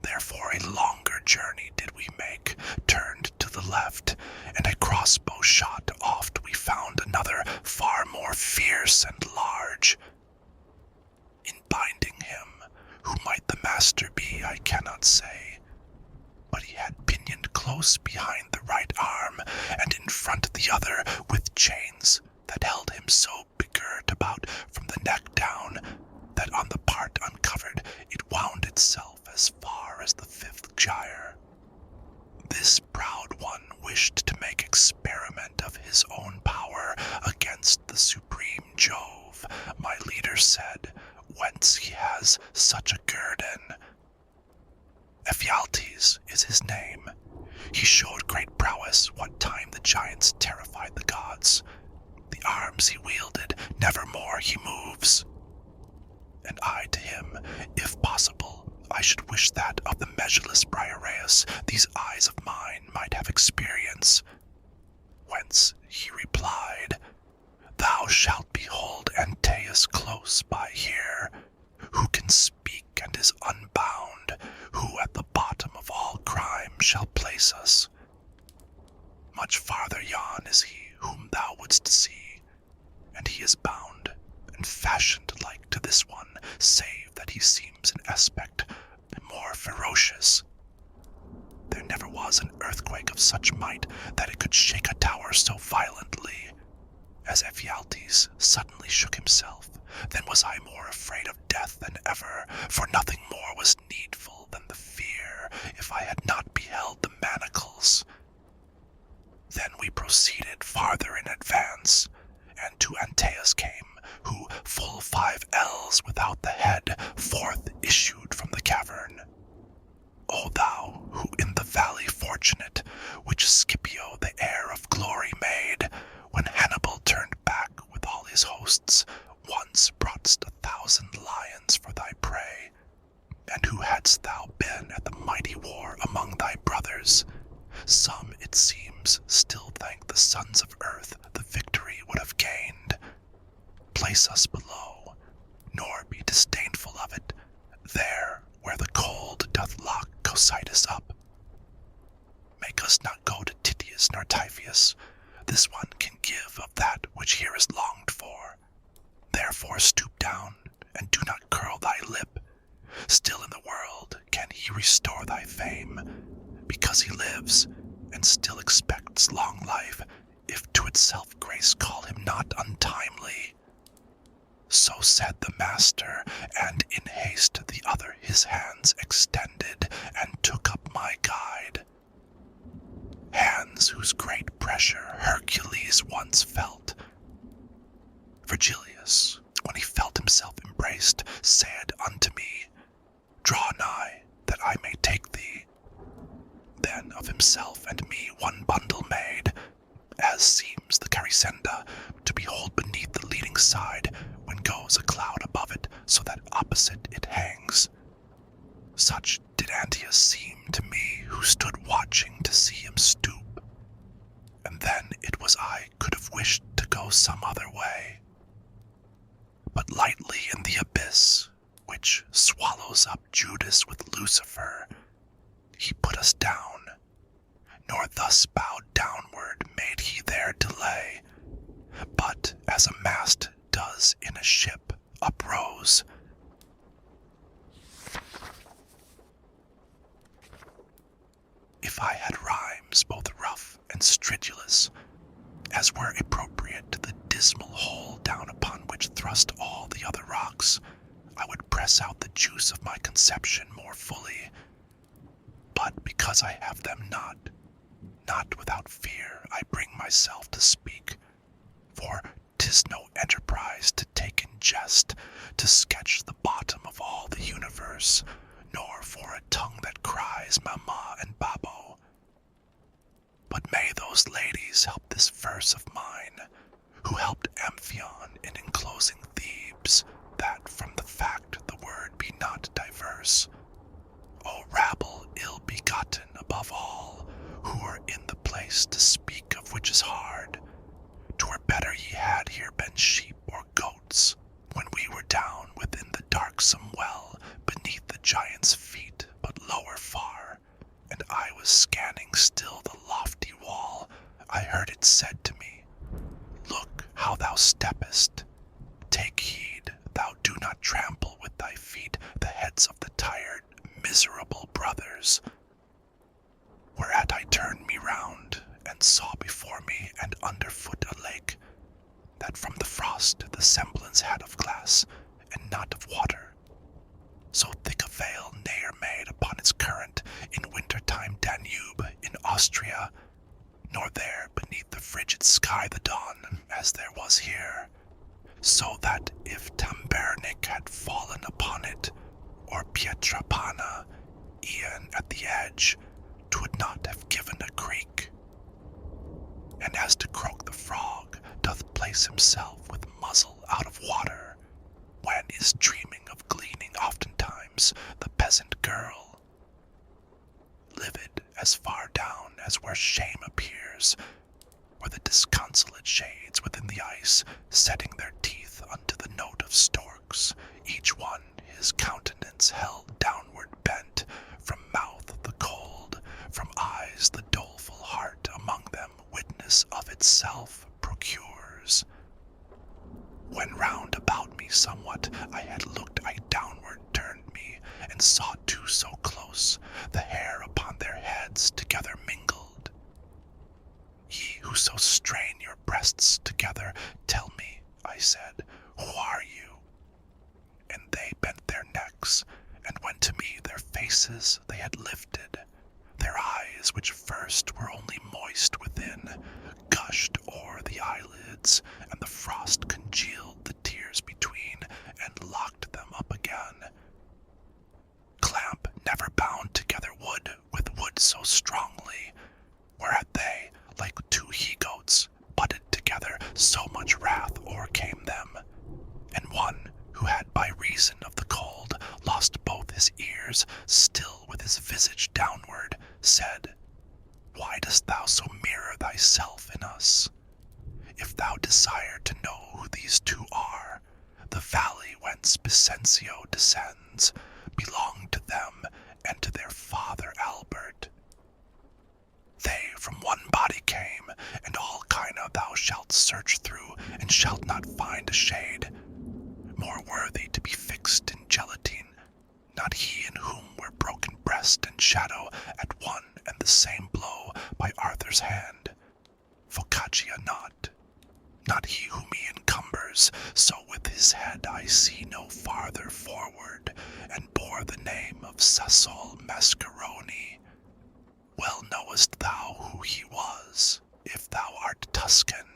Therefore a longer journey did we make, turned to the left, and a crossbow shot oft we found another, far more fierce and but he had pinioned close behind the right arm, and in front the other, with chains that held him so begirt about from the neck down, that on the part uncovered it wound itself as far as the fifth gyre. This proud one wished to make experiment of his own power against the supreme Jove, my leader said, whence he has such a guerdon. Ephialtes is his name. He showed great prowess what time the giants terrified the gods. The arms he wielded, nevermore he moves. And I to him, if possible, I should wish that of the measureless Briareus these eyes of mine might have experience. Whence he replied, Thou shalt behold Antaeus close by here, who can speak and is unbound, who at the bottom of all crime shall place us. Much farther yon is he whom thou wouldst see, and he is bound and fashioned like to this one, save that he seems in aspect more ferocious. There never was an earthquake of such might that it could shake a tower so violently. As Ephialtes suddenly shook himself, then was I more afraid of death than ever, for nothing more was needful than the fear, if I had not beheld the manacles. Then we proceeded farther in advance, and to Antaeus came, who, full 5 ells without the head, forth issued from the cavern. O thou, who in the valley fortunate, which Scipio the heir of glory made, when Hannibal turned back with all his hosts, once brought'st 1,000 lions for thy prey, and who hadst thou been at the mighty war among thy brothers, some, it seems, still thank the sons of earth the victory would have gained. Place us below, nor be disdainful of it, there where the cold doth lock Cocytus up. Make us not go to Titius nor Typhoeus, this one can give of that which here is longed for. Therefore stoop down, and do not curl thy lip. Still in the world can he restore thy fame, because he lives, and still expects long life, if to itself grace call him not untimely. So said the master, and in haste the other his hands extended, and took up my guide. Hands whose great pressure Hercules once felt. Virgilius, when he felt himself embraced, said unto me, Draw nigh, that I may take thee. Then of himself and me one bundle made, as seems the Caricenda, to behold beneath the leading side, when goes a cloud above it, so that opposite it hangs. Such did Antaeus seem to me, who stood watching to see him stoop. And then it was I could have wished to go some other way. But lightly in the abyss, which swallows up Judas with Lucifer, he put us down, nor thus bowed downward made he their delay, but as a mast does in a ship uprose. If I had rhymes both rough and stridulous, as were appropriate to the dismal hole down upon which thrust all the other rocks, I would press out the juice of my conception more fully. But because I have them not without fear I bring myself to speak, for 'tis no enterprise to take in jest, to sketch the bottom of all the universe, nor for a tongue that cries Mama and Babo. But may those ladies help this verse of mine, who helped Amphion in enclosing Thebes, that from the fact the word be not diverse. O rabble ill-begotten above all, who are in the place to speak of which is hard, 'twere better ye had here been sheep or goats, when we were down within the darksome well, beneath the giant's feet, but lower far, and I was scanning still the lofty wall. I heard it said to me, Look how thou steppest. Take heed thou do not trample with thy feet the heads of the tired, miserable brothers. and saw before me and underfoot a lake, that from the frost the semblance had of glass, and not of water. So thick a veil ne'er made upon its current in winter-time Danube in Austria, nor there beneath the frigid sky the dawn, as there was here, so that if Tambernic had fallen upon it, or Pietrapana, e'en at the edge, 'twould not have given a creak. And as to Croak the frog doth place himself with muzzle out of water, when is dreaming of gleaning oftentimes the peasant girl, livid as far down as where shame appears, or the disconsolate shades within the ice, setting their teeth unto the note of storks, each one his countenance held downward bent, from mouth the cold, from eyes the doleful heart among them witness of itself procures. When round about me somewhat I had looked, I downward turned me, and saw two so close, the hair upon their heads together mingled. Ye who so strain your breasts together, tell me, I said, who are you? And they bent their necks, and when to me their faces they had lifted, their eyes, which first were only moist within, gushed o'er the eyelids, and the frost congealed the tears between, and locked them up again. Clamp never bound together wood with wood so strongly, whereat they, like two he-goats, butted together, so much wrath o'ercame them. And one, who had by reason of the cold lost both his ears, still with his visage downward, said, Why dost thou so mirror thyself in us? If thou desire to know who these two are, the valley whence Vicencio descends belonged to them and to their father Albert. They from one body came, and all China thou shalt search through, and shalt not find a shade more worthy to be fixed in gelatine, not he in whom were broken breast and shadow at one and the same blow by Arthur's hand. Focaccia not he whom he encumbers, so with his head I see no farther forward, and bore the name of Sasol Mascaroni. Well knowest thou who he was, if thou art Tuscan.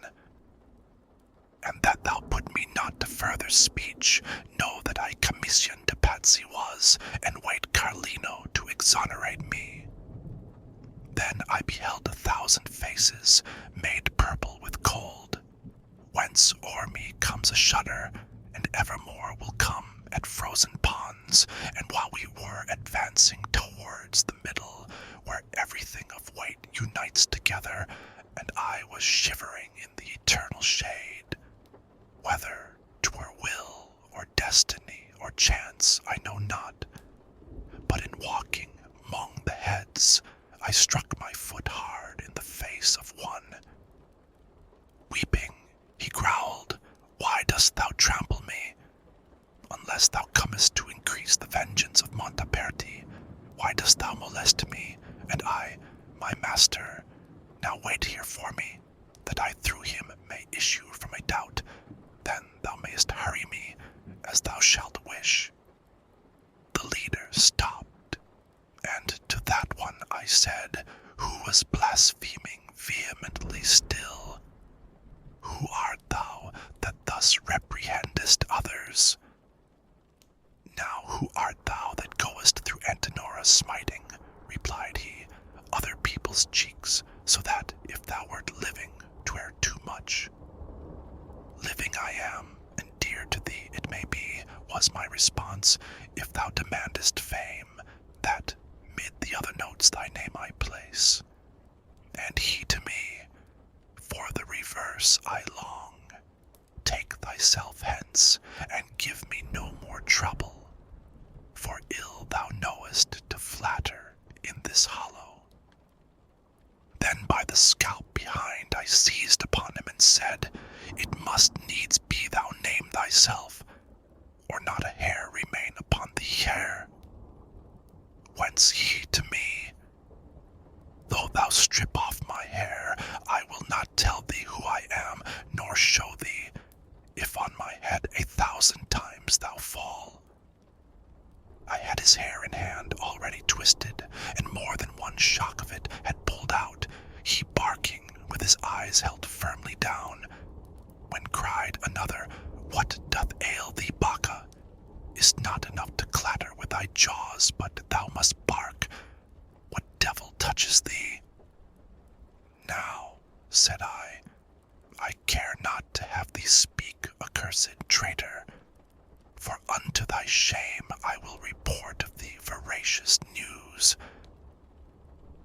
And that thou put me not to further speech, know that I commissioned to Patsy was, and wait Carlino to exonerate me. Then I beheld 1,000 faces, made purple with cold, whence o'er me comes a shudder, and evermore will come at frozen ponds, and while we were advancing towards the middle, where everything of weight unites together, and I was shivering in the eternal shade. Whether 'twere will, or destiny, or chance, I know not, but in walking 'mong the heads, I struck my foot hard in the face of one. Weeping, he growled, Why dost thou trample me? Unless thou comest to increase the vengeance of Montaperti, why dost thou molest me, and I, my master? Now wait here for me, that I through him may issue from a doubt, then thou mayst hurry me, as thou shalt wish. The leader stopped, and to that one I said, who was blaspheming vehemently still, Who art thou that thus reprehendest others? Now who art thou that goest through Antenora smiting, replied he, other people's cheeks, so that if thou wert living, 'twere too much. Living I am, and dear to thee it may be, was my response, if thou demandest fame, that mid the other notes thy name I place. And he to me, for the reverse I long. Take thyself hence, and give me no more trouble, for ill thou knowest to flatter in this hollow. Then by the scalp behind I seized upon him and said, It must needs be thou name thyself, or not a hair remain upon thee hair. Whence he to me, Though thou strip off my hair, not tell thee who I am, nor show thee, if on my head 1,000 times thou fall. I had his hair in hand already twisted, and more than one shock of it had pulled out, he barking, with his eyes held firmly down, when cried another, What doth ail thee, Baccha? Is't not enough to clatter with thy jaws, but thou must bark. What devil touches thee? Now, said I care not to have thee speak, accursed traitor, for unto thy shame I will report of thee veracious news.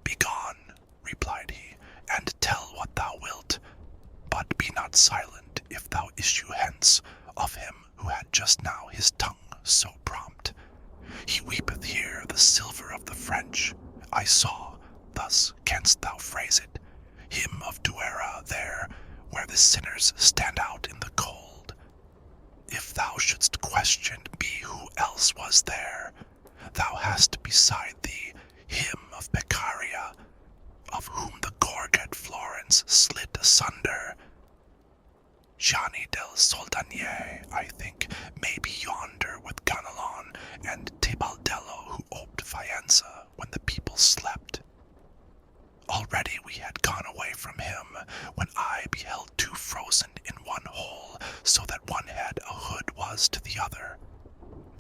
Begone, replied he, and tell what thou wilt, but be not silent if thou issue hence of him who had just now his tongue so prompt. He weepeth here the silver of the French. I saw, thus canst thou phrase it, him of Duera there, where the sinners stand out in the cold. If thou shouldst question be who else was there, thou hast beside thee him of Beccaria, of whom the gorget Florence slit asunder. Gianni del Soldanier, I think, may be yonder with Ganelon and Tebaldello, who oped Faenza when the people slept. Already we had gone away from him, when I beheld two frozen in one hole, so that one head a hood was to the other.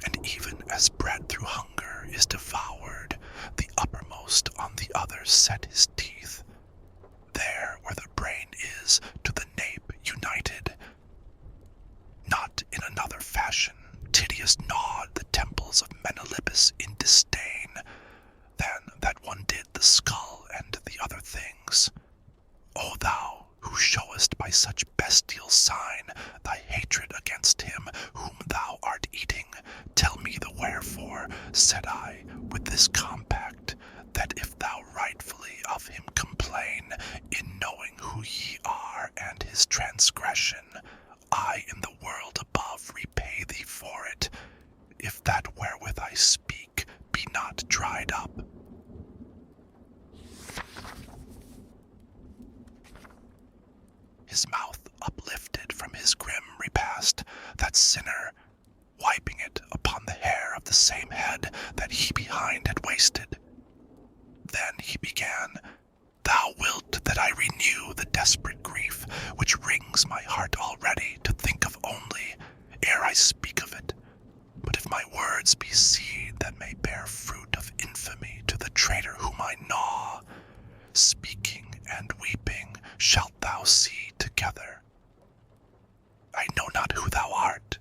And even as bread through hunger is devoured, the uppermost on the other set his teeth. There where the brain is to the nape united. Not in another fashion, Titius gnawed the temples of Menalippus in disdain, than that one did the skull and the other things. O thou, who showest by such bestial sign thy hatred against him whom thou art eating, tell me the wherefore, said I, with this compact, that if thou rightfully of him complain, in knowing who ye are and his transgression, I in the world above repay thee for it, if that wherewith I speak be not dried up. His mouth uplifted from his grim repast, that sinner, wiping it upon the hair of the same head that he behind had wasted. Then he began, Thou wilt that I renew the desperate grief which wrings my heart already to think of only, ere I speak of it. But if my words be seed that may bear fruit of infamy to the traitor whom I gnaw, speaking and weeping shalt thou see together. I know not who thou art,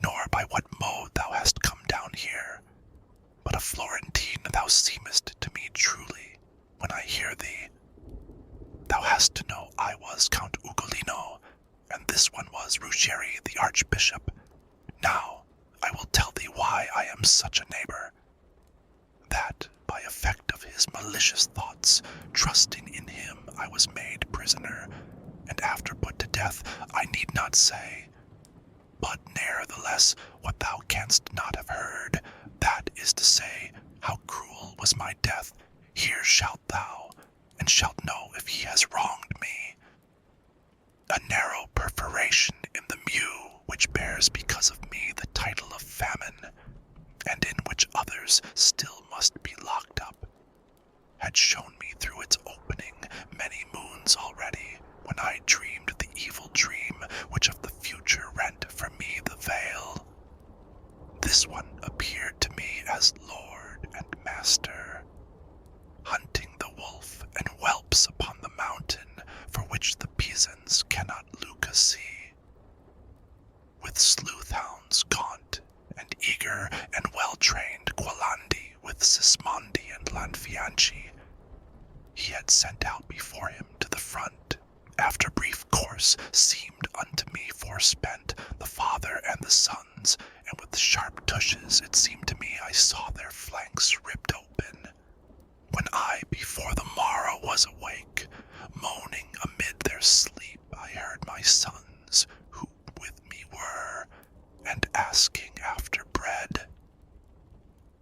nor by what mode thou hast come down here, but a Florentine thou seemest to me truly, when I hear thee. Thou hast to know I was Count Ugolino, and this one was Ruggieri the Archbishop. Now, I will tell thee why I am such a neighbor. That, by effect of his malicious thoughts, trusting in him I was made prisoner, and after put to death I need not say. But ne'ertheless, what thou canst not have heard, that is to say, how cruel was my death, here shalt thou, and shalt know if he has wronged me. A narrow perforation in the mew, which bears because of me the title of famine, and in which others still must be locked up, had shown me through its opening many moons already, when I dreamed the evil dream which of the future rent from me the veil. This one appeared to me as lord and master, hunting the wolf and whelps upon the mountain, for which the Pisans cannot Luca see. With sleuth-hounds gaunt and eager and well-trained Gualandi with Sismondi and Lanfianchi, he had sent out before him to the front. After brief course seemed unto me forespent, the father and the sons, and with sharp tushes it seemed to me I saw their flanks ripped open. When I before the morrow was awake, moaning amid their sleep, I heard my sons, who with me were, and asking after bread.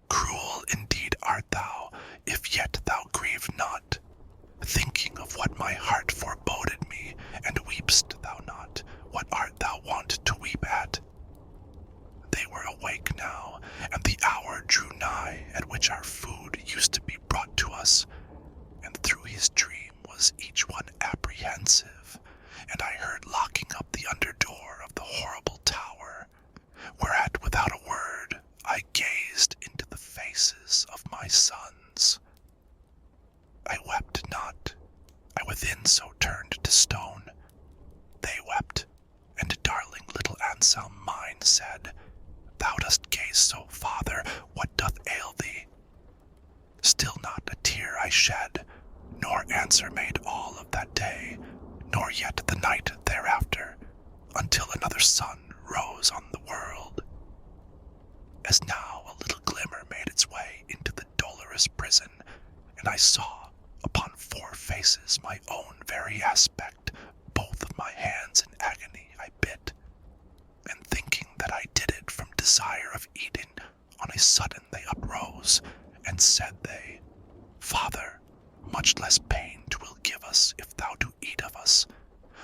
Cruel indeed art thou, if yet thou grieve not, thinking of what my heart foreboded me within so turned to stone. They wept, and darling little Anselm mine said, Thou dost gaze so, Father, what doth ail thee? Still not a tear I shed, nor answer made all of that day, nor yet the night thereafter, until another sun rose on the world. As now a little glimmer made its way into the dolorous prison, and I saw upon 4 faces my own very aspect, both of my hands in agony I bit, and thinking that I did it from desire of eating, on a sudden they uprose, and said they, Father, much less pain 'twill give us if thou do eat of us.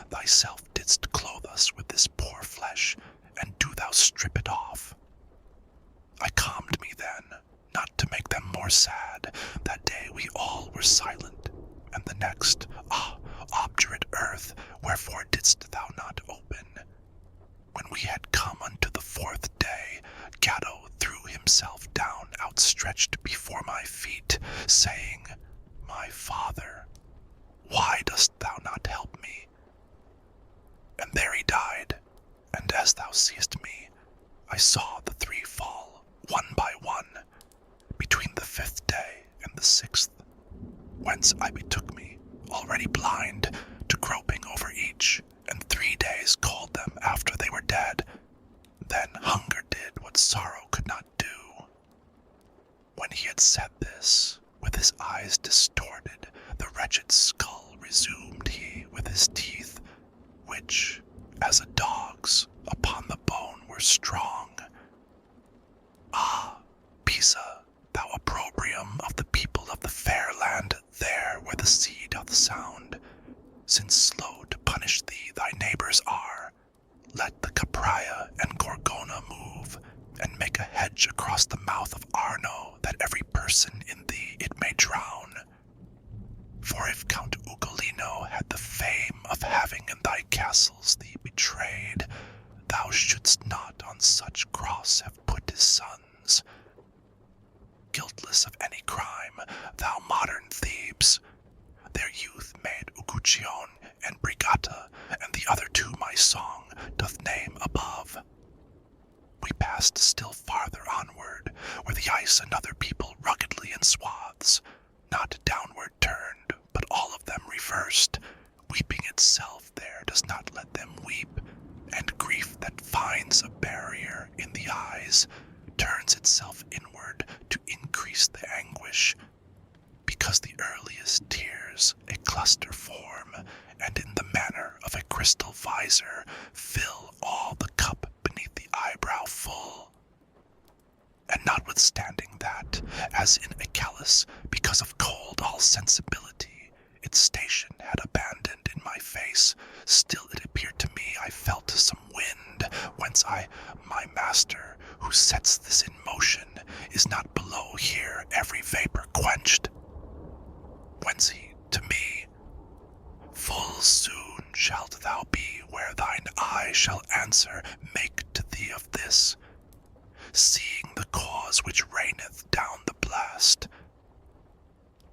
Thyself didst clothe us with this poor flesh, and do thou strip it off. I calmed me then, not to make them more sad. That day we all were silent, and the next, obdurate earth, wherefore didst thou not open? When we had come unto the 4th day, Gatto threw himself down outstretched before my feet, saying, My Father, why dost thou not help me? And there he died, and as thou seest me, I saw the 3 fall, one by one, between the 5th day and the 6th, whence I betook me, already blind, to groping over each, and 3 days called them after they were dead. Then hunger did what sorrow could not do. When he had said this, with his eyes distorted, the wretched skull resumed he with his teeth, which, as a dog's, upon the bone were strong. Ah, Pisa, thou opprobrium of the people of the fair land, there where the sea doth sound, since slow to punish thee thy neighbors are, let the Capraia and Gorgona move, and make a hedge across the mouth of Arno, that every person in thee it may drown. For if Count Ugolino had the fame of having in thy castles thee betrayed, thou shouldst not on such cross have put his sons. Guiltless of any crime, thou modern Thebes, their youth made Uguccione and Brigata, and the other 2 my song doth name above. We passed still farther onward, where the ice and other people ruggedly in swaths, not downward turned, but all of them reversed. Weeping itself there does not let them weep, and grief that finds a barrier in the eyes turns itself inward to increase the anguish, because the earliest tears a cluster form, and in the manner of a crystal visor fill all the cup beneath the eyebrow full. And notwithstanding that, as in a callus, because of cold all sensibility, its station had abandoned in my face, still it appeared to me I felt some wind, whence my master, who sets this in motion, is not below here every vapor quenched. Whence he to me, Full soon shalt thou be where thine eye shall answer make to thee of this, seeing the cause which raineth down the blast.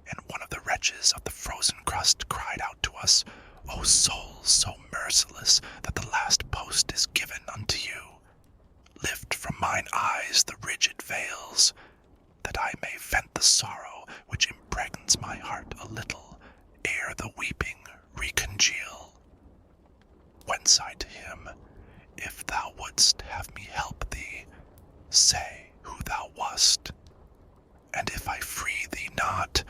And one of the wretches of the frozen crust cried out to us, O soul so merciless that the last post is given unto you, lift from mine eyes the rigid veils, that I may vent the sorrow which impregns my heart a little, ere the weeping recongeal. Whence I to him, if thou wouldst have me help thee, say who thou wast, and if I free thee not,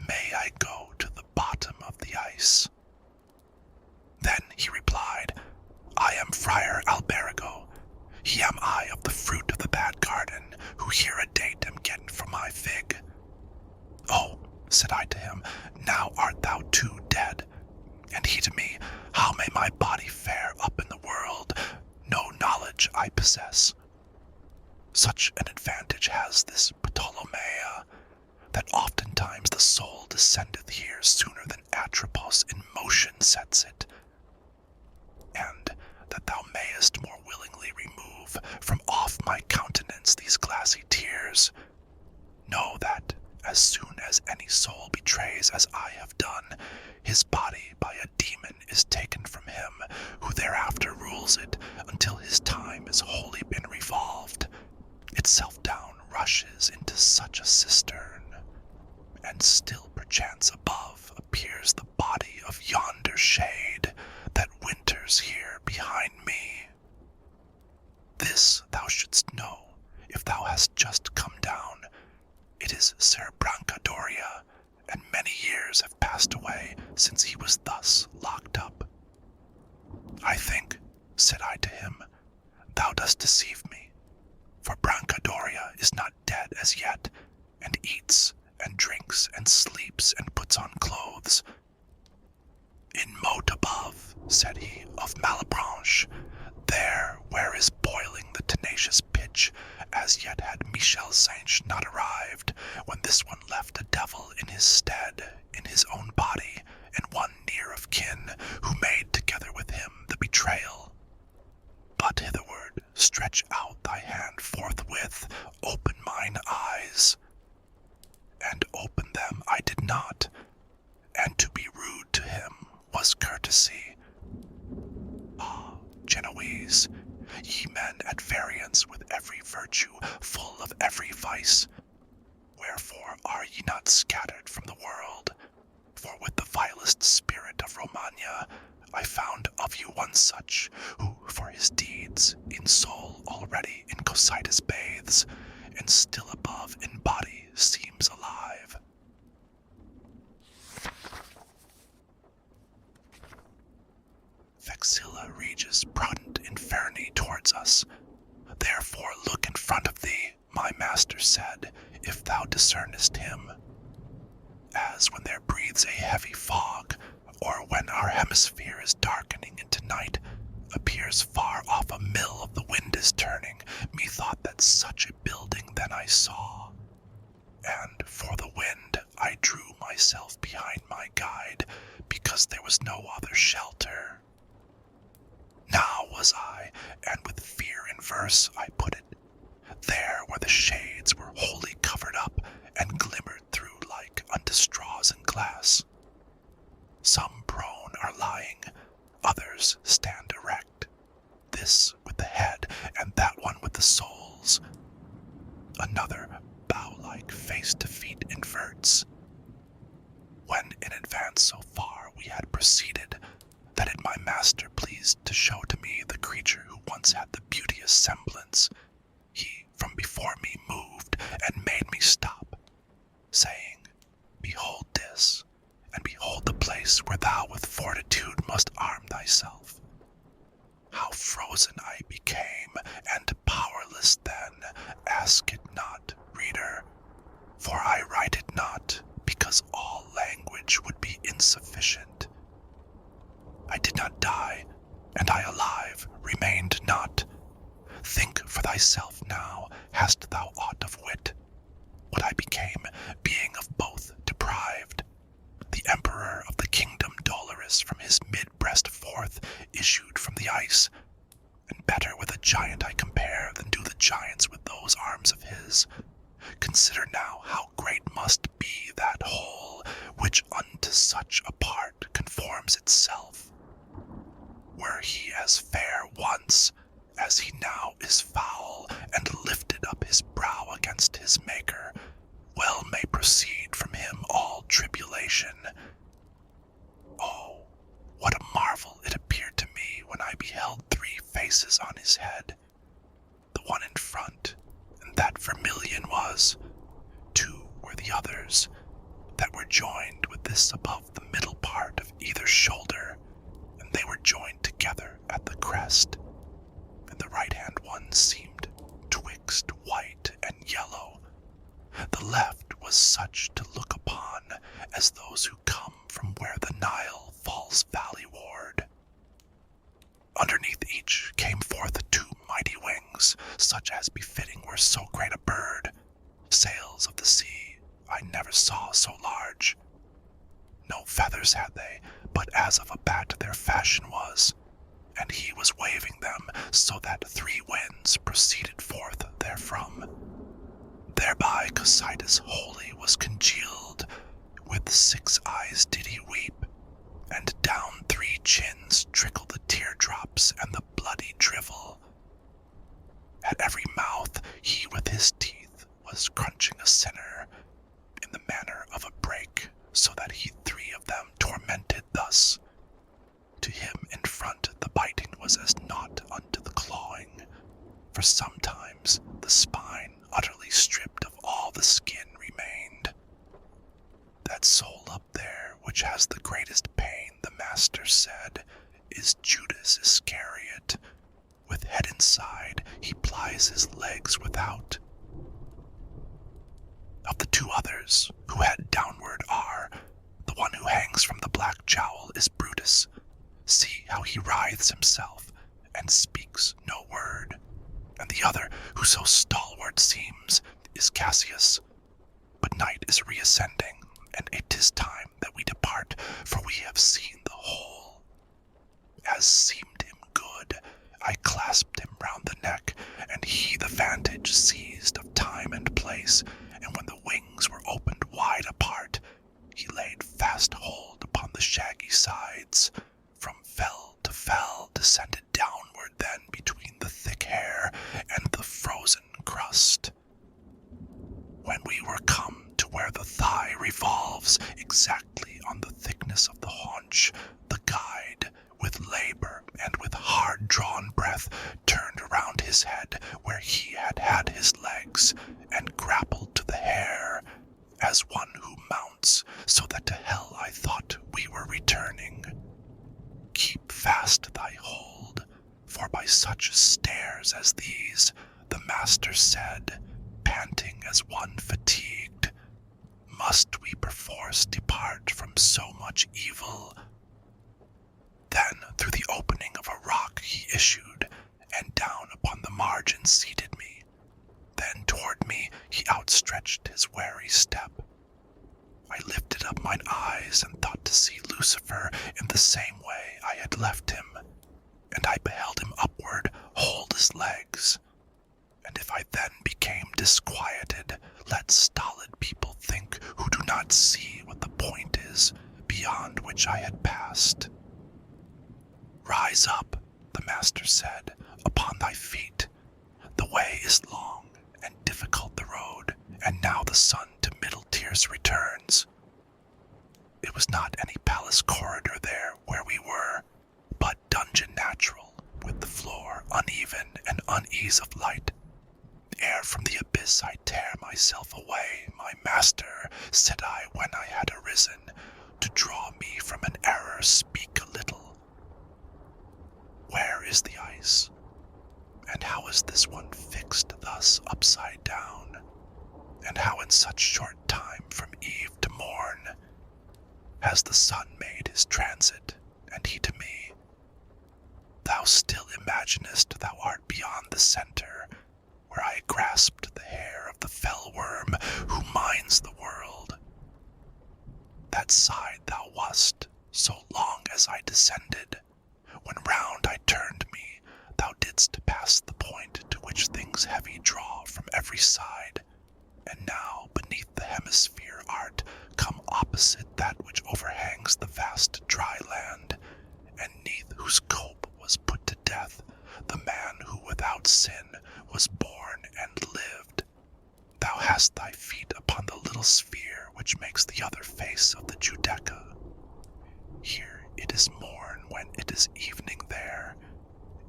may I go to the bottom of the ice. Then he replied, I am Friar Alberigo. He am I of the fruit of the bad garden, who here a date am getting from my fig. Oh, said I to him, now art thou too dead. And he to me, how may my body fare up in the world? No knowledge I possess. Such an advantage has this Ptolemaea, that oftentimes the soul descendeth here sooner than Atropos in motion sets it, and that thou mayest more willingly remove from off my countenance these glassy tears, know that, as soon as any soul betrays as I have done, his body by a demon is taken from him, who thereafter rules it until his time has wholly been revolved. Itself down rushes into such a cistern, and still perchance above appears the body of yonder shade that winters here behind me. This thou shouldst know, if thou hast just come down. It is Ser Brancadoria, and many years have passed away since he was thus locked up. I think, said I to him, thou dost deceive me, for Brancadoria is not dead as yet, and eats, and drinks, and sleeps, and puts on clothes. In moat above, said he, of Malebranche, there where is boiling the tenacious pitch, as yet had Michel Sainche not arrived, when this one left a devil in his stead, in his own body, and one near of kin, who made together with him the betrayal. But hitherward, stretch out thy hand forthwith, open mine eyes. And open them I did not, and to be rude to him was courtesy. Ah, Genoese, ye men at variance with every virtue, full of every vice, wherefore are ye not scattered from the world? For with the vilest spirit of Romagna, I found of you one such, who for his deeds, in soul already in Cocytus bathes, and still above in body seems alive. Vexilla regis prodent inferni towards us. Therefore look in front of thee, my master said, if thou discernest him. As when there breathes a heavy fog, or when our hemisphere is darkening into night, appears far off a mill of the wind is turning, methought that such a building then I saw. And for the wind I drew myself behind my guide, because there was no other shelter. Now was I, and with fear in verse I put it, there where the shades were wholly covered up, and glimmered through like unto straws and glass. Some prone are lying, others stand erect, this with the head, and that one with the soles. Another bow-like face to feet inverts. When in advance so far we had proceeded, that it my master pleased to show to me the creature who once had the beauteous semblance, he from before me moved, and made me stop, saying, Behold this, and behold the place where thou with fortitude must arm thyself. How frozen I became, and powerless then, ask it not, reader, for I write it not, because all language would be insufficient. I did not die, and I alive remained not. Think for thyself now, hast thou aught of wit? What I became, being of both deprived. The emperor of the kingdom dolorous from his mid-breast forth issued from the ice, and better with a giant I compare than do the giants with those arms of his. Consider now how great must be that whole, which unto such a part conforms itself. Were he as fair once, as he now is foul, and lifted up his brow against his Maker, well may proceed from him all tribulation. Oh, what a marvel it appeared to me when I beheld 3 faces on his head. The one in front, and that vermilion was. 2 were the others, that were joined with this above the middle part of either shoulder, and they were joined together at the crest, and the right-hand one seemed twixt white and yellow. The left was such to look upon as those who come from where the Nile falls valleyward. Underneath each came forth 2 mighty wings, such as befitting were so great a bird. Sails of the sea, I never saw so large. No feathers had they, but as of a bat their fashion was, and he was waving them so that 3 winds proceeded forth therefrom. Thereby Cositus wholly was congealed, with 6 eyes did he weep, and down 3 chins trickled the teardrops and the bloody drivel. At every mouth he with his teeth was crunching a sinner, in the manner of a brake, so that he 3 of them tormented thus. To him in front the biting was as naught unto the clawing, for sometimes the spine utterly stripped of all the skin remained. That soul up there which has the greatest pain, the master said, is Judas Iscariot. With head inside, he plies his legs without. Of the 2 others, who head downward are, the one who hangs from the black jowl is Brutus. See how he writhes himself, and speaks no word. And the other, who so stalwart seems, is Cassius. But night is reascending, and it is time that we depart, for we have seen the whole. As seemed him good, I clasped him round the neck, and he the vantage seized of time and place, and when the wings were opened wide apart, he laid fast hold upon the shaggy sides. From fell to fell descended downward then between the thick hair and the frozen crust. When we were come to where the thigh revolves exactly on the thickness of the haunch, the guide, with labor and with hard-drawn breath, turned around his head where he had had his legs, and grappled to the hair, as one who mounts, so that to hell I thought we were returning. Keep fast thy hold, for by such stairs as these, the master said, panting as one fatigued, must we perforce depart from so much evil. Then through the opening of a rock he issued, and down upon the margin seated me. Then toward me he outstretched his wary step. I lifted up mine eyes and thought to see Lucifer in the same way I had left him, and I beheld him upward hold his legs. And if I then became disquieted, let stolid people think who do not see what the point is beyond which I had passed. Rise up, the master said, upon thy feet. The way is long and difficult the road, and now the sun to middle tiers returns. It was not any palace corridor there where we were, but dungeon natural, with the floor uneven and unease of light. Ere from the abyss I tear myself away, my master, said I when I had arisen, to draw me from an error speak a little. Where is the ice? And how is this one fixed thus upside down? And how in such short time from eve to morn has the sun made his transit, and he to me? Thou still imaginest thou art beyond the center, where I grasped the hair of the fell worm who mines the world. That side thou wast, so long as I descended. When round I turned me, thou didst pass the point to which things heavy draw from every side, and now beneath the hemisphere art come opposite that which overhangs the vast dry land, and neath whose cope was put to death the man who without sin was born and lived. Thou hast thy feet upon the little sphere which makes the other face of the Judeca. Here it is morn when it is evening there,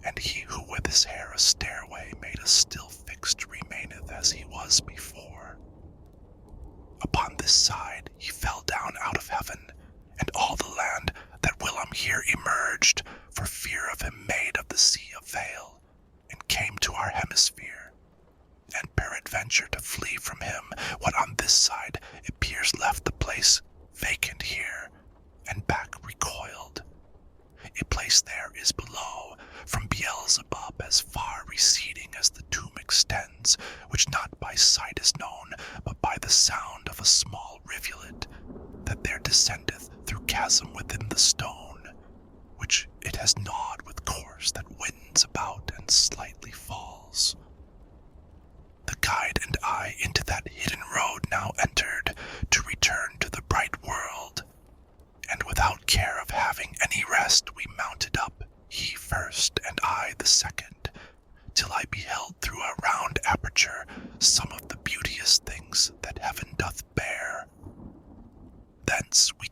and he who with his hair a stairway made us still fixed remaineth as he was before. Upon this side he fell down out of heaven, and all the land that whilom here emerged, for fear of him made of the sea a veil, and came to our hemisphere, and peradventure to flee from him, what on this side appears left the place vacant here, and back recoiled. A place there is below, from Beelzebub as far receding as the tomb extends, which not by sight is known, but by the sound of a small rivulet, that there descendeth through chasm within the stone, which it has gnawed with course that winds about and slightly falls. The guide and I into that hidden road now entered, to return to the bright world. And without care of having any rest, we mounted up, he first and I the second, till I beheld through a round aperture some of the beauteous things that heaven doth bear. Thence we